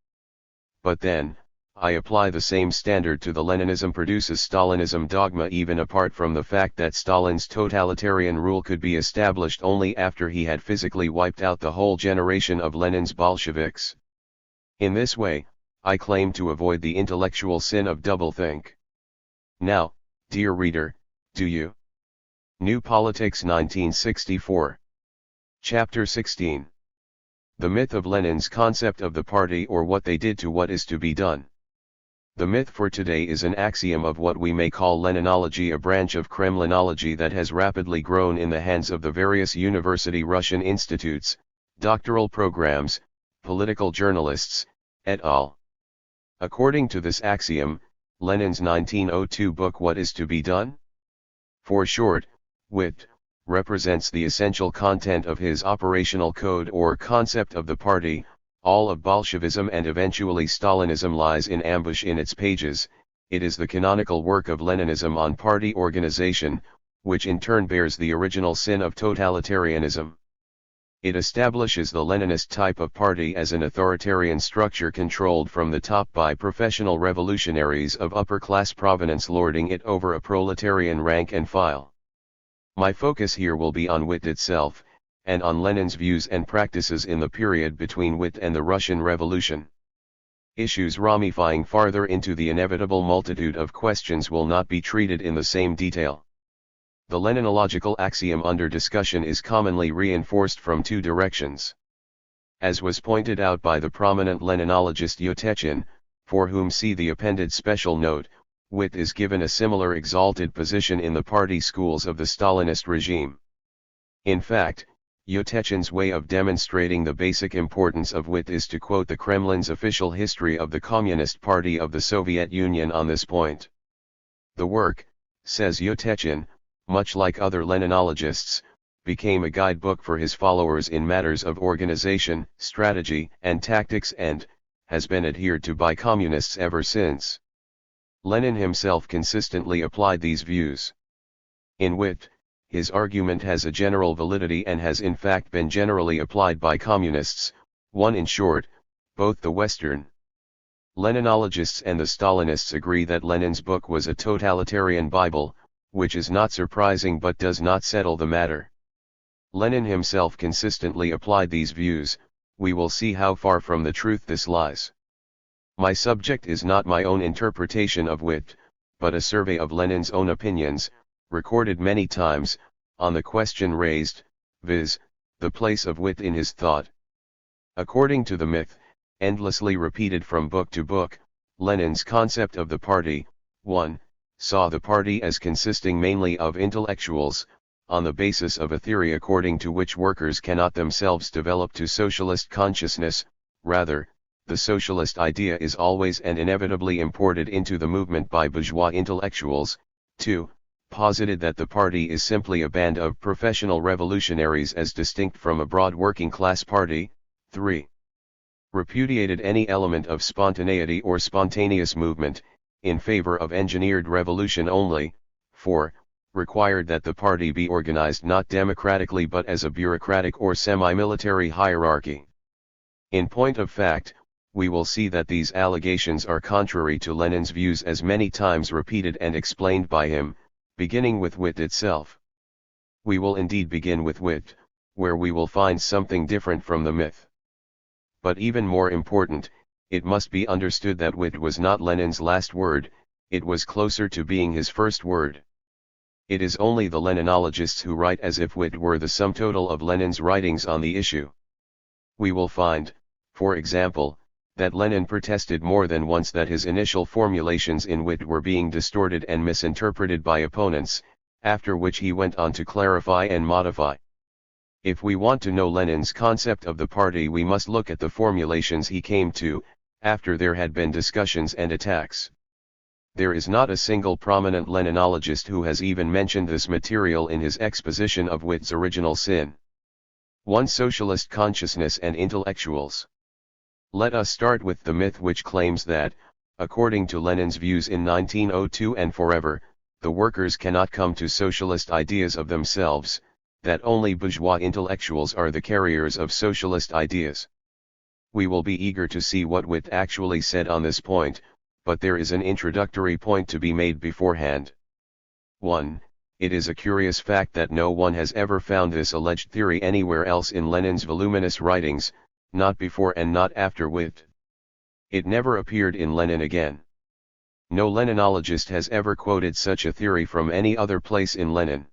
but then, I apply the same standard to the Leninism produces Stalinism dogma, even apart from the fact that Stalin's totalitarian rule could be established only after he had physically wiped out the whole generation of Lenin's Bolsheviks. In this way, I claim to avoid the intellectual sin of doublethink. Now, dear reader, do you? New Politics 1964. Chapter 16. The myth of Lenin's concept of the party, or what they did to what is to be done. The myth for today is an axiom of what we may call Leninology, a branch of Kremlinology that has rapidly grown in the hands of the various university Russian institutes, doctoral programs, political journalists, et al. According to this axiom, Lenin's 1902 book What is to be Done? For short, WIT, represents the essential content of his operational code or concept of the party. All of Bolshevism and eventually Stalinism lies in ambush in its pages. It is the canonical work of Leninism on party organization, which in turn bears the original sin of totalitarianism. It establishes the Leninist type of party as an authoritarian structure controlled from the top by professional revolutionaries of upper-class provenance lording it over a proletarian rank and file. My focus here will be on WIT itself, and on Lenin's views and practices in the period between WIT and the Russian Revolution. Issues ramifying farther into the inevitable multitude of questions will not be treated in the same detail. The Leninological axiom under discussion is commonly reinforced from two directions. As was pointed out by the prominent Leninologist Yotechin, for whom see the appended special note, WIT is given a similar exalted position in the party schools of the Stalinist regime. In fact, Yotechin's way of demonstrating the basic importance of WIT is to quote the Kremlin's official history of the Communist Party of the Soviet Union on this point. The work, says Yotechin, much like other Leninologists, became a guidebook for his followers in matters of organization, strategy, and tactics, and has been adhered to by communists ever since. Lenin himself consistently applied these views. In WIT, his argument has a general validity and has in fact been generally applied by communists, in short, both the Western Leninologists and the Stalinists agree that Lenin's book was a totalitarian Bible, which is not surprising but does not settle the matter. Lenin himself consistently applied these views. We will see how far from the truth this lies. My subject is not my own interpretation of WIT, but a survey of Lenin's own opinions, recorded many times, on the question raised, viz., the place of WIT in his thought. According to the myth, endlessly repeated from book to book, Lenin's concept of the party, 1, saw the party as consisting mainly of intellectuals, on the basis of a theory according to which workers cannot themselves develop to socialist consciousness. Rather, the socialist idea is always and inevitably imported into the movement by bourgeois intellectuals. 2, posited that the party is simply a band of professional revolutionaries as distinct from a broad working-class party. 3. Repudiated any element of spontaneity or spontaneous movement, in favor of engineered revolution only. 4. Required that the party be organized not democratically but as a bureaucratic or semi-military hierarchy. In point of fact, we will see that these allegations are contrary to Lenin's views as many times repeated and explained by him, beginning with WIT itself. We will indeed begin with WIT, where we will find something different from the myth. But even more important, it must be understood that WIT was not Lenin's last word, it was closer to being his first word. It is only the Leninologists who write as if WIT were the sum total of Lenin's writings on the issue. We will find, for example, that Lenin protested more than once that his initial formulations in WIT were being distorted and misinterpreted by opponents, after which he went on to clarify and modify. If we want to know Lenin's concept of the party, we must look at the formulations he came to, after there had been discussions and attacks. There is not a single prominent Leninologist who has even mentioned this material in his exposition of WIT's original sin. 1. Socialist consciousness and intellectuals. Let us start with the myth which claims that, according to Lenin's views in 1902 and forever, the workers cannot come to socialist ideas of themselves, that only bourgeois intellectuals are the carriers of socialist ideas. We will be eager to see what Witt actually said on this point, but there is an introductory point to be made beforehand. 1. It is a curious fact that no one has ever found this alleged theory anywhere else in Lenin's voluminous writings, not before and not after Witt. It never appeared in Lenin again. No Leninologist has ever quoted such a theory from any other place in Lenin.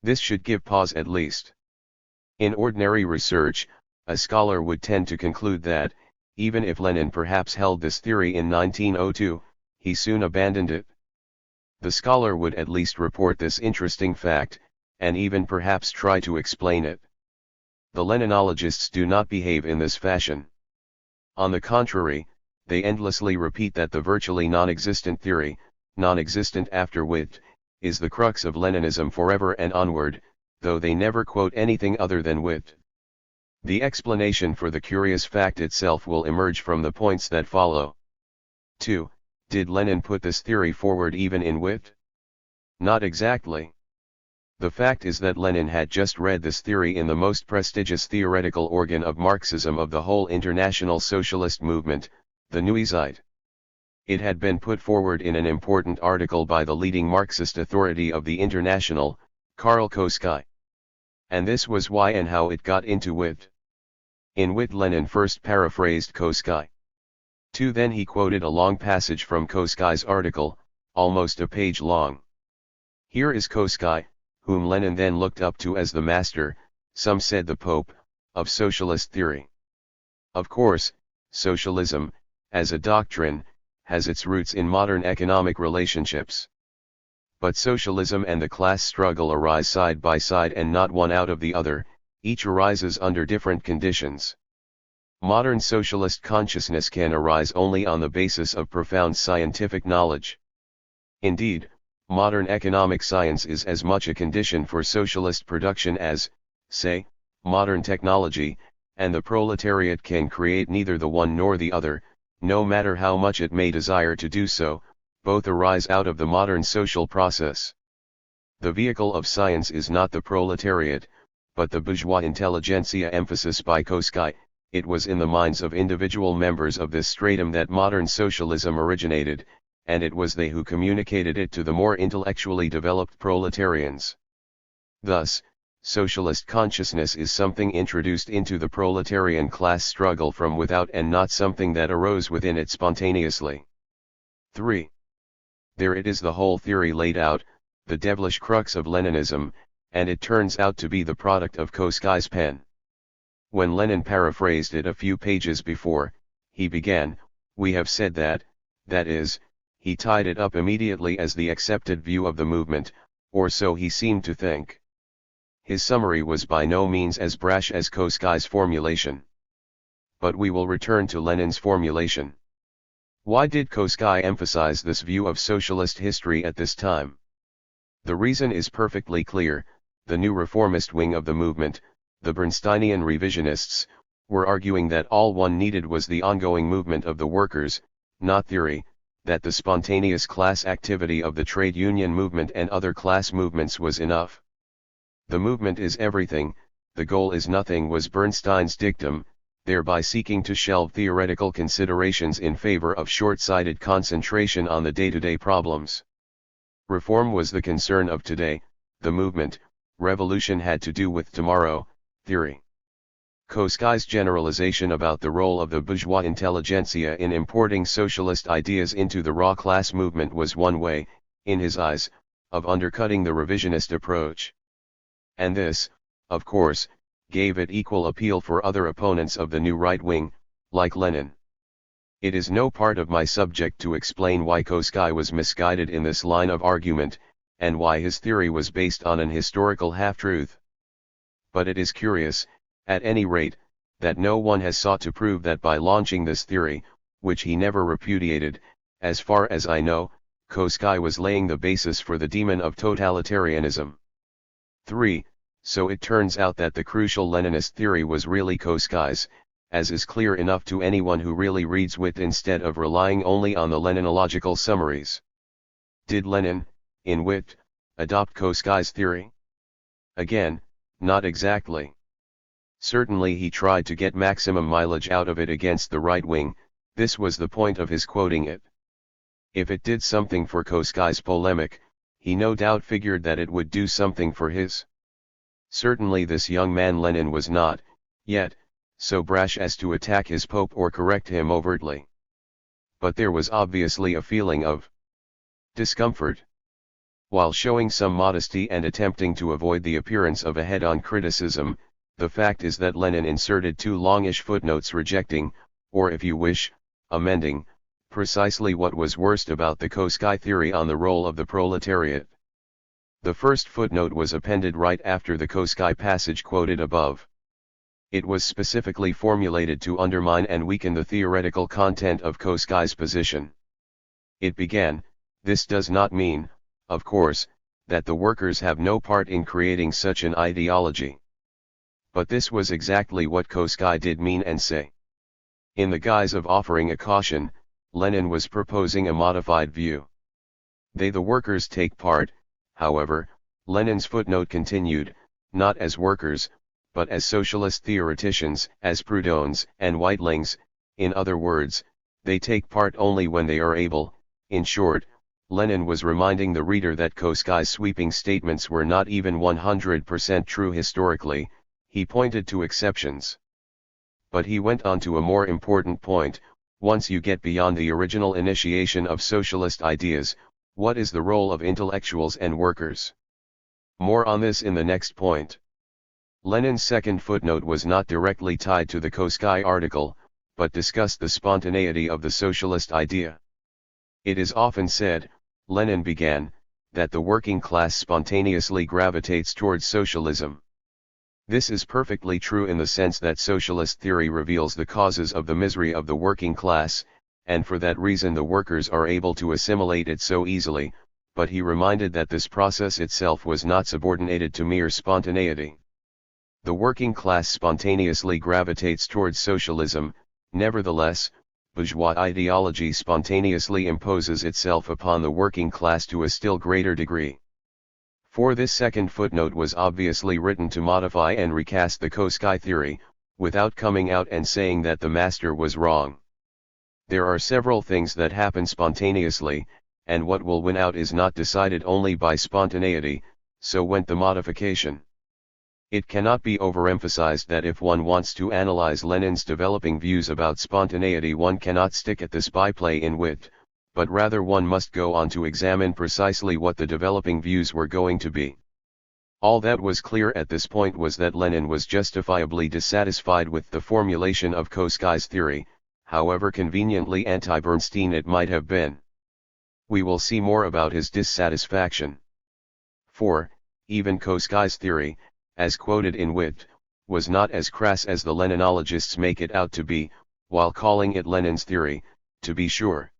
This should give pause at least. In ordinary research, a scholar would tend to conclude that, even if Lenin perhaps held this theory in 1902, he soon abandoned it. The scholar would at least report this interesting fact, and even perhaps try to explain it. The Leninologists do not behave in this fashion. On the contrary, they endlessly repeat that the virtually non-existent theory, non-existent after Witt, is the crux of Leninism forever and onward, though they never quote anything other than Witt. The explanation for the curious fact itself will emerge from the points that follow. 2. Did Lenin put this theory forward even in Witt? Not exactly. The fact is that Lenin had just read this theory in the most prestigious theoretical organ of Marxism of the whole international socialist movement, the Neue Zeit. It had been put forward in an important article by the leading Marxist authority of the International, Karl Koski. And this was why and how it got into Witt. In Witt Lenin first paraphrased Koski. 2. Then he quoted a long passage from Koski's article, almost a page long. Here is Koski, whom Lenin then looked up to as the master, some said the Pope, of socialist theory. Of course, socialism, as a doctrine, has its roots in modern economic relationships. But socialism and the class struggle arise side by side and not one out of the other, each arises under different conditions. Modern socialist consciousness can arise only on the basis of profound scientific knowledge. Indeed, modern economic science is as much a condition for socialist production as, say, modern technology, and the proletariat can create neither the one nor the other, no matter how much it may desire to do so. Both arise out of the modern social process. The vehicle of science is not the proletariat, but the bourgeois intelligentsia. Emphasis by Koski. It was in the minds of individual members of this stratum that modern socialism originated, and it was they who communicated it to the more intellectually developed proletarians. Thus, socialist consciousness is something introduced into the proletarian class struggle from without and not something that arose within it spontaneously. 3. There it is, the whole theory laid out, the devilish crux of Leninism, and it turns out to be the product of Koski's pen. When Lenin paraphrased it a few pages before, he began, "We have said that is, he tied it up immediately as the accepted view of the movement, or so he seemed to think. His summary was by no means as brash as Koski's formulation. But we will return to Lenin's formulation. Why did Koski emphasize this view of socialist history at this time? The reason is perfectly clear. The new reformist wing of the movement, the Bernsteinian revisionists, were arguing that all one needed was the ongoing movement of the workers, not theory, that the spontaneous class activity of the trade union movement and other class movements was enough. The movement is everything, the goal is nothing was Bernstein's dictum, thereby seeking to shelve theoretical considerations in favor of short-sighted concentration on the day-to-day problems. Reform was the concern of today, the movement, revolution had to do with tomorrow, theory. Koski's generalization about the role of the bourgeois intelligentsia in importing socialist ideas into the raw class movement was one way, in his eyes, of undercutting the revisionist approach. And this, of course, gave it equal appeal for other opponents of the new right wing, like Lenin. It is no part of my subject to explain why Koski was misguided in this line of argument, and why his theory was based on an historical half-truth. But it is curious, at any rate, that no one has sought to prove that by launching this theory, which he never repudiated, as far as I know, Koski was laying the basis for the demon of totalitarianism. 3. So it turns out that the crucial Leninist theory was really Koski's, as is clear enough to anyone who really reads Witt instead of relying only on the Leninological summaries. Did Lenin, in Witt, adopt Koski's theory? Again, not exactly. Certainly he tried to get maximum mileage out of it against the right wing, this was the point of his quoting it. If it did something for Koskai's polemic, he no doubt figured that it would do something for his. Certainly this young man Lenin was not, yet, so brash as to attack his pope or correct him overtly. But there was obviously a feeling of discomfort. While showing some modesty and attempting to avoid the appearance of a head-on criticism, the fact is that Lenin inserted 2 longish footnotes rejecting, or if you wish, amending, precisely what was worst about the Koskai theory on the role of the proletariat. The first footnote was appended right after the Koskai passage quoted above. It was specifically formulated to undermine and weaken the theoretical content of Koskai's position. It began, "This does not mean, of course, that the workers have no part in creating such an ideology." But this was exactly what Koskai did mean and say. In the guise of offering a caution, Lenin was proposing a modified view. They the workers take part, however, Lenin's footnote continued, not as workers, but as socialist theoreticians, as Proudhons and Whitelings, in other words, they take part only when they are able. In short, Lenin was reminding the reader that Koskai's sweeping statements were not even 100% true historically. He pointed to exceptions. But he went on to a more important point: once you get beyond the original initiation of socialist ideas, what is the role of intellectuals and workers? More on this in the next point. Lenin's second footnote was not directly tied to the Koskai article, but discussed the spontaneity of the socialist idea. It is often said, Lenin began, that the working class spontaneously gravitates towards socialism. This is perfectly true in the sense that socialist theory reveals the causes of the misery of the working class, and for that reason the workers are able to assimilate it so easily, but he reminded that this process itself was not subordinated to mere spontaneity. The working class spontaneously gravitates towards socialism, nevertheless, bourgeois ideology spontaneously imposes itself upon the working class to a still greater degree. For this second footnote was obviously written to modify and recast the Koskai theory, without coming out and saying that the master was wrong. There are several things that happen spontaneously, and what will win out is not decided only by spontaneity, so went the modification. It cannot be overemphasized that if one wants to analyze Lenin's developing views about spontaneity, one cannot stick at this byplay in wit, but rather one must go on to examine precisely what the developing views were going to be. All that was clear at this point was that Lenin was justifiably dissatisfied with the formulation of Koskai's theory, however conveniently anti-Bernstein it might have been. We will see more about his dissatisfaction. For, even Koskai's theory, as quoted in wit, was not as crass as the Leninologists make it out to be, while calling it Lenin's theory, to be sure.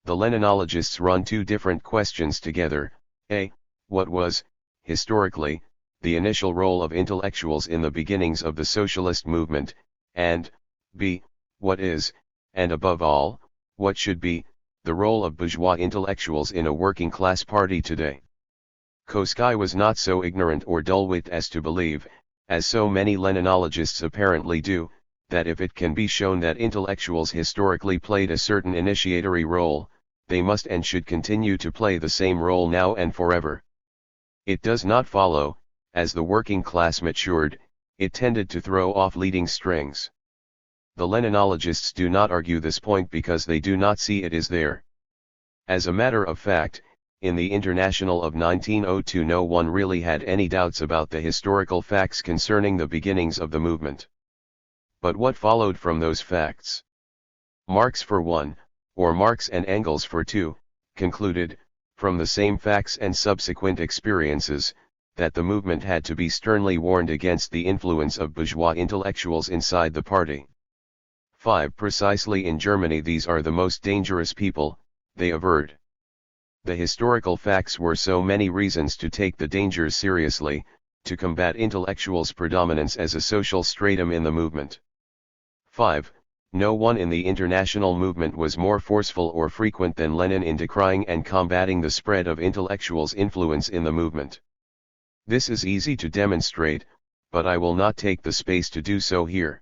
The Leninologists run 2 different questions together: A. What was, historically, the initial role of intellectuals in the beginnings of the socialist movement, and, B. What is, and above all, what should be, the role of bourgeois intellectuals in a working class party today? Koskai was not so ignorant or dull-witted as to believe, as so many Leninologists apparently do, that if it can be shown that intellectuals historically played a certain initiatory role, they must and should continue to play the same role now and forever. It does not follow, as the working class matured, it tended to throw off leading strings. The Leninologists do not argue this point because they do not see it is there. As a matter of fact, in the International of 1902 no one really had any doubts about the historical facts concerning the beginnings of the movement. But what followed from those facts? Marx for one, or Marx and Engels for two, concluded, from the same facts and subsequent experiences, that the movement had to be sternly warned against the influence of bourgeois intellectuals inside the party. 5. Precisely in Germany these are the most dangerous people, they averred. The historical facts were so many reasons to take the dangers seriously, to combat intellectuals' predominance as a social stratum in the movement. 5. No one in the international movement was more forceful or frequent than Lenin in decrying and combating the spread of intellectuals' influence in the movement. This is easy to demonstrate, but I will not take the space to do so here.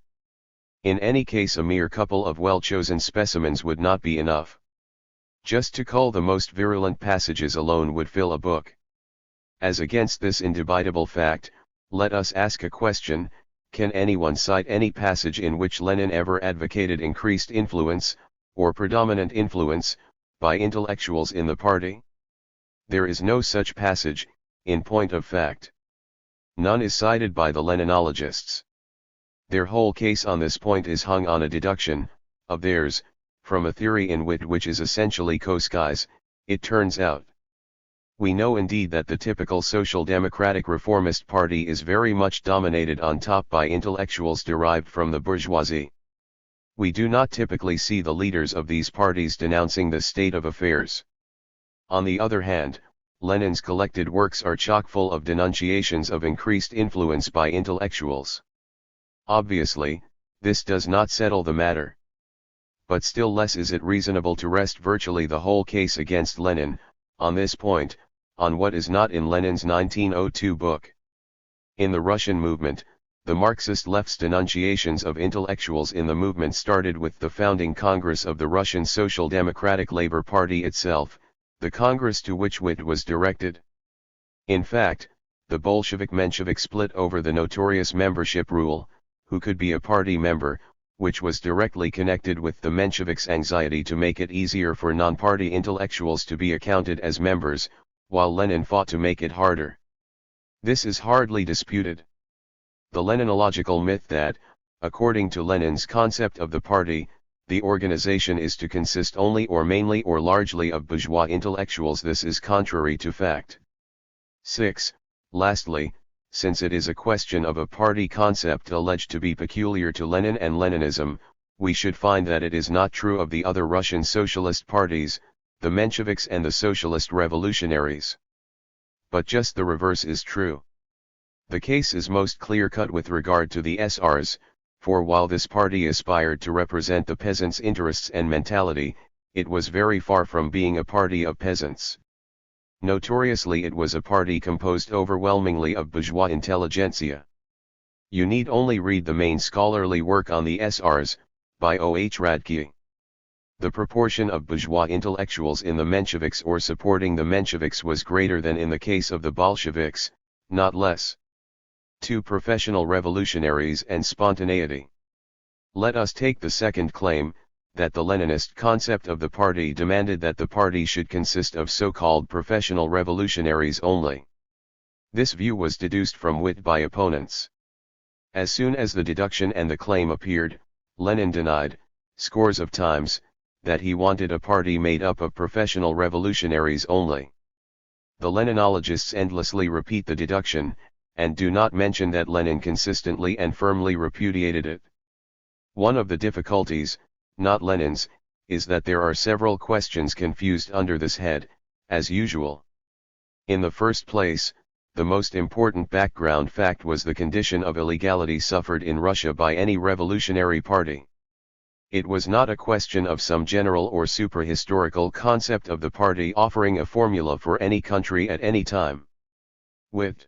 In any case, a mere couple of well-chosen specimens would not be enough. Just to cull the most virulent passages alone would fill a book. As against this indubitable fact, let us ask a question: can anyone cite any passage in which Lenin ever advocated increased influence, or predominant influence, by intellectuals in the party? There is no such passage, in point of fact. None is cited by the Leninologists. Their whole case on this point is hung on a deduction, of theirs, from a theory in wit which is essentially co-skies, it turns out. We know indeed that the typical social democratic reformist party is very much dominated on top by intellectuals derived from the bourgeoisie. We do not typically see the leaders of these parties denouncing the state of affairs. On the other hand, Lenin's collected works are chock full of denunciations of increased influence by intellectuals. Obviously, this does not settle the matter. But still less is it reasonable to rest virtually the whole case against Lenin, on this point, on what is not in Lenin's 1902 book. In the Russian movement, the Marxist left's denunciations of intellectuals in the movement started with the founding Congress of the Russian Social Democratic Labor Party itself, the Congress to which wit was directed. In fact, the Bolshevik-Menshevik split over the notorious membership rule, who could be a party member, which was directly connected with the Mensheviks' anxiety to make it easier for non-party intellectuals to be accounted as members, while Lenin fought to make it harder. This is hardly disputed. The Leninological myth that, according to Lenin's concept of the party, the organization is to consist only or mainly or largely of bourgeois intellectuals, this is contrary to fact. 6. Lastly, since it is a question of a party concept alleged to be peculiar to Lenin and Leninism, we should find that it is not true of the other Russian socialist parties, the Mensheviks and the Socialist Revolutionaries. But just the reverse is true. The case is most clear-cut with regard to the SRs, for while this party aspired to represent the peasants' interests and mentality, it was very far from being a party of peasants. Notoriously, it was a party composed overwhelmingly of bourgeois intelligentsia. You need only read the main scholarly work on the SRs, by O. H. Radke. The proportion of bourgeois intellectuals in the Mensheviks or supporting the Mensheviks was greater than in the case of the Bolsheviks, not less. 2. Professional revolutionaries and spontaneity. Let us take the second claim, that the Leninist concept of the party demanded that the party should consist of so-called professional revolutionaries only. This view was deduced from wit by opponents. As soon as the deduction and the claim appeared, Lenin denied, scores of times, that he wanted a party made up of professional revolutionaries only. The Leninologists endlessly repeat the deduction, and do not mention that Lenin consistently and firmly repudiated it. One of the difficulties, not Lenin's, is that there are several questions confused under this head, as usual. In the first place, the most important background fact was the condition of illegality suffered in Russia by any revolutionary party. It was not a question of some general or superhistorical concept of the party offering a formula for any country at any time. Wit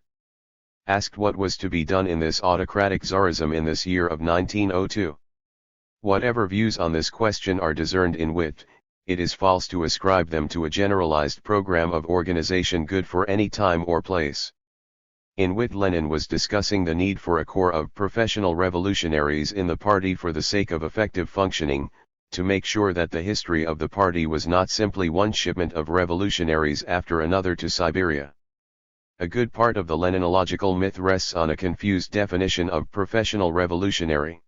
asked what was to be done in this autocratic Tsarism in this year of 1902. Whatever views on this question are discerned in wit, it is false to ascribe them to a generalized program of organization good for any time or place. In wit, Lenin was discussing the need for a corps of professional revolutionaries in the party for the sake of effective functioning, to make sure that the history of the party was not simply one shipment of revolutionaries after another to Siberia. A good part of the Leninological myth rests on a confused definition of professional revolutionary.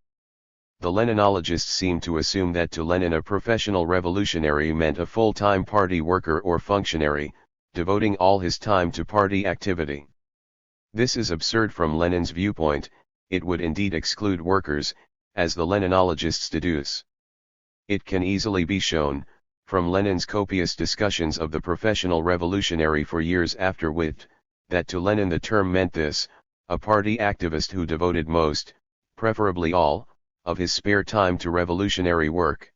The Leninologists seem to assume that to Lenin a professional revolutionary meant a full-time party worker or functionary, devoting all his time to party activity. This is absurd from Lenin's viewpoint. It would indeed exclude workers, as the Leninologists deduce. It can easily be shown, from Lenin's copious discussions of the professional revolutionary for years after wit, that to Lenin the term meant this: a party activist who devoted most, preferably all, of his spare time to revolutionary work.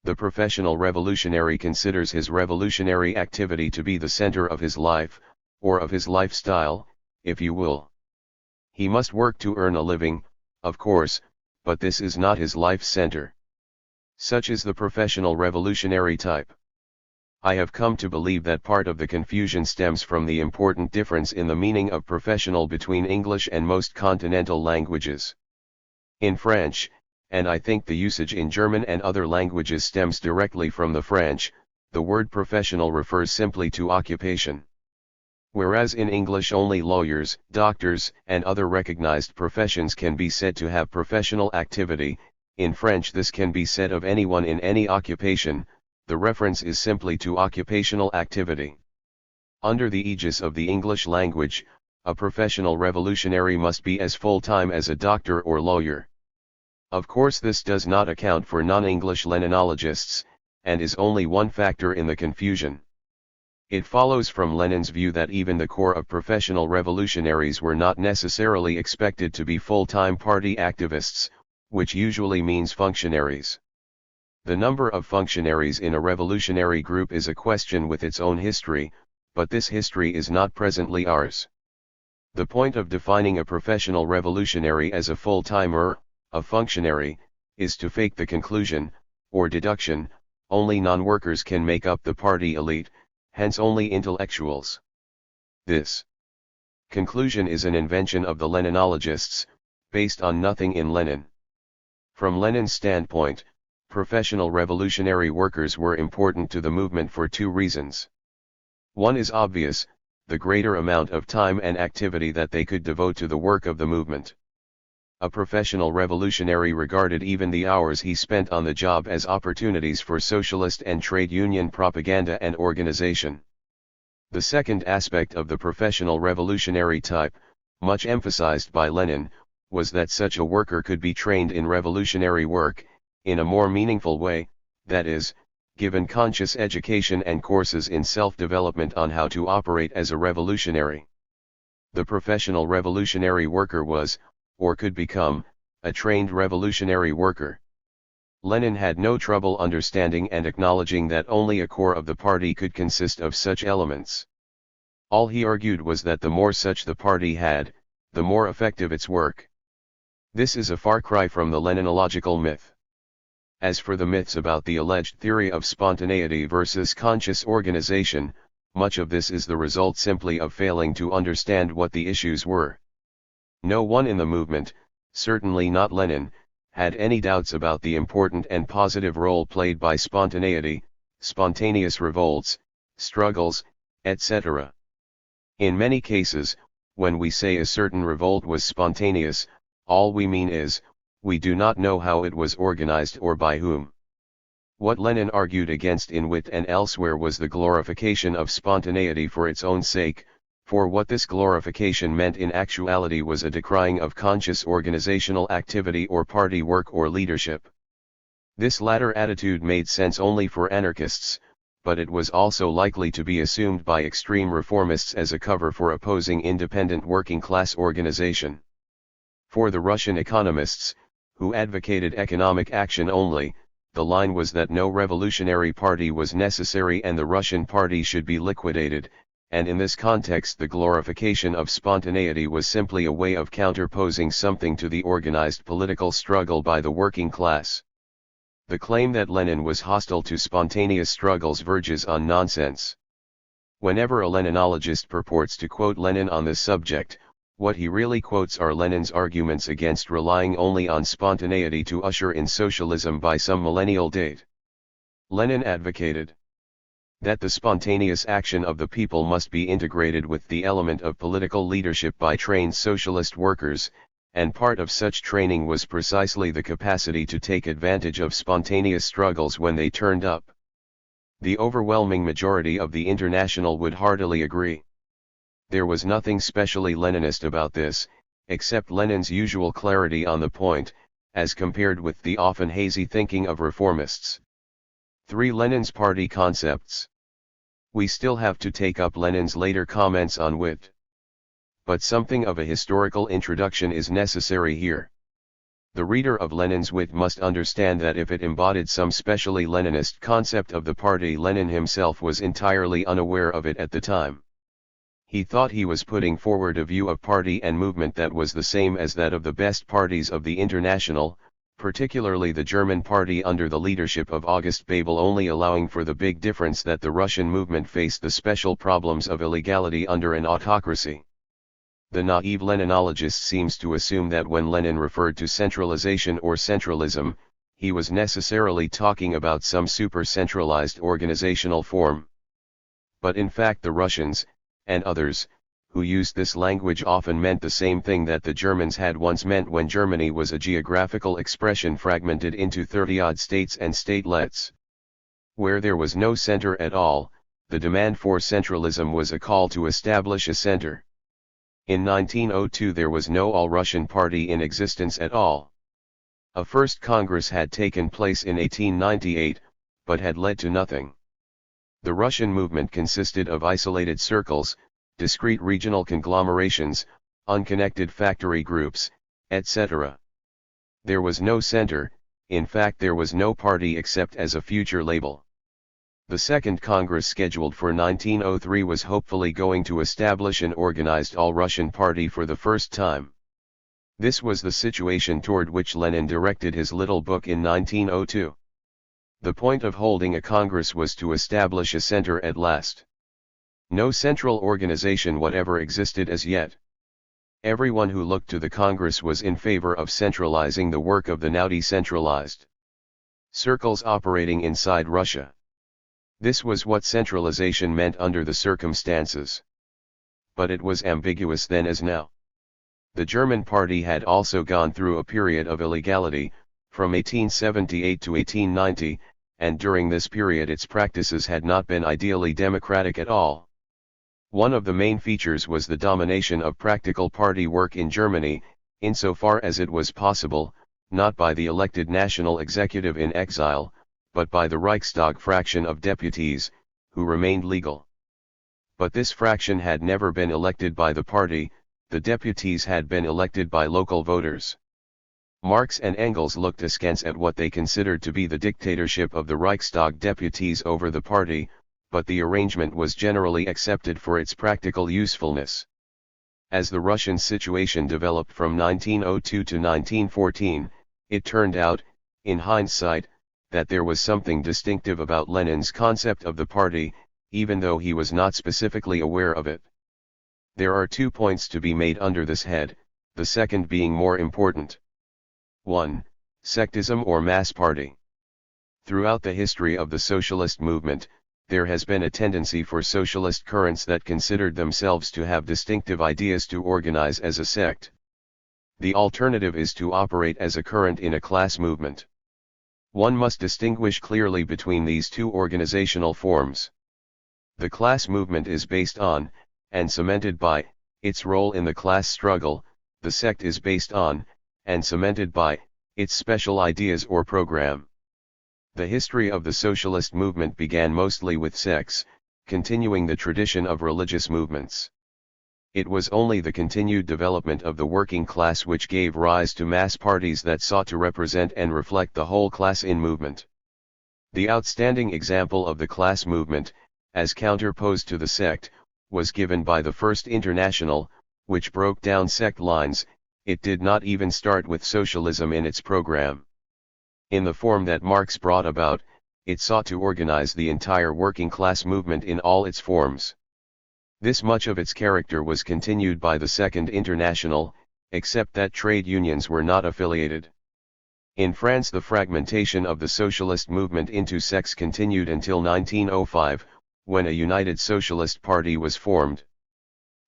The professional revolutionary considers his revolutionary activity to be the center of his life, or of his lifestyle, if you will. He must work to earn a living, of course, but this is not his life center. Such is the professional revolutionary type. I have come to believe that part of the confusion stems from the important difference in the meaning of professional between English and most continental languages. In French, and I think the usage in German and other languages stems directly from the French, the word professional refers simply to occupation. Whereas in English only lawyers, doctors, and other recognized professions can be said to have professional activity, in French this can be said of anyone in any occupation. The reference is simply to occupational activity. Under the aegis of the English language, a professional revolutionary must be as full-time as a doctor or lawyer. Of course this does not account for non-English Leninologists, and is only one factor in the confusion. It follows from Lenin's view that even the core of professional revolutionaries were not necessarily expected to be full-time party activists, which usually means functionaries. The number of functionaries in a revolutionary group is a question with its own history, but this history is not presently ours. The point of defining a professional revolutionary as a full-timer, a functionary, is to fake the conclusion, or deduction, only non-workers can make up the party elite, hence only intellectuals. This conclusion is an invention of the Leninologists, based on nothing in Lenin. From Lenin's standpoint, professional revolutionary workers were important to the movement for two reasons. One is obvious: the greater amount of time and activity that they could devote to the work of the movement. A professional revolutionary regarded even the hours he spent on the job as opportunities for socialist and trade union propaganda and organization. The second aspect of the professional revolutionary type, much emphasized by Lenin, was that such a worker could be trained in revolutionary work, in a more meaningful way, that is, given conscious education and courses in self-development on how to operate as a revolutionary. The professional revolutionary worker was, or could become, a trained revolutionary worker. Lenin had no trouble understanding and acknowledging that only a core of the party could consist of such elements. All he argued was that the more such the party had, the more effective its work. This is a far cry from the Leninological myth. As for the myths about the alleged theory of spontaneity versus conscious organization, much of this is the result simply of failing to understand what the issues were. No one in the movement, certainly not Lenin, had any doubts about the important and positive role played by spontaneity, spontaneous revolts, struggles, etc. In many cases, when we say a certain revolt was spontaneous, all we mean is, we do not know how it was organized or by whom. What Lenin argued against in Wit and elsewhere was the glorification of spontaneity for its own sake, for what this glorification meant in actuality was a decrying of conscious organizational activity or party work or leadership. This latter attitude made sense only for anarchists, but it was also likely to be assumed by extreme reformists as a cover for opposing independent working class organization. For the Russian economists, who advocated economic action only, the line was that no revolutionary party was necessary and the Russian party should be liquidated, and in this context the glorification of spontaneity was simply a way of counterposing something to the organized political struggle by the working class. The claim that Lenin was hostile to spontaneous struggles verges on nonsense. Whenever a Leninologist purports to quote Lenin on this subject, what he really quotes are Lenin's arguments against relying only on spontaneity to usher in socialism by some millennial date. Lenin advocated that the spontaneous action of the people must be integrated with the element of political leadership by trained socialist workers, and part of such training was precisely the capacity to take advantage of spontaneous struggles when they turned up. The overwhelming majority of the International would heartily agree. There was nothing specially Leninist about this, except Lenin's usual clarity on the point, as compared with the often hazy thinking of reformists. 3. Lenin's party concepts. We still have to take up Lenin's later comments on wit. But something of a historical introduction is necessary here. The reader of Lenin's wit must understand that if it embodied some specially Leninist concept of the party, Lenin himself was entirely unaware of it at the time. He thought he was putting forward a view of party and movement that was the same as that of the best parties of the International, particularly the German party under the leadership of August Bebel, only allowing for the big difference that the Russian movement faced the special problems of illegality under an autocracy. The naive Leninologist seems to assume that when Lenin referred to centralization or centralism, he was necessarily talking about some super-centralized organizational form. But in fact the Russians, and others, who used this language often meant the same thing that the Germans had once meant when Germany was a geographical expression fragmented into 30-odd states and statelets. Where there was no center at all, the demand for centralism was a call to establish a center. In 1902 there was no All-Russian Party in existence at all. A first Congress had taken place in 1898, but had led to nothing. The Russian movement consisted of isolated circles, discrete regional conglomerations, unconnected factory groups, etc. There was no center, in fact there was no party except as a future label. The second Congress scheduled for 1903 was hopefully going to establish an organized all-Russian party for the first time. This was the situation toward which Lenin directed his little book in 1902. The point of holding a Congress was to establish a center at last. No central organization whatever existed as yet. Everyone who looked to the Congress was in favor of centralizing the work of the now decentralized circles operating inside Russia. This was what centralization meant under the circumstances. But it was ambiguous then as now. The German party had also gone through a period of illegality, from 1878 to 1890, and during this period its practices had not been ideally democratic at all. One of the main features was the domination of practical party work in Germany, insofar as it was possible, not by the elected national executive in exile, but by the Reichstag fraction of deputies, who remained legal. But this fraction had never been elected by the party, the deputies had been elected by local voters. Marx and Engels looked askance at what they considered to be the dictatorship of the Reichstag deputies over the party, but the arrangement was generally accepted for its practical usefulness. As the Russian situation developed from 1902 to 1914, it turned out, in hindsight, that there was something distinctive about Lenin's concept of the party, even though he was not specifically aware of it. There are 2 points to be made under this head, the second being more important. 1. Sectism or mass party. Throughout the history of the socialist movement, there has been a tendency for socialist currents that considered themselves to have distinctive ideas to organize as a sect. The alternative is to operate as a current in a class movement. One must distinguish clearly between these two organizational forms. The class movement is based on, and cemented by, its role in the class struggle. The sect is based on, and cemented by, its special ideas or program. The history of the socialist movement began mostly with sects, continuing the tradition of religious movements. It was only the continued development of the working class which gave rise to mass parties that sought to represent and reflect the whole class in movement. The outstanding example of the class movement, as counterposed to the sect, was given by the First International, which broke down sect lines. It did not even start with socialism in its program. In the form that Marx brought about, it sought to organize the entire working class movement in all its forms. This much of its character was continued by the Second International, except that trade unions were not affiliated. In France the fragmentation of the socialist movement into sects continued until 1905, when a united socialist party was formed.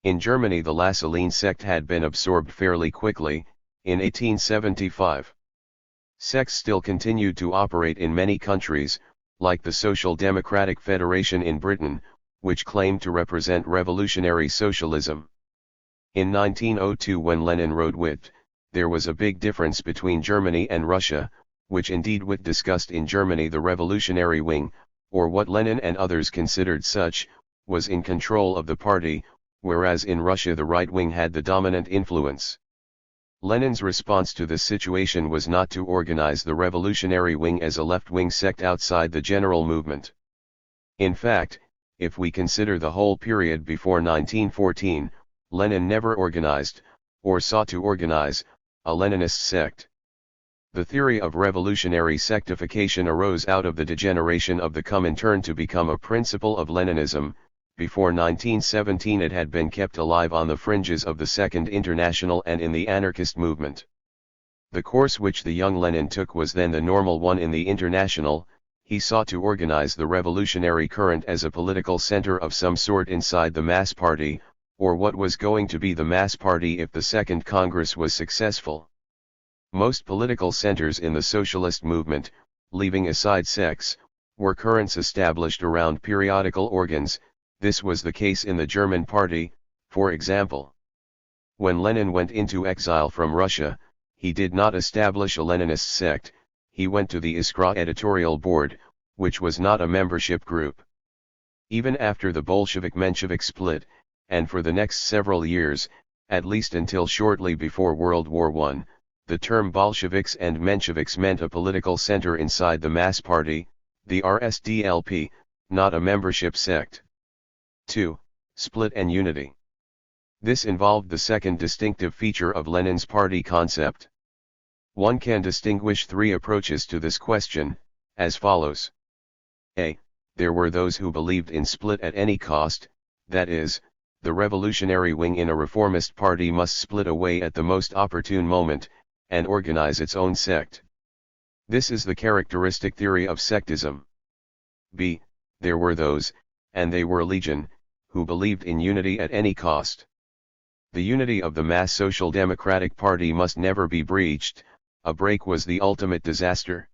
In Germany the Lassaline sect had been absorbed fairly quickly, in 1875. Sects still continued to operate in many countries, like the Social Democratic Federation in Britain, which claimed to represent revolutionary socialism. In 1902 when Lenin wrote Witt, there was a big difference between Germany and Russia, which indeed Witt discussed in Germany the revolutionary wing, or what Lenin and others considered such, was in control of the party, whereas in Russia the right wing had the dominant influence. Lenin's response to this situation was not to organize the revolutionary wing as a left-wing sect outside the general movement. In fact, if we consider the whole period before 1914, Lenin never organized, or sought to organize, a Leninist sect. The theory of revolutionary sectification arose out of the degeneration of the Comintern to become a principle of Leninism. Before 1917 it had been kept alive on the fringes of the Second International and in the anarchist movement. The course which the young Lenin took was then the normal one in the International. He sought to organize the revolutionary current as a political center of some sort inside the mass party, or what was going to be the mass party if the Second Congress was successful. Most political centers in the socialist movement, leaving aside sects, were currents established around periodical organs. This was the case in the German party, for example. When Lenin went into exile from Russia, he did not establish a Leninist sect. He went to the Iskra editorial board, which was not a membership group. Even after the Bolshevik-Menshevik split, and for the next several years, at least until shortly before World War I, the term Bolsheviks and Mensheviks meant a political center inside the mass party, the RSDLP, not a membership sect. 2. Split and unity. This involved the second distinctive feature of Lenin's party concept. One can distinguish three approaches to this question, as follows. A. There were those who believed in split at any cost, that is, the revolutionary wing in a reformist party must split away at the most opportune moment, and organize its own sect. This is the characteristic theory of sectism. B. There were those, and they were legion, who believed in unity at any cost. The unity of the mass Social Democratic Party must never be breached. A break was the ultimate disaster.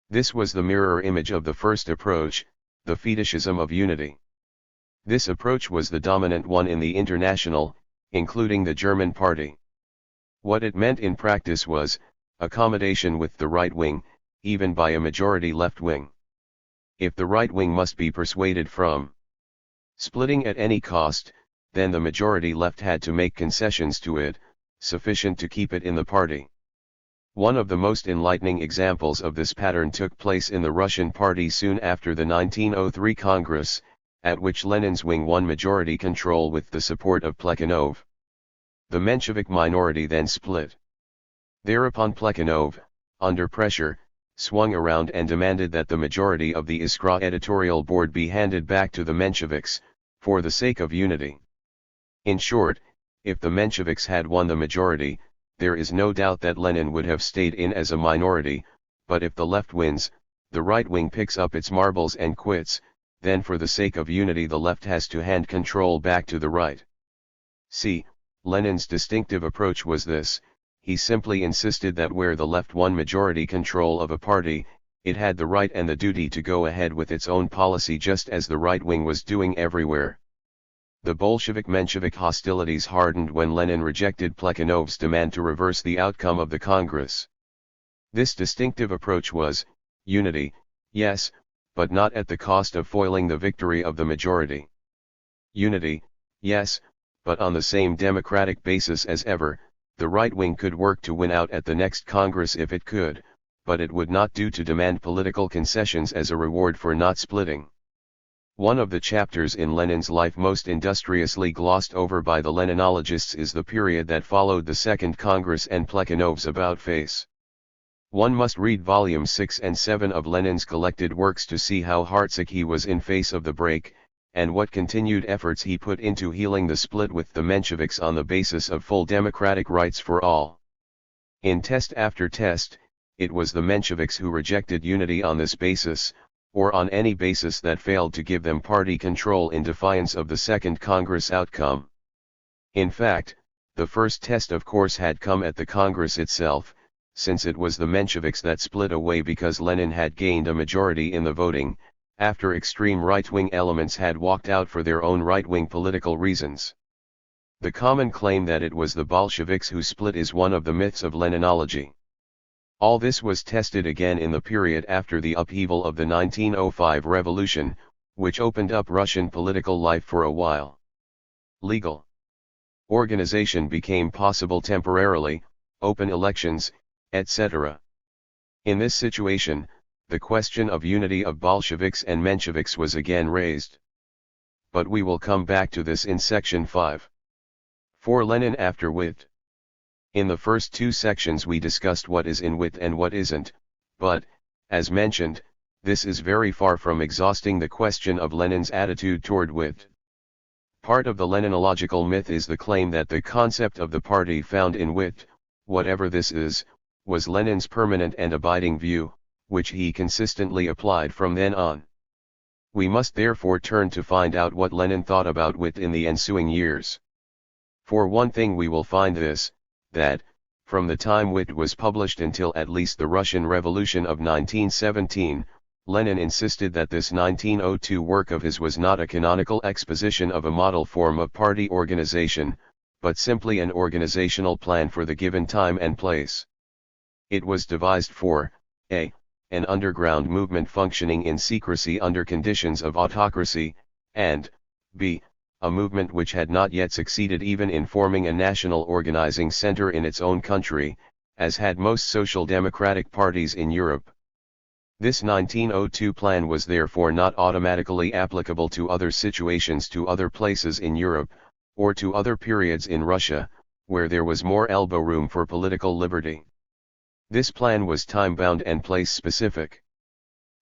This was the mirror image of the first approach, the fetishism of unity. This approach was the dominant one in the International, including the German party. What it meant in practice was, accommodation with the right wing, even by a majority left wing. If the right wing must be persuaded from splitting at any cost, then the majority left had to make concessions to it, sufficient to keep it in the party. One of the most enlightening examples of this pattern took place in the Russian party soon after the 1903 Congress, at which Lenin's wing won majority control with the support of Plekhanov. The Menshevik minority then split. Thereupon Plekhanov, under pressure, swung around and demanded that the majority of the Iskra editorial board be handed back to the Mensheviks, for the sake of unity. In short, if the Mensheviks had won the majority, there is no doubt that Lenin would have stayed in as a minority, but if the left wins, the right wing picks up its marbles and quits, then for the sake of unity the left has to hand control back to the right. See, Lenin's distinctive approach was this: he simply insisted that where the left won majority control of a party, it had the right and the duty to go ahead with its own policy just as the right wing was doing everywhere. The Bolshevik-Menshevik hostilities hardened when Lenin rejected Plekhanov's demand to reverse the outcome of the Congress. This distinctive approach was, unity, yes, but not at the cost of foiling the victory of the majority. Unity, yes, but on the same democratic basis as ever. The right wing could work to win out at the next Congress if it could, but it would not do to demand political concessions as a reward for not splitting. One of the chapters in Lenin's life most industriously glossed over by the Leninologists is the period that followed the Second Congress and Plekhanov's about-face. One must read volumes 6 and 7 of Lenin's collected works to see how heartsick he was in face of the break, and what continued efforts he put into healing the split with the Mensheviks on the basis of full democratic rights for all. In test after test, it was the Mensheviks who rejected unity on this basis, or on any basis that failed to give them party control in defiance of the Second Congress outcome. In fact, the first test of course had come at the Congress itself, since it was the Mensheviks that split away because Lenin had gained a majority in the voting, after extreme right-wing elements had walked out for their own right-wing political reasons. The common claim that it was the Bolsheviks who split is one of the myths of Leninology. All this was tested again in the period after the upheaval of the 1905 revolution, which opened up Russian political life for a while. Legal organization became possible temporarily, open elections, etc. In this situation, the question of unity of Bolsheviks and Mensheviks was again raised. but we will come back to this in section 5. For Lenin after wit. In the first two sections we discussed what is in wit and what isn't, but, as mentioned, this is very far from exhausting the question of Lenin's attitude toward wit. Part of the Leninological myth is the claim that the concept of the party found in wit, whatever this is, was Lenin's permanent and abiding view, which he consistently applied from then on. We must therefore turn to find out what Lenin thought about wit in the ensuing years. For one thing we will find this, that, from the time wit was published until at least the Russian Revolution of 1917, Lenin insisted that this 1902 work of his was not a canonical exposition of a model form of party organization, but simply an organizational plan for the given time and place. It was devised for, a. an underground movement functioning in secrecy under conditions of autocracy, and, b. a movement which had not yet succeeded even in forming a national organizing center in its own country, as had most social democratic parties in Europe. This 1902 plan was therefore not automatically applicable to other situations, to other places in Europe, or to other periods in Russia, where there was more elbow room for political liberty. This plan was time-bound and place-specific.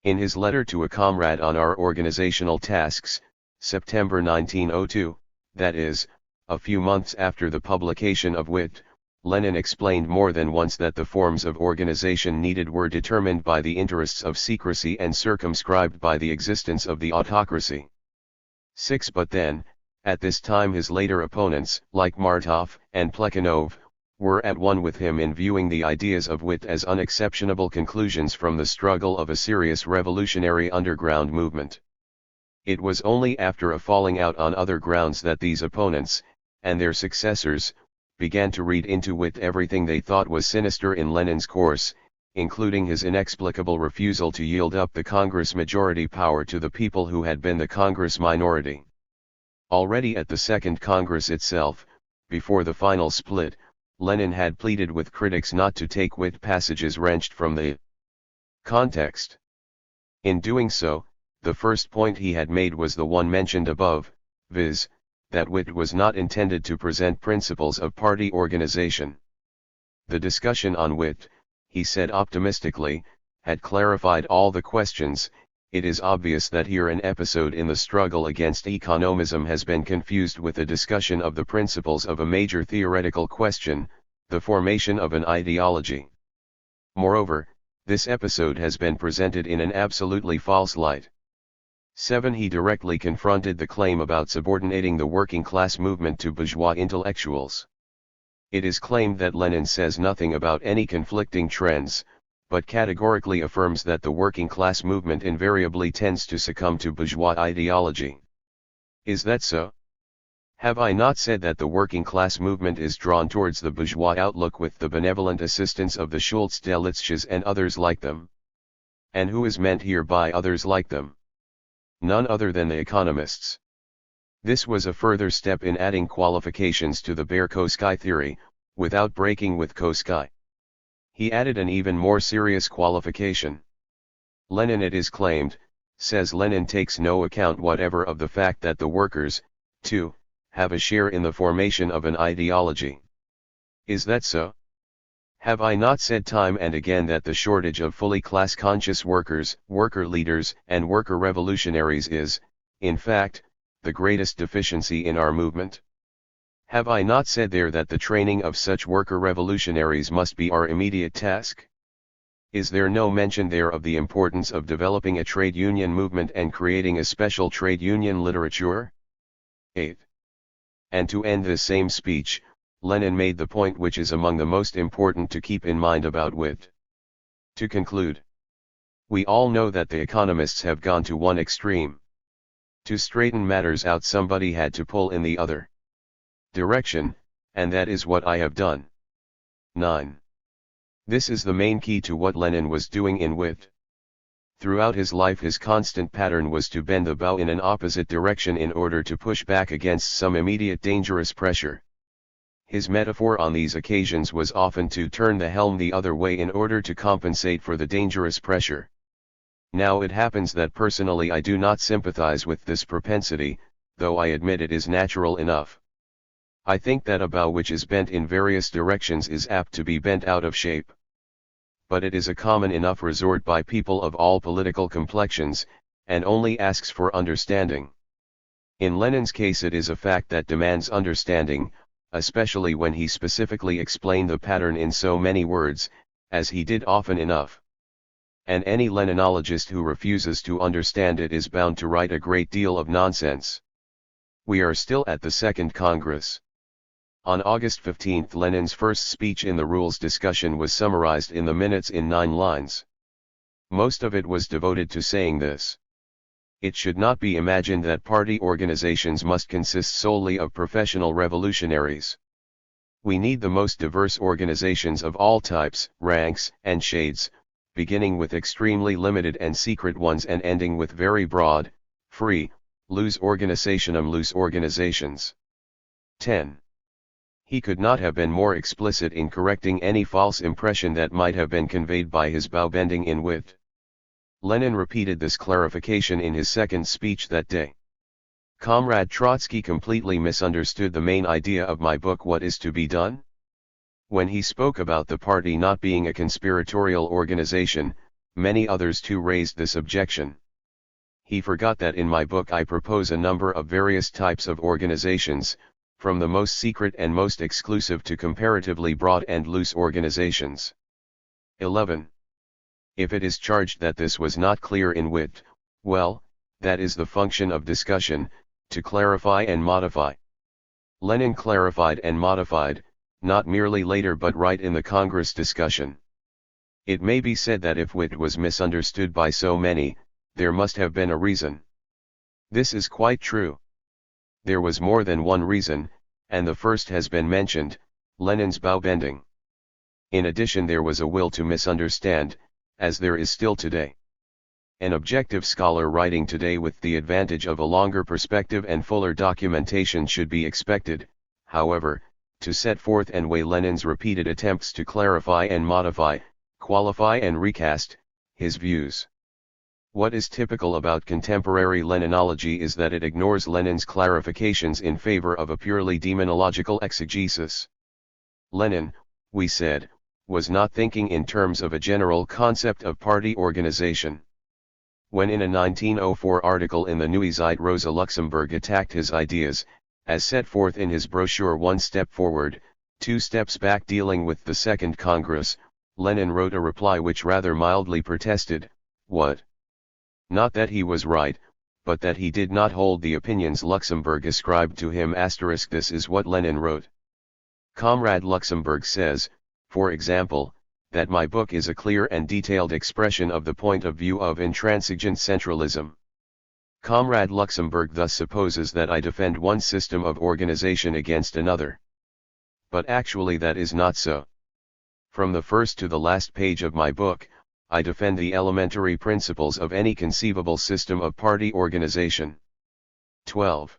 In his letter to a comrade on our organizational tasks, September 1902, that is, a few months after the publication of Wit, Lenin explained more than once that the forms of organization needed were determined by the interests of secrecy and circumscribed by the existence of the autocracy. 6. But then, at this time his later opponents, like Martov and Plekhanov, were at one with him in viewing the ideas of Wit as unexceptionable conclusions from the struggle of a serious revolutionary underground movement. It was only after a falling out on other grounds that these opponents, and their successors, began to read into Wit everything they thought was sinister in Lenin's course, including his inexplicable refusal to yield up the Congress majority power to the people who had been the Congress minority. Already at the Second Congress itself, before the final split, Lenin had pleaded with critics not to take Wit passages wrenched from the context. In doing so, the first point he had made was the one mentioned above, viz., that Wit was not intended to present principles of party organization. The discussion on Wit, he said optimistically, had clarified all the questions. It is obvious that here an episode in the struggle against economism has been confused with a discussion of the principles of a major theoretical question, the formation of an ideology. Moreover, this episode has been presented in an absolutely false light. 7. He directly confronted the claim about subordinating the working class movement to bourgeois intellectuals. It is claimed that Lenin says nothing about any conflicting trends, but categorically affirms that the working class movement invariably tends to succumb to bourgeois ideology. Is that so? Have I not said that the working class movement is drawn towards the bourgeois outlook with the benevolent assistance of the Schultz-Delitzsches and others like them? And who is meant here by others like them? None other than the economists. This was a further step in adding qualifications to the bare Koski theory, without breaking with Koski. He added an even more serious qualification. Lenin, it is claimed, says Lenin takes no account whatever of the fact that the workers, too, have a share in the formation of an ideology. Is that so? Have I not said time and again that the shortage of fully class-conscious workers, worker leaders, and worker revolutionaries is, in fact, the greatest deficiency in our movement? Have I not said there that the training of such worker revolutionaries must be our immediate task? Is there no mention there of the importance of developing a trade union movement and creating a special trade union literature? 8. And to end this same speech, Lenin made the point which is among the most important to keep in mind about Wit. To conclude, we all know that the economists have gone to one extreme. To straighten matters out, somebody had to pull in the other direction, and that is what I have done. 9. This is the main key to what Lenin was doing in Wit. Throughout his life his constant pattern was to bend the bow in an opposite direction in order to push back against some immediate dangerous pressure. His metaphor on these occasions was often to turn the helm the other way in order to compensate for the dangerous pressure. Now it happens that personally I do not sympathize with this propensity, though I admit it is natural enough. I think that a bow which is bent in various directions is apt to be bent out of shape. But it is a common enough resort by people of all political complexions, and only asks for understanding. In Lenin's case it is a fact that demands understanding, especially when he specifically explained the pattern in so many words, as he did often enough. And any Leninologist who refuses to understand it is bound to write a great deal of nonsense. We are still at the Second Congress. On August 15, Lenin's first speech in the rules discussion was summarized in the minutes in 9 lines. Most of it was devoted to saying this: it should not be imagined that party organizations must consist solely of professional revolutionaries. We need the most diverse organizations of all types, ranks, and shades, beginning with extremely limited and secret ones and ending with very broad, free, loose organizations. 10. He could not have been more explicit in correcting any false impression that might have been conveyed by his bow bending in wit. Lenin repeated this clarification in his second speech that day. Comrade Trotsky completely misunderstood the main idea of my book What is to be Done? When he spoke about the party not being a conspiratorial organization, many others too raised this objection. He forgot that in my book I propose a number of various types of organizations, from the most secret and most exclusive to comparatively broad and loose organizations. 11. If it is charged that this was not clear in wit, well, that is the function of discussion, to clarify and modify. Lenin clarified and modified, not merely later but right in the Congress discussion. It may be said that if wit was misunderstood by so many, there must have been a reason. This is quite true. There was more than one reason, and the first has been mentioned, Lenin's bow bending. In addition, there was a will to misunderstand, as there is still today. An objective scholar writing today with the advantage of a longer perspective and fuller documentation should be expected, however, to set forth and weigh Lenin's repeated attempts to clarify and modify, qualify and recast, his views. What is typical about contemporary Leninology is that it ignores Lenin's clarifications in favor of a purely demonological exegesis. Lenin, we said, was not thinking in terms of a general concept of party organization. When in a 1904 article in the Neue Zeit Rosa Luxemburg attacked his ideas, as set forth in his brochure One Step Forward, Two Steps Back dealing with the Second Congress, Lenin wrote a reply which rather mildly protested, what? Not that he was right, but that he did not hold the opinions Luxemburg ascribed to him. This is what Lenin wrote. Comrade Luxemburg says, for example, that my book is a clear and detailed expression of the point of view of intransigent centralism. Comrade Luxemburg thus supposes that I defend one system of organization against another. But actually that is not so. From the first to the last page of my book, I defend the elementary principles of any conceivable system of party organization. 12.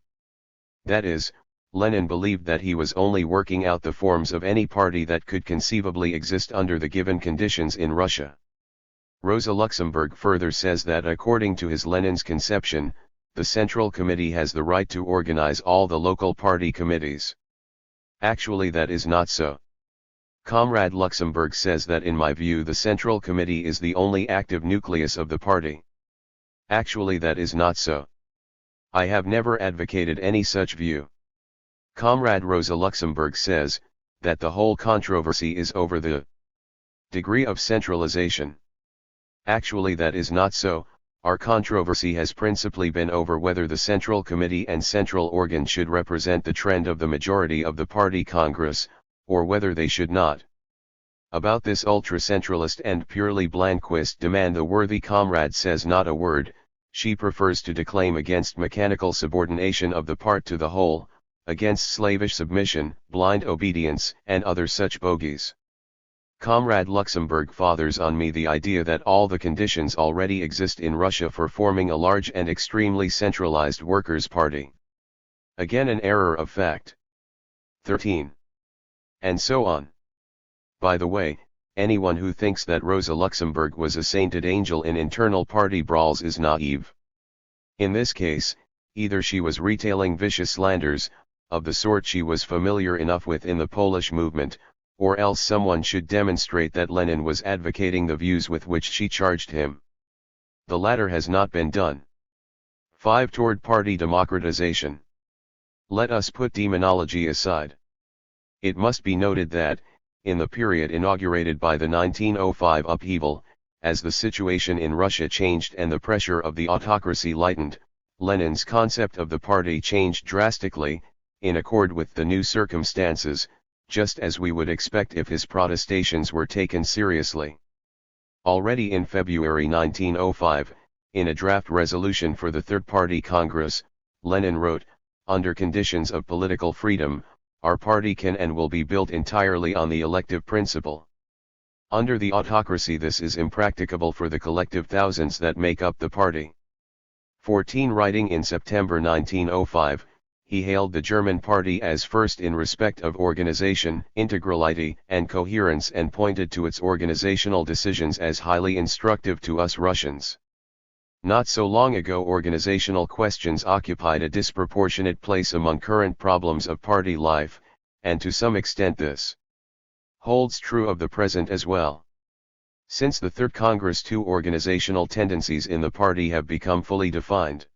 That is, Lenin believed that he was only working out the forms of any party that could conceivably exist under the given conditions in Russia. Rosa Luxemburg further says that according to his Lenin's conception, the Central Committee has the right to organize all the local party committees. Actually that is not so. Comrade Luxemburg says that in my view the Central Committee is the only active nucleus of the party. Actually that is not so. I have never advocated any such view. Comrade Rosa Luxemburg says, that the whole controversy is over the degree of centralization. Actually that is not so. Our controversy has principally been over whether the Central Committee and central organ should represent the trend of the majority of the party Congress, or whether they should not. About this ultra-centralist and purely Blanquist demand the worthy comrade says not a word. She prefers to declaim against mechanical subordination of the part to the whole, against slavish submission, blind obedience, and other such bogies. Comrade Luxemburg fathers on me the idea that all the conditions already exist in Russia for forming a large and extremely centralized workers' party. Again an error of fact. 13. And so on. By the way, anyone who thinks that Rosa Luxemburg was a sainted angel in internal party brawls is naive. In this case, Either she was retailing vicious slanders, of the sort she was familiar enough with in the Polish movement, or else someone should demonstrate that Lenin was advocating the views with which she charged him. The latter has not been done. 5. Toward party democratization. Let us put demonology aside. It must be noted that, in the period inaugurated by the 1905 upheaval, as the situation in Russia changed and the pressure of the autocracy lightened, Lenin's concept of the party changed drastically, in accord with the new circumstances, just as we would expect if his protestations were taken seriously. Already in February 1905, in a draft resolution for the Third Party Congress, Lenin wrote, "Under conditions of political freedom, our party can and will be built entirely on the elective principle. Under the autocracy this is impracticable for the collective thousands that make up the party." 14. Writing in September 1905, he hailed the German party as first in respect of organization, integrality, and coherence, and pointed to its organizational decisions as highly instructive to us Russians. Not so long ago organizational questions occupied a disproportionate place among current problems of party life, and to some extent this holds true of the present as well. Since the Third Congress, two organizational tendencies in the party have become fully defined.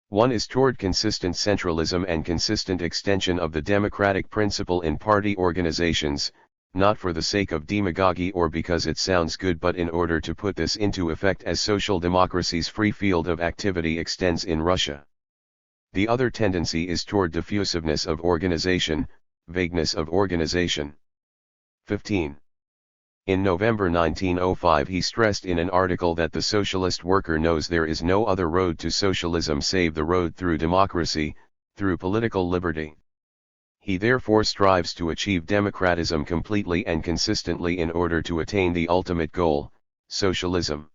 One is toward consistent centralism and consistent extension of the democratic principle in party organizations, not for the sake of demagogy or because it sounds good but in order to put this into effect as social democracy's free field of activity extends in Russia. The other tendency is toward diffusiveness of organization, vagueness of organization. 15. In November 1905 he stressed in an article that the socialist worker knows there is no other road to socialism save the road through democracy, through political liberty. He therefore strives to achieve democratism completely and consistently in order to attain the ultimate goal, socialism.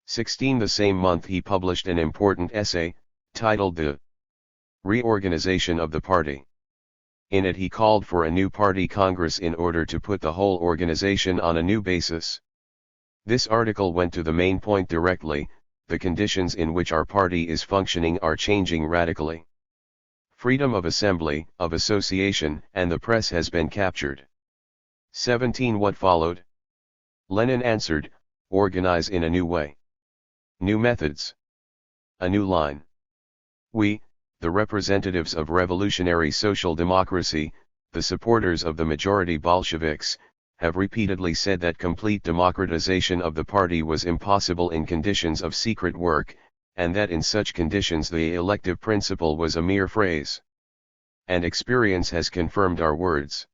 16. The same month he published an important essay, titled The Reorganization of the Party. In it he called for a new party congress in order to put the whole organization on a new basis. This article went to the main point directly: the conditions in which our party is functioning are changing radically. Freedom of assembly, of association, and the press has been captured. 17. What followed? Lenin answered, organize in a new way. New methods. A new line. We, the representatives of revolutionary social democracy, the supporters of the majority Bolsheviks, have repeatedly said that complete democratization of the party was impossible in conditions of secret work, and that in such conditions the elective principle was a mere phrase. And experience has confirmed our words.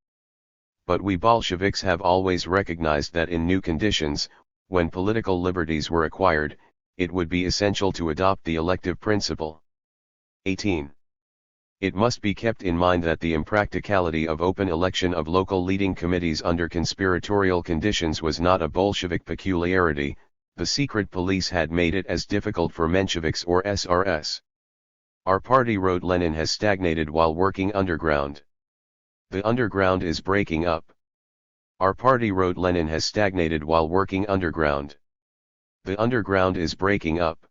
But we Bolsheviks have always recognized that in new conditions, when political liberties were acquired, it would be essential to adopt the elective principle. 18. It must be kept in mind that the impracticality of open election of local leading committees under conspiratorial conditions was not a Bolshevik peculiarity. The secret police had made it as difficult for Mensheviks or SRS. Our party, wrote Lenin, has stagnated while working underground. The underground is breaking up. Our party, wrote Lenin, has stagnated while working underground. The underground is breaking up.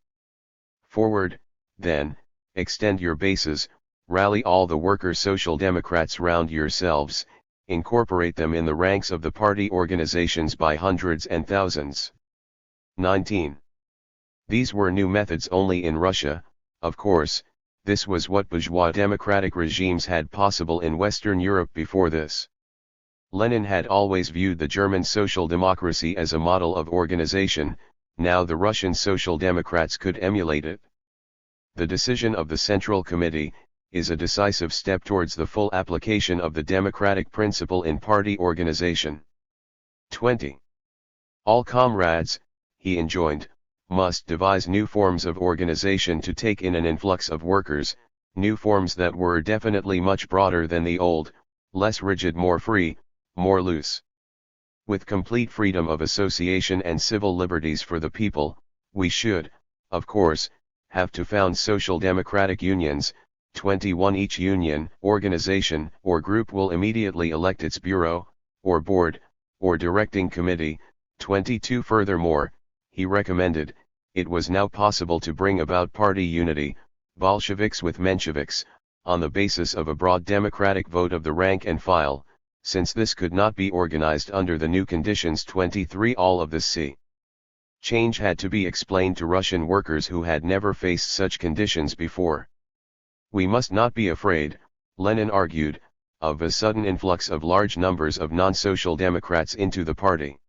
Forward, then, extend your bases, rally all the worker social democrats round yourselves, incorporate them in the ranks of the party organizations by hundreds and thousands. 19. These were new methods only in Russia. Of course, this was what bourgeois democratic regimes had possible in Western Europe before this. Lenin had always viewed the German social democracy as a model of organization. Now the Russian social democrats could emulate it. The decision of the Central Committee is a decisive step towards the full application of the democratic principle in party organization. 20. All comrades, he enjoined, must devise new forms of organization to take in an influx of workers, new forms that were definitely much broader than the old, less rigid, more free, more loose. With complete freedom of association and civil liberties for the people, we should, of course, have to found social democratic unions. 21. Each union, organization, or group will immediately elect its bureau, or board, or directing committee. 22. Furthermore, he recommended, it was now possible to bring about party unity, Bolsheviks with Mensheviks, on the basis of a broad democratic vote of the rank and file, since this could not be organized under the new conditions. 23 All of this change had to be explained to Russian workers who had never faced such conditions before. We must not be afraid, Lenin argued, of a sudden influx of large numbers of non-social Democrats into the party.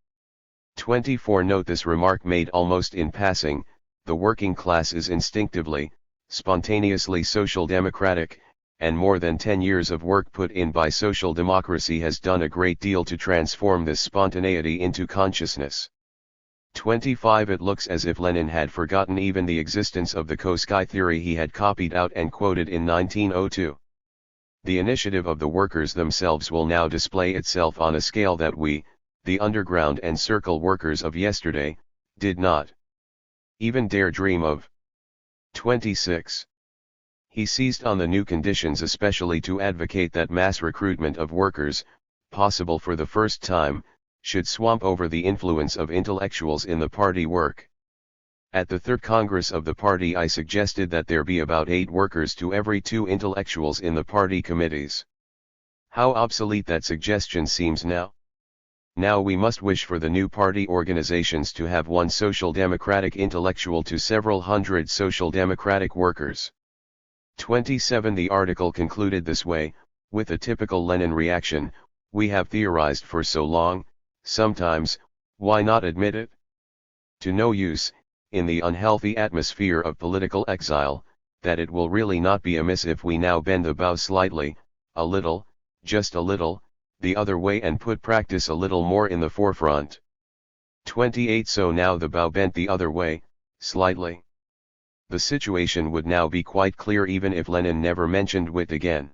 24 Note this remark made almost in passing, the working class is instinctively, spontaneously social democratic, and more than 10 years of work put in by social democracy has done a great deal to transform this spontaneity into consciousness. 25 It looks as if Lenin had forgotten even the existence of the Kosky theory he had copied out and quoted in 1902. The initiative of the workers themselves will now display itself on a scale that we, the underground and circle workers of yesterday, did not even dare dream of. 26. He seized on the new conditions especially to advocate that mass recruitment of workers, possible for the first time, should swamp over the influence of intellectuals in the party work. At the third Congress of the party I suggested that there be about 8 workers to every 2 intellectuals in the party committees. How obsolete that suggestion seems now. Now we must wish for the new party organizations to have 1 social democratic intellectual to several hundred social democratic workers. 27 The article concluded this way, with a typical Lenin reaction, we have theorized for so long, sometimes, why not admit it? To no use, in the unhealthy atmosphere of political exile, that it will really not be amiss if we now bend the bow slightly, a little, just a little, the other way and put practice a little more in the forefront. 28 So now the bow bent the other way, slightly. The situation would now be quite clear even if Lenin never mentioned wit again.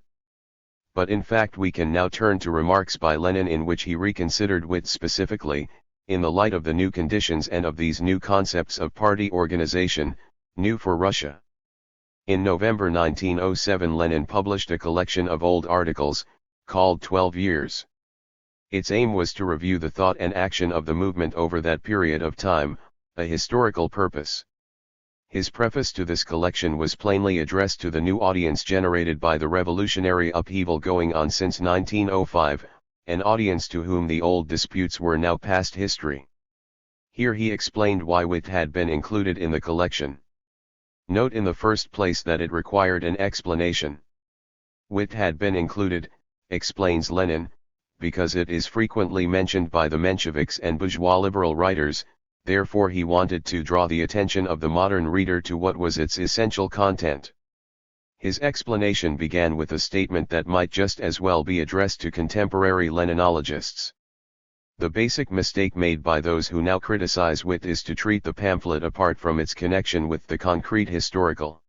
But in fact we can now turn to remarks by Lenin in which he reconsidered wit specifically, in the light of the new conditions and of these new concepts of party organization, new for Russia. In November 1907 Lenin published a collection of old articles, called 12 Years. Its aim was to review the thought and action of the movement over that period of time, a historical purpose. His preface to this collection was plainly addressed to the new audience generated by the revolutionary upheaval going on since 1905, an audience to whom the old disputes were now past history. Here he explained why wit had been included in the collection. Note in the first place that it required an explanation. Wit had been included, explains Lenin, because it is frequently mentioned by the Mensheviks and bourgeois liberal writers, therefore he wanted to draw the attention of the modern reader to what was its essential content. His explanation began with a statement that might just as well be addressed to contemporary Leninologists. The basic mistake made by those who now criticize wit is to treat the pamphlet apart from its connection with the concrete historical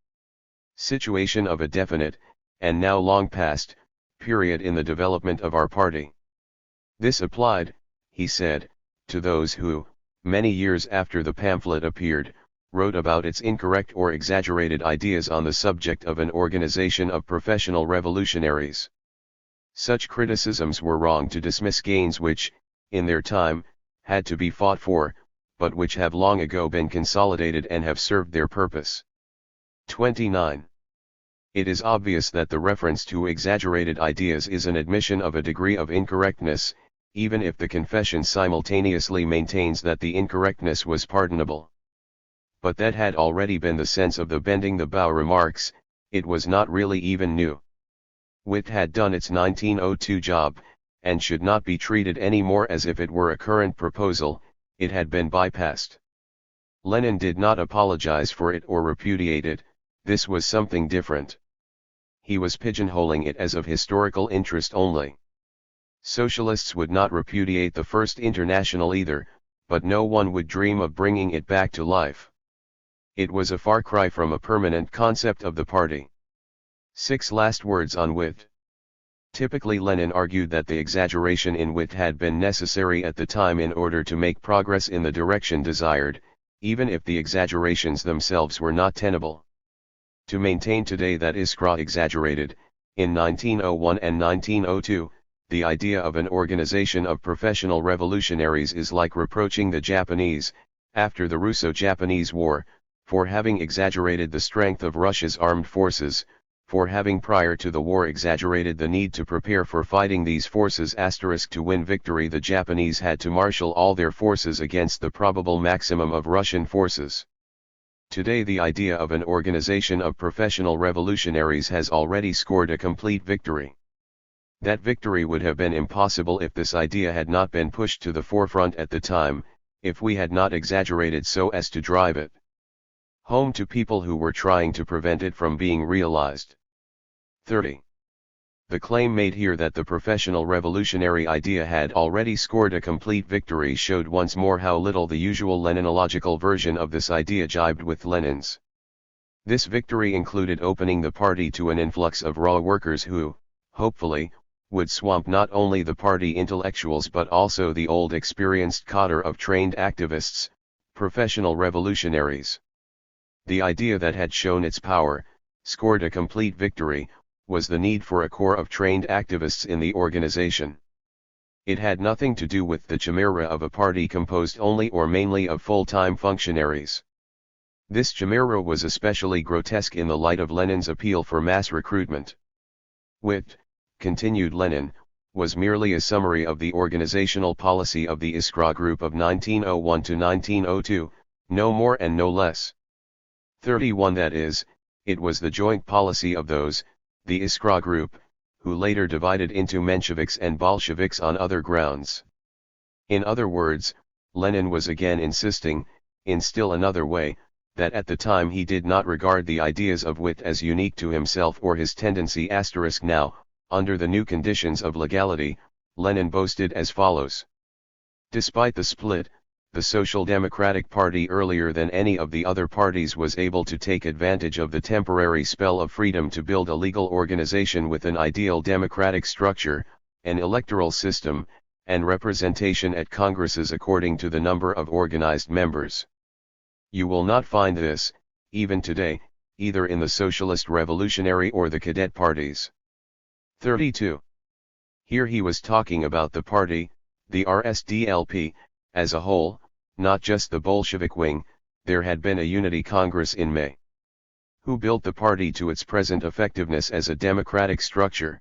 situation of a definite, and now long past, period in the development of our party. This applied, he said, to those who, many years after the pamphlet appeared, wrote about its incorrect or exaggerated ideas on the subject of an organization of professional revolutionaries. Such criticisms were wrong to dismiss gains which, in their time, had to be fought for, but which have long ago been consolidated and have served their purpose. 29. It is obvious that the reference to exaggerated ideas is an admission of a degree of incorrectness, even if the confession simultaneously maintains that the incorrectness was pardonable. But that had already been the sense of the bending the bow remarks, it was not really even new. Wit had done its 1902 job, and should not be treated any more as if it were a current proposal, it had been bypassed. Lenin did not apologize for it or repudiate it, this was something different. He was pigeonholing it as of historical interest only. Socialists would not repudiate the First International either, but no one would dream of bringing it back to life. It was a far cry from a permanent concept of the party. 6 Last words on wit. Typically Lenin argued that the exaggeration in wit had been necessary at the time in order to make progress in the direction desired, even if the exaggerations themselves were not tenable. To maintain today that Iskra exaggerated, in 1901 and 1902, the idea of an organization of professional revolutionaries is like reproaching the Japanese, after the Russo-Japanese War, for having exaggerated the strength of Russia's armed forces, for having prior to the war exaggerated the need to prepare for fighting these forces. To win victory, the Japanese had to marshal all their forces against the probable maximum of Russian forces. Today the idea of an organization of professional revolutionaries has already scored a complete victory. That victory would have been impossible if this idea had not been pushed to the forefront at the time, if we had not exaggerated so as to drive it home to people who were trying to prevent it from being realized. 30. The claim made here that the professional revolutionary idea had already scored a complete victory showed once more how little the usual Leninological version of this idea jibed with Lenin's. This victory included opening the party to an influx of raw workers who, hopefully, would swamp not only the party intellectuals but also the old experienced cadre of trained activists, professional revolutionaries. The idea that had shown its power, scored a complete victory, was the need for a corps of trained activists in the organization. It had nothing to do with the chimera of a party composed only or mainly of full-time functionaries. This chimera was especially grotesque in the light of Lenin's appeal for mass recruitment. Wit, continued Lenin, was merely a summary of the organizational policy of the Iskra Group of 1901 to 1902, no more and no less. 31 That is, it was the joint policy of those, the Iskra Group, who later divided into Mensheviks and Bolsheviks on other grounds. In other words, Lenin was again insisting, in still another way, that at the time he did not regard the ideas of Wit as unique to himself or his tendency. Now, under the new conditions of legality, Lenin boasted as follows. Despite the split, the Social Democratic Party earlier than any of the other parties was able to take advantage of the temporary spell of freedom to build a legal organization with an ideal democratic structure, an electoral system, and representation at congresses according to the number of organized members. You will not find this, even today, either in the Socialist Revolutionary or the Cadet parties. 32. Here he was talking about the party, the RSDLP, as a whole, not just the Bolshevik wing. There had been a Unity Congress in May. Who built the party to its present effectiveness as a democratic structure?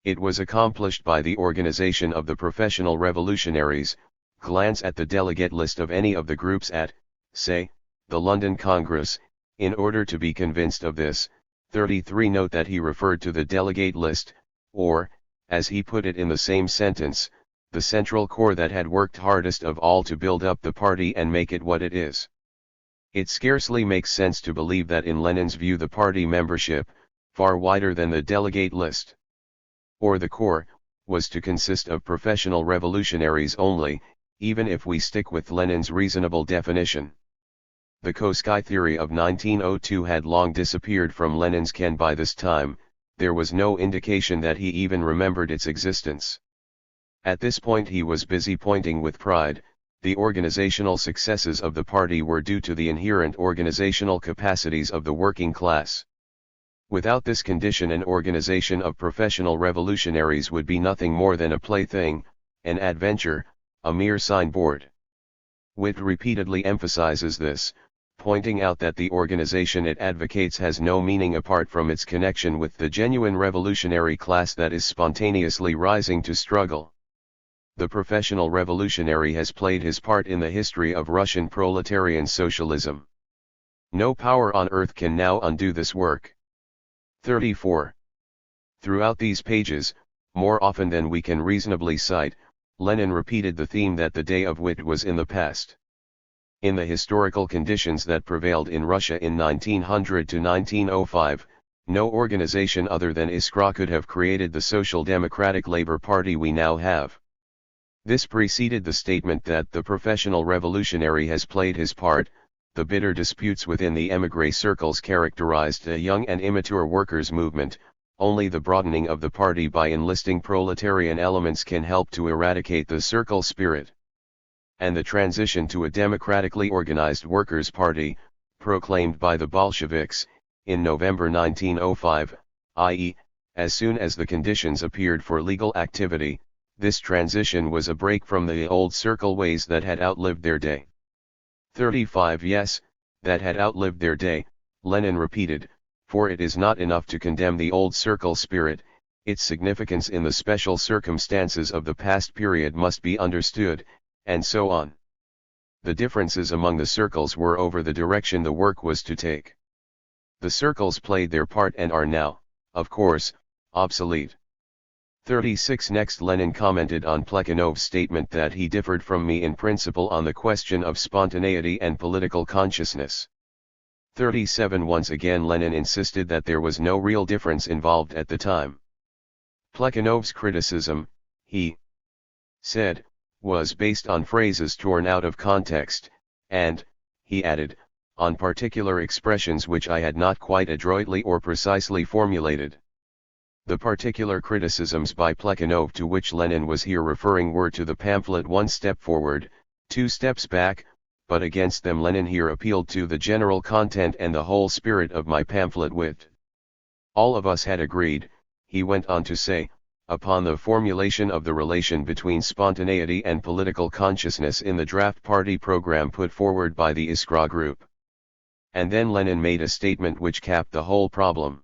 It was accomplished by the organization of the professional revolutionaries. Glance at the delegate list of any of the groups at, say, the London Congress, in order to be convinced of this. 33 Note that he referred to the delegate list, or, as he put it in the same sentence, the central core that had worked hardest of all to build up the party and make it what it is. It scarcely makes sense to believe that in Lenin's view the party membership, far wider than the delegate list, or the core, was to consist of professional revolutionaries only, even if we stick with Lenin's reasonable definition. The Koski theory of 1902 had long disappeared from Lenin's ken by this time. There was no indication that he even remembered its existence. At this point he was busy pointing with pride, the organizational successes of the party were due to the inherent organizational capacities of the working class. Without this condition an organization of professional revolutionaries would be nothing more than a plaything, an adventure, a mere signboard. Witt repeatedly emphasizes this, pointing out that the organization it advocates has no meaning apart from its connection with the genuine revolutionary class that is spontaneously rising to struggle. The professional revolutionary has played his part in the history of Russian proletarian socialism. No power on earth can now undo this work. 34. Throughout these pages, more often than we can reasonably cite, Lenin repeated the theme that the day of wit was in the past. In the historical conditions that prevailed in Russia in 1900 to 1905, no organization other than Iskra could have created the Social Democratic Labor Party we now have. This preceded the statement that the professional revolutionary has played his part. The bitter disputes within the émigré circles characterized a young and immature workers' movement. Only the broadening of the party by enlisting proletarian elements can help to eradicate the circle spirit. And the transition to a democratically organized workers' party, proclaimed by the Bolsheviks, in November 1905, i.e., as soon as the conditions appeared for legal activity, this transition was a break from the old circle ways that had outlived their day. 35 Yes, that had outlived their day, Lenin repeated, for it is not enough to condemn the old circle spirit, its significance in the special circumstances of the past period must be understood, and so on. The differences among the circles were over the direction the work was to take. The circles played their part and are now, of course, obsolete. 36. Next, Lenin commented on Plekhanov's statement that he differed from me in principle on the question of spontaneity and political consciousness. 37. Once again Lenin insisted that there was no real difference involved at the time. Plekhanov's criticism, he said, was based on phrases torn out of context, and, he added, on particular expressions which I had not quite adroitly or precisely formulated. The particular criticisms by Plekhanov to which Lenin was here referring were to the pamphlet One Step Forward, Two Steps Back, but against them Lenin here appealed to the general content and the whole spirit of my pamphlet wit. All of us had agreed, he went on to say, upon the formulation of the relation between spontaneity and political consciousness in the draft party program put forward by the Iskra group. And then Lenin made a statement which capped the whole problem.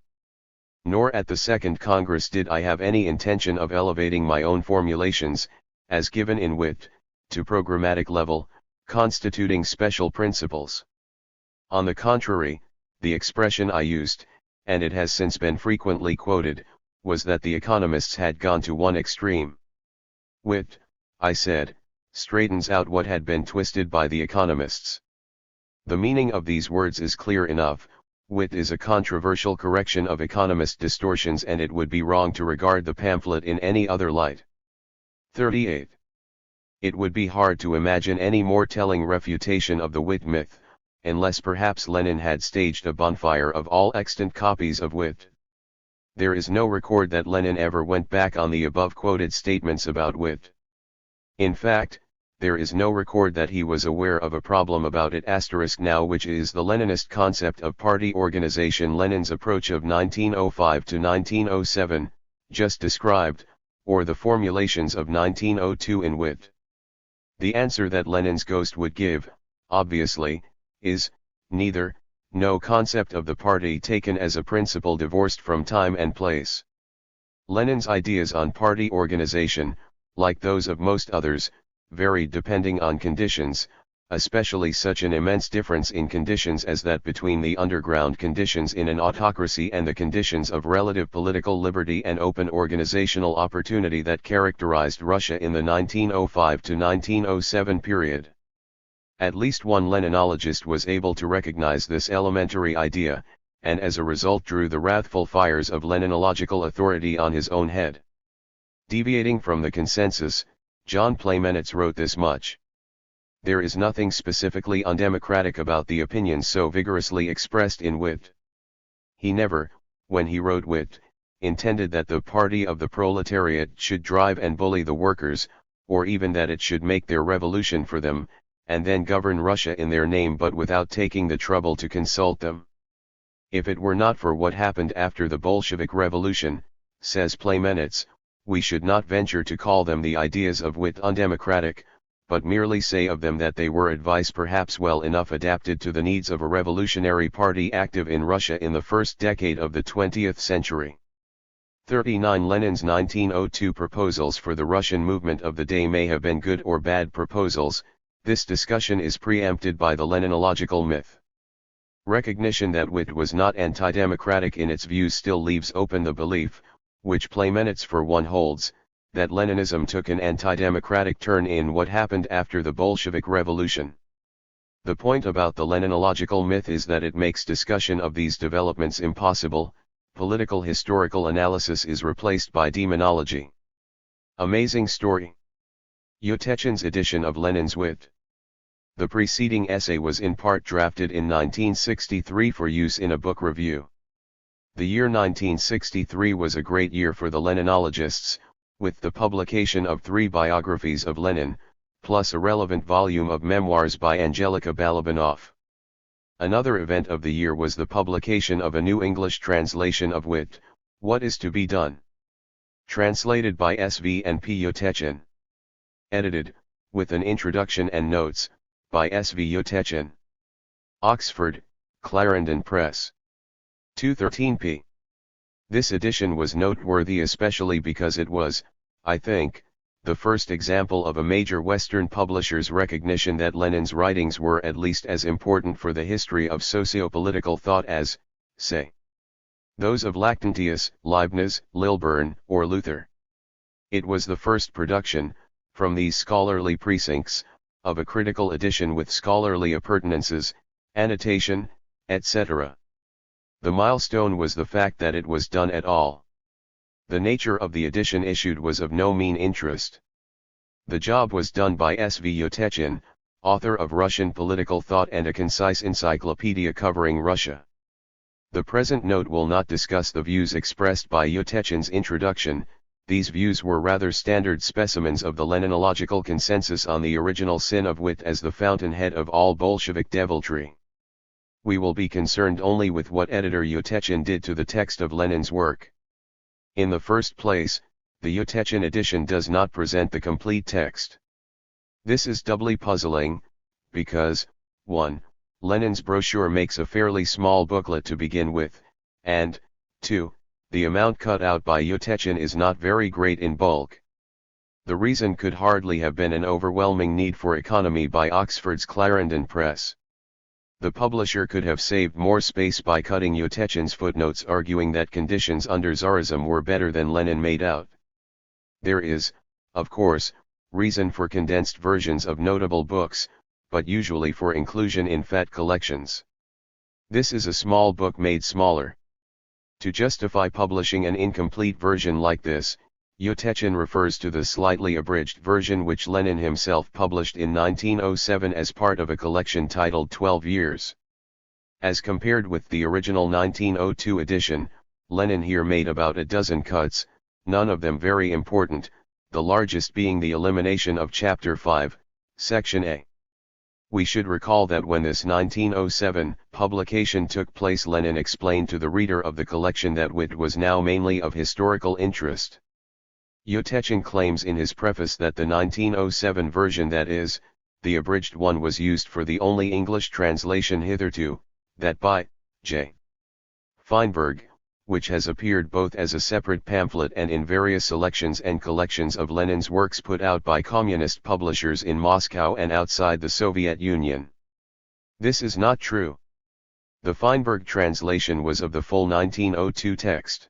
Nor at the Second Congress did I have any intention of elevating my own formulations, as given in wit, to programmatic level, constituting special principles. On the contrary, the expression I used, and it has since been frequently quoted, was that the economists had gone to one extreme. Wit, I said, straightens out what had been twisted by the economists. The meaning of these words is clear enough. Wit is a controversial correction of economist distortions, and it would be wrong to regard the pamphlet in any other light. 38. It would be hard to imagine any more telling refutation of the wit myth, unless perhaps Lenin had staged a bonfire of all extant copies of wit. There is no record that Lenin ever went back on the above quoted statements about wit. In fact, there is no record that he was aware of a problem about it now, which is the Leninist concept of party organization, Lenin's approach of 1905 to 1907, just described, or the formulations of 1902 in wit. The answer that Lenin's ghost would give, obviously, is, neither, no concept of the party taken as a principle divorced from time and place. Lenin's ideas on party organization, like those of most others, varied depending on conditions, especially such an immense difference in conditions as that between the underground conditions in an autocracy and the conditions of relative political liberty and open organizational opportunity that characterized Russia in the 1905 to 1907 period. At least one Leninologist was able to recognize this elementary idea, and as a result drew the wrathful fires of Leninological authority on his own head. Deviating from the consensus, John Plamenitz wrote this much. There is nothing specifically undemocratic about the opinions so vigorously expressed in wit. He never, when he wrote wit, intended that the party of the proletariat should drive and bully the workers, or even that it should make their revolution for them, and then govern Russia in their name but without taking the trouble to consult them. If it were not for what happened after the Bolshevik Revolution, says Plamenitz, we should not venture to call them the ideas of wit undemocratic, but merely say of them that they were advice perhaps well enough adapted to the needs of a revolutionary party active in Russia in the first decade of the 20th century. 39. Lenin's 1902 proposals for the Russian movement of the day may have been good or bad proposals. This discussion is preempted by the Leninological myth. Recognition that wit was not anti-democratic in its views still leaves open the belief, which Plamenitz for one holds, that Leninism took an anti-democratic turn in what happened after the Bolshevik Revolution. The point about the Leninological myth is that it makes discussion of these developments impossible. Political historical analysis is replaced by demonology. Amazing story. Yotechin's edition of Lenin's Wit. The preceding essay was in part drafted in 1963 for use in a book review. The year 1963 was a great year for the Leninologists, with the publication of 3 biographies of Lenin, plus a relevant volume of memoirs by Angelika Balabanov. Another event of the year was the publication of a new English translation of Wit, What is to be Done? Translated by S.V. and P. Yotechin. Edited, with an introduction and notes, by S.V. Yotechin. Oxford, Clarendon Press. 213p. This edition was noteworthy especially because it was, I think, the first example of a major Western publisher's recognition that Lenin's writings were at least as important for the history of socio-political thought as, say, those of Lactantius, Leibniz, Lilburne, or Luther. It was the first production, from these scholarly precincts, of a critical edition with scholarly appurtenances, annotation, etc. The milestone was the fact that it was done at all. The nature of the edition issued was of no mean interest. The job was done by S.V. Yotechin, author of Russian political thought and a concise encyclopedia covering Russia. The present note will not discuss the views expressed by Yotechin's introduction. These views were rather standard specimens of the Leninological consensus on the original sin of wit as the fountainhead of all Bolshevik deviltry. We will be concerned only with what editor Yotechin did to the text of Lenin's work. In the first place, the Yotechin edition does not present the complete text. This is doubly puzzling, because, 1. Lenin's brochure makes a fairly small booklet to begin with, and, 2. The amount cut out by Yotechin is not very great in bulk. The reason could hardly have been an overwhelming need for economy by Oxford's Clarendon Press. The publisher could have saved more space by cutting Yotechin's footnotes arguing that conditions under Tsarism were better than Lenin made out. There is, of course, reason for condensed versions of notable books, but usually for inclusion in fat collections. This is a small book made smaller. To justify publishing an incomplete version like this, Yotechin refers to the slightly abridged version which Lenin himself published in 1907 as part of a collection titled 12 Years. As compared with the original 1902 edition, Lenin here made about a dozen cuts, none of them very important, the largest being the elimination of Chapter 5, Section A. We should recall that when this 1907 publication took place, Lenin explained to the reader of the collection that wit was now mainly of historical interest. Yotechin claims in his preface that the 1907 version, that is, the abridged one, was used for the only English translation hitherto, that by J. Feinberg, which has appeared both as a separate pamphlet and in various selections and collections of Lenin's works put out by communist publishers in Moscow and outside the Soviet Union. This is not true. The Feinberg translation was of the full 1902 text.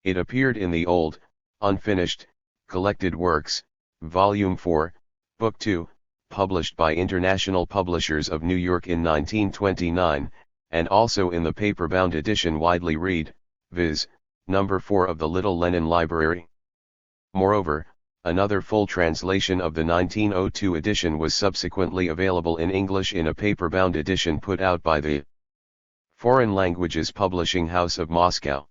It appeared in the old, unfinished, Collected Works, Volume 4, Book 2, published by International Publishers of New York in 1929, and also in the paper-bound edition widely read, viz., number 4 of the Little Lenin Library. Moreover, another full translation of the 1902 edition was subsequently available in English in a paper-bound edition put out by the Foreign Languages Publishing House of Moscow.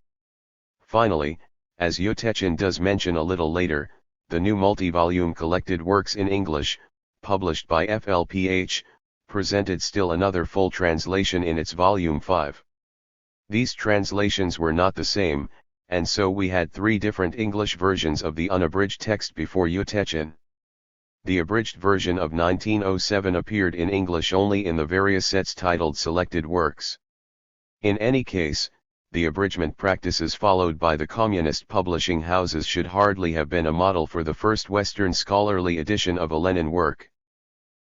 Finally, as Yotechin does mention a little later, the new multi-volume Collected Works in English, published by FLPH, presented still another full translation in its Volume 5. These translations were not the same, and so we had three different English versions of the unabridged text before Yotechin. The abridged version of 1907 appeared in English only in the various sets titled Selected Works. In any case, the abridgment practices followed by the communist publishing houses should hardly have been a model for the first Western scholarly edition of a Lenin work.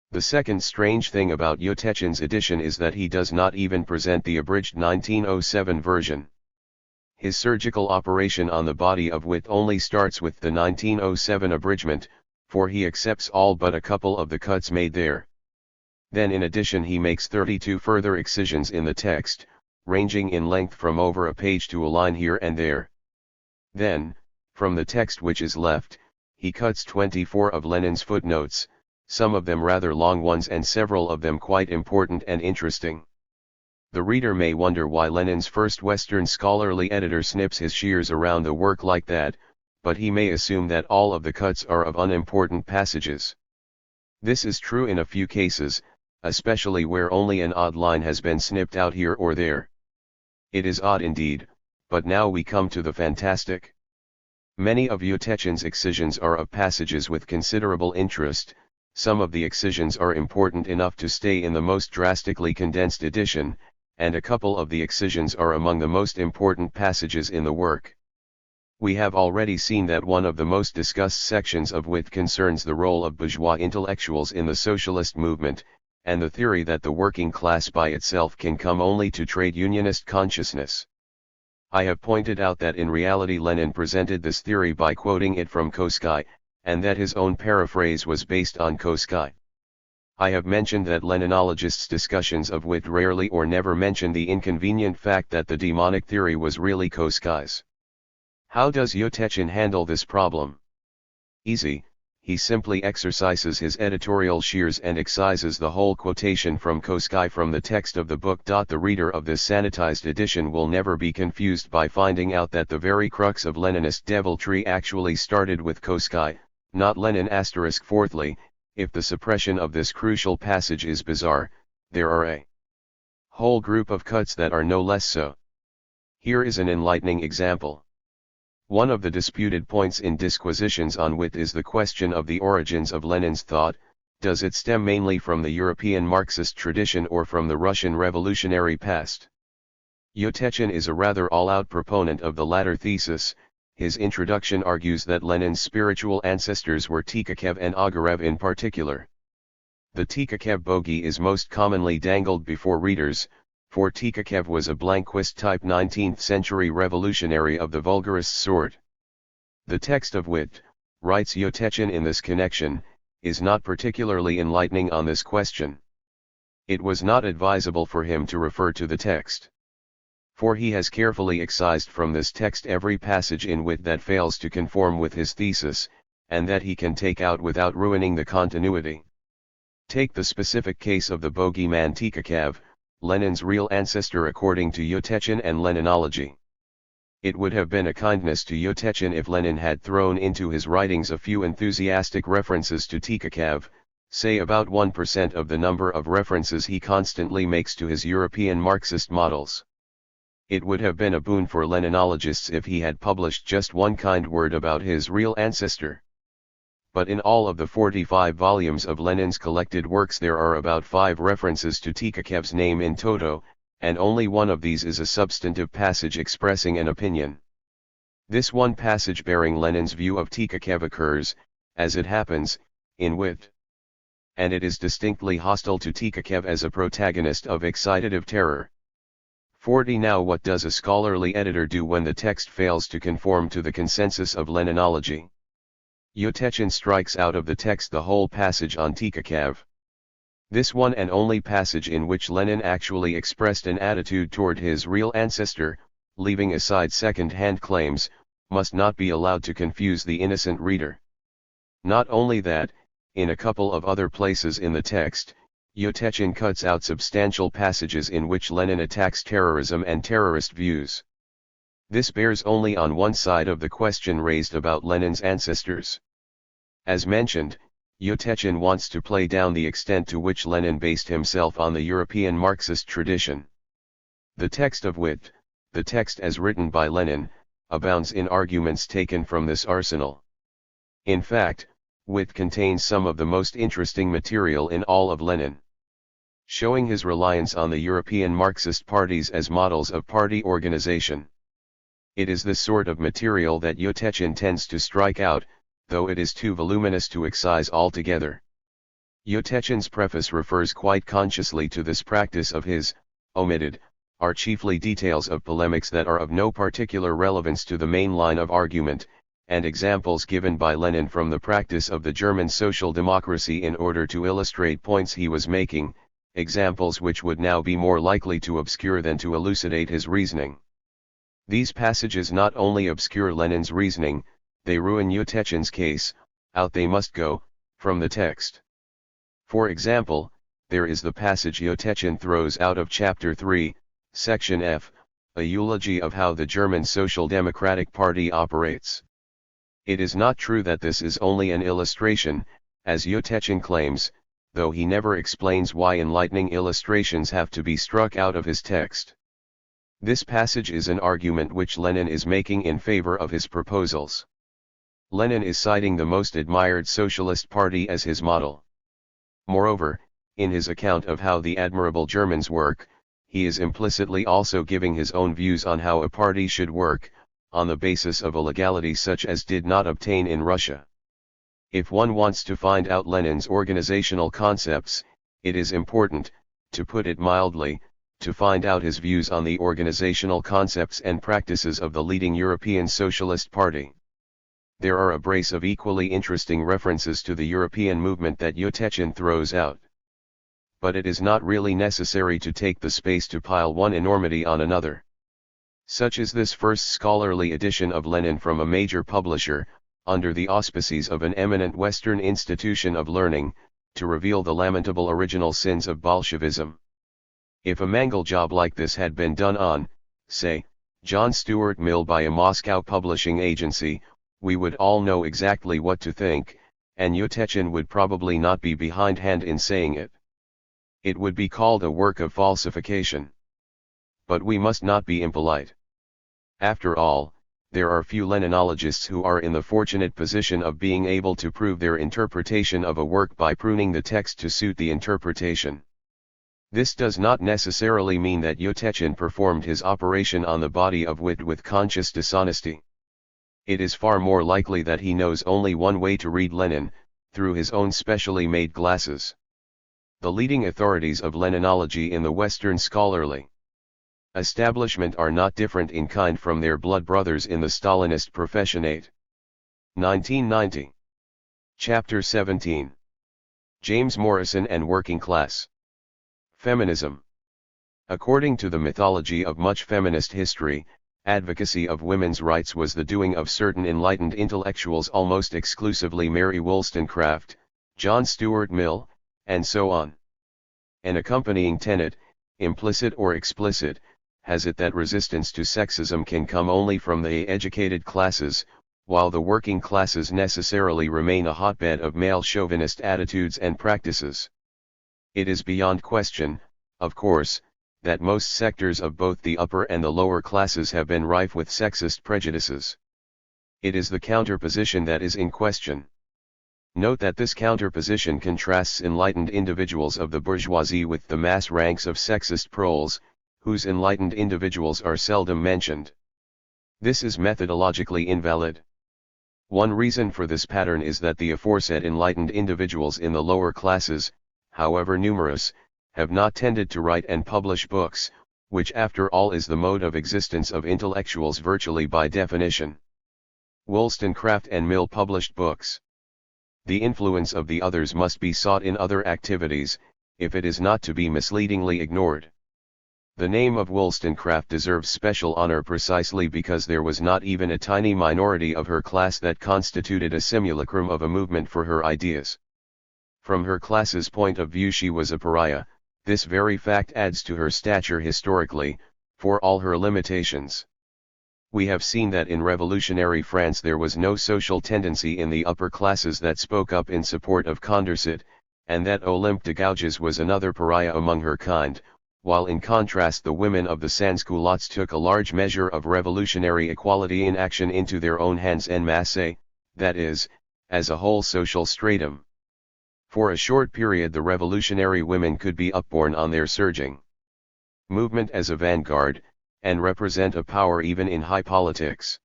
The second strange thing about Yotechin's edition is that he does not even present the abridged 1907 version. His surgical operation on the body of wit only starts with the 1907 abridgment, for he accepts all but a couple of the cuts made there. Then in addition he makes 32 further excisions in the text, ranging in length from over a page to a line here and there. Then, from the text which is left, he cuts 24 of Lenin's footnotes, some of them rather long ones and several of them quite important and interesting. The reader may wonder why Lenin's first Western scholarly editor snips his shears around the work like that, but he may assume that all of the cuts are of unimportant passages. This is true in a few cases, especially where only an odd line has been snipped out here or there. It is odd indeed, but now we come to the fantastic. Many of Yotechin's excisions are of passages with considerable interest, Some of the excisions are important enough to stay in the most drastically condensed edition, and a couple of the excisions are among the most important passages in the work. We have already seen that one of the most discussed sections of wit concerns the role of bourgeois intellectuals in the socialist movement, and the theory that the working class by itself can come only to trade unionist consciousness. I have pointed out that in reality Lenin presented this theory by quoting it from Kosky, and that his own paraphrase was based on Kosky. I have mentioned that Leninologists' discussions of wit rarely or never mention the inconvenient fact that the demonic theory was really Kosky's. How does Yotechin handle this problem? Easy, he simply exercises his editorial shears and excises the whole quotation from Kosky from the text of the book. The reader of this sanitized edition will never be confused by finding out that the very crux of Leninist deviltry actually started with Kosky, not Lenin. Fourthly, if the suppression of this crucial passage is bizarre, there are a whole group of cuts that are no less so. Here is an enlightening example. One of the disputed points in disquisitions on wit is the question of the origins of Lenin's thought. Does it stem mainly from the European Marxist tradition or from the Russian revolutionary past? Yotechin is a rather all-out proponent of the latter thesis. His introduction argues that Lenin's spiritual ancestors were Tikhachev and Ogarev in particular. The Tikhachev bogey is most commonly dangled before readers, for Tikhachev was a Blanquist-type 19th-century revolutionary of the vulgarist sort. The text of wit, writes Yotechin in this connection, is not particularly enlightening on this question. It was not advisable for him to refer to the text, for he has carefully excised from this text every passage in wit that fails to conform with his thesis, and that he can take out without ruining the continuity. Take the specific case of the bogeyman Tikhachev, Lenin's real ancestor according to Yotechin and Leninology. It would have been a kindness to Yotechin if Lenin had thrown into his writings a few enthusiastic references to Tikhachev, say about 1% of the number of references he constantly makes to his European Marxist models. It would have been a boon for Leninologists if he had published just one kind word about his real ancestor. But in all of the 45 volumes of Lenin's collected works there are about 5 references to Tikhachev's name in toto, and only one of these is a substantive passage expressing an opinion. This one passage bearing Lenin's view of Tikhachev occurs, as it happens, in wit. And it is distinctly hostile to Tikhachev as a protagonist of excitative terror. 40. Now what does a scholarly editor do when the text fails to conform to the consensus of Leninology? Yotechin strikes out of the text the whole passage on Tikhachev. This one and only passage in which Lenin actually expressed an attitude toward his real ancestor, leaving aside second-hand claims, must not be allowed to confuse the innocent reader. Not only that, in a couple of other places in the text, Yotechin cuts out substantial passages in which Lenin attacks terrorism and terrorist views. This bears only on one side of the question raised about Lenin's ancestors. As mentioned, Yotechin wants to play down the extent to which Lenin based himself on the European Marxist tradition. The text of wit, the text as written by Lenin, abounds in arguments taken from this arsenal. In fact, wit contains some of the most interesting material in all of Lenin. Showing his reliance on the European Marxist parties as models of party organization. It is this sort of material that Yotechin tends to strike out, though it is too voluminous to excise altogether. Yotechin's preface refers quite consciously to this practice of his. Omitted are chiefly details of polemics that are of no particular relevance to the main line of argument, and examples given by Lenin from the practice of the German social democracy in order to illustrate points he was making, examples which would now be more likely to obscure than to elucidate his reasoning. These passages not only obscure Lenin's reasoning, they ruin Yotechin's case. Out they must go, from the text. For example, there is the passage Yotechin throws out of Chapter 3, Section F, a eulogy of how the German Social Democratic Party operates. It is not true that this is only an illustration, as Yotechin claims, though he never explains why enlightening illustrations have to be struck out of his text. This passage is an argument which Lenin is making in favor of his proposals. Lenin is citing the most admired socialist party as his model. Moreover, in his account of how the admirable Germans work, he is implicitly also giving his own views on how a party should work, on the basis of a legality such as did not obtain in Russia. If one wants to find out Lenin's organizational concepts, it is important, to put it mildly, to find out his views on the organizational concepts and practices of the leading European Socialist Party. There are a brace of equally interesting references to the European movement that Yotechin throws out. But it is not really necessary to take the space to pile one enormity on another. Such is this first scholarly edition of Lenin from a major publisher, under the auspices of an eminent Western institution of learning, to reveal the lamentable original sins of Bolshevism. If a mangle job like this had been done on, say, John Stuart Mill by a Moscow publishing agency, we would all know exactly what to think, and Yotechin would probably not be behindhand in saying it. It would be called a work of falsification. But we must not be impolite. After all, there are few Leninologists who are in the fortunate position of being able to prove their interpretation of a work by pruning the text to suit the interpretation. This does not necessarily mean that Yotechin performed his operation on the body of wit with conscious dishonesty. It is far more likely that he knows only one way to read Lenin, through his own specially made glasses. The leading authorities of Leninology in the Western scholarly establishment are not different in kind from their blood brothers in the Stalinist professionate. 1990. Chapter 17. James Morrison and Working Class. Feminism. According to the mythology of much feminist history, advocacy of women's rights was the doing of certain enlightened intellectuals, almost exclusively Mary Wollstonecraft, John Stuart Mill, and so on. An accompanying tenet, implicit or explicit, has it that resistance to sexism can come only from the educated classes, while the working classes necessarily remain a hotbed of male chauvinist attitudes and practices. It is beyond question, of course, that most sectors of both the upper and the lower classes have been rife with sexist prejudices. It is the counterposition that is in question. Note that this counterposition contrasts enlightened individuals of the bourgeoisie with the mass ranks of sexist proles, whose enlightened individuals are seldom mentioned. This is methodologically invalid. One reason for this pattern is that the aforesaid enlightened individuals in the lower classes, however numerous, have not tended to write and publish books, which after all is the mode of existence of intellectuals virtually by definition. Wollstonecraft and Mill published books. The influence of the others must be sought in other activities, if it is not to be misleadingly ignored. The name of Wollstonecraft deserves special honor precisely because there was not even a tiny minority of her class that constituted a simulacrum of a movement for her ideas. From her class's point of view she was a pariah. This very fact adds to her stature historically, for all her limitations. We have seen that in revolutionary France there was no social tendency in the upper classes that spoke up in support of Condorcet, and that Olympe de Gouges was another pariah among her kind, while in contrast the women of the sans-culottes took a large measure of revolutionary equality in action into their own hands en masse, that is, as a whole social stratum. For a short period the revolutionary women could be upborne on their surging movement as a vanguard, and represent a power even in high politics.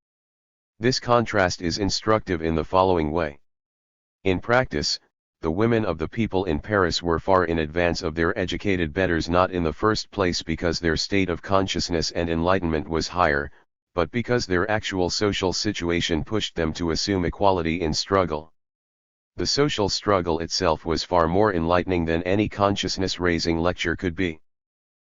This contrast is instructive in the following way. In practice, the women of the people in Paris were far in advance of their educated betters, not in the first place because their state of consciousness and enlightenment was higher, but because their actual social situation pushed them to assume equality in struggle. The social struggle itself was far more enlightening than any consciousness-raising lecture could be.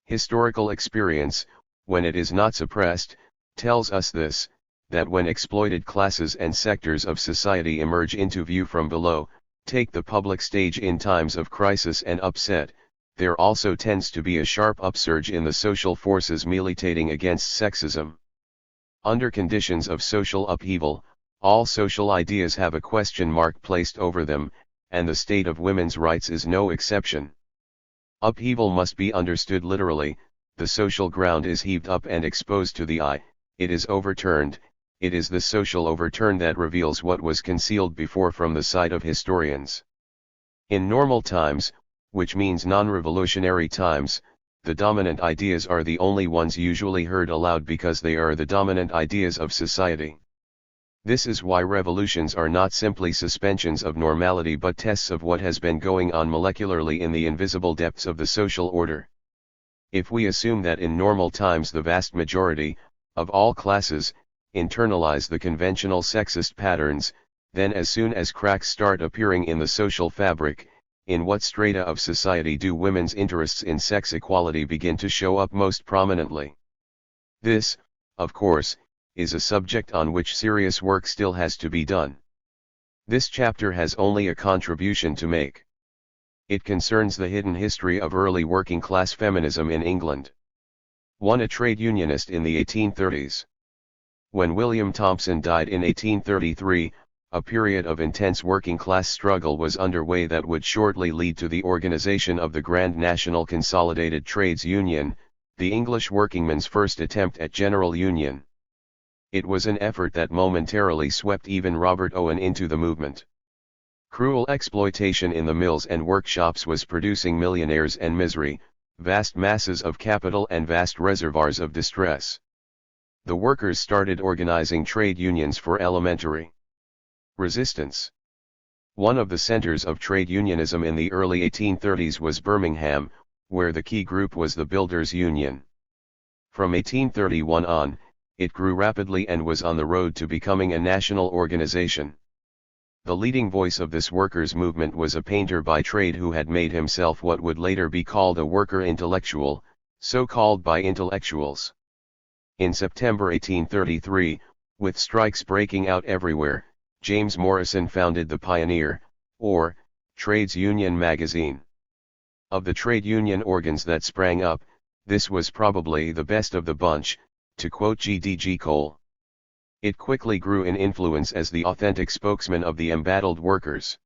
Historical experience, when it is not suppressed, tells us this, that when exploited classes and sectors of society emerge into view from below, take the public stage in times of crisis and upset, there also tends to be a sharp upsurge in the social forces militating against sexism. Under conditions of social upheaval, all social ideas have a question mark placed over them, and the state of women's rights is no exception. Upheaval must be understood literally. The social ground is heaved up and exposed to the eye, it is overturned. It is the social overturn that reveals what was concealed before from the sight of historians. In normal times, which means non-revolutionary times, the dominant ideas are the only ones usually heard aloud because they are the dominant ideas of society. This is why revolutions are not simply suspensions of normality but tests of what has been going on molecularly in the invisible depths of the social order. If we assume that in normal times the vast majority, of all classes, internalize the conventional sexist patterns, then as soon as cracks start appearing in the social fabric, in what strata of society do women's interests in sex equality begin to show up most prominently? This, of course, is a subject on which serious work still has to be done. This chapter has only a contribution to make. It concerns the hidden history of early working-class feminism in England. 1. A trade unionist in the 1830s. When William Thompson died in 1833, a period of intense working-class struggle was underway that would shortly lead to the organization of the Grand National Consolidated Trades Union, the English workingmen's first attempt at general union. It was an effort that momentarily swept even Robert Owen into the movement. Cruel exploitation in the mills and workshops was producing millionaires and misery, vast masses of capital and vast reservoirs of distress. The workers started organizing trade unions for elementary resistance. One of the centers of trade unionism in the early 1830s was Birmingham, where the key group was the Builders' Union. From 1831 on, it grew rapidly and was on the road to becoming a national organization. The leading voice of this workers' movement was a painter by trade who had made himself what would later be called a worker intellectual, so called by intellectuals. In September 1833, with strikes breaking out everywhere, James Morrison founded the Pioneer, or Trades Union magazine. Of the trade union organs that sprang up, this was probably the best of the bunch, to quote G.D.G. Cole. It quickly grew in influence as the authentic spokesman of the embattled workers.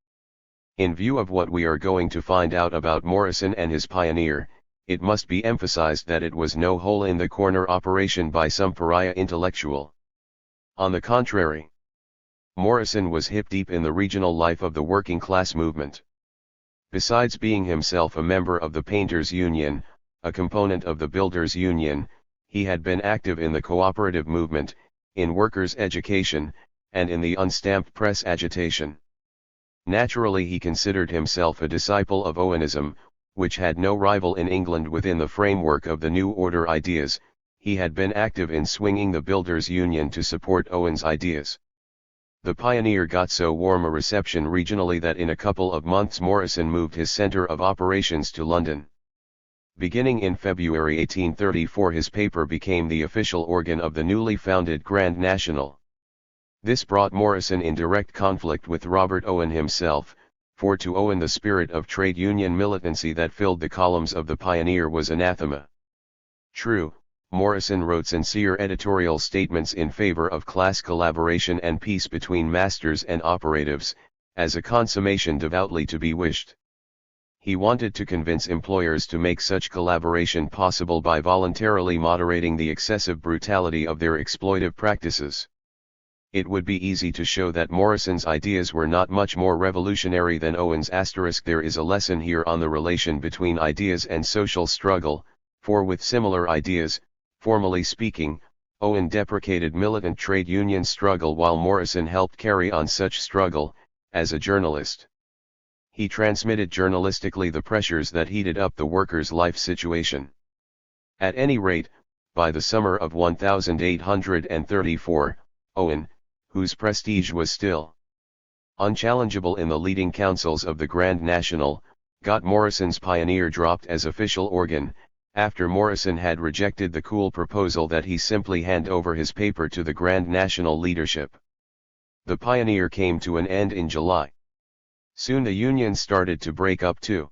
In view of what we are going to find out about Morrison and his Pioneer, it must be emphasized that it was no hole-in-the-corner operation by some pariah intellectual. On the contrary, Morrison was hip-deep in the regional life of the working-class movement. Besides being himself a member of the Painters' Union, a component of the Builders' Union, he had been active in the cooperative movement, in workers' education, and in the unstamped press agitation. Naturally, he considered himself a disciple of Owenism, which had no rival in England within the framework of the New Order ideas. He had been active in swinging the Builders' Union to support Owen's ideas. The Pioneer got so warm a reception regionally that in a couple of months Morrison moved his center of operations to London. Beginning in February 1834, his paper became the official organ of the newly founded Grand National. This brought Morrison in direct conflict with Robert Owen himself, for to Owen the spirit of trade union militancy that filled the columns of the Pioneer was anathema. True, Morrison wrote sincere editorial statements in favor of class collaboration and peace between masters and operatives, as a consummation devoutly to be wished. He wanted to convince employers to make such collaboration possible by voluntarily moderating the excessive brutality of their exploitive practices. It would be easy to show that Morrison's ideas were not much more revolutionary than Owen's. There is a lesson here on the relation between ideas and social struggle, for with similar ideas, formally speaking, Owen deprecated militant trade union struggle while Morrison helped carry on such struggle, as a journalist. He transmitted journalistically the pressures that heated up the workers' life situation. At any rate, by the summer of 1834, Owen, whose prestige was still unchallengeable in the leading councils of the Grand National, got Morrison's Pioneer dropped as official organ, after Morrison had rejected the cool proposal that he simply hand over his paper to the Grand National leadership. The Pioneer came to an end in July. Soon the union started to break up too.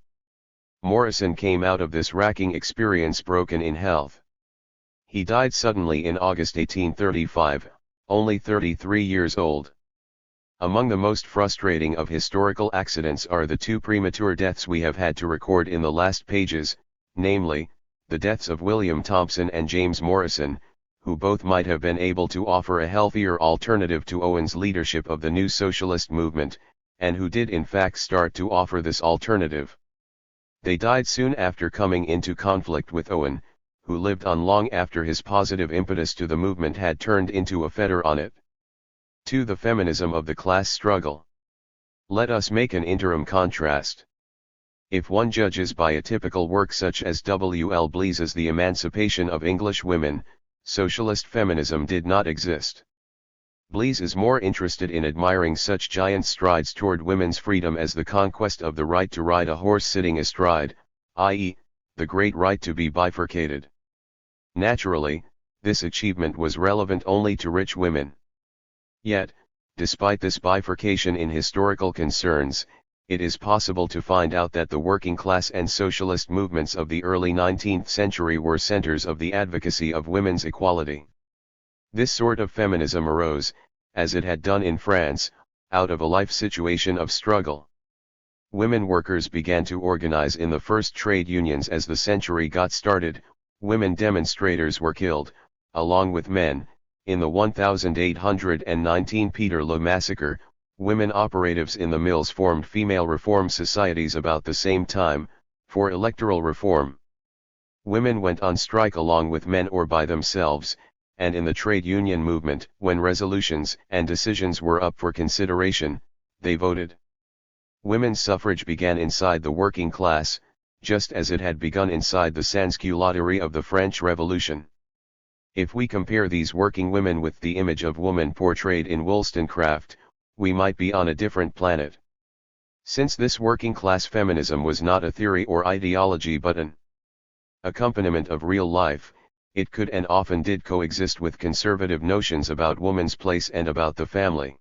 Morrison came out of this racking experience broken in health. He died suddenly in August 1835, only 33 years old. Among the most frustrating of historical accidents are the two premature deaths we have had to record in the last pages, namely, the deaths of William Thompson and James Morrison, who both might have been able to offer a healthier alternative to Owen's leadership of the new socialist movement, and who did in fact start to offer this alternative. They died soon after coming into conflict with Owen, who lived on long after his positive impetus to the movement had turned into a fetter on it. 2. The feminism of the class struggle. Let us make an interim contrast. If one judges by a typical work such as W. L. Blease's The Emancipation of English Women, socialist feminism did not exist. Blease is more interested in admiring such giant strides toward women's freedom as the conquest of the right to ride a horse sitting astride, i.e., the great right to be bifurcated. Naturally, this achievement was relevant only to rich women. Yet, despite this bifurcation in historical concerns, it is possible to find out that the working class and socialist movements of the early 19th century were centers of the advocacy of women's equality. This sort of feminism arose, as it had done in France, out of a life situation of struggle. Women workers began to organize in the first trade unions as the century got started. Women demonstrators were killed, along with men, in the 1819 Peterloo massacre. Women operatives in the mills formed female reform societies about the same time, for electoral reform. Women went on strike along with men or by themselves, and in the trade union movement, when resolutions and decisions were up for consideration, they voted. Women's suffrage began inside the working class, just as it had begun inside the sansculottes of the French Revolution. If we compare these working women with the image of woman portrayed in Wollstonecraft, we might be on a different planet. Since this working class feminism was not a theory or ideology but an accompaniment of real life, it could and often did coexist with conservative notions about woman's place and about the family.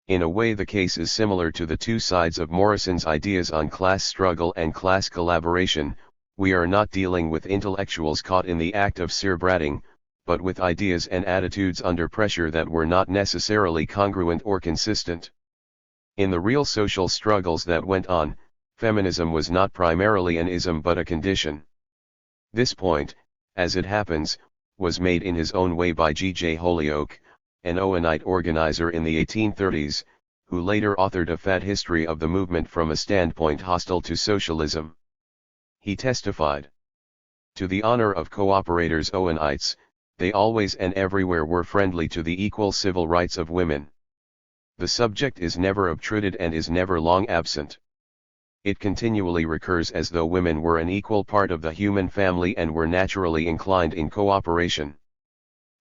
In a way, the case is similar to the two sides of Morrison's ideas on class struggle and class collaboration. We are not dealing with intellectuals caught in the act of cerebratting, but with ideas and attitudes under pressure that were not necessarily congruent or consistent. In the real social struggles that went on, feminism was not primarily an ism but a condition. This point, as it happens, was made in his own way by G. J. Holyoake, an Owenite organizer in the 1830s, who later authored a fat history of the movement from a standpoint hostile to socialism. He testified, "To the honor of cooperators Owenites, they always and everywhere were friendly to the equal civil rights of women. The subject is never obtruded and is never long absent. It continually recurs as though women were an equal part of the human family and were naturally inclined in cooperation.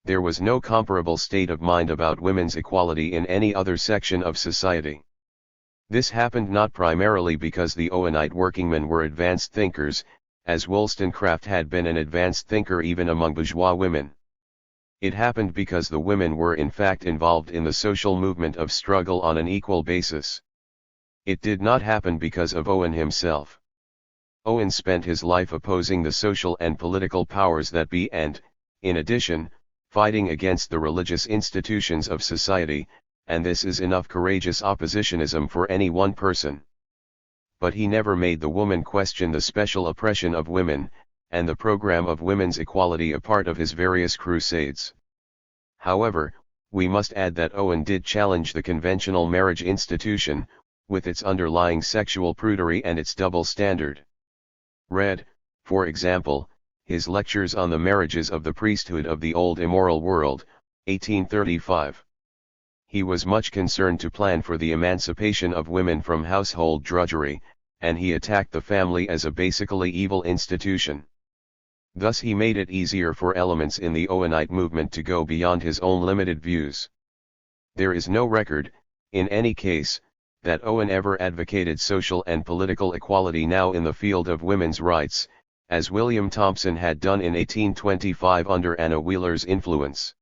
There was no comparable state of mind about women's equality in any other section of society. This happened not primarily because the Owenite workingmen were advanced thinkers, as Wollstonecraft had been an advanced thinker even among bourgeois women. It happened because the women were in fact involved in the social movement of struggle on an equal basis. It did not happen because of Owen himself. Owen spent his life opposing the social and political powers that be and, in addition, fighting against the religious institutions of society, and this is enough courageous oppositionism for any one person. But he never made the woman question the special oppression of women, and the program of women's equality a part of his various crusades. However, we must add that Owen did challenge the conventional marriage institution, with its underlying sexual prudery and its double standard. Read, for example, his lectures on the marriages of the priesthood of the old immoral world, 1835. He was much concerned to plan for the emancipation of women from household drudgery, and he attacked the family as a basically evil institution. Thus he made it easier for elements in the Owenite movement to go beyond his own limited views. There is no record, in any case, that Owen ever advocated social and political equality now in the field of women's rights, as William Thompson had done in 1825 under Anna Wheeler's influence.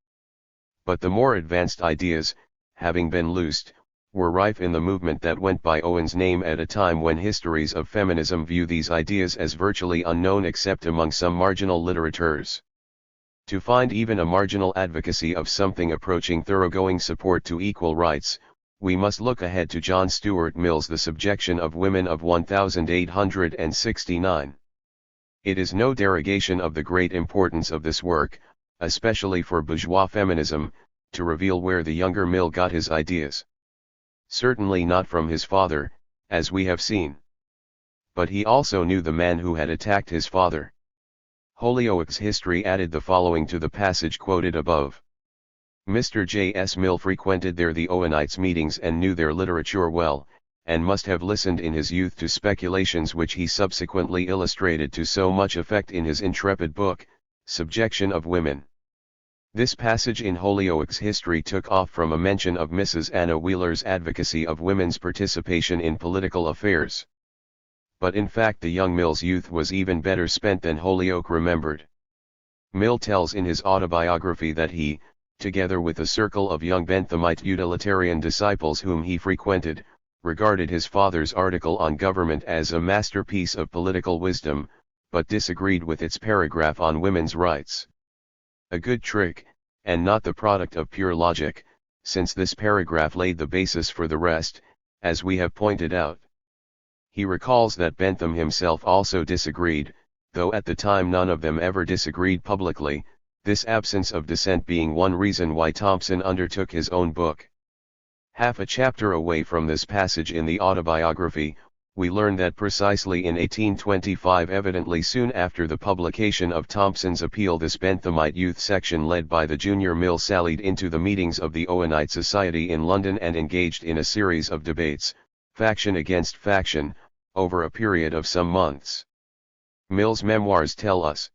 But the more advanced ideas, having been loosed, were rife in the movement that went by Owen's name at a time when histories of feminism view these ideas as virtually unknown except among some marginal litterateurs. To find even a marginal advocacy of something approaching thoroughgoing support to equal rights, we must look ahead to John Stuart Mill's The Subjection of Women of 1869. It is no derogation of the great importance of this work, especially for bourgeois feminism, to reveal where the younger Mill got his ideas. Certainly not from his father, as we have seen. But he also knew the man who had attacked his father. Holyoake's history added the following to the passage quoted above. Mr. J. S. Mill frequented there the Owenites' meetings and knew their literature well, and must have listened in his youth to speculations which he subsequently illustrated to so much effect in his intrepid book, Subjection of Women. This passage in Holyoake's history took off from a mention of Mrs. Anna Wheeler's advocacy of women's participation in political affairs. But in fact the young Mill's youth was even better spent than Holyoake remembered. Mill tells in his autobiography that he, together with a circle of young Benthamite utilitarian disciples whom he frequented, regarded his father's article on government as a masterpiece of political wisdom, but disagreed with its paragraph on women's rights. A good trick, and not the product of pure logic, since this paragraph laid the basis for the rest, as we have pointed out. He recalls that Bentham himself also disagreed, though at the time none of them ever disagreed publicly, this absence of dissent being one reason why Thompson undertook his own book. Half a chapter away from this passage in the autobiography, we learn that precisely in 1825, evidently soon after the publication of Thompson's appeal, this Benthamite youth section led by the junior Mill sallied into the meetings of the Owenite Society in London and engaged in a series of debates, faction against faction, over a period of some months. Mill's memoirs tell us.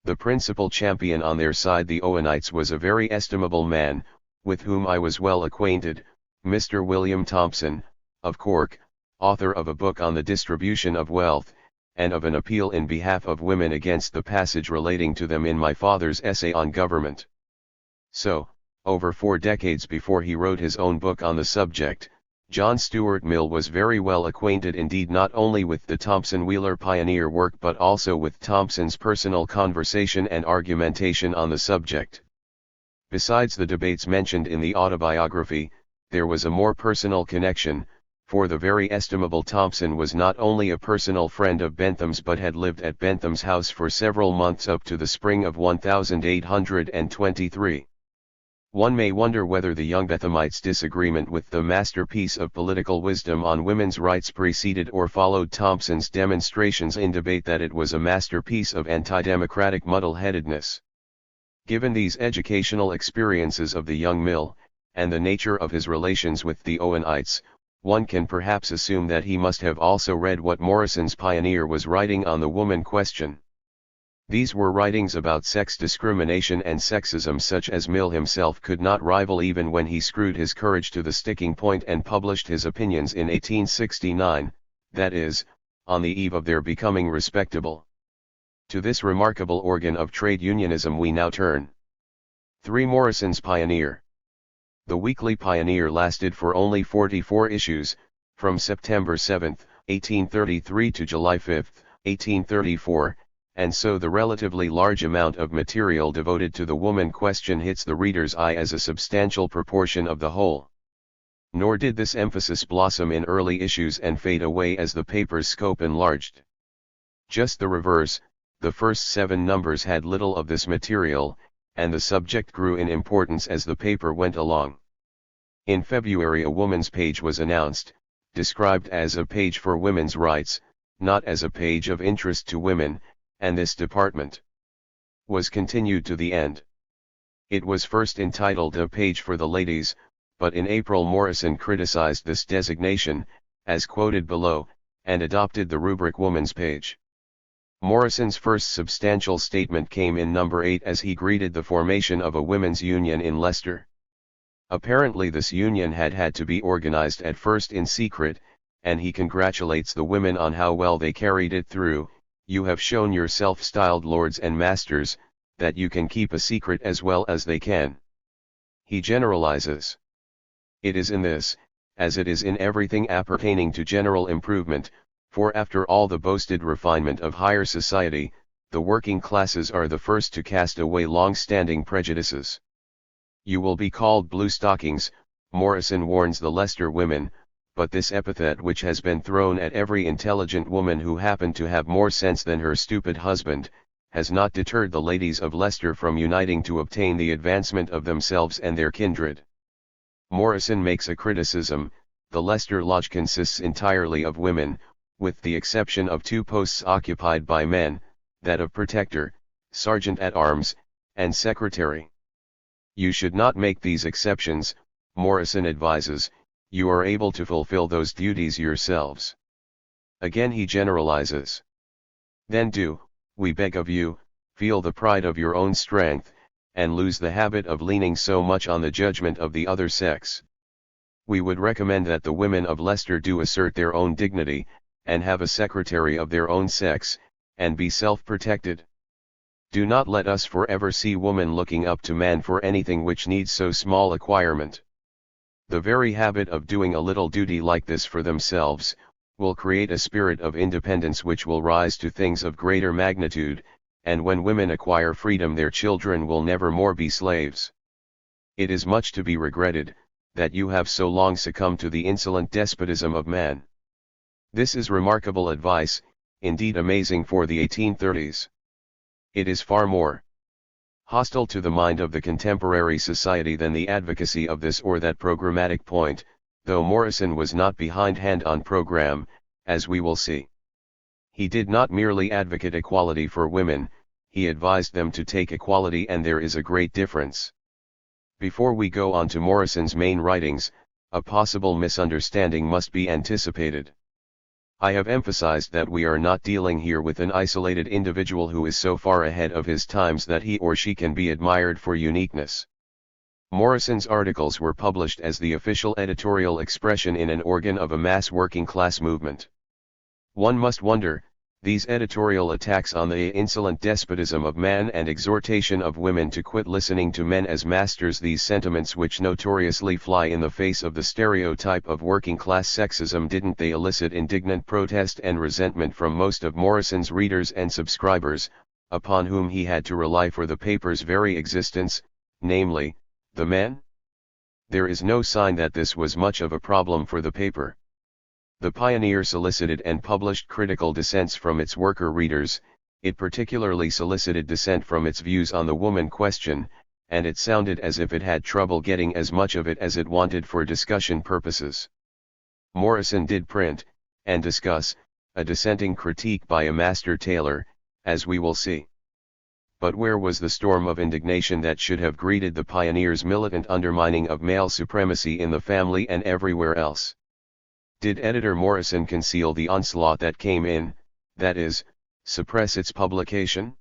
The principal champion on their side, the Owenites, was a very estimable man, with whom I was well acquainted, Mr. William Thompson, of Cork, author of a book on the distribution of wealth, and of an appeal in behalf of women against the passage relating to them in my father's essay on government. So, over 4 decades before he wrote his own book on the subject, John Stuart Mill was very well acquainted indeed not only with the Thompson-Wheeler pioneer work but also with Thompson's personal conversation and argumentation on the subject. Besides the debates mentioned in the autobiography, there was a more personal connection, for the very estimable Thompson was not only a personal friend of Bentham's but had lived at Bentham's house for several months up to the spring of 1823. One may wonder whether the young Benthamites' disagreement with the masterpiece of political wisdom on women's rights preceded or followed Thompson's demonstrations in debate that it was a masterpiece of anti-democratic muddle-headedness. Given these educational experiences of the young Mill, and the nature of his relations with the Owenites, one can perhaps assume that he must have also read what Morrison's pioneer was writing on the woman question. These were writings about sex discrimination and sexism such as Mill himself could not rival even when he screwed his courage to the sticking point and published his opinions in 1869, that is, on the eve of their becoming respectable. To this remarkable organ of trade unionism we now turn. 3. Morrison's Pioneer. The Weekly Pioneer lasted for only 44 issues, from September 7, 1833 to July 5, 1834, and so the relatively large amount of material devoted to the woman question hits the reader's eye as a substantial proportion of the whole. Nor did this emphasis blossom in early issues and fade away as the paper's scope enlarged. Just the reverse, the first 7 numbers had little of this material, and the subject grew in importance as the paper went along. In February a woman's page was announced, described as a page for women's rights, not as a page of interest to women, and this department was continued to the end. It was first entitled A Page for the Ladies, but in April Morrison criticized this designation, as quoted below, and adopted the rubric Woman's Page. Morrison's first substantial statement came in number 8 as he greeted the formation of a women's union in Leicester. Apparently this union had to be organized at first in secret, and he congratulates the women on how well they carried it through. You have shown your self-styled lords and masters, that you can keep a secret as well as they can. He generalizes. It is in this, as it is in everything appertaining to general improvement, for after all the boasted refinement of higher society, the working classes are the first to cast away long-standing prejudices. You will be called blue stockings, Morrison warns the Leicester women, but this epithet which has been thrown at every intelligent woman who happened to have more sense than her stupid husband, has not deterred the ladies of Leicester from uniting to obtain the advancement of themselves and their kindred. Morrison makes a criticism, the Leicester Lodge consists entirely of women, with the exception of 2 posts occupied by men, that of protector, sergeant-at-arms, and secretary. You should not make these exceptions, Morrison advises, you are able to fulfill those duties yourselves. Again he generalizes. Then do, we beg of you, feel the pride of your own strength, and lose the habit of leaning so much on the judgment of the other sex. We would recommend that the women of Leicester do assert their own dignity, and have a secretary of their own sex, and be self-protected. Do not let us forever see woman looking up to man for anything which needs so small acquirement. The very habit of doing a little duty like this for themselves, will create a spirit of independence which will rise to things of greater magnitude, and when women acquire freedom their children will never more be slaves. It is much to be regretted, that you have so long succumbed to the insolent despotism of man. This is remarkable advice, indeed amazing for the 1830s. It is far more hostile to the mind of the contemporary society than the advocacy of this or that programmatic point, though Morrison was not behindhand on program, as we will see. He did not merely advocate equality for women, he advised them to take equality, and there is a great difference. Before we go on to Morrison's main writings, a possible misunderstanding must be anticipated. I have emphasized that we are not dealing here with an isolated individual who is so far ahead of his times that he or she can be admired for uniqueness. Morrison's articles were published as the official editorial expression in an organ of a mass working class movement. One must wonder, these editorial attacks on the insolent despotism of man and exhortation of women to quit listening to men as masters, these sentiments which notoriously fly in the face of the stereotype of working class sexism, didn't they elicit indignant protest and resentment from most of Morrison's readers and subscribers, upon whom he had to rely for the paper's very existence, namely, the men? There is no sign that this was much of a problem for the paper. The Pioneer solicited and published critical dissents from its worker readers, it particularly solicited dissent from its views on the woman question, and it sounded as if it had trouble getting as much of it as it wanted for discussion purposes. Morrison did print, and discuss, a dissenting critique by a master tailor, as we will see. But where was the storm of indignation that should have greeted the Pioneer's militant undermining of male supremacy in the family and everywhere else? Did editor Morrison conceal the onslaught that came in, that is, suppress its publication?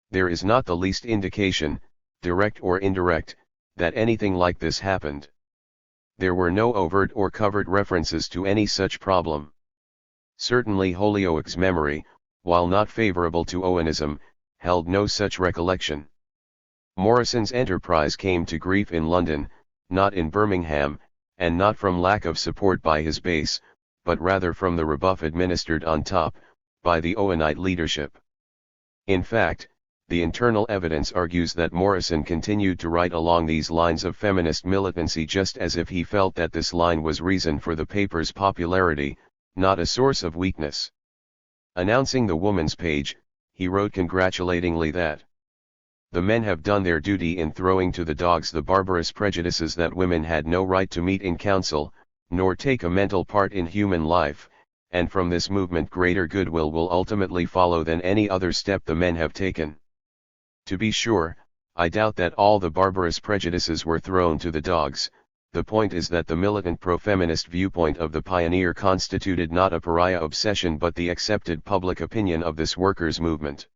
There is not the least indication, direct or indirect, that anything like this happened. There were no overt or covert references to any such problem. Certainly Holyoake's memory, while not favorable to Owenism, held no such recollection. Morrison's enterprise came to grief in London, not in Birmingham, and not from lack of support by his base, but rather from the rebuff administered on top, by the Owenite leadership. In fact, the internal evidence argues that Morrison continued to write along these lines of feminist militancy just as if he felt that this line was reason for the paper's popularity, not a source of weakness. Announcing the woman's page, he wrote congratulatingly that the men have done their duty in throwing to the dogs the barbarous prejudices that women had no right to meet in council, nor take a mental part in human life, and from this movement greater goodwill will ultimately follow than any other step the men have taken. To be sure, I doubt that all the barbarous prejudices were thrown to the dogs. The point is that the militant pro-feminist viewpoint of the Pioneer constituted not a pariah obsession but the accepted public opinion of this workers' movement.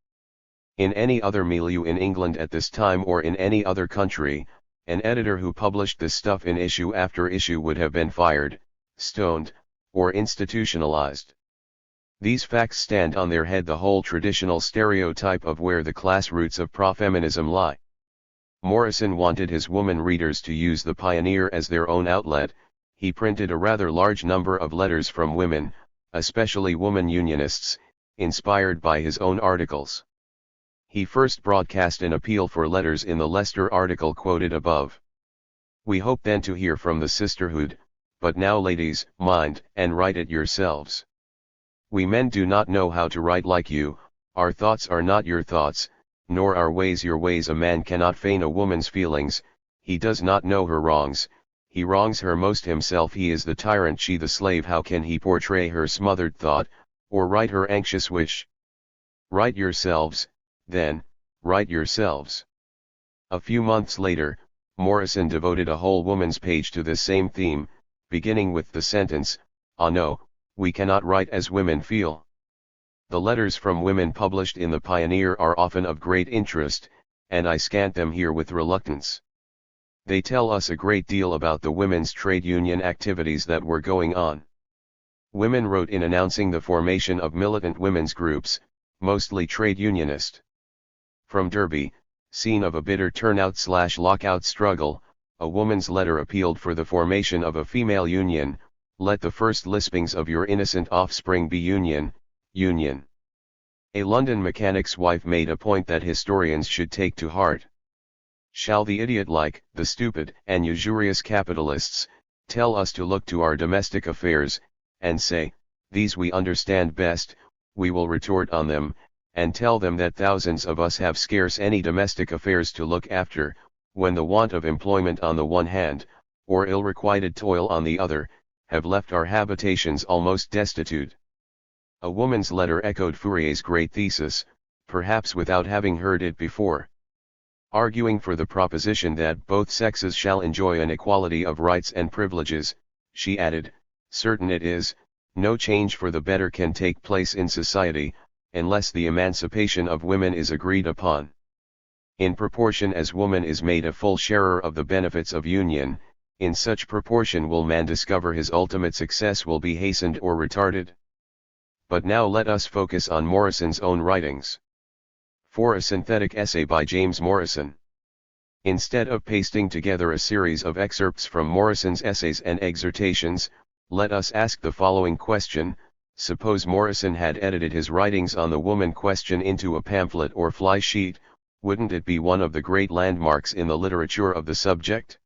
In any other milieu in England at this time or in any other country, an editor who published this stuff in issue after issue would have been fired, stoned, or institutionalized. These facts stand on their head the whole traditional stereotype of where the class roots of pro-feminism lie. Morrison wanted his woman readers to use the Pioneer as their own outlet. He printed a rather large number of letters from women, especially woman unionists, inspired by his own articles. He first broadcast an appeal for letters in the Leicester article quoted above. We hope then to hear from the sisterhood, but now ladies, mind and write it yourselves. We men do not know how to write like you, our thoughts are not your thoughts, nor our ways your ways. A man cannot feign a woman's feelings, he does not know her wrongs, he wrongs her most himself, he is the tyrant, she the slave. How can he portray her smothered thought, or write her anxious wish? Write yourselves, then, write yourselves. A few months later, Morrison devoted a whole woman's page to this same theme, beginning with the sentence, "Ah no, we cannot write as women feel." The letters from women published in the Pioneer are often of great interest, and I scant them here with reluctance. They tell us a great deal about the women's trade union activities that were going on. Women wrote in announcing the formation of militant women's groups, mostly trade unionist. From Derby, scene of a bitter turnout/lockout struggle, a woman's letter appealed for the formation of a female union. "Let the first lispings of your innocent offspring be union, union." A London mechanic's wife made a point that historians should take to heart. Shall the idiot-like, the stupid and usurious capitalists, tell us to look to our domestic affairs, and say, "These we understand best"? We will retort on them, and tell them that thousands of us have scarce any domestic affairs to look after, when the want of employment on the one hand, or ill-requited toil on the other, have left our habitations almost destitute. A woman's letter echoed Fourier's great thesis, perhaps without having heard it before. Arguing for the proposition that both sexes shall enjoy an equality of rights and privileges, she added, "Certain it is, no change for the better can take place in society, unless the emancipation of women is agreed upon. In proportion as woman is made a full sharer of the benefits of union, in such proportion will man discover his ultimate success will be hastened or retarded." But now let us focus on Morrison's own writings. For a synthetic essay by James Morrison. Instead of pasting together a series of excerpts from Morrison's essays and exhortations, let us ask the following question: suppose Morrison had edited his writings on the woman question into a pamphlet or fly sheet, wouldn't it be one of the great landmarks in the literature of the subject?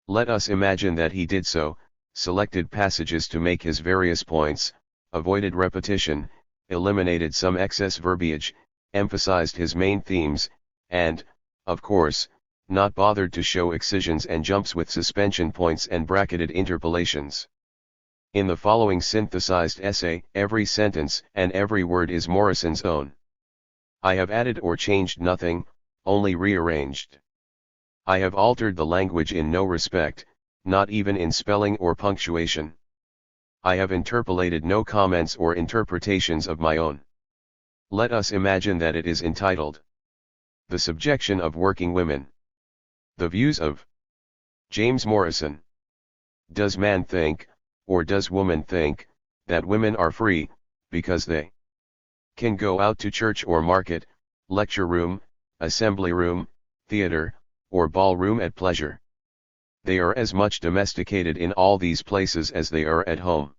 Let us imagine that he did so, selected passages to make his various points, avoided repetition, eliminated some excess verbiage, emphasized his main themes, and, of course, not bothered to show excisions and jumps with suspension points and bracketed interpolations. In the following synthesized essay, every sentence and every word is Morrison's own. I have added or changed nothing, only rearranged. I have altered the language in no respect, not even in spelling or punctuation. I have interpolated no comments or interpretations of my own. Let us imagine that it is entitled, "The Subjection of Working Women. The Views of James Morrison." Does man think, or does woman think, that women are free, because they can go out to church or market, lecture room, assembly room, theater, or ballroom at pleasure? They are as much domesticated in all these places as they are at home.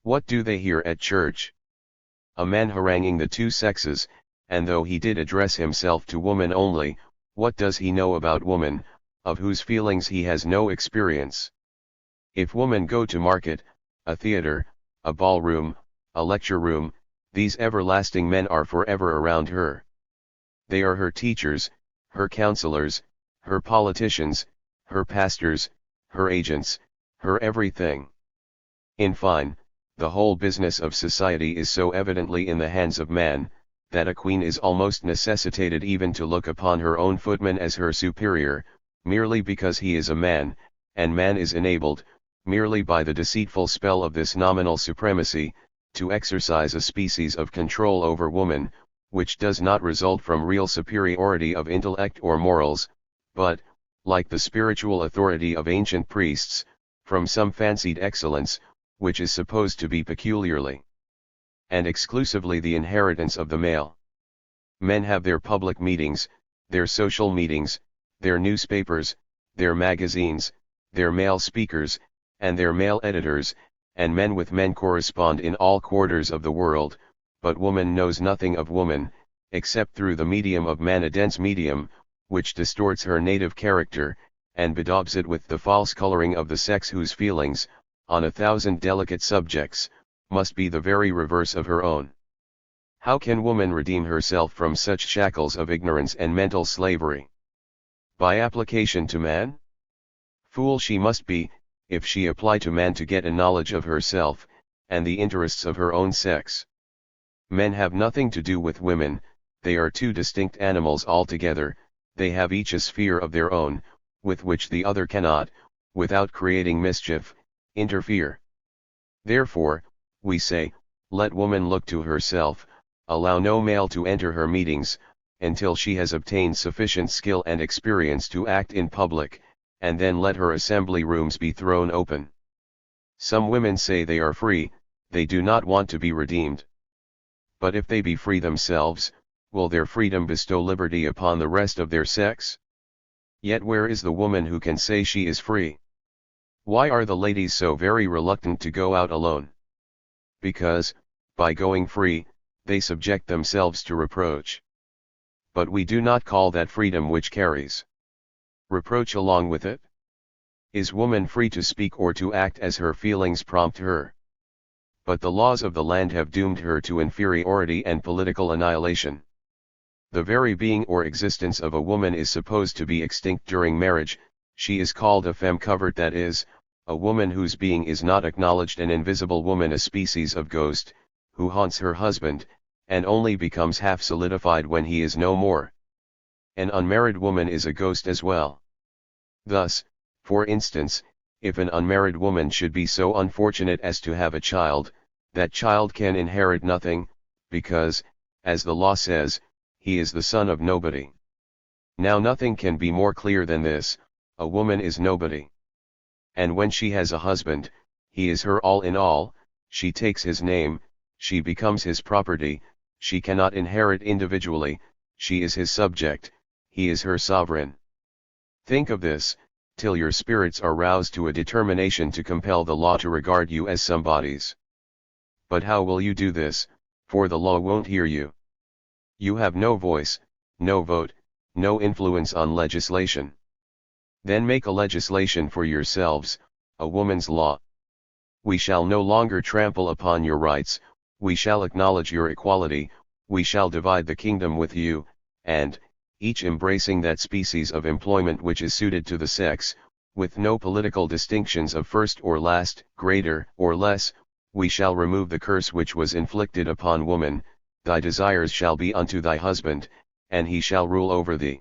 What do they hear at church? A man haranguing the two sexes, and though he did address himself to woman only, what does he know about woman, of whose feelings he has no experience? If woman go to market, a theater, a ballroom, a lecture room, these everlasting men are forever around her. They are her teachers, her counselors, her politicians, her pastors, her agents, her everything. In fine, the whole business of society is so evidently in the hands of man, that a queen is almost necessitated even to look upon her own footman as her superior, merely because he is a man, and man is enabled, merely by the deceitful spell of this nominal supremacy, to exercise a species of control over woman, which does not result from real superiority of intellect or morals, but, like the spiritual authority of ancient priests, from some fancied excellence, which is supposed to be peculiarly and exclusively the inheritance of the male. Men have their public meetings, their social meetings, their newspapers, their magazines, their male speakers, and their male editors, and men with men correspond in all quarters of the world, but woman knows nothing of woman, except through the medium of man, a dense medium, which distorts her native character, and bedaubs it with the false coloring of the sex whose feelings, on 1,000 delicate subjects, must be the very reverse of her own. How can woman redeem herself from such shackles of ignorance and mental slavery? By application to man? Fool she must be, if she apply to man to get a knowledge of herself, and the interests of her own sex. Men have nothing to do with women, they are two distinct animals altogether, they have each a sphere of their own, with which the other cannot, without creating mischief, interfere. Therefore, we say, let woman look to herself, allow no male to enter her meetings, until she has obtained sufficient skill and experience to act in public, and then let her assembly rooms be thrown open. Some women say they are free, they do not want to be redeemed. But if they be free themselves, will their freedom bestow liberty upon the rest of their sex? Yet where is the woman who can say she is free? Why are the ladies so very reluctant to go out alone? Because, by going free, they subject themselves to reproach. But we do not call that freedom which carries reproach along with it. Is woman free to speak or to act as her feelings prompt her? But the laws of the land have doomed her to inferiority and political annihilation. The very being or existence of a woman is supposed to be extinct during marriage, she is called a femme covert, that is, a woman whose being is not acknowledged, an invisible woman, a species of ghost, who haunts her husband, and only becomes half solidified when he is no more. An unmarried woman is a ghost as well. Thus, for instance, if an unmarried woman should be so unfortunate as to have a child, that child can inherit nothing, because, as the law says, he is the son of nobody. Now nothing can be more clear than this, a woman is nobody. And when she has a husband, he is her all in all, she takes his name, she becomes his property, she cannot inherit individually, she is his subject, he is her sovereign. Think of this, till your spirits are roused to a determination to compel the law to regard you as somebody's. But how will you do this, for the law won't hear you? You have no voice, no vote, no influence on legislation. Then make a legislation for yourselves, a woman's law. We shall no longer trample upon your rights, we shall acknowledge your equality, we shall divide the kingdom with you, and, each embracing that species of employment which is suited to the sex, with no political distinctions of first or last, greater or less, we shall remove the curse which was inflicted upon woman, thy desires shall be unto thy husband, and he shall rule over thee.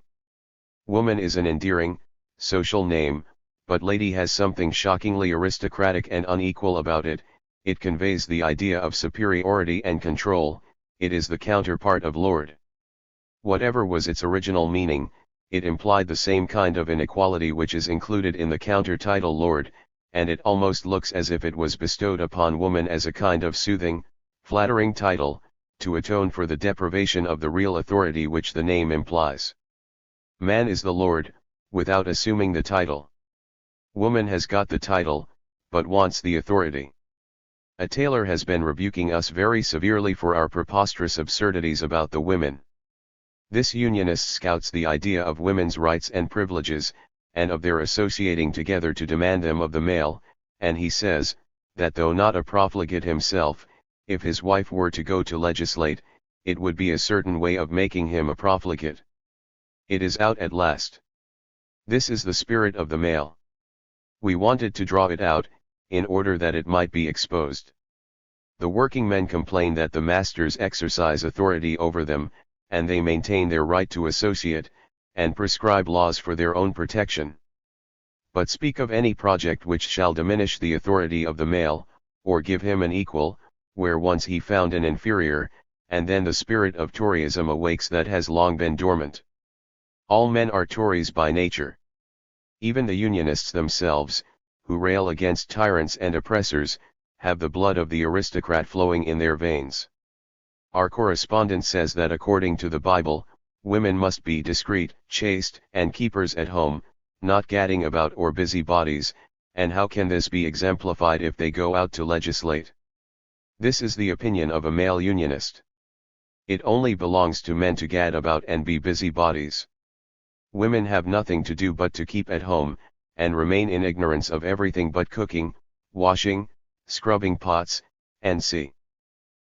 Woman is an endearing, social name, but lady has something shockingly aristocratic and unequal about it, it conveys the idea of superiority and control, it is the counterpart of lord. Whatever was its original meaning, it implied the same kind of inequality which is included in the counter-title lord, and it almost looks as if it was bestowed upon woman as a kind of soothing, flattering title, to atone for the deprivation of the real authority which the name implies. Man is the lord, without assuming the title. Woman has got the title, but wants the authority. A tailor has been rebuking us very severely for our preposterous absurdities about the women. This unionist scouts the idea of women's rights and privileges, and of their associating together to demand them of the male, and he says, that though not a profligate himself, if his wife were to go to legislate, it would be a certain way of making him a profligate. It is out at last. This is the spirit of the male. We wanted to draw it out, in order that it might be exposed. The working men complain that the masters exercise authority over them, and they maintain their right to associate, and prescribe laws for their own protection. But speak of any project which shall diminish the authority of the male, or give him an equal, where once he found an inferior, and then the spirit of Toryism awakes that has long been dormant. All men are Tories by nature. Even the Unionists themselves, who rail against tyrants and oppressors, have the blood of the aristocrat flowing in their veins. Our correspondent says that according to the Bible, women must be discreet, chaste, and keepers at home, not gadding about or busybodies, and how can this be exemplified if they go out to legislate? This is the opinion of a male unionist. It only belongs to men to gad about and be busybodies. Women have nothing to do but to keep at home, and remain in ignorance of everything but cooking, washing, scrubbing pots, and see.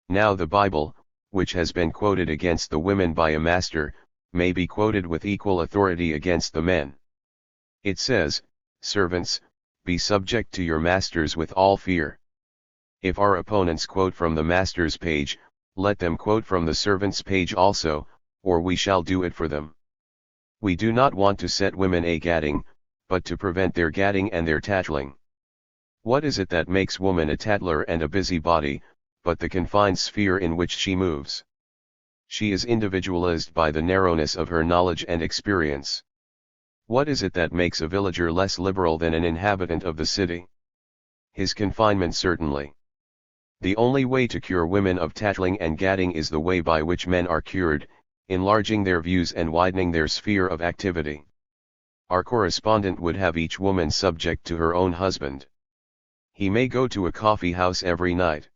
Now the Bible, which has been quoted against the women by a master, may be quoted with equal authority against the men. It says, Servants, be subject to your masters with all fear. If our opponents quote from the master's page, let them quote from the servant's page also, or we shall do it for them. We do not want to set women a-gadding, but to prevent their gadding and their tattling. What is it that makes woman a tattler and a busybody, but the confined sphere in which she moves? She is individualized by the narrowness of her knowledge and experience. What is it that makes a villager less liberal than an inhabitant of the city? His confinement certainly. The only way to cure women of tattling and gadding is the way by which men are cured, enlarging their views and widening their sphere of activity. Our correspondent would have each woman subject to her own husband. He may go to a coffee house every night.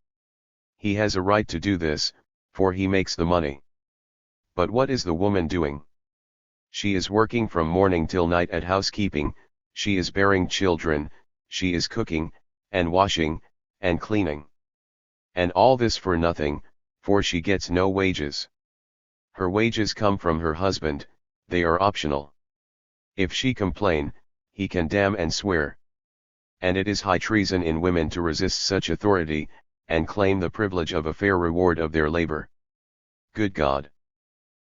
He has a right to do this, for he makes the money. But what is the woman doing? She is working from morning till night at housekeeping, she is bearing children, she is cooking, and washing, and cleaning. And all this for nothing, for she gets no wages. Her wages come from her husband, they are optional. If she complain, he can damn and swear. And it is high treason in women to resist such authority, and claim the privilege of a fair reward of their labor. Good God!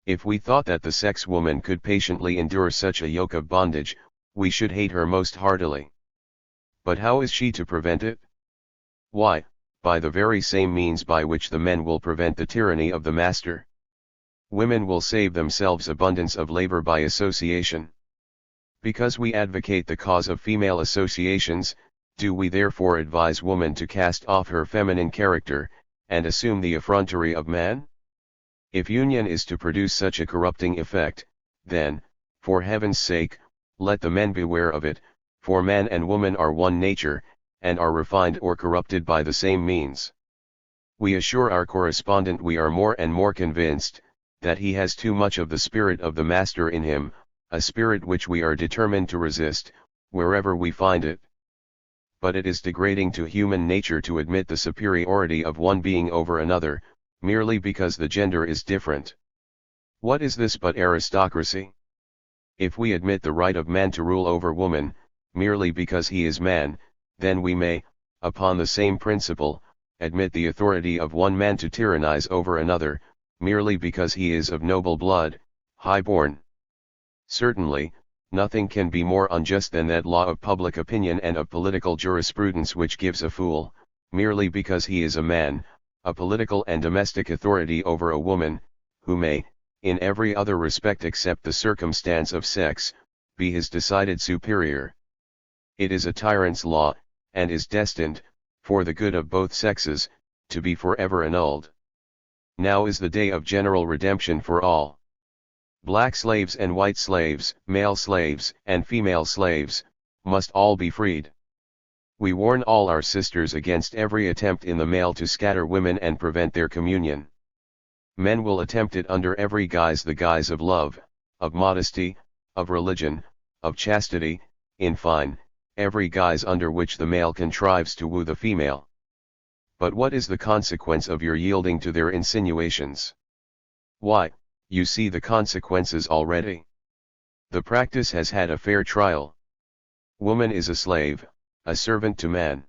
If we thought that the sex woman could patiently endure such a yoke of bondage, we should hate her most heartily. But how is she to prevent it? Why, by the very same means by which the men will prevent the tyranny of the master. Women will save themselves abundance of labor by association. Because we advocate the cause of female associations, do we therefore advise woman to cast off her feminine character, and assume the effrontery of man? If union is to produce such a corrupting effect, then, for heaven's sake, let the men beware of it, for man and woman are one nature, and are refined or corrupted by the same means. We assure our correspondent we are more and more convinced, that he has too much of the spirit of the master in him, a spirit which we are determined to resist, wherever we find it. But it is degrading to human nature to admit the superiority of one being over another, merely because the gender is different. What is this but aristocracy? If we admit the right of man to rule over woman, merely because he is man, then we may, upon the same principle, admit the authority of one man to tyrannize over another, merely because he is of noble blood, high-born. Certainly, nothing can be more unjust than that law of public opinion and of political jurisprudence which gives a fool, merely because he is a man, a political and domestic authority over a woman, who may, in every other respect except the circumstance of sex, be his decided superior. It is a tyrant's law, and is destined, for the good of both sexes, to be forever annulled. Now is the day of general redemption for all. Black slaves and white slaves, male slaves and female slaves, must all be freed. We warn all our sisters against every attempt in the male to scatter women and prevent their communion. Men will attempt it under every guise, the guise of love, of modesty, of religion, of chastity, in fine, every guise under which the male contrives to woo the female. But what is the consequence of your yielding to their insinuations? Why, you see the consequences already. The practice has had a fair trial. Woman is a slave, a servant to man.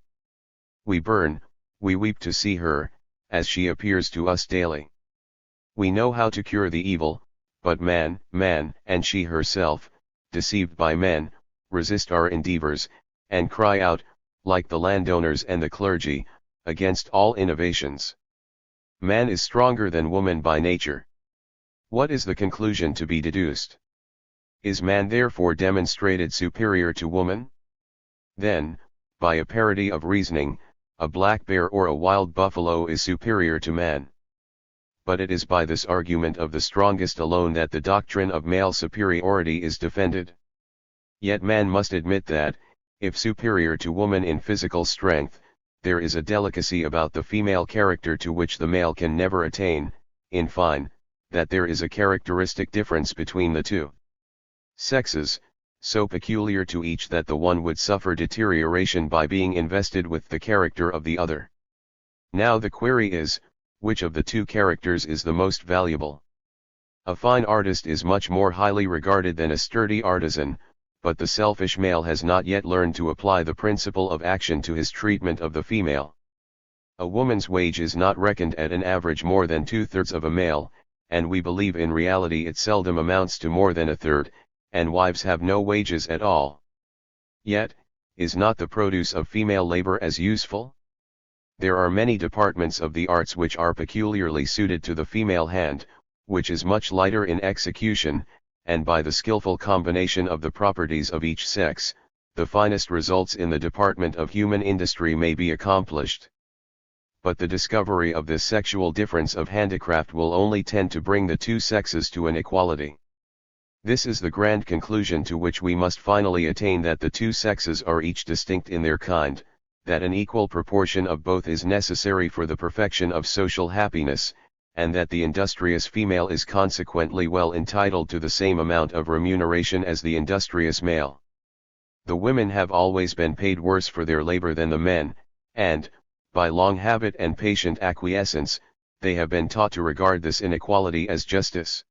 We burn, we weep to see her, as she appears to us daily. We know how to cure the evil, but man, and she herself, deceived by men, resist our endeavors, and cry out, like the landowners and the clergy, against all innovations. Man is stronger than woman by nature. What is the conclusion to be deduced? Is man therefore demonstrated superior to woman? Then, by a parity of reasoning, a black bear or a wild buffalo is superior to man. But it is by this argument of the strongest alone that the doctrine of male superiority is defended. Yet man must admit that, if superior to woman in physical strength, there is a delicacy about the female character to which the male can never attain, in fine, that there is a characteristic difference between the two sexes, so peculiar to each that the one would suffer deterioration by being invested with the character of the other. Now the query is, which of the two characters is the most valuable? A fine artist is much more highly regarded than a sturdy artisan, but the selfish male has not yet learned to apply the principle of action to his treatment of the female. A woman's wage is not reckoned at an average more than 2/3 of a male, and we believe in reality it seldom amounts to more than 1/3, and wives have no wages at all. Yet, is not the produce of female labor as useful? There are many departments of the arts which are peculiarly suited to the female hand, which is much lighter in execution, and by the skillful combination of the properties of each sex, the finest results in the department of human industry may be accomplished. But the discovery of this sexual difference of handicraft will only tend to bring the two sexes to an equality. This is the grand conclusion to which we must finally attain, that the two sexes are each distinct in their kind, that an equal proportion of both is necessary for the perfection of social happiness, and that the industrious female is consequently well entitled to the same amount of remuneration as the industrious male. The women have always been paid worse for their labor than the men, and, by long habit and patient acquiescence, they have been taught to regard this inequality as justice.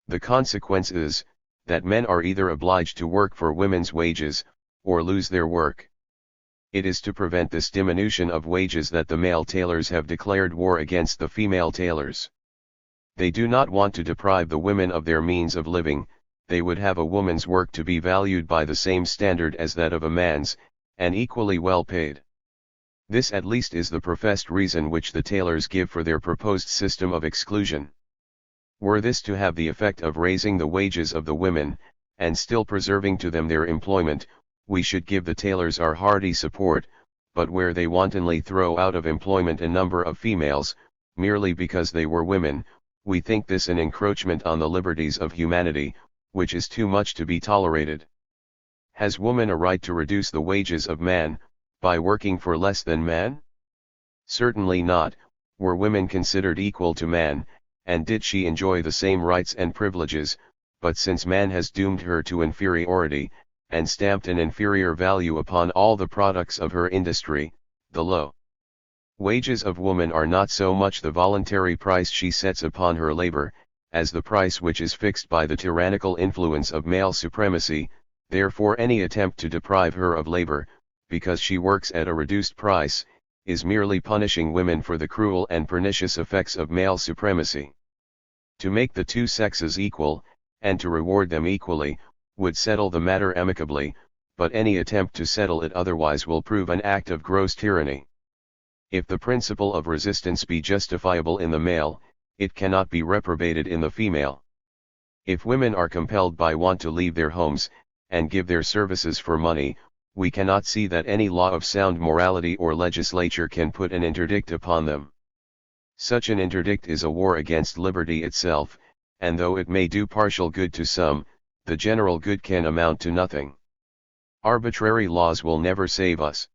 The consequence is, that men are either obliged to work for women's wages, or lose their work. It is to prevent this diminution of wages that the male tailors have declared war against the female tailors. They do not want to deprive the women of their means of living, they would have a woman's work to be valued by the same standard as that of a man's, and equally well paid. This at least is the professed reason which the tailors give for their proposed system of exclusion. Were this to have the effect of raising the wages of the women, and still preserving to them their employment, we should give the tailors our hearty support, but where they wantonly throw out of employment a number of females, merely because they were women, we think this an encroachment on the liberties of humanity, which is too much to be tolerated. Has woman a right to reduce the wages of man, by working for less than man? Certainly not, were women considered equal to man, and did she enjoy the same rights and privileges, but since man has doomed her to inferiority, and stamped an inferior value upon all the products of her industry, the low wages of woman are not so much the voluntary price she sets upon her labor, as the price which is fixed by the tyrannical influence of male supremacy. Therefore any attempt to deprive her of labor, because she works at a reduced price, is merely punishing women for the cruel and pernicious effects of male supremacy. To make the two sexes equal, and to reward them equally, would settle the matter amicably, but any attempt to settle it otherwise will prove an act of gross tyranny. If the principle of resistance be justifiable in the male, it cannot be reprobated in the female. If women are compelled by want to leave their homes, and give their services for money, we cannot see that any law of sound morality or legislature can put an interdict upon them. Such an interdict is a war against liberty itself, and though it may do partial good to some, the general good can amount to nothing. Arbitrary laws will never save us.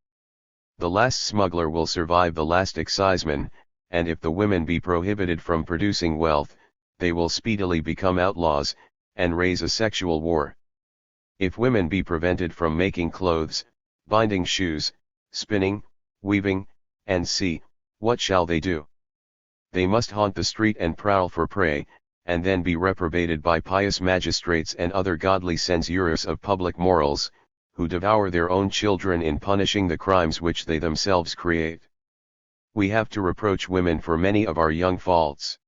The last smuggler will survive the last exciseman, and if the women be prohibited from producing wealth, they will speedily become outlaws, and raise a sexual war. If women be prevented from making clothes, binding shoes, spinning, weaving, and see, what shall they do? They must haunt the street and prowl for prey, and then be reprobated by pious magistrates and other godly censors of public morals, who devour their own children in punishing the crimes which they themselves create. We have to reproach women for many of our young faults.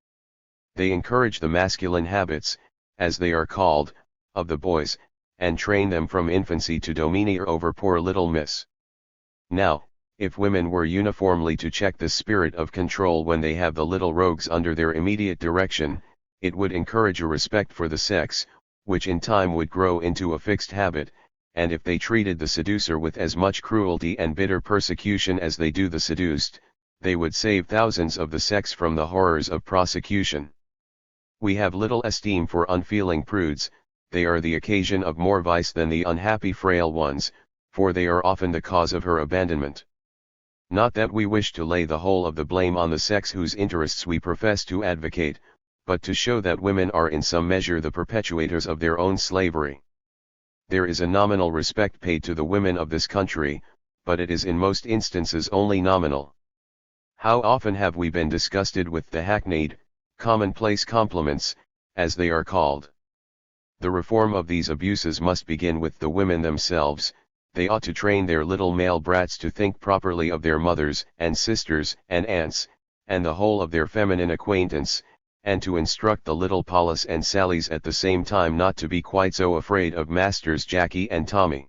They encourage the masculine habits, as they are called, of the boys, and train them from infancy to domineer over poor little miss. Now, if women were uniformly to check this spirit of control when they have the little rogues under their immediate direction, it would encourage a respect for the sex, which in time would grow into a fixed habit, and if they treated the seducer with as much cruelty and bitter persecution as they do the seduced, they would save thousands of the sex from the horrors of prosecution. We have little esteem for unfeeling prudes, they are the occasion of more vice than the unhappy frail ones, for they are often the cause of her abandonment. Not that we wish to lay the whole of the blame on the sex whose interests we profess to advocate, but to show that women are in some measure the perpetuators of their own slavery. There is a nominal respect paid to the women of this country, but it is in most instances only nominal. How often have we been disgusted with the hackneyed, commonplace compliments, as they are called. The reform of these abuses must begin with the women themselves. They ought to train their little male brats to think properly of their mothers and sisters and aunts, and the whole of their feminine acquaintance, and to instruct the little Paulas and Sallys at the same time not to be quite so afraid of Masters Jackie and Tommy.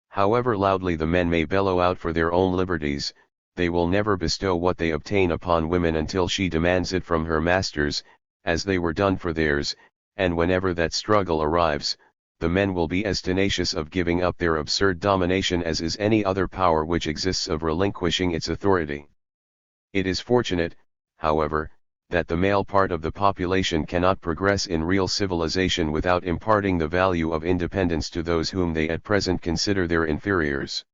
However loudly the men may bellow out for their own liberties, they will never bestow what they obtain upon women until she demands it from her masters, as they were done for theirs, and whenever that struggle arrives, the men will be as tenacious of giving up their absurd domination as is any other power which exists of relinquishing its authority. It is fortunate, however, that the male part of the population cannot progress in real civilization without imparting the value of independence to those whom they at present consider their inferiors.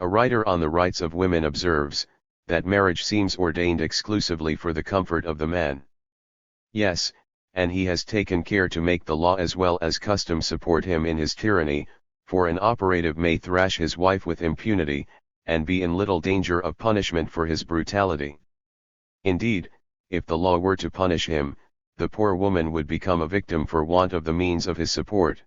A writer on the rights of women observes, that marriage seems ordained exclusively for the comfort of the man. Yes, and he has taken care to make the law as well as custom support him in his tyranny, for an operative may thrash his wife with impunity, and be in little danger of punishment for his brutality. Indeed, if the law were to punish him, the poor woman would become a victim for want of the means of his support.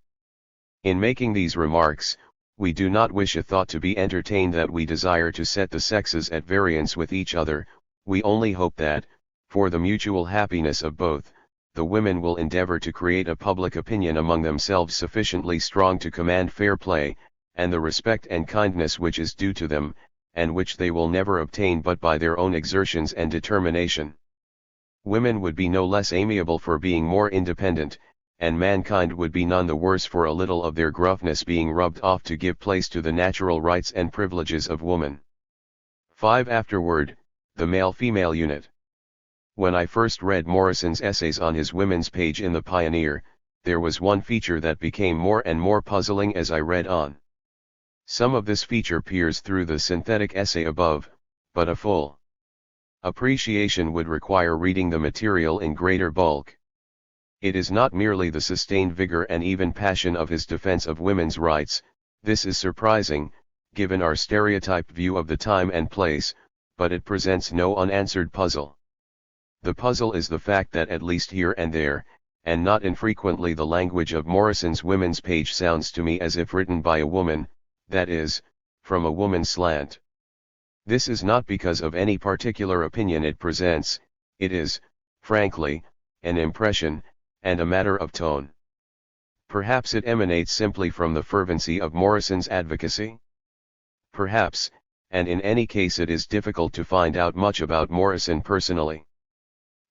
In making these remarks, we do not wish a thought to be entertained that we desire to set the sexes at variance with each other. We only hope that, for the mutual happiness of both, the women will endeavor to create a public opinion among themselves sufficiently strong to command fair play, and the respect and kindness which is due to them, and which they will never obtain but by their own exertions and determination. Women would be no less amiable for being more independent, and mankind would be none the worse for a little of their gruffness being rubbed off to give place to the natural rights and privileges of woman. 5. Afterward, the male-female unit. When I first read Morrison's essays on his women's page in the Pioneer, there was one feature that became more and more puzzling as I read on. Some of this feature peers through the synthetic essay above, but a full appreciation would require reading the material in greater bulk. It is not merely the sustained vigor and even passion of his defense of women's rights. This is surprising, given our stereotyped view of the time and place, but it presents no unanswered puzzle. The puzzle is the fact that at least here and there, and not infrequently, the language of Morrison's women's page sounds to me as if written by a woman, that is, from a woman's slant. This is not because of any particular opinion it presents, it is, frankly, an impression, and a matter of tone. Perhaps it emanates simply from the fervency of Morrison's advocacy? Perhaps, and in any case it is difficult to find out much about Morrison personally.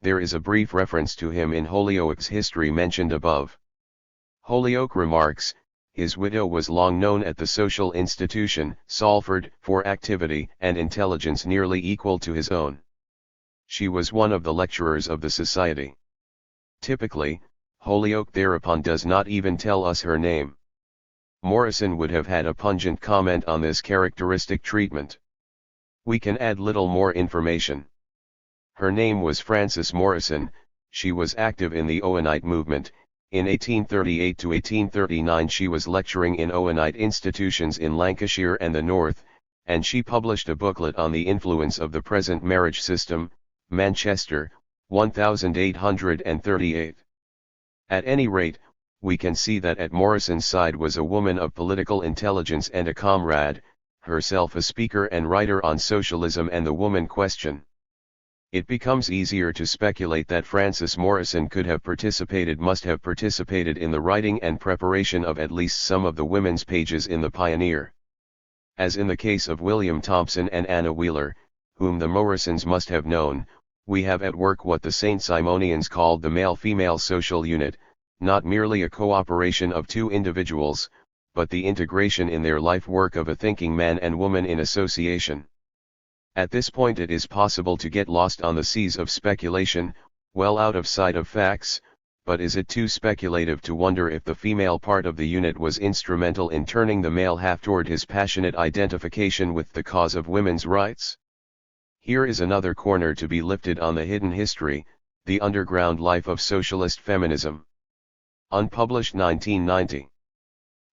There is a brief reference to him in Holyoake's history mentioned above. Holyoake remarks, his widow was long known at the social institution, Salford, for activity and intelligence nearly equal to his own. She was one of the lecturers of the society. Typically, Holyoake thereupon does not even tell us her name. Morrison would have had a pungent comment on this characteristic treatment. We can add little more information. Her name was Frances Morrison. She was active in the Owenite movement. In 1838 to 1839 she was lecturing in Owenite institutions in Lancashire and the North, and she published a booklet on the influence of the present marriage system, Manchester, 1838. At any rate, we can see that at Morrison's side was a woman of political intelligence and a comrade, herself a speaker and writer on socialism and the woman question. It becomes easier to speculate that Frances Morrison must have participated in the writing and preparation of at least some of the women's pages in the Pioneer. As in the case of William Thompson and Anna Wheeler, whom the Morrisons must have known, we have at work what the St. Simonians called the male-female social unit, not merely a cooperation of two individuals, but the integration in their life work of a thinking man and woman in association. At this point it is possible to get lost on the seas of speculation, well out of sight of facts, but is it too speculative to wonder if the female part of the unit was instrumental in turning the male half toward his passionate identification with the cause of women's rights? Here is another corner to be lifted on the hidden history, the underground life of socialist feminism. Unpublished 1990.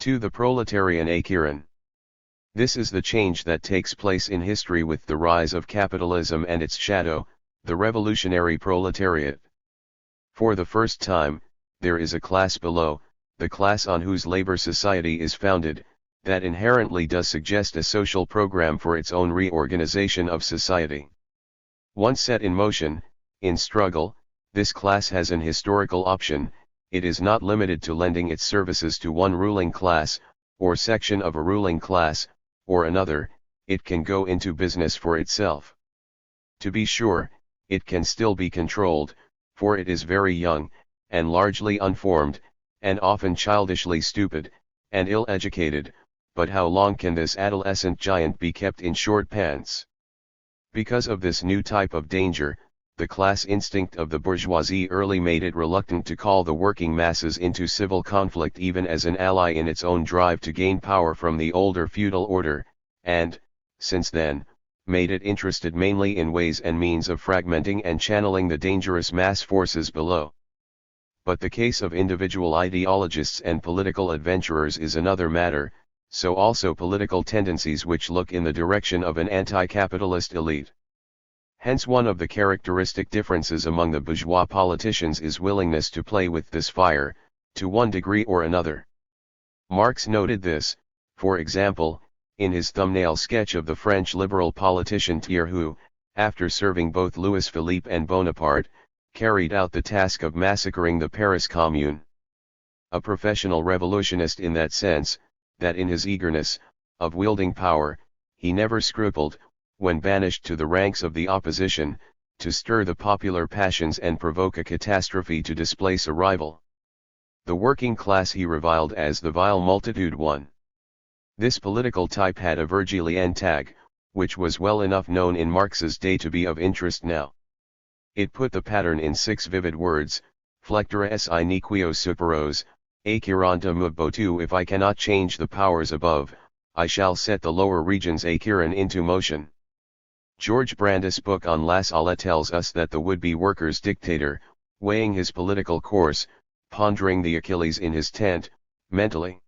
2. The proletarian Akiran. This is the change that takes place in history with the rise of capitalism and its shadow, the revolutionary proletariat. For the first time, there is a class below, the class on whose labor society is founded, that inherently does suggest a social program for its own reorganization of society. Once set in motion, in struggle, this class has an historical option. It is not limited to lending its services to one ruling class, or section of a ruling class, or another. It can go into business for itself. To be sure, it can still be controlled, for it is very young, and largely unformed, and often childishly stupid, and ill-educated, but how long can this adolescent giant be kept in short pants? Because of this new type of danger, the class instinct of the bourgeoisie early made it reluctant to call the working masses into civil conflict even as an ally in its own drive to gain power from the older feudal order, and, since then, made it interested mainly in ways and means of fragmenting and channeling the dangerous mass forces below. But the case of individual ideologists and political adventurers is another matter, so also political tendencies which look in the direction of an anti-capitalist elite. Hence one of the characteristic differences among the bourgeois politicians is willingness to play with this fire, to one degree or another. Marx noted this, for example, in his thumbnail sketch of the French liberal politician Thiers who, after serving both Louis-Philippe and Bonaparte, carried out the task of massacring the Paris Commune. A professional revolutionist in that sense, that in his eagerness, of wielding power, he never scrupled, when banished to the ranks of the opposition, to stir the popular passions and provoke a catastrophe to displace a rival. The working class he reviled as the vile multitude one. This political type had a Virgilian tag, which was well enough known in Marx's day to be of interest now. It put the pattern in 6 vivid words: flectere si nequio superos, aciranta mobotu. If I cannot change the powers above, I shall set the lower regions aciran into motion. George Brandis' book on La Salle tells us that the would-be workers' dictator, weighing his political course, pondering the Achilles in his tent, mentally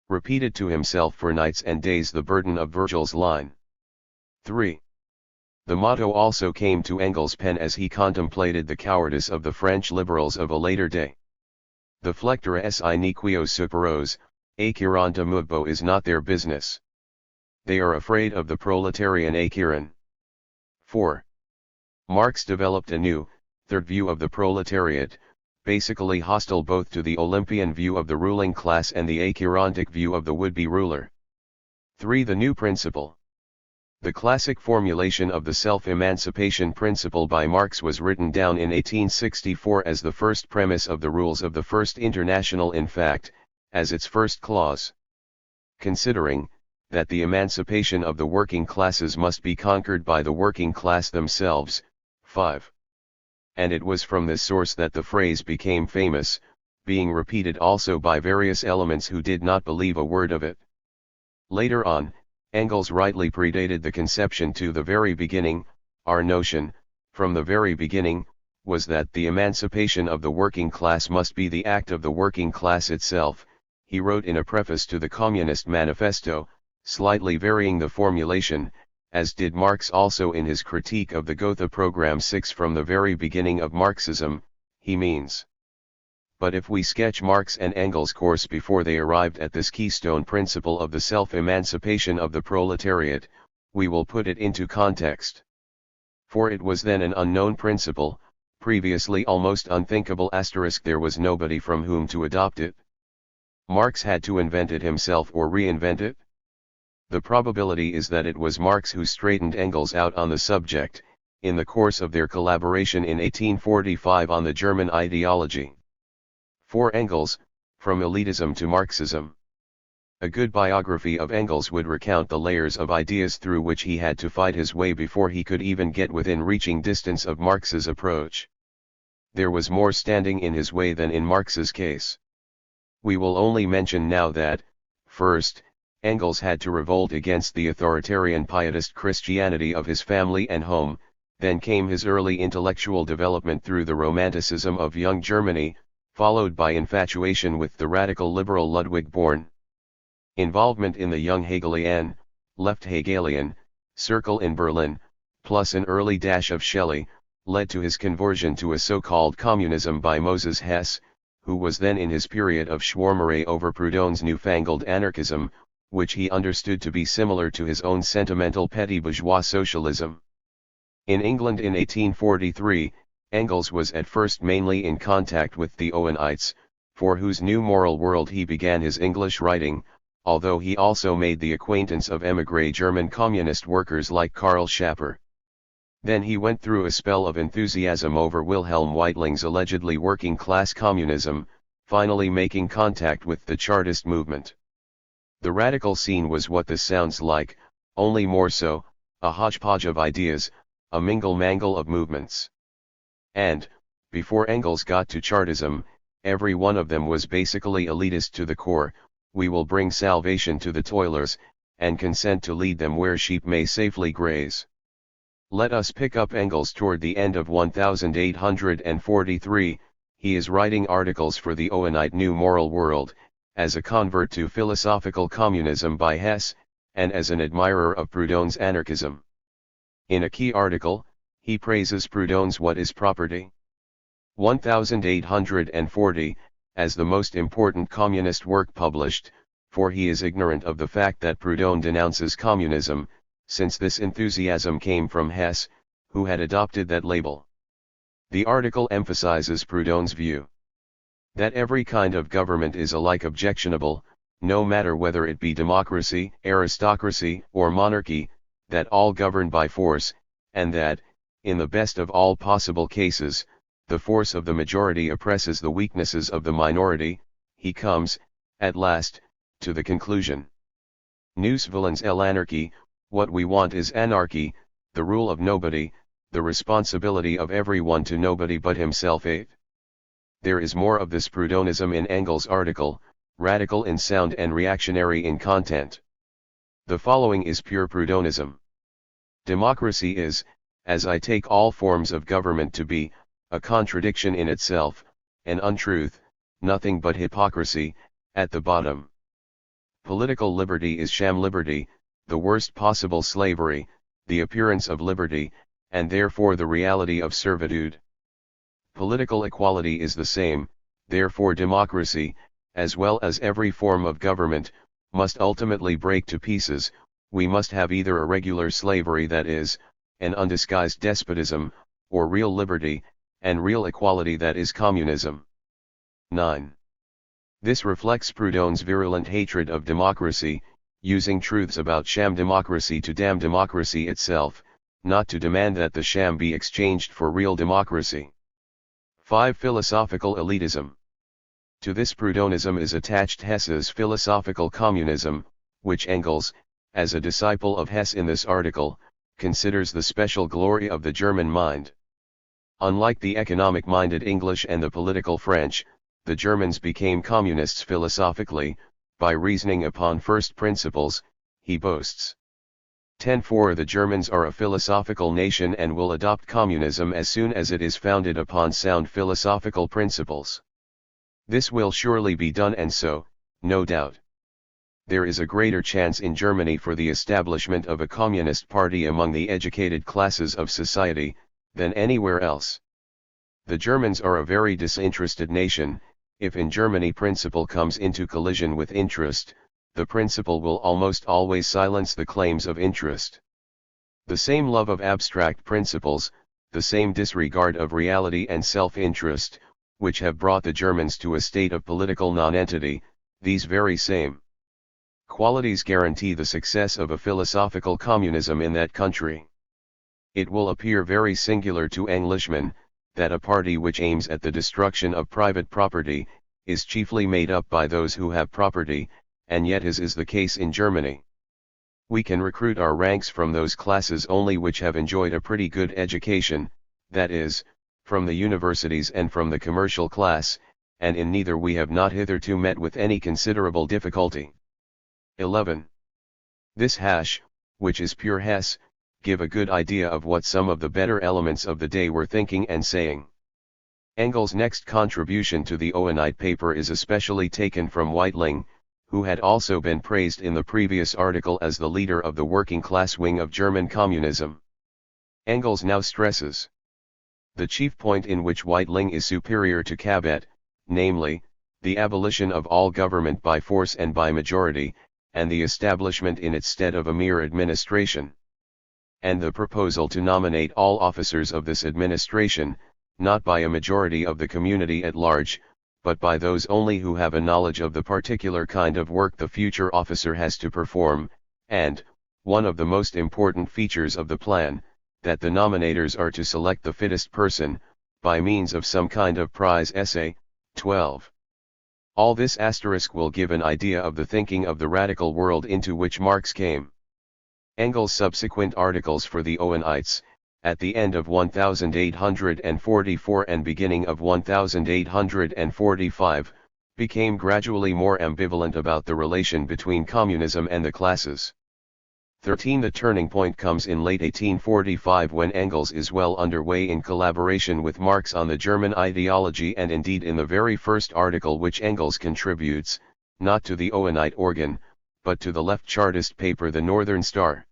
repeated to himself for nights and days the burden of Virgil's line. 3. The motto also came to Engels' pen as he contemplated the cowardice of the French liberals of a later day. The flectere si nequio superos, aciranta mubbo is not their business. They are afraid of the proletarian aciran. 4. Marx developed a new, third view of the proletariat, basically hostile both to the Olympian view of the ruling class and the acirantic view of the would-be ruler. 3. The new principle. The classic formulation of the self-emancipation principle by Marx was written down in 1864 as the first premise of the rules of the First International, in fact, as its first clause. Considering that the emancipation of the working classes must be conquered by the working class themselves. 5. And it was from this source that the phrase became famous, being repeated also by various elements who did not believe a word of it. Later on, Engels rightly predated the conception to the very beginning. Our notion, from the very beginning, was that the emancipation of the working class must be the act of the working class itself, he wrote in a preface to the Communist Manifesto, slightly varying the formulation, as did Marx also in his critique of the Gotha Program 6. From the very beginning of Marxism, he means. But if we sketch Marx and Engels' course before they arrived at this keystone principle of the self-emancipation of the proletariat, we will put it into context. For it was then an unknown principle, previously almost unthinkable. There was nobody from whom to adopt it. Marx had to invent it himself or reinvent it. The probability is that it was Marx who straightened Engels out on the subject, in the course of their collaboration in 1845 on the German ideology. For Engels, from elitism to Marxism. A good biography of Engels would recount the layers of ideas through which he had to fight his way before he could even get within reaching distance of Marx's approach. There was more standing in his way than in Marx's case. We will only mention now that, first, Engels had to revolt against the authoritarian pietist Christianity of his family and home, then came his early intellectual development through the Romanticism of young Germany, followed by infatuation with the radical liberal Ludwig Born. Involvement in the young Hegelian, left Hegelian, circle in Berlin, plus an early dash of Shelley, led to his conversion to a so-called communism by Moses Hess, who was then in his period of Schwärmerei over Proudhon's newfangled anarchism, which he understood to be similar to his own sentimental petty bourgeois socialism. In England in 1843, Engels was at first mainly in contact with the Owenites, for whose new moral world he began his English writing, although he also made the acquaintance of émigré German communist workers like Karl Schapper. Then he went through a spell of enthusiasm over Wilhelm Weitling's allegedly working-class communism, finally making contact with the Chartist movement. The radical scene was what this sounds like, only more so, a hodgepodge of ideas, a mingle-mangle of movements. And, before Engels got to Chartism, every one of them was basically elitist to the core. We will bring salvation to the toilers, and consent to lead them where sheep may safely graze. Let us pick up Engels toward the end of 1843, he is writing articles for the Owenite New Moral World, as a convert to philosophical communism by Hess, and as an admirer of Proudhon's anarchism. In a key article, he praises Proudhon's What is Property? 1840, as the most important communist work published, for he is ignorant of the fact that Proudhon denounces communism, since this enthusiasm came from Hess, who had adopted that label. The article emphasizes Proudhon's view that every kind of government is alike objectionable, no matter whether it be democracy, aristocracy, or monarchy, that all govern by force, and that, in the best of all possible cases, the force of the majority oppresses the weaknesses of the minority. He comes, at last, to the conclusion. Nous voulons l'anarchie, what we want is anarchy, the rule of nobody, the responsibility of everyone to nobody but himself. 8. There is more of this Proudhonism in Engels' article, radical in sound and reactionary in content. The following is pure Proudhonism. Democracy is, as I take all forms of government to be, a contradiction in itself, an untruth, nothing but hypocrisy, at the bottom. Political liberty is sham liberty, the worst possible slavery, the appearance of liberty, and therefore the reality of servitude. Political equality is the same, therefore democracy, as well as every form of government, must ultimately break to pieces. We must have either a regular slavery, that is, an undisguised despotism, or real liberty, and real equality, that is communism. 9. This reflects Proudhon's virulent hatred of democracy, using truths about sham democracy to damn democracy itself, not to demand that the sham be exchanged for real democracy. 5. Philosophical elitism. To this Proudhonism is attached Hess's philosophical communism, which Engels, as a disciple of Hess in this article, considers the special glory of the German mind. Unlike the economic-minded English and the political French, the Germans became communists philosophically, by reasoning upon first principles, he boasts. 10. For the Germans are a philosophical nation and will adopt communism as soon as it is founded upon sound philosophical principles. This will surely be done, and so, no doubt, there is a greater chance in Germany for the establishment of a communist party among the educated classes of society, than anywhere else. The Germans are a very disinterested nation. If in Germany principle comes into collision with interest, the principle will almost always silence the claims of interest. The same love of abstract principles, the same disregard of reality and self-interest, which have brought the Germans to a state of political nonentity, these very same qualities guarantee the success of a philosophical communism in that country. It will appear very singular to Englishmen, that a party which aims at the destruction of private property, is chiefly made up by those who have property, and yet as is the case in Germany. We can recruit our ranks from those classes only which have enjoyed a pretty good education, that is, from the universities and from the commercial class, and in neither we have not hitherto met with any considerable difficulty. 11. This hash, which is pure Hess, give a good idea of what some of the better elements of the day were thinking and saying. Engels' next contribution to the Owenite paper is especially taken from Weitling, who had also been praised in the previous article as the leader of the working class wing of German communism. Engels now stresses the chief point in which Weitling is superior to Cabet, namely, the abolition of all government by force and by majority, and the establishment in its stead of a mere administration. And the proposal to nominate all officers of this administration, not by a majority of the community at large, but by those only who have a knowledge of the particular kind of work the future officer has to perform, and, one of the most important features of the plan, that the nominators are to select the fittest person, by means of some kind of prize essay. 12. All this asterisk will give an idea of the thinking of the radical world into which Marx came. Engels' subsequent articles for the Owenites, at the end of 1844 and beginning of 1845, became gradually more ambivalent about the relation between communism and the classes. 13. The turning point comes in late 1845 when Engels is well underway in collaboration with Marx on the German ideology, and indeed in the very first article which Engels contributes, not to the Owenite organ, but to the left Chartist paper The Northern Star.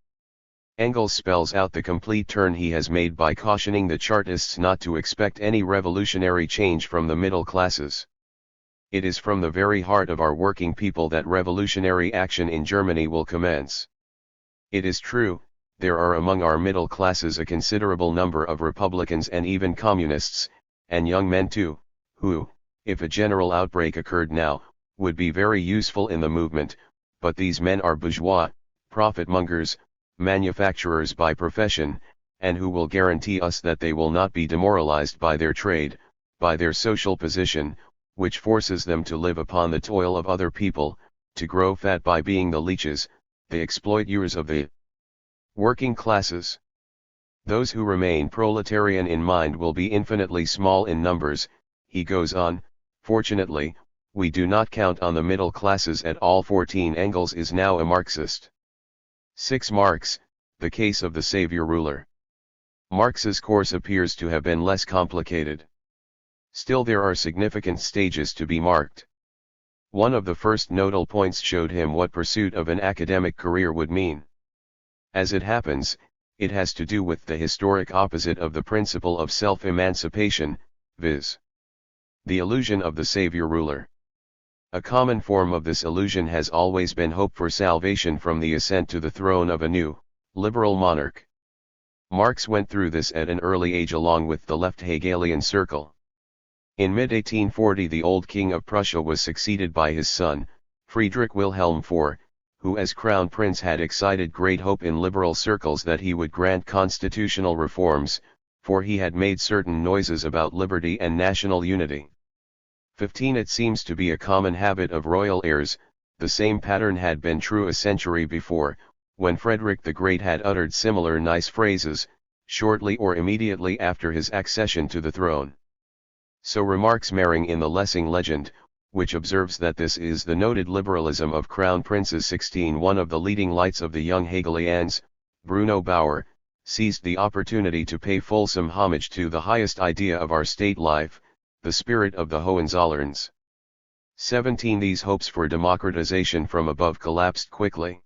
Engels spells out the complete turn he has made by cautioning the Chartists not to expect any revolutionary change from the middle classes. It is from the very heart of our working people that revolutionary action in Germany will commence. It is true, there are among our middle classes a considerable number of Republicans and even Communists, and young men too, who, if a general outbreak occurred now, would be very useful in the movement, but these men are bourgeois, profit-mongers, manufacturers by profession, and who will guarantee us that they will not be demoralized by their trade, by their social position, which forces them to live upon the toil of other people, to grow fat by being the leeches, the exploiters of the working classes. Those who remain proletarian in mind will be infinitely small in numbers. He goes on, fortunately, we do not count on the middle classes at all. 14. Engels is now a Marxist. 6. Marx, the case of the savior ruler. Marx's course appears to have been less complicated. Still there are significant stages to be marked. One of the first nodal points showed him what pursuit of an academic career would mean. As it happens, it has to do with the historic opposite of the principle of self-emancipation, viz. the illusion of the savior ruler. A common form of this illusion has always been hope for salvation from the ascent to the throne of a new, liberal monarch. Marx went through this at an early age along with the left Hegelian circle. In mid-1840 the old King of Prussia was succeeded by his son, Friedrich Wilhelm IV, who as Crown Prince had excited great hope in liberal circles that he would grant constitutional reforms, for he had made certain noises about liberty and national unity. 15. It seems to be a common habit of royal heirs, the same pattern had been true a century before, when Frederick the Great had uttered similar nice phrases, shortly or immediately after his accession to the throne. So remarks Mering in the Lessing legend, which observes that this is the noted liberalism of Crown Princes. 16. One of the leading lights of the young Hegelians, Bruno Bauer, seized the opportunity to pay fulsome homage to the highest idea of our state life, the spirit of the Hohenzollerns. 17. These hopes for democratization from above collapsed quickly.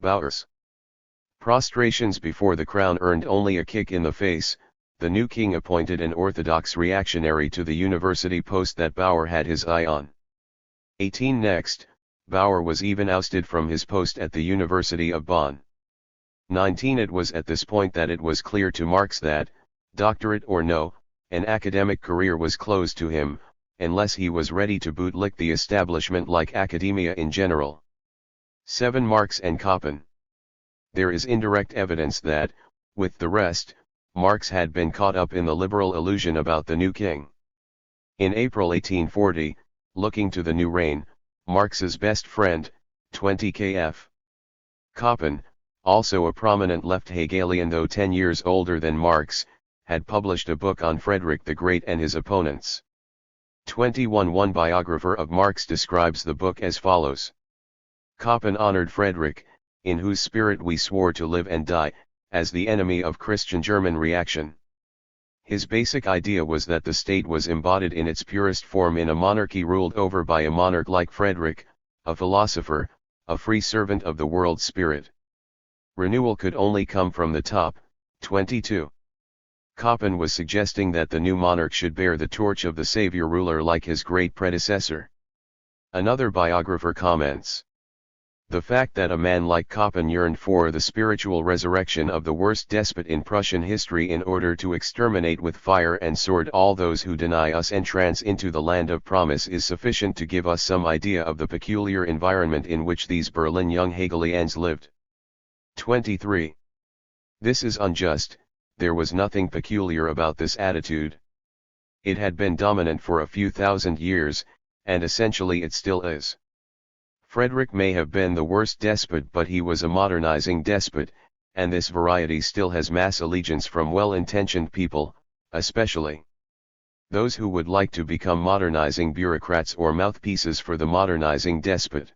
Bauer's prostrations before the crown earned only a kick in the face. The new king appointed an orthodox reactionary to the university post that Bauer had his eye on. 18. Next, Bauer was even ousted from his post at the University of Bonn. 19. It was at this point that it was clear to Marx that, doctorate or no, an academic career was closed to him, unless he was ready to bootlick the establishment like academia in general. 7. Marx and Koppen. There is indirect evidence that, with the rest, Marx had been caught up in the liberal illusion about the new king. In April 1840, looking to the new reign, Marx's best friend, 20 kf. Koppen, also a prominent left Hegelian though 10 years older than Marx, had published a book on Frederick the Great and his opponents. 21. One biographer of Marx describes the book as follows. Koppen honored Frederick, in whose spirit we swore to live and die, as the enemy of Christian German reaction. His basic idea was that the state was embodied in its purest form in a monarchy ruled over by a monarch like Frederick, a philosopher, a free servant of the world spirit. Renewal could only come from the top. 22. Koppen was suggesting that the new monarch should bear the torch of the savior ruler like his great predecessor. Another biographer comments: the fact that a man like Koppen yearned for the spiritual resurrection of the worst despot in Prussian history in order to exterminate with fire and sword all those who deny us entrance into the land of promise is sufficient to give us some idea of the peculiar environment in which these Berlin young Hegelians lived. 23. This is unjust. There was nothing peculiar about this attitude. It had been dominant for a few thousand years, and essentially it still is. Frederick may have been the worst despot, but he was a modernizing despot, and this variety still has mass allegiance from well-intentioned people, especially those who would like to become modernizing bureaucrats or mouthpieces for the modernizing despot.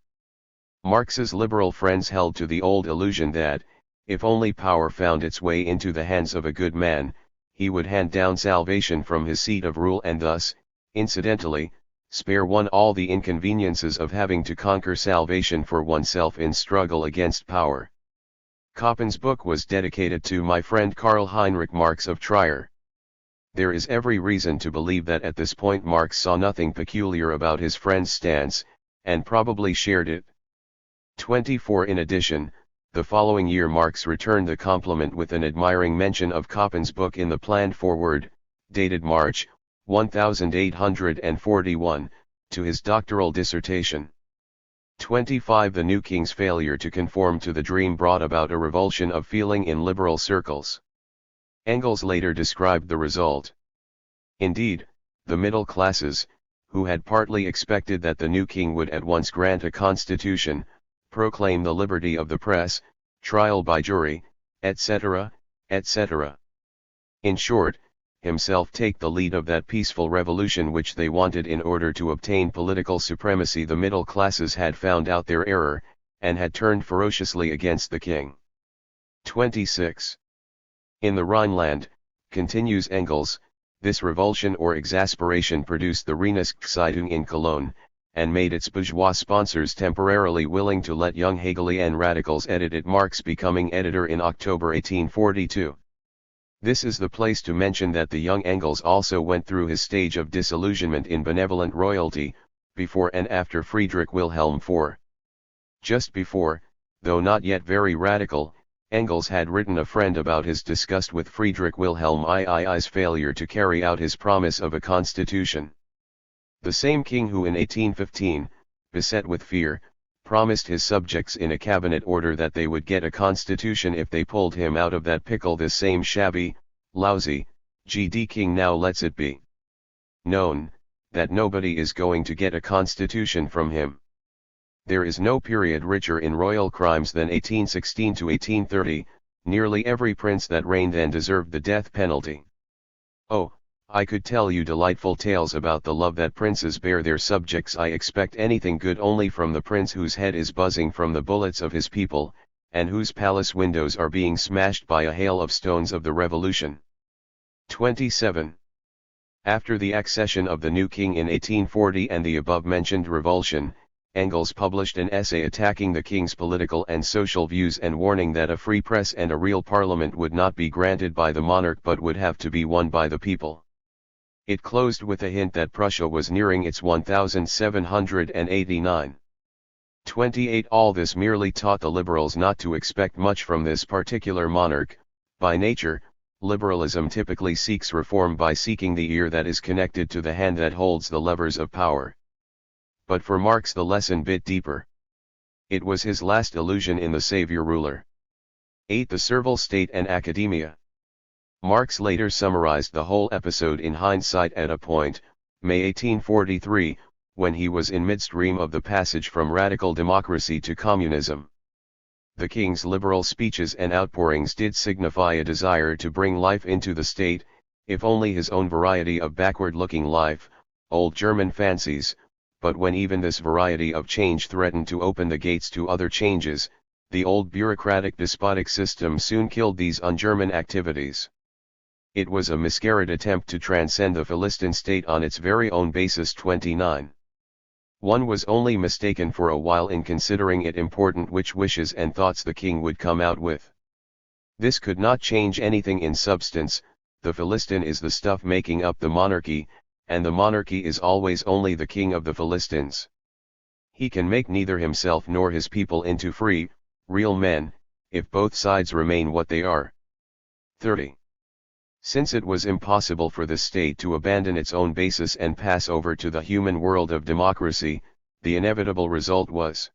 Marx's liberal friends held to the old illusion that, if only power found its way into the hands of a good man, he would hand down salvation from his seat of rule and thus, incidentally, spare one all the inconveniences of having to conquer salvation for oneself in struggle against power. Koppen's book was dedicated to my friend Karl Heinrich Marx of Trier. There is every reason to believe that at this point Marx saw nothing peculiar about his friend's stance, and probably shared it. 24. In addition, the following year Marx returned the compliment with an admiring mention of Koppen's book in the planned foreword, dated March 1841, to his doctoral dissertation. 25. The new king's failure to conform to the dream brought about a revulsion of feeling in liberal circles. Engels later described the result. Indeed, the middle classes, who had partly expected that the new king would at once grant a constitution, proclaim the liberty of the press, trial by jury, etc., etc. In short, himself take the lead of that peaceful revolution which they wanted in order to obtain political supremacy. The middle classes had found out their error, and had turned ferociously against the king. 26. In the Rhineland, continues Engels, this revulsion or exasperation produced the Rheineszeitung in Cologne, and made its bourgeois sponsors temporarily willing to let young Hegelian radicals edit it. Marx becoming editor in October 1842. This is the place to mention that the young Engels also went through his stage of disillusionment in benevolent royalty, before and after Friedrich Wilhelm IV. Just before, though not yet very radical, Engels had written a friend about his disgust with Friedrich Wilhelm II's failure to carry out his promise of a constitution. The same king who in 1815, beset with fear, promised his subjects in a cabinet order that they would get a constitution if they pulled him out of that pickle, this same shabby, lousy, GD king now lets it be known, that nobody is going to get a constitution from him. There is no period richer in royal crimes than 1816 to 1830, nearly every prince that reigned then deserved the death penalty. Oh, I could tell you delightful tales about the love that princes bear their subjects. I expect anything good only from the prince whose head is buzzing from the bullets of his people, and whose palace windows are being smashed by a hail of stones of the revolution. 27. After the accession of the new king in 1840 and the above-mentioned revulsion, Engels published an essay attacking the king's political and social views and warning that a free press and a real parliament would not be granted by the monarch but would have to be won by the people. It closed with a hint that Prussia was nearing its 1789. 28. All this merely taught the liberals not to expect much from this particular monarch. By nature, liberalism typically seeks reform by seeking the ear that is connected to the hand that holds the levers of power. But for Marx the lesson bit deeper. It was his last illusion in the savior ruler. 8. The servile state and academia. Marx later summarized the whole episode in hindsight at a point, May 1843, when he was in midstream of the passage from radical democracy to communism. The king's liberal speeches and outpourings did signify a desire to bring life into the state, if only his own variety of backward-looking life, old German fancies, but when even this variety of change threatened to open the gates to other changes, the old bureaucratic despotic system soon killed these un-German activities. It was a miscarried attempt to transcend the Philistine state on its very own basis. 29. One was only mistaken for a while in considering it important which wishes and thoughts the king would come out with. This could not change anything in substance. The Philistine is the stuff making up the monarchy, and the monarchy is always only the king of the Philistines. He can make neither himself nor his people into free, real men, if both sides remain what they are. 30. Since it was impossible for the state to abandon its own basis and pass over to the human world of democracy, the inevitable result was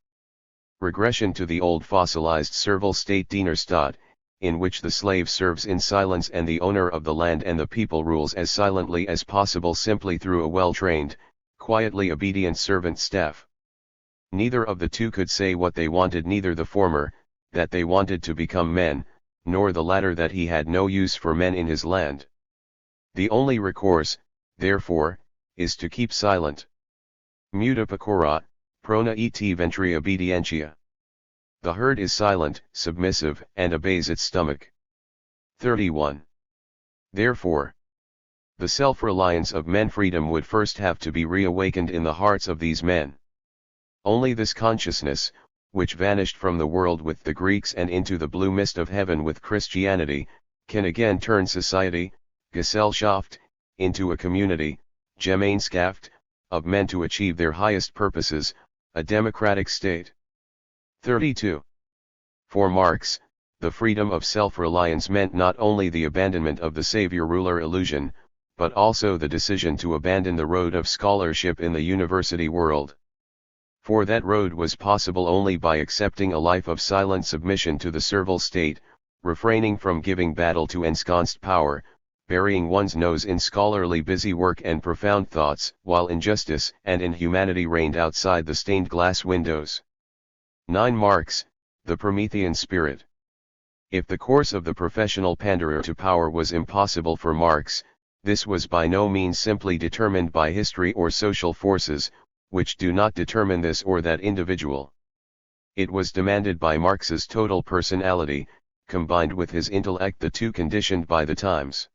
regression to the old fossilized servile state Dienerstaat, in which the slave serves in silence and the owner of the land and the people rules as silently as possible simply through a well-trained, quietly obedient servant staff. Neither of the two could say what they wanted, neither the former, that they wanted to become men, nor the latter that he had no use for men in his land. The only recourse, therefore, is to keep silent. Muta pecora, prona et ventri obedientia. The herd is silent, submissive, and obeys its stomach. 31. Therefore, the self-reliance of men freedom would first have to be reawakened in the hearts of these men. Only this consciousness, which vanished from the world with the Greeks and into the blue mist of heaven with Christianity, can again turn society, Gesellschaft, into a community, Gemeinschaft, of men to achieve their highest purposes, a democratic state. 32. For Marx, the freedom of self-reliance meant not only the abandonment of the savior-ruler illusion, but also the decision to abandon the road of scholarship in the university world. For that road was possible only by accepting a life of silent submission to the servile state, refraining from giving battle to ensconced power, burying one's nose in scholarly busy work and profound thoughts, while injustice and inhumanity reigned outside the stained glass windows. 9. Marx, the Promethean spirit. If the course of the professional panderer to power was impossible for Marx, this was by no means simply determined by history or social forces, which do not determine this or that individual. It was demanded by Marx's total personality, combined with his intellect, the two conditioned by the times.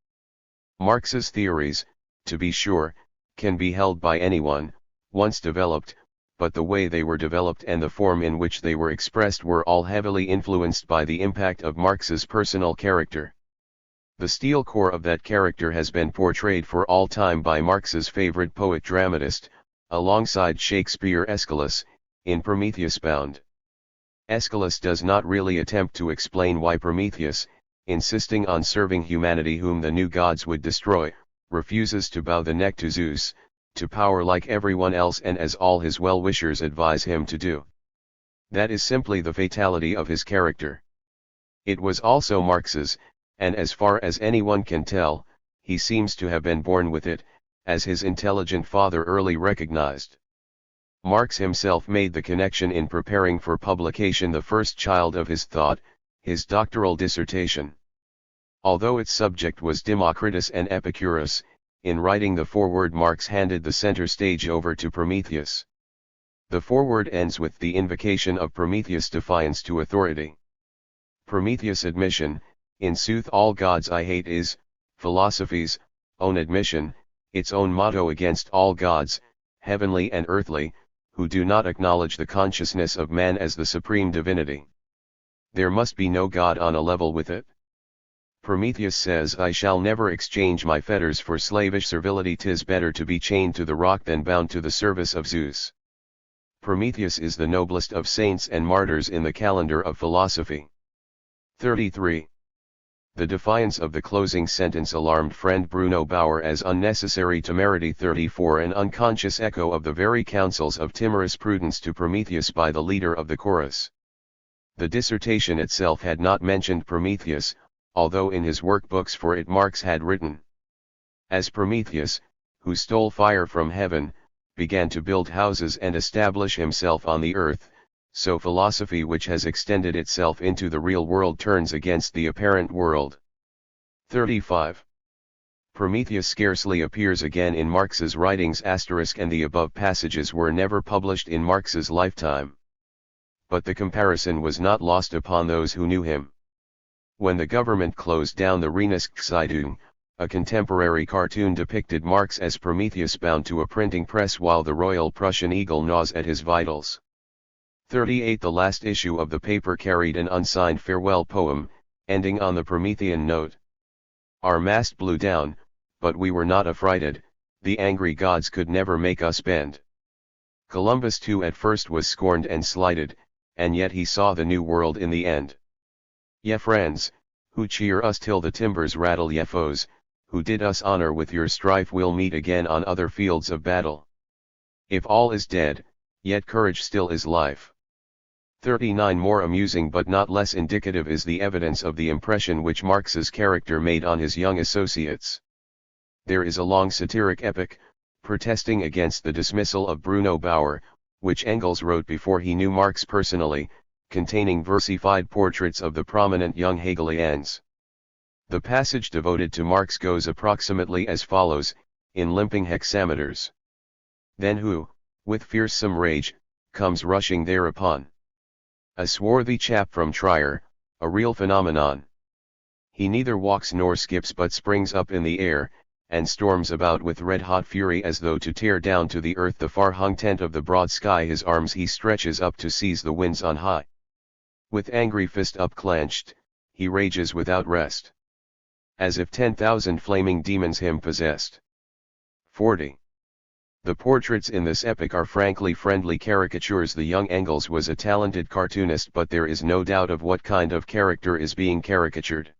Marx's theories, to be sure, can be held by anyone, once developed, but the way they were developed and the form in which they were expressed were all heavily influenced by the impact of Marx's personal character. The steel core of that character has been portrayed for all time by Marx's favorite poet-dramatist, alongside Shakespeare, Aeschylus, in Prometheus Bound. Aeschylus does not really attempt to explain why Prometheus, insisting on serving humanity whom the new gods would destroy, refuses to bow the neck to Zeus, to power like everyone else and as all his well-wishers advise him to do. That is simply the fatality of his character. It was also Marx's, and as far as anyone can tell, he seems to have been born with it, as his intelligent father early recognized. Marx himself made the connection in preparing for publication the first child of his thought, his doctoral dissertation. Although its subject was Democritus and Epicurus, in writing the foreword Marx handed the center stage over to Prometheus. The foreword ends with the invocation of Prometheus' defiance to authority. Prometheus' admission, in sooth all gods I hate, is philosophy's own admission, its own motto against all gods, heavenly and earthly, who do not acknowledge the consciousness of man as the supreme divinity. There must be no God on a level with it. Prometheus says, I shall never exchange my fetters for slavish servility, 'tis better to be chained to the rock than bound to the service of Zeus. Prometheus is the noblest of saints and martyrs in the calendar of philosophy. 33. The defiance of the closing sentence alarmed friend Bruno Bauer as unnecessary temerity. 34. An unconscious echo of the very counsels of timorous prudence to Prometheus by the leader of the chorus. The dissertation itself had not mentioned Prometheus, although in his workbooks for it Marx had written. As Prometheus, who stole fire from heaven, began to build houses and establish himself on the earth, so philosophy which has extended itself into the real world turns against the apparent world. 35. Prometheus scarcely appears again in Marx's writings, and the above passages were never published in Marx's lifetime. But the comparison was not lost upon those who knew him. When the government closed down the Reinigungszeitung, A contemporary cartoon depicted Marx as Prometheus bound to a printing press while the Royal Prussian eagle gnaws at his vitals. 38. The last issue of the paper carried an unsigned farewell poem, ending on the Promethean note. Our mast blew down, but we were not affrighted, the angry gods could never make us bend. Columbus too at first was scorned and slighted, and yet he saw the new world in the end. Ye friends, who cheer us till the timbers rattle, ye foes, who did us honor with your strife, will meet again on other fields of battle. If all is dead, yet courage still is life. 39. More amusing but not less indicative is the evidence of the impression which Marx's character made on his young associates. There is a long satiric epic, protesting against the dismissal of Bruno Bauer, which Engels wrote before he knew Marx personally, containing versified portraits of the prominent young Hegelians. The passage devoted to Marx goes approximately as follows, in limping hexameters. Then who, with fearsome rage, comes rushing thereupon? A swarthy chap from Trier, a real phenomenon. He neither walks nor skips but springs up in the air, and storms about with red-hot fury as though to tear down to the earth the far-hung tent of the broad sky. His arms he stretches up to seize the winds on high. With angry fist upclenched, he rages without rest, as if 10,000 flaming demons him possessed. 40. The portraits in this epic are frankly friendly caricatures. The young Engels was a talented cartoonist, but there is no doubt of what kind of character is being caricatured.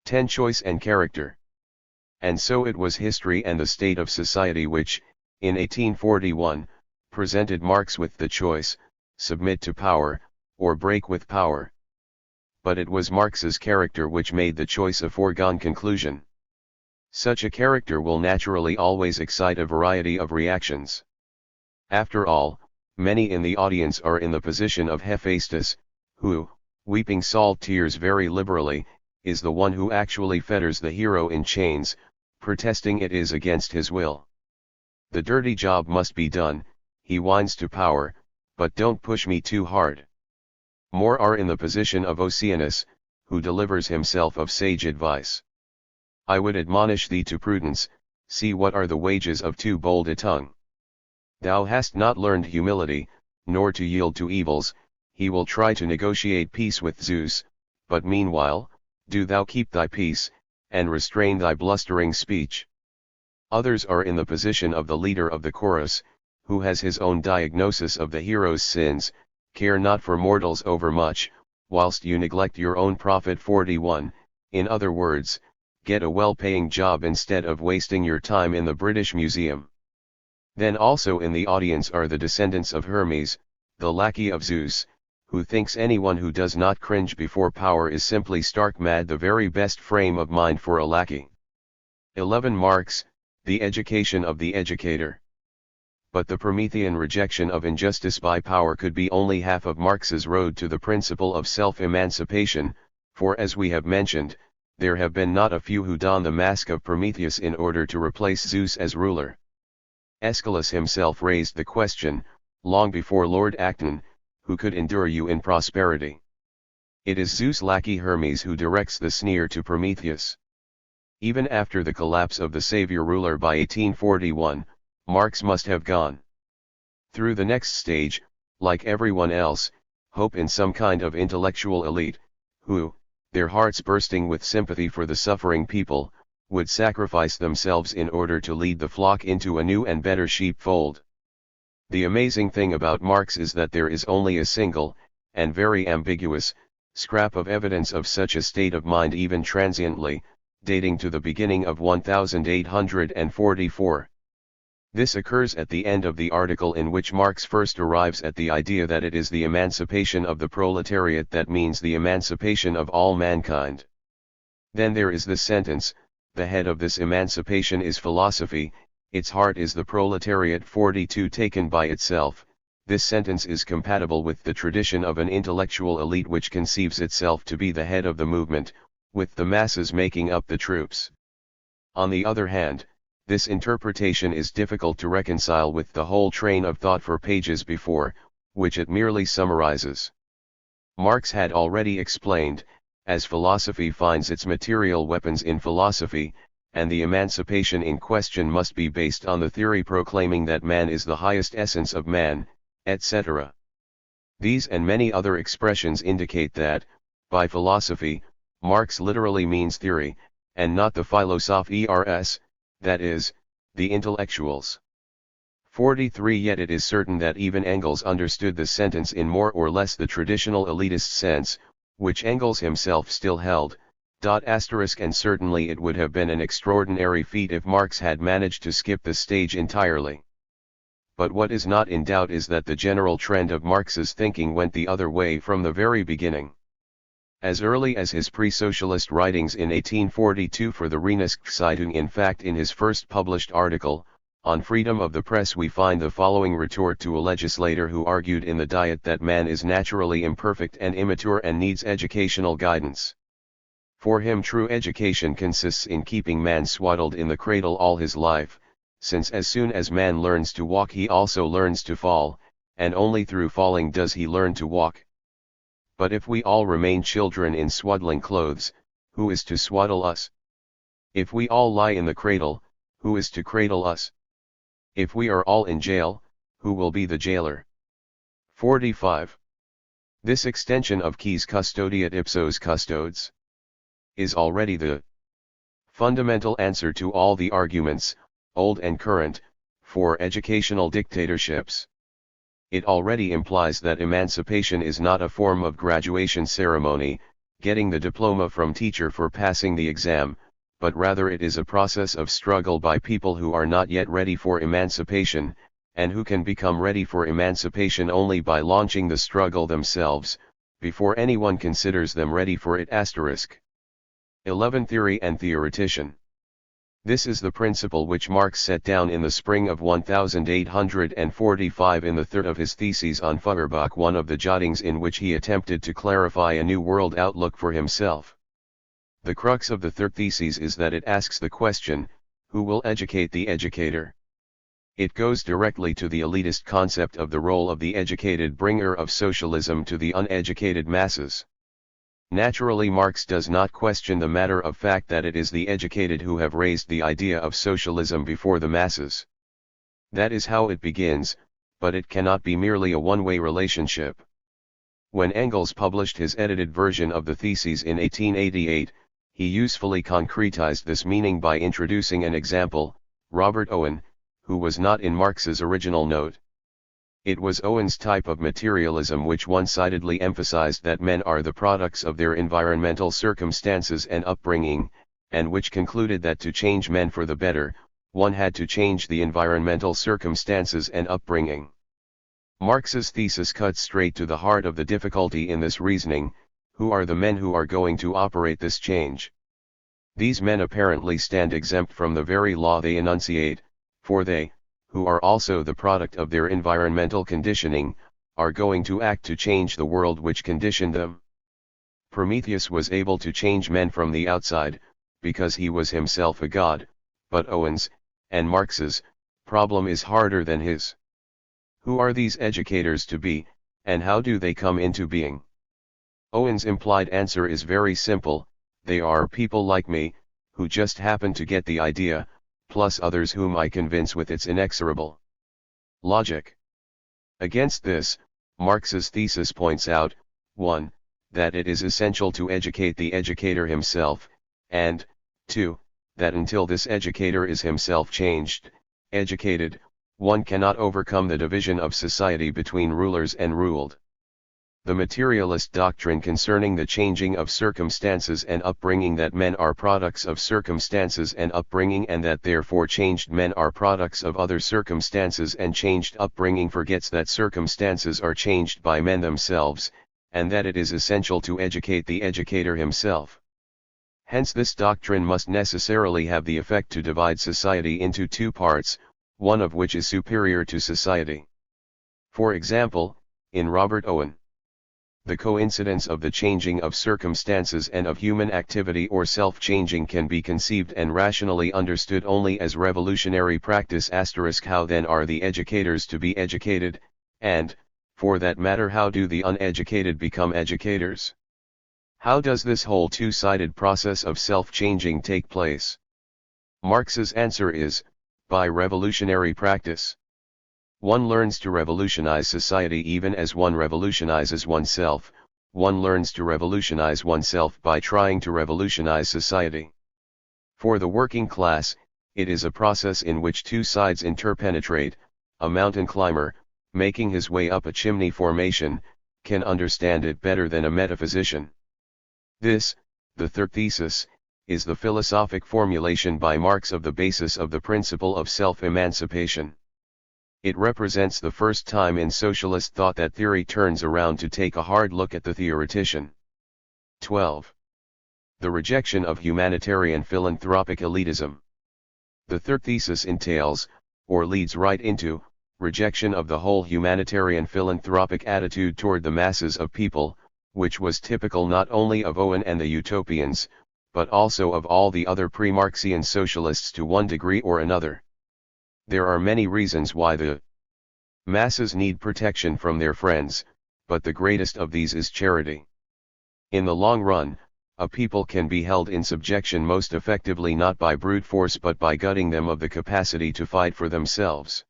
10. Choice and character. And so it was history and the state of society which, in 1841, presented Marx with the choice, submit to power, or break with power. But it was Marx's character which made the choice a foregone conclusion. Such a character will naturally always excite a variety of reactions. After all, many in the audience are in the position of Hephaestus, who, weeping salt tears very liberally, is the one who actually fetters the hero in chains, protesting it is against his will. The dirty job must be done, he whines to power, but don't push me too hard. More are in the position of Oceanus, who delivers himself of sage advice. I would admonish thee to prudence, see what are the wages of too bold a tongue. Thou hast not learned humility, nor to yield to evils. He will try to negotiate peace with Zeus, but meanwhile, do thou keep thy peace, and restrain thy blustering speech. Others are in the position of the leader of the chorus, who has his own diagnosis of the hero's sins. Care not for mortals overmuch, whilst you neglect your own profit. 41. In other words, get a well-paying job instead of wasting your time in the British Museum. Then also in the audience are the descendants of Hermes, the lackey of Zeus, who thinks anyone who does not cringe before power is simply stark mad, the very best frame of mind for a lackey. 11. Marx, the education of the educator. But the Promethean rejection of injustice by power could be only half of Marx's road to the principle of self-emancipation, for as we have mentioned, there have been not a few who don the mask of Prometheus in order to replace Zeus as ruler. Aeschylus himself raised the question, long before Lord Acton, who could endure you in prosperity? It is Zeus' lackey Hermes who directs the sneer to Prometheus. Even after the collapse of the savior ruler by 1841, Marx must have gone through the next stage, like everyone else, hope in some kind of intellectual elite, who, their hearts bursting with sympathy for the suffering people, would sacrifice themselves in order to lead the flock into a new and better sheepfold. The amazing thing about Marx is that there is only a single, and very ambiguous, scrap of evidence of such a state of mind, even transiently, dating to the beginning of 1844. This occurs at the end of the article in which Marx first arrives at the idea that it is the emancipation of the proletariat that means the emancipation of all mankind. Then there is the sentence, the head of this emancipation is philosophy, its heart is the proletariat. 42. Taken by itself, this sentence is compatible with the tradition of an intellectual elite which conceives itself to be the head of the movement, with the masses making up the troops. On the other hand, this interpretation is difficult to reconcile with the whole train of thought for pages before, which it merely summarizes. Marx had already explained, as philosophy finds its material weapons in philosophy, and the emancipation in question must be based on the theory proclaiming that man is the highest essence of man, etc. These and many other expressions indicate that, by philosophy, Marx literally means theory, and not the philosophers, that is, the intellectuals. 43 Yet it is certain that even Engels understood the sentence in more or less the traditional elitist sense, which Engels himself still held, and certainly it would have been an extraordinary feat if Marx had managed to skip the stage entirely. But what is not in doubt is that the general trend of Marx's thinking went the other way from the very beginning. As early as his pre-socialist writings in 1842 for the Reinigungszeitung, in fact in his first published article, on freedom of the press, we find the following retort to a legislator who argued in the Diet that man is naturally imperfect and immature and needs educational guidance. For him true education consists in keeping man swaddled in the cradle all his life, since as soon as man learns to walk he also learns to fall, and only through falling does he learn to walk. But if we all remain children in swaddling clothes, who is to swaddle us? If we all lie in the cradle, who is to cradle us? If we are all in jail, who will be the jailer? 45. This extension of quis custodiet ipsos custodes is already the fundamental answer to all the arguments, old and current, for educational dictatorships. It already implies that emancipation is not a form of graduation ceremony, getting the diploma from teacher for passing the exam, but rather it is a process of struggle by people who are not yet ready for emancipation, and who can become ready for emancipation only by launching the struggle themselves, before anyone considers them ready for it. 11. Theory and theoretician. This is the principle which Marx set down in the spring of 1845 in the third of his theses on Feuerbach, one of the jottings in which he attempted to clarify a new world outlook for himself. The crux of the third thesis is that it asks the question, who will educate the educator? It goes directly to the elitist concept of the role of the educated bringer of socialism to the uneducated masses. Naturally, Marx does not question the matter of fact that it is the educated who have raised the idea of socialism before the masses. That is how it begins, but it cannot be merely a one-way relationship. When Engels published his edited version of the theses in 1888, he usefully concretized this meaning by introducing an example, Robert Owen, who was not in Marx's original note. It was Owen's type of materialism which one-sidedly emphasized that men are the products of their environmental circumstances and upbringing, and which concluded that to change men for the better, one had to change the environmental circumstances and upbringing. Marx's thesis cuts straight to the heart of the difficulty in this reasoning: who are the men who are going to operate this change? These men apparently stand exempt from the very law they enunciate, for they, who are also the product of their environmental conditioning, are going to act to change the world which conditioned them. Prometheus was able to change men from the outside, because he was himself a god, but Owen's, and Marx's, problem is harder than his. Who are these educators to be, and how do they come into being? Owen's implied answer is very simple: they are people like me, who just happen to get the idea, plus others whom I convince with its inexorable logic. Against this, Marx's thesis points out, 1. That it is essential to educate the educator himself, and, 2. That until this educator is himself changed, educated, one cannot overcome the division of society between rulers and ruled. The materialist doctrine concerning the changing of circumstances and upbringing, that men are products of circumstances and upbringing and that therefore changed men are products of other circumstances and changed upbringing, forgets that circumstances are changed by men themselves, and that it is essential to educate the educator himself. Hence this doctrine must necessarily have the effect to divide society into two parts, one of which is superior to society. For example, in Robert Owen, the coincidence of the changing of circumstances and of human activity or self-changing can be conceived and rationally understood only as revolutionary practice. How then are the educators to be educated, and, for that matter, how do the uneducated become educators? How does this whole two-sided process of self-changing take place? Marx's answer is, by revolutionary practice. One learns to revolutionize society even as one revolutionizes oneself. One learns to revolutionize oneself by trying to revolutionize society. For the working class, it is a process in which two sides interpenetrate. A mountain climber, making his way up a chimney formation, can understand it better than a metaphysician. This, the third thesis, is the philosophic formulation by Marx of the basis of the principle of self-emancipation. It represents the first time in socialist thought that theory turns around to take a hard look at the theoretician. 12. The rejection of humanitarian philanthropic elitism. The third thesis entails, or leads right into, rejection of the whole humanitarian philanthropic attitude toward the masses of people, which was typical not only of Owen and the utopians, but also of all the other pre-Marxian socialists to one degree or another. There are many reasons why the masses need protection from their friends, but the greatest of these is charity. In the long run, a people can be held in subjection most effectively not by brute force but by gutting them of the capacity to fight for themselves.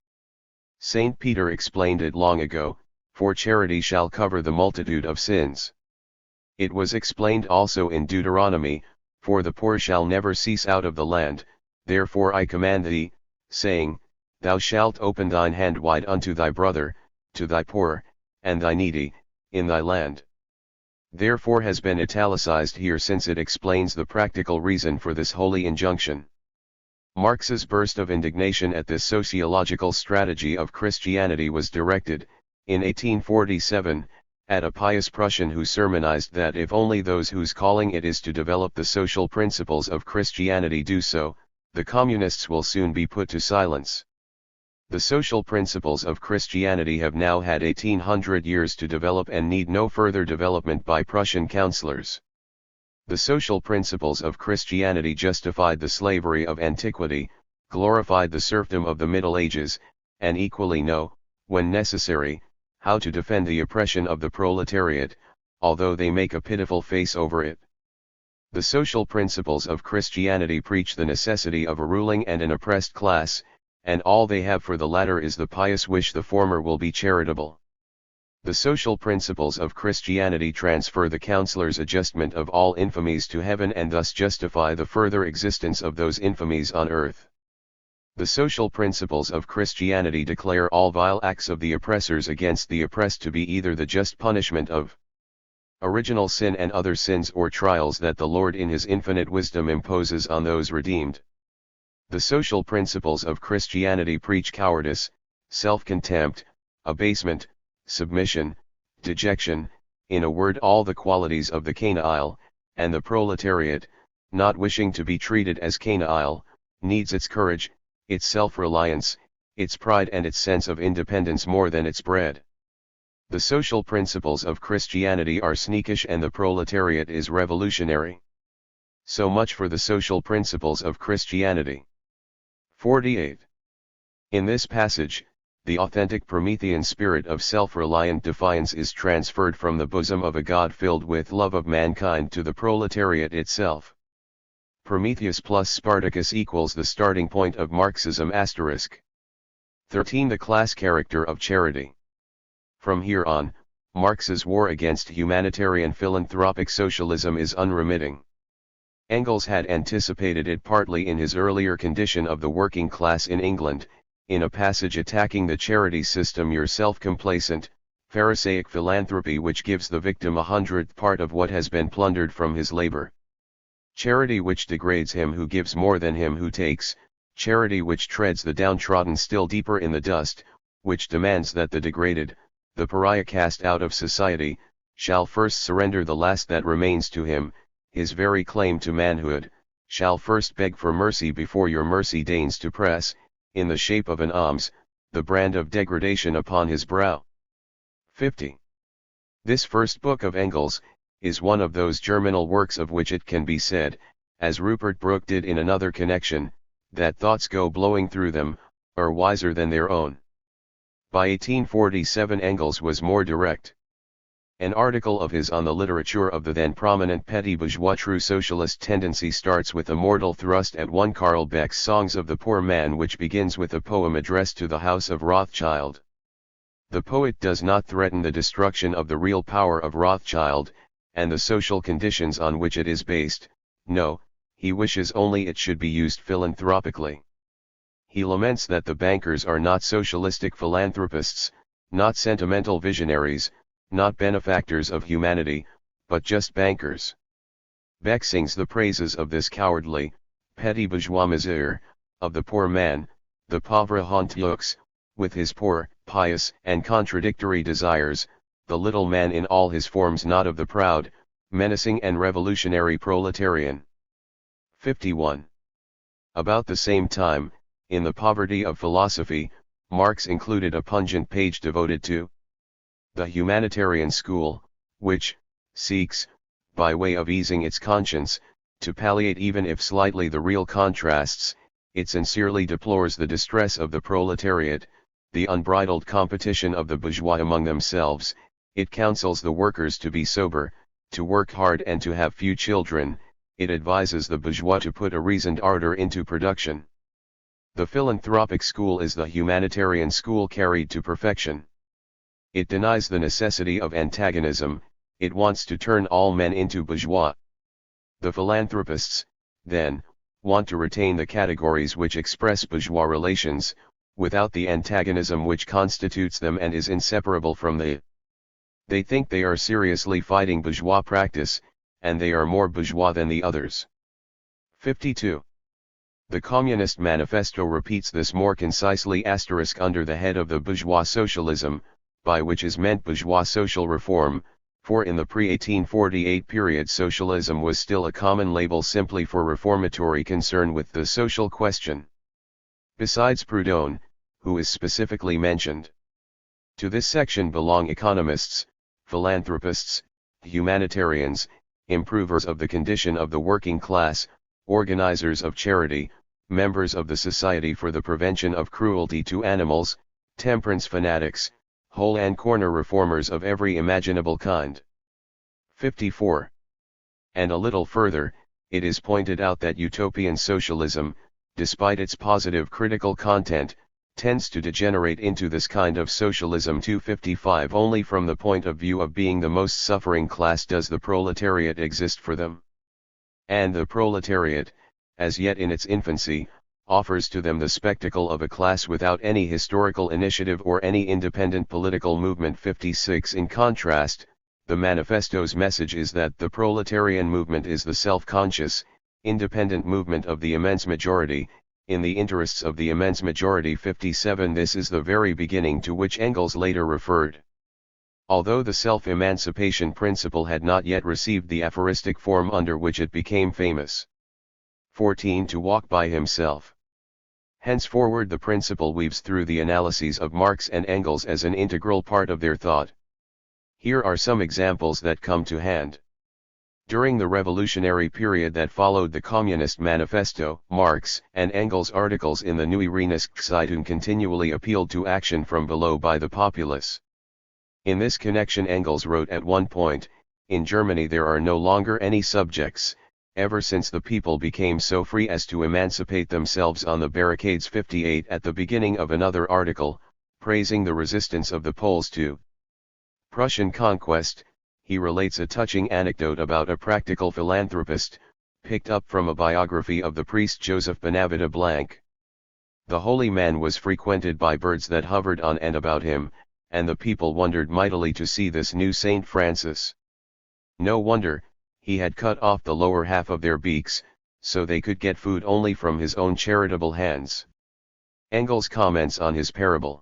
Saint Peter explained it long ago, for charity shall cover the multitude of sins. It was explained also in Deuteronomy, for the poor shall never cease out of the land, therefore I command thee, saying, Thou shalt open thine hand wide unto thy brother, to thy poor, and thy needy, in thy land. Therefore has been italicized here since it explains the practical reason for this holy injunction. Marx's burst of indignation at this sociological strategy of Christianity was directed, in 1847, at a pious Prussian who sermonized that if only those whose calling it is to develop the social principles of Christianity do so, the communists will soon be put to silence. The social principles of Christianity have now had 1800 years to develop and need no further development by Prussian counselors. The social principles of Christianity justified the slavery of antiquity, glorified the serfdom of the Middle Ages, and equally know, when necessary, how to defend the oppression of the proletariat, although they make a pitiful face over it. The social principles of Christianity preach the necessity of a ruling and an oppressed class, and all they have for the latter is the pious wish the former will be charitable. The social principles of Christianity transfer the counselor's adjustment of all infamies to heaven and thus justify the further existence of those infamies on earth. The social principles of Christianity declare all vile acts of the oppressors against the oppressed to be either the just punishment of original sin and other sins or trials that the Lord in his infinite wisdom imposes on those redeemed. The social principles of Christianity preach cowardice, self-contempt, abasement, submission, dejection, in a word all the qualities of the Canaile, and the proletariat, not wishing to be treated as Canaile, needs its courage, its self-reliance, its pride and its sense of independence more than its bread. The social principles of Christianity are sneakish and the proletariat is revolutionary. So much for the social principles of Christianity. 48. In this passage, the authentic Promethean spirit of self-reliant defiance is transferred from the bosom of a God filled with love of mankind to the proletariat itself. Prometheus plus Spartacus equals the starting point of Marxism *. 13. The class character of charity. From here on, Marx's war against humanitarian philanthropic socialism is unremitting. Engels had anticipated it partly in his earlier Condition of the Working Class in England, in a passage attacking the charity system. Your self-complacent, Pharisaic philanthropy which gives the victim 100th part of what has been plundered from his labor. Charity which degrades him who gives more than him who takes, charity which treads the downtrodden still deeper in the dust, which demands that the degraded, the pariah cast out of society, shall first surrender the last that remains to him, his very claim to manhood, shall first beg for mercy before your mercy deigns to press, in the shape of an alms, the brand of degradation upon his brow. 50. This first book of Engels, is one of those germinal works of which it can be said, as Rupert Brooke did in another connection, that thoughts go blowing through them, are wiser than their own. By 1847 Engels was more direct. An article of his on the literature of the then prominent petty bourgeois true socialist tendency starts with a mortal thrust at one Carl Beck's Songs of the Poor Man, which begins with a poem addressed to the House of Rothschild. The poet does not threaten the destruction of the real power of Rothschild, and the social conditions on which it is based. No, he wishes only it should be used philanthropically. He laments that the bankers are not socialistic philanthropists, not sentimental visionaries, not benefactors of humanity, but just bankers. Beck sings the praises of this cowardly, petty bourgeois misère, of the poor man, the pauvre honteux, with his poor, pious and contradictory desires, the little man in all his forms, not of the proud, menacing and revolutionary proletarian. 51. About the same time, in The Poverty of Philosophy, Marx included a pungent page devoted to the humanitarian school, which seeks, by way of easing its conscience, to palliate even if slightly the real contrasts. It sincerely deplores the distress of the proletariat, the unbridled competition of the bourgeois among themselves. It counsels the workers to be sober, to work hard and to have few children. It advises the bourgeois to put a reasoned ardor into production. The philanthropic school is the humanitarian school carried to perfection. It denies the necessity of antagonism. It wants to turn all men into bourgeois. The philanthropists, then, want to retain the categories which express bourgeois relations, without the antagonism which constitutes them and is inseparable from the. They think they are seriously fighting bourgeois practice, and they are more bourgeois than the others. 52. The Communist Manifesto repeats this more concisely under the head of the bourgeois socialism, by which is meant bourgeois social reform, for in the pre-1848 period socialism was still a common label simply for reformatory concern with the social question. Besides Proudhon, who is specifically mentioned. To this section belong economists, philanthropists, humanitarians, improvers of the condition of the working class, organizers of charity, members of the Society for the Prevention of Cruelty to Animals, temperance fanatics, hole and corner reformers of every imaginable kind. 54. And a little further, it is pointed out that utopian socialism, despite its positive critical content, tends to degenerate into this kind of socialism. 255. Only from the point of view of being the most suffering class does the proletariat exist for them. And the proletariat, as yet in its infancy, offers to them the spectacle of a class without any historical initiative or any independent political movement. 56. In contrast, the manifesto's message is that the proletarian movement is the self-conscious, independent movement of the immense majority, in the interests of the immense majority. 57. This is the very beginning to which Engels later referred. Although the self-emancipation principle had not yet received the aphoristic form under which it became famous. 14. To walk by himself. Henceforward the principle weaves through the analyses of Marx and Engels as an integral part of their thought. Here are some examples that come to hand. During the revolutionary period that followed the Communist Manifesto, Marx and Engels' articles in the Neue Rheinische continually appealed to action from below by the populace. In this connection Engels wrote at one point, "In Germany there are no longer any subjects, ever since the people became so free as to emancipate themselves on the barricades." 58. At the beginning of another article, praising the resistance of the Poles to Prussian conquest, he relates a touching anecdote about a practical philanthropist, picked up from a biography of the priest Joseph Benavida Blanc. The holy man was frequented by birds that hovered on and about him, and the people wondered mightily to see this new Saint Francis. No wonder, he had cut off the lower half of their beaks, so they could get food only from his own charitable hands. Engels comments on his parable.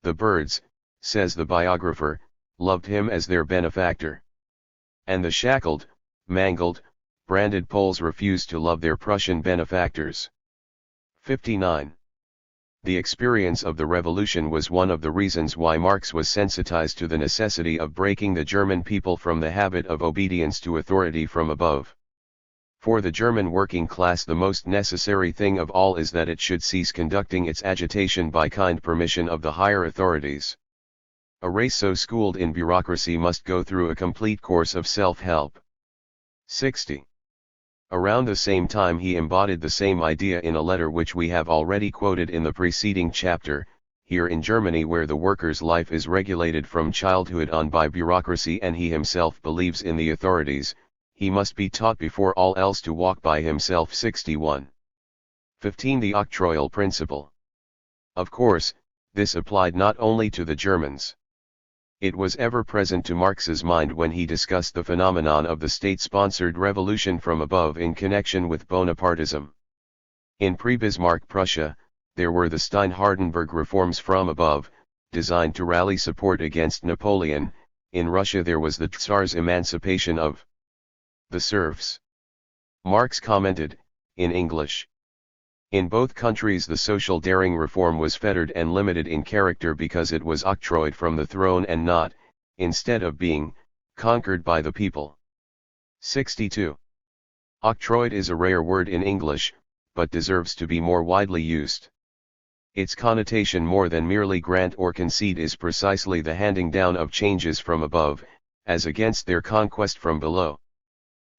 The birds, says the biographer, loved him as their benefactor. And the shackled, mangled, branded Poles refused to love their Prussian benefactors. 59. The experience of the revolution was one of the reasons why Marx was sensitized to the necessity of breaking the German people from the habit of obedience to authority from above. For the German working class the most necessary thing of all is that it should cease conducting its agitation by kind permission of the higher authorities. A race so schooled in bureaucracy must go through a complete course of self-help. 60. Around the same time he embodied the same idea in a letter which we have already quoted in the preceding chapter. Here in Germany, where the worker's life is regulated from childhood on by bureaucracy and he himself believes in the authorities, he must be taught before all else to walk by himself. 61. 15. The octroyal principle. Of course, this applied not only to the Germans. It was ever present to Marx's mind when he discussed the phenomenon of the state-sponsored revolution from above in connection with Bonapartism. In pre-Bismarck Prussia, there were the Stein-Hardenberg reforms from above, designed to rally support against Napoleon. In Russia there was the Tsar's emancipation of the serfs. Marx commented, in English. In both countries the social daring reform was fettered and limited in character because it was octroyed from the throne and not, instead of being, conquered by the people. 62. Octroyed is a rare word in English, but deserves to be more widely used. Its connotation more than merely grant or concede is precisely the handing down of changes from above, as against their conquest from below.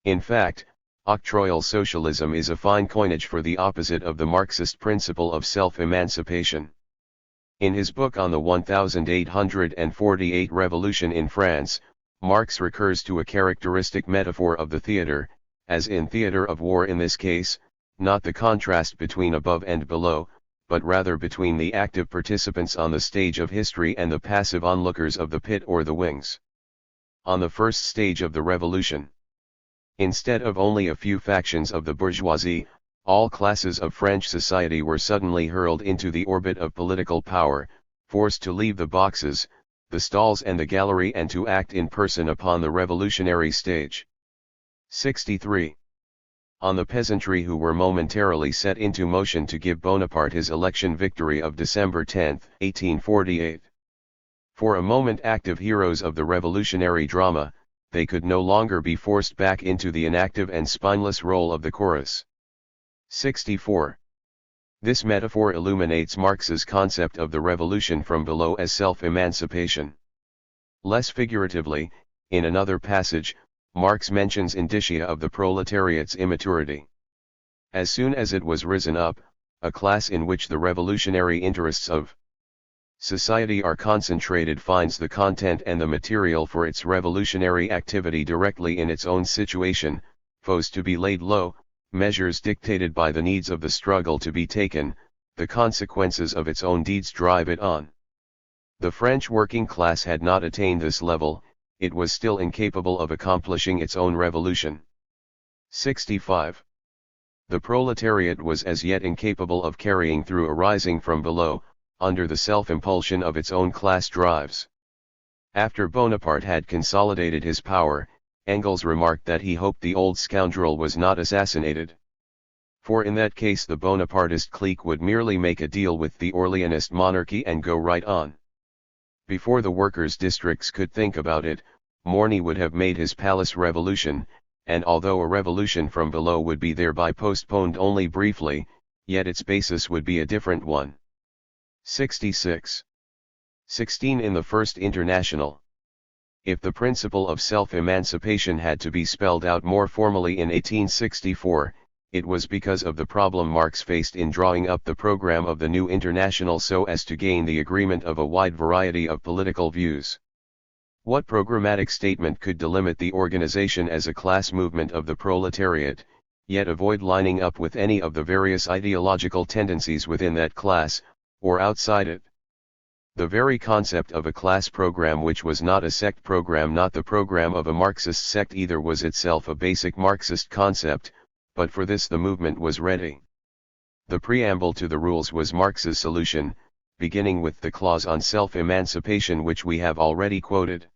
In fact, octroyal socialism is a fine coinage for the opposite of the Marxist principle of self-emancipation. In his book on the 1848 Revolution in France, Marx recurs to a characteristic metaphor of the theater, as in theater of war in this case, not the contrast between above and below, but rather between the active participants on the stage of history and the passive onlookers of the pit or the wings. On the first stage of the revolution, instead of only a few factions of the bourgeoisie, all classes of French society were suddenly hurled into the orbit of political power, forced to leave the boxes, the stalls and the gallery and to act in person upon the revolutionary stage. 63. On the peasantry who were momentarily set into motion to give Bonaparte his election victory of December 10, 1848. For a moment active heroes of the revolutionary drama, they could no longer be forced back into the inactive and spineless role of the chorus. 64. This metaphor illuminates Marx's concept of the revolution from below as self-emancipation. Less figuratively, in another passage, Marx mentions indicia of the proletariat's immaturity. As soon as it was risen up, a class in which the revolutionary interests of society are concentrated finds the content and the material for its revolutionary activity directly in its own situation, foes to be laid low, measures dictated by the needs of the struggle to be taken, the consequences of its own deeds drive it on. The French working class had not attained this level, it was still incapable of accomplishing its own revolution. 65. The proletariat was as yet incapable of carrying through a rising from below, under the self-impulsion of its own class drives. After Bonaparte had consolidated his power, Engels remarked that he hoped the old scoundrel was not assassinated. For in that case the Bonapartist clique would merely make a deal with the Orleanist monarchy and go right on. Before the workers' districts could think about it, Morny would have made his palace revolution, and although a revolution from below would be thereby postponed only briefly, yet its basis would be a different one. 66. 16. In the First International. If the principle of self-emancipation had to be spelled out more formally in 1864, it was because of the problem Marx faced in drawing up the program of the new international so as to gain the agreement of a wide variety of political views. What programmatic statement could delimit the organization as a class movement of the proletariat, yet avoid lining up with any of the various ideological tendencies within that class, or outside it? The very concept of a class program which was not a sect program, not the program of a Marxist sect either, was itself a basic Marxist concept, but for this the movement was ready. The preamble to the rules was Marx's solution, beginning with the clause on self-emancipation which we have already quoted.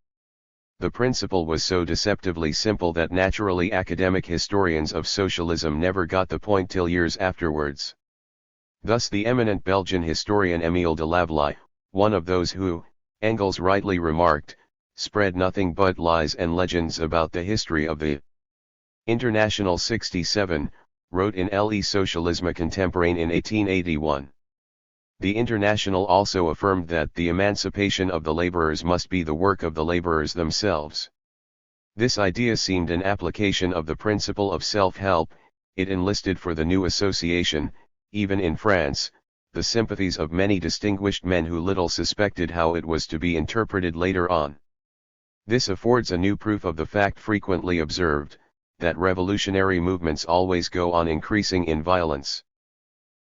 The principle was so deceptively simple that naturally academic historians of socialism never got the point till years afterwards. Thus the eminent Belgian historian Émile de Lavallee, one of those who, Engels rightly remarked, spread nothing but lies and legends about the history of the International 67, wrote in Le Socialisme Contemporain in 1881. The International also affirmed that the emancipation of the laborers must be the work of the laborers themselves. This idea seemed an application of the principle of self-help. It enlisted for the new association, even in France, the sympathies of many distinguished men who little suspected how it was to be interpreted later on. This affords a new proof of the fact frequently observed, that revolutionary movements always go on increasing in violence.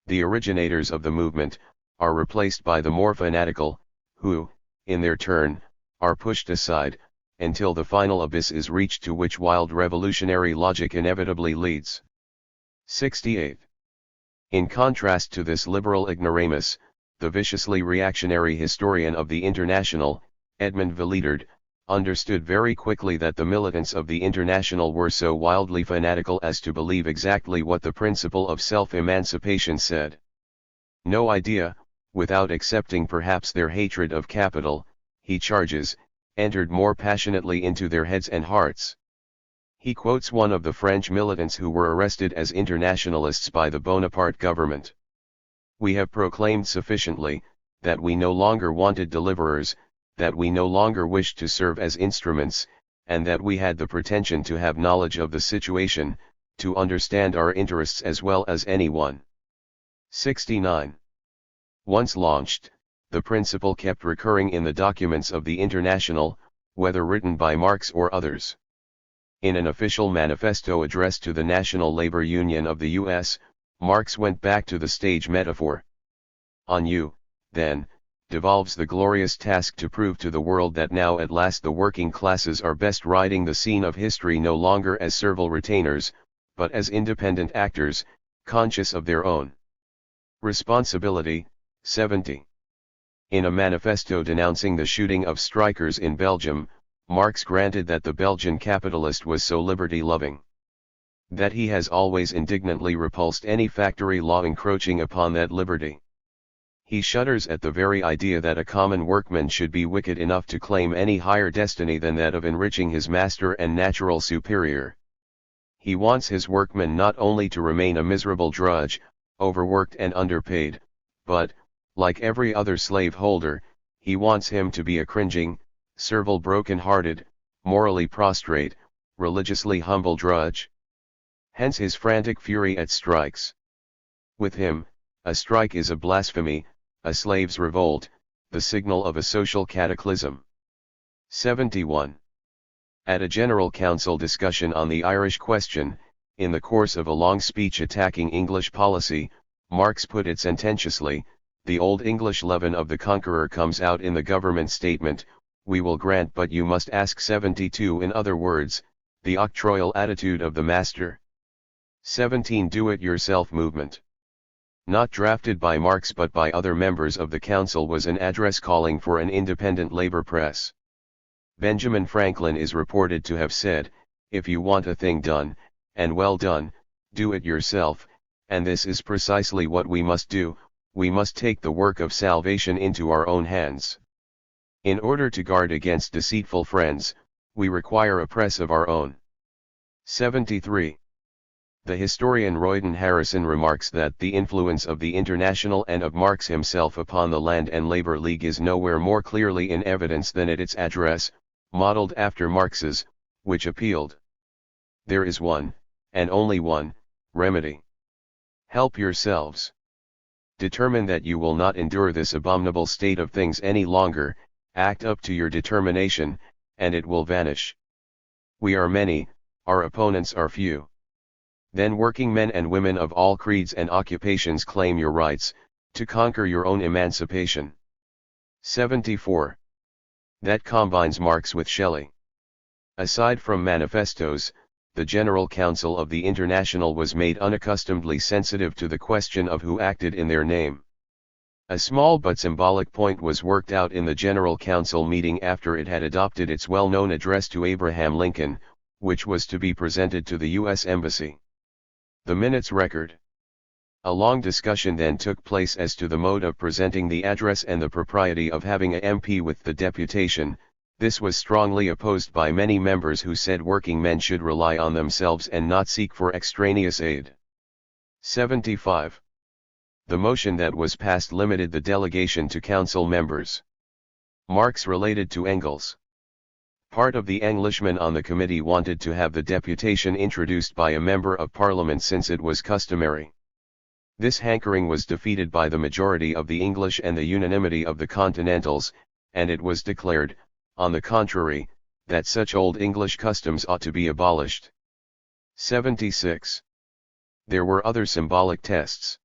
The originators of the movement are replaced by the more fanatical, who, in their turn, are pushed aside, until the final abyss is reached to which wild revolutionary logic inevitably leads. 68. In contrast to this liberal ignoramus, the viciously reactionary historian of the International, Edmund Villiers, understood very quickly that the militants of the International were so wildly fanatical as to believe exactly what the principle of self-emancipation said. No idea, without excepting perhaps their hatred of capital, he charges, entered more passionately into their heads and hearts. He quotes one of the French militants who were arrested as internationalists by the Bonaparte government. "We have proclaimed sufficiently, that we no longer wanted deliverers, that we no longer wished to serve as instruments, and that we had the pretension to have knowledge of the situation, to understand our interests as well as anyone." 69. Once launched, the principle kept recurring in the documents of the International, whether written by Marx or others. In an official manifesto addressed to the National Labor Union of the U.S., Marx went back to the stage metaphor. "On you, then, devolves the glorious task to prove to the world that now at last the working classes are best riding the scene of history no longer as servile retainers, but as independent actors, conscious of their own responsibility." 70. In a manifesto denouncing the shooting of strikers in Belgium, Marx granted that the Belgian capitalist was so liberty-loving that he has always indignantly repulsed any factory law encroaching upon that liberty. He shudders at the very idea that a common workman should be wicked enough to claim any higher destiny than that of enriching his master and natural superior. He wants his workman not only to remain a miserable drudge, overworked and underpaid, but, like every other slave-holder, he wants him to be a cringing, servile, broken-hearted, morally prostrate, religiously humble drudge. Hence his frantic fury at strikes. With him, a strike is a blasphemy, a slave's revolt, the signal of a social cataclysm. 71. At a General Council discussion on the Irish question, in the course of a long speech attacking English policy, Marx put it sententiously, "The old English leaven of the conqueror comes out in the government statement, we will grant, but you must ask." 72. In other words, the octroyal attitude of the master. 17. Do-it-yourself movement. Not drafted by Marx but by other members of the council, was an address calling for an independent labor press. Benjamin Franklin is reported to have said, "If you want a thing done, and well done, do it yourself," and this is precisely what we must do. We must take the work of salvation into our own hands. In order to guard against deceitful friends, we require a press of our own. 73. The historian Royden Harrison remarks that the influence of the International and of Marx himself upon the Land and Labor League is nowhere more clearly in evidence than at its address, modeled after Marx's, which appealed. There is one, and only one, remedy. Help yourselves. Determine that you will not endure this abominable state of things any longer, act up to your determination, and it will vanish. We are many, our opponents are few. Then working men and women of all creeds and occupations claim your rights, to conquer your own emancipation. 74. That combines Marx with Shelley. Aside from manifestos, the General Council of the International was made unaccustomedly sensitive to the question of who acted in their name. A small but symbolic point was worked out in the General Council meeting after it had adopted its well-known address to Abraham Lincoln, which was to be presented to the U.S. Embassy. The minutes record. A long discussion then took place as to the mode of presenting the address and the propriety of having a MP with the deputation. This was strongly opposed by many members who said working men should rely on themselves and not seek for extraneous aid. 75. The motion that was passed limited the delegation to council members. Marx related to Engels. Part of the Englishmen on the committee wanted to have the deputation introduced by a member of parliament since it was customary. This hankering was defeated by the majority of the English and the unanimity of the Continentals, and it was declared, on the contrary, that such old English customs ought to be abolished. 76. There were other symbolic tests.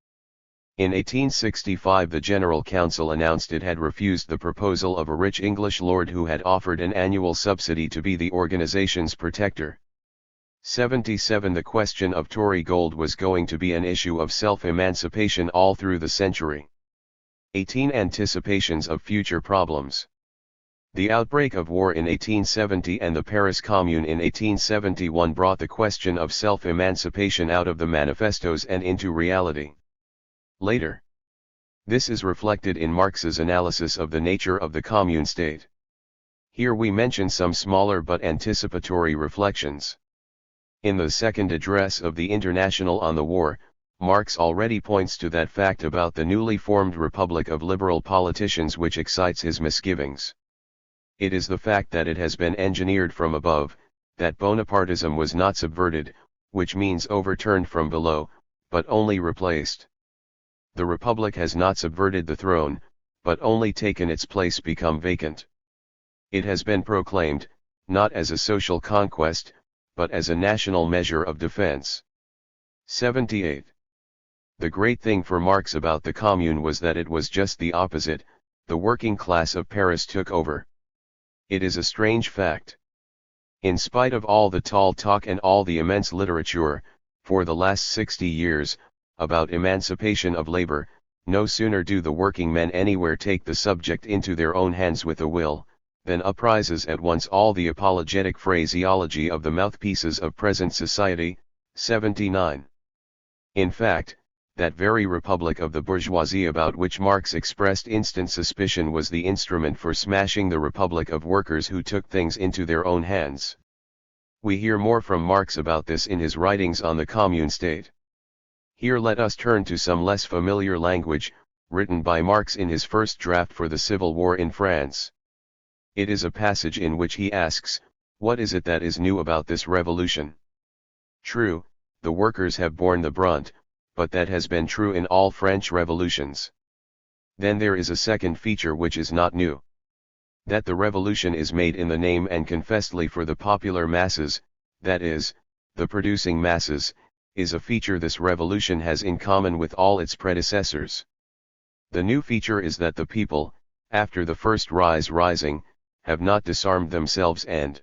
In 1865 the General Council announced it had refused the proposal of a rich English lord who had offered an annual subsidy to be the organization's protector. 77 The question of Tory gold was going to be an issue of self-emancipation all through the century. 18 Anticipations of future problems. The outbreak of war in 1870 and the Paris Commune in 1871 brought the question of self-emancipation out of the manifestos and into reality. Later. This is reflected in Marx's analysis of the nature of the commune state. Here we mention some smaller but anticipatory reflections. In the second address of the International on the War, Marx already points to that fact about the newly formed republic of liberal politicians which excites his misgivings. It is the fact that it has been engineered from above, that Bonapartism was not subverted, which means overturned from below, but only replaced. The republic has not subverted the throne, but only taken its place become vacant. It has been proclaimed, not as a social conquest, but as a national measure of defense. 78. The great thing for Marx about the Commune was that it was just the opposite, the working class of Paris took over. It is a strange fact. In spite of all the tall talk and all the immense literature, for the last 60 years, about emancipation of labor, no sooner do the working men anywhere take the subject into their own hands with a will, than uprises at once all the apologetic phraseology of the mouthpieces of present society. 79. In fact, that very republic of the bourgeoisie about which Marx expressed instant suspicion was the instrument for smashing the republic of workers who took things into their own hands. We hear more from Marx about this in his writings on the commune state. Here let us turn to some less familiar language, written by Marx in his first draft for the Civil War in France. It is a passage in which he asks, what is it that is new about this revolution? True, the workers have borne the brunt, but that has been true in all French revolutions. Then there is a second feature which is not new. That the revolution is made in the name and confessedly for the popular masses, that is, the producing masses, is a feature this revolution has in common with all its predecessors. The new feature is that the people, after the first rising, have not disarmed themselves and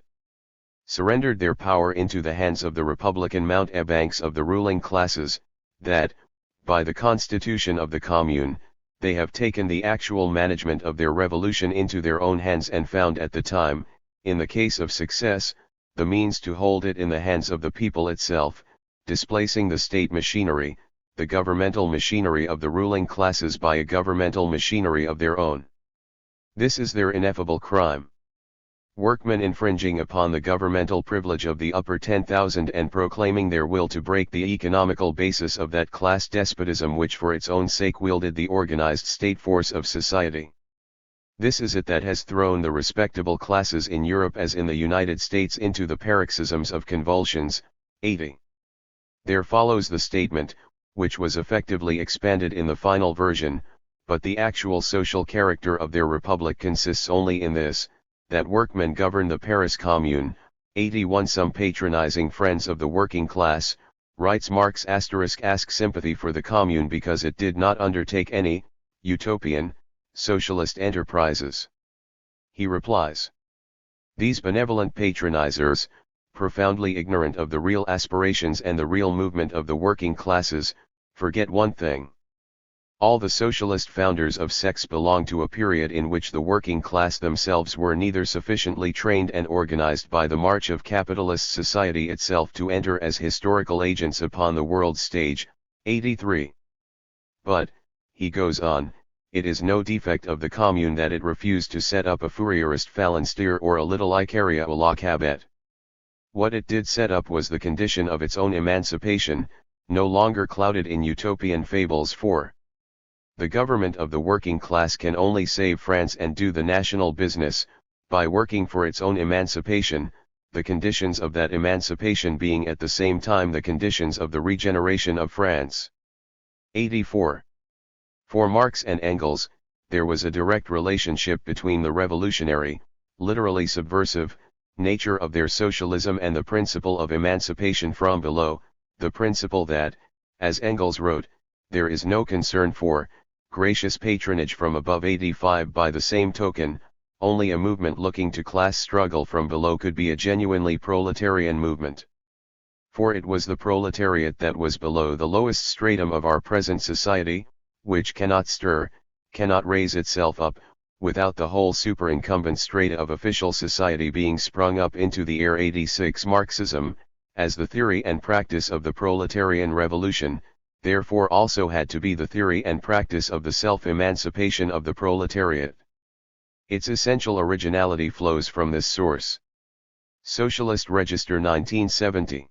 surrendered their power into the hands of the Republican mountebanks of the ruling classes, that, by the constitution of the Commune, they have taken the actual management of their revolution into their own hands and found at the time, in the case of success, the means to hold it in the hands of the people itself, displacing the state machinery, the governmental machinery of the ruling classes by a governmental machinery of their own. This is their ineffable crime. Workmen infringing upon the governmental privilege of the upper 10,000 and proclaiming their will to break the economical basis of that class despotism which for its own sake wielded the organized state force of society. This is it that has thrown the respectable classes in Europe as in the United States into the paroxysms of convulsions. 80. There follows the statement, which was effectively expanded in the final version, but the actual social character of their republic consists only in this, that workmen govern the Paris Commune. 81 Some patronizing friends of the working class, writes Marx ask sympathy for the Commune because it did not undertake any, utopian, socialist enterprises. He replies. These benevolent patronizers, profoundly ignorant of the real aspirations and the real movement of the working classes, forget one thing. All the socialist founders of sects belong to a period in which the working class themselves were neither sufficiently trained and organized by the march of capitalist society itself to enter as historical agents upon the world stage. 83. But, he goes on, it is no defect of the Commune that it refused to set up a Fourierist phalansteer or a little Icaria a la Cabet. What it did set up was the condition of its own emancipation, no longer clouded in utopian fables for The government of the working class can only save France and do the national business, by working for its own emancipation, the conditions of that emancipation being at the same time the conditions of the regeneration of France. 84. For Marx and Engels, there was a direct relationship between the revolutionary, literally subversive, nature of their socialism and the principle of emancipation from below, the principle that, as Engels wrote, there is no concern for gracious patronage from above. 85. By the same token, only a movement looking to class struggle from below could be a genuinely proletarian movement. For it was the proletariat that was below the lowest stratum of our present society, which cannot stir, cannot raise itself up, without the whole superincumbent strata of official society being sprung up into the air. 86. Marxism, as the theory and practice of the proletarian revolution, therefore also had to be the theory and practice of the self-emancipation of the proletariat. Its essential originality flows from this source. Socialist Register 1970.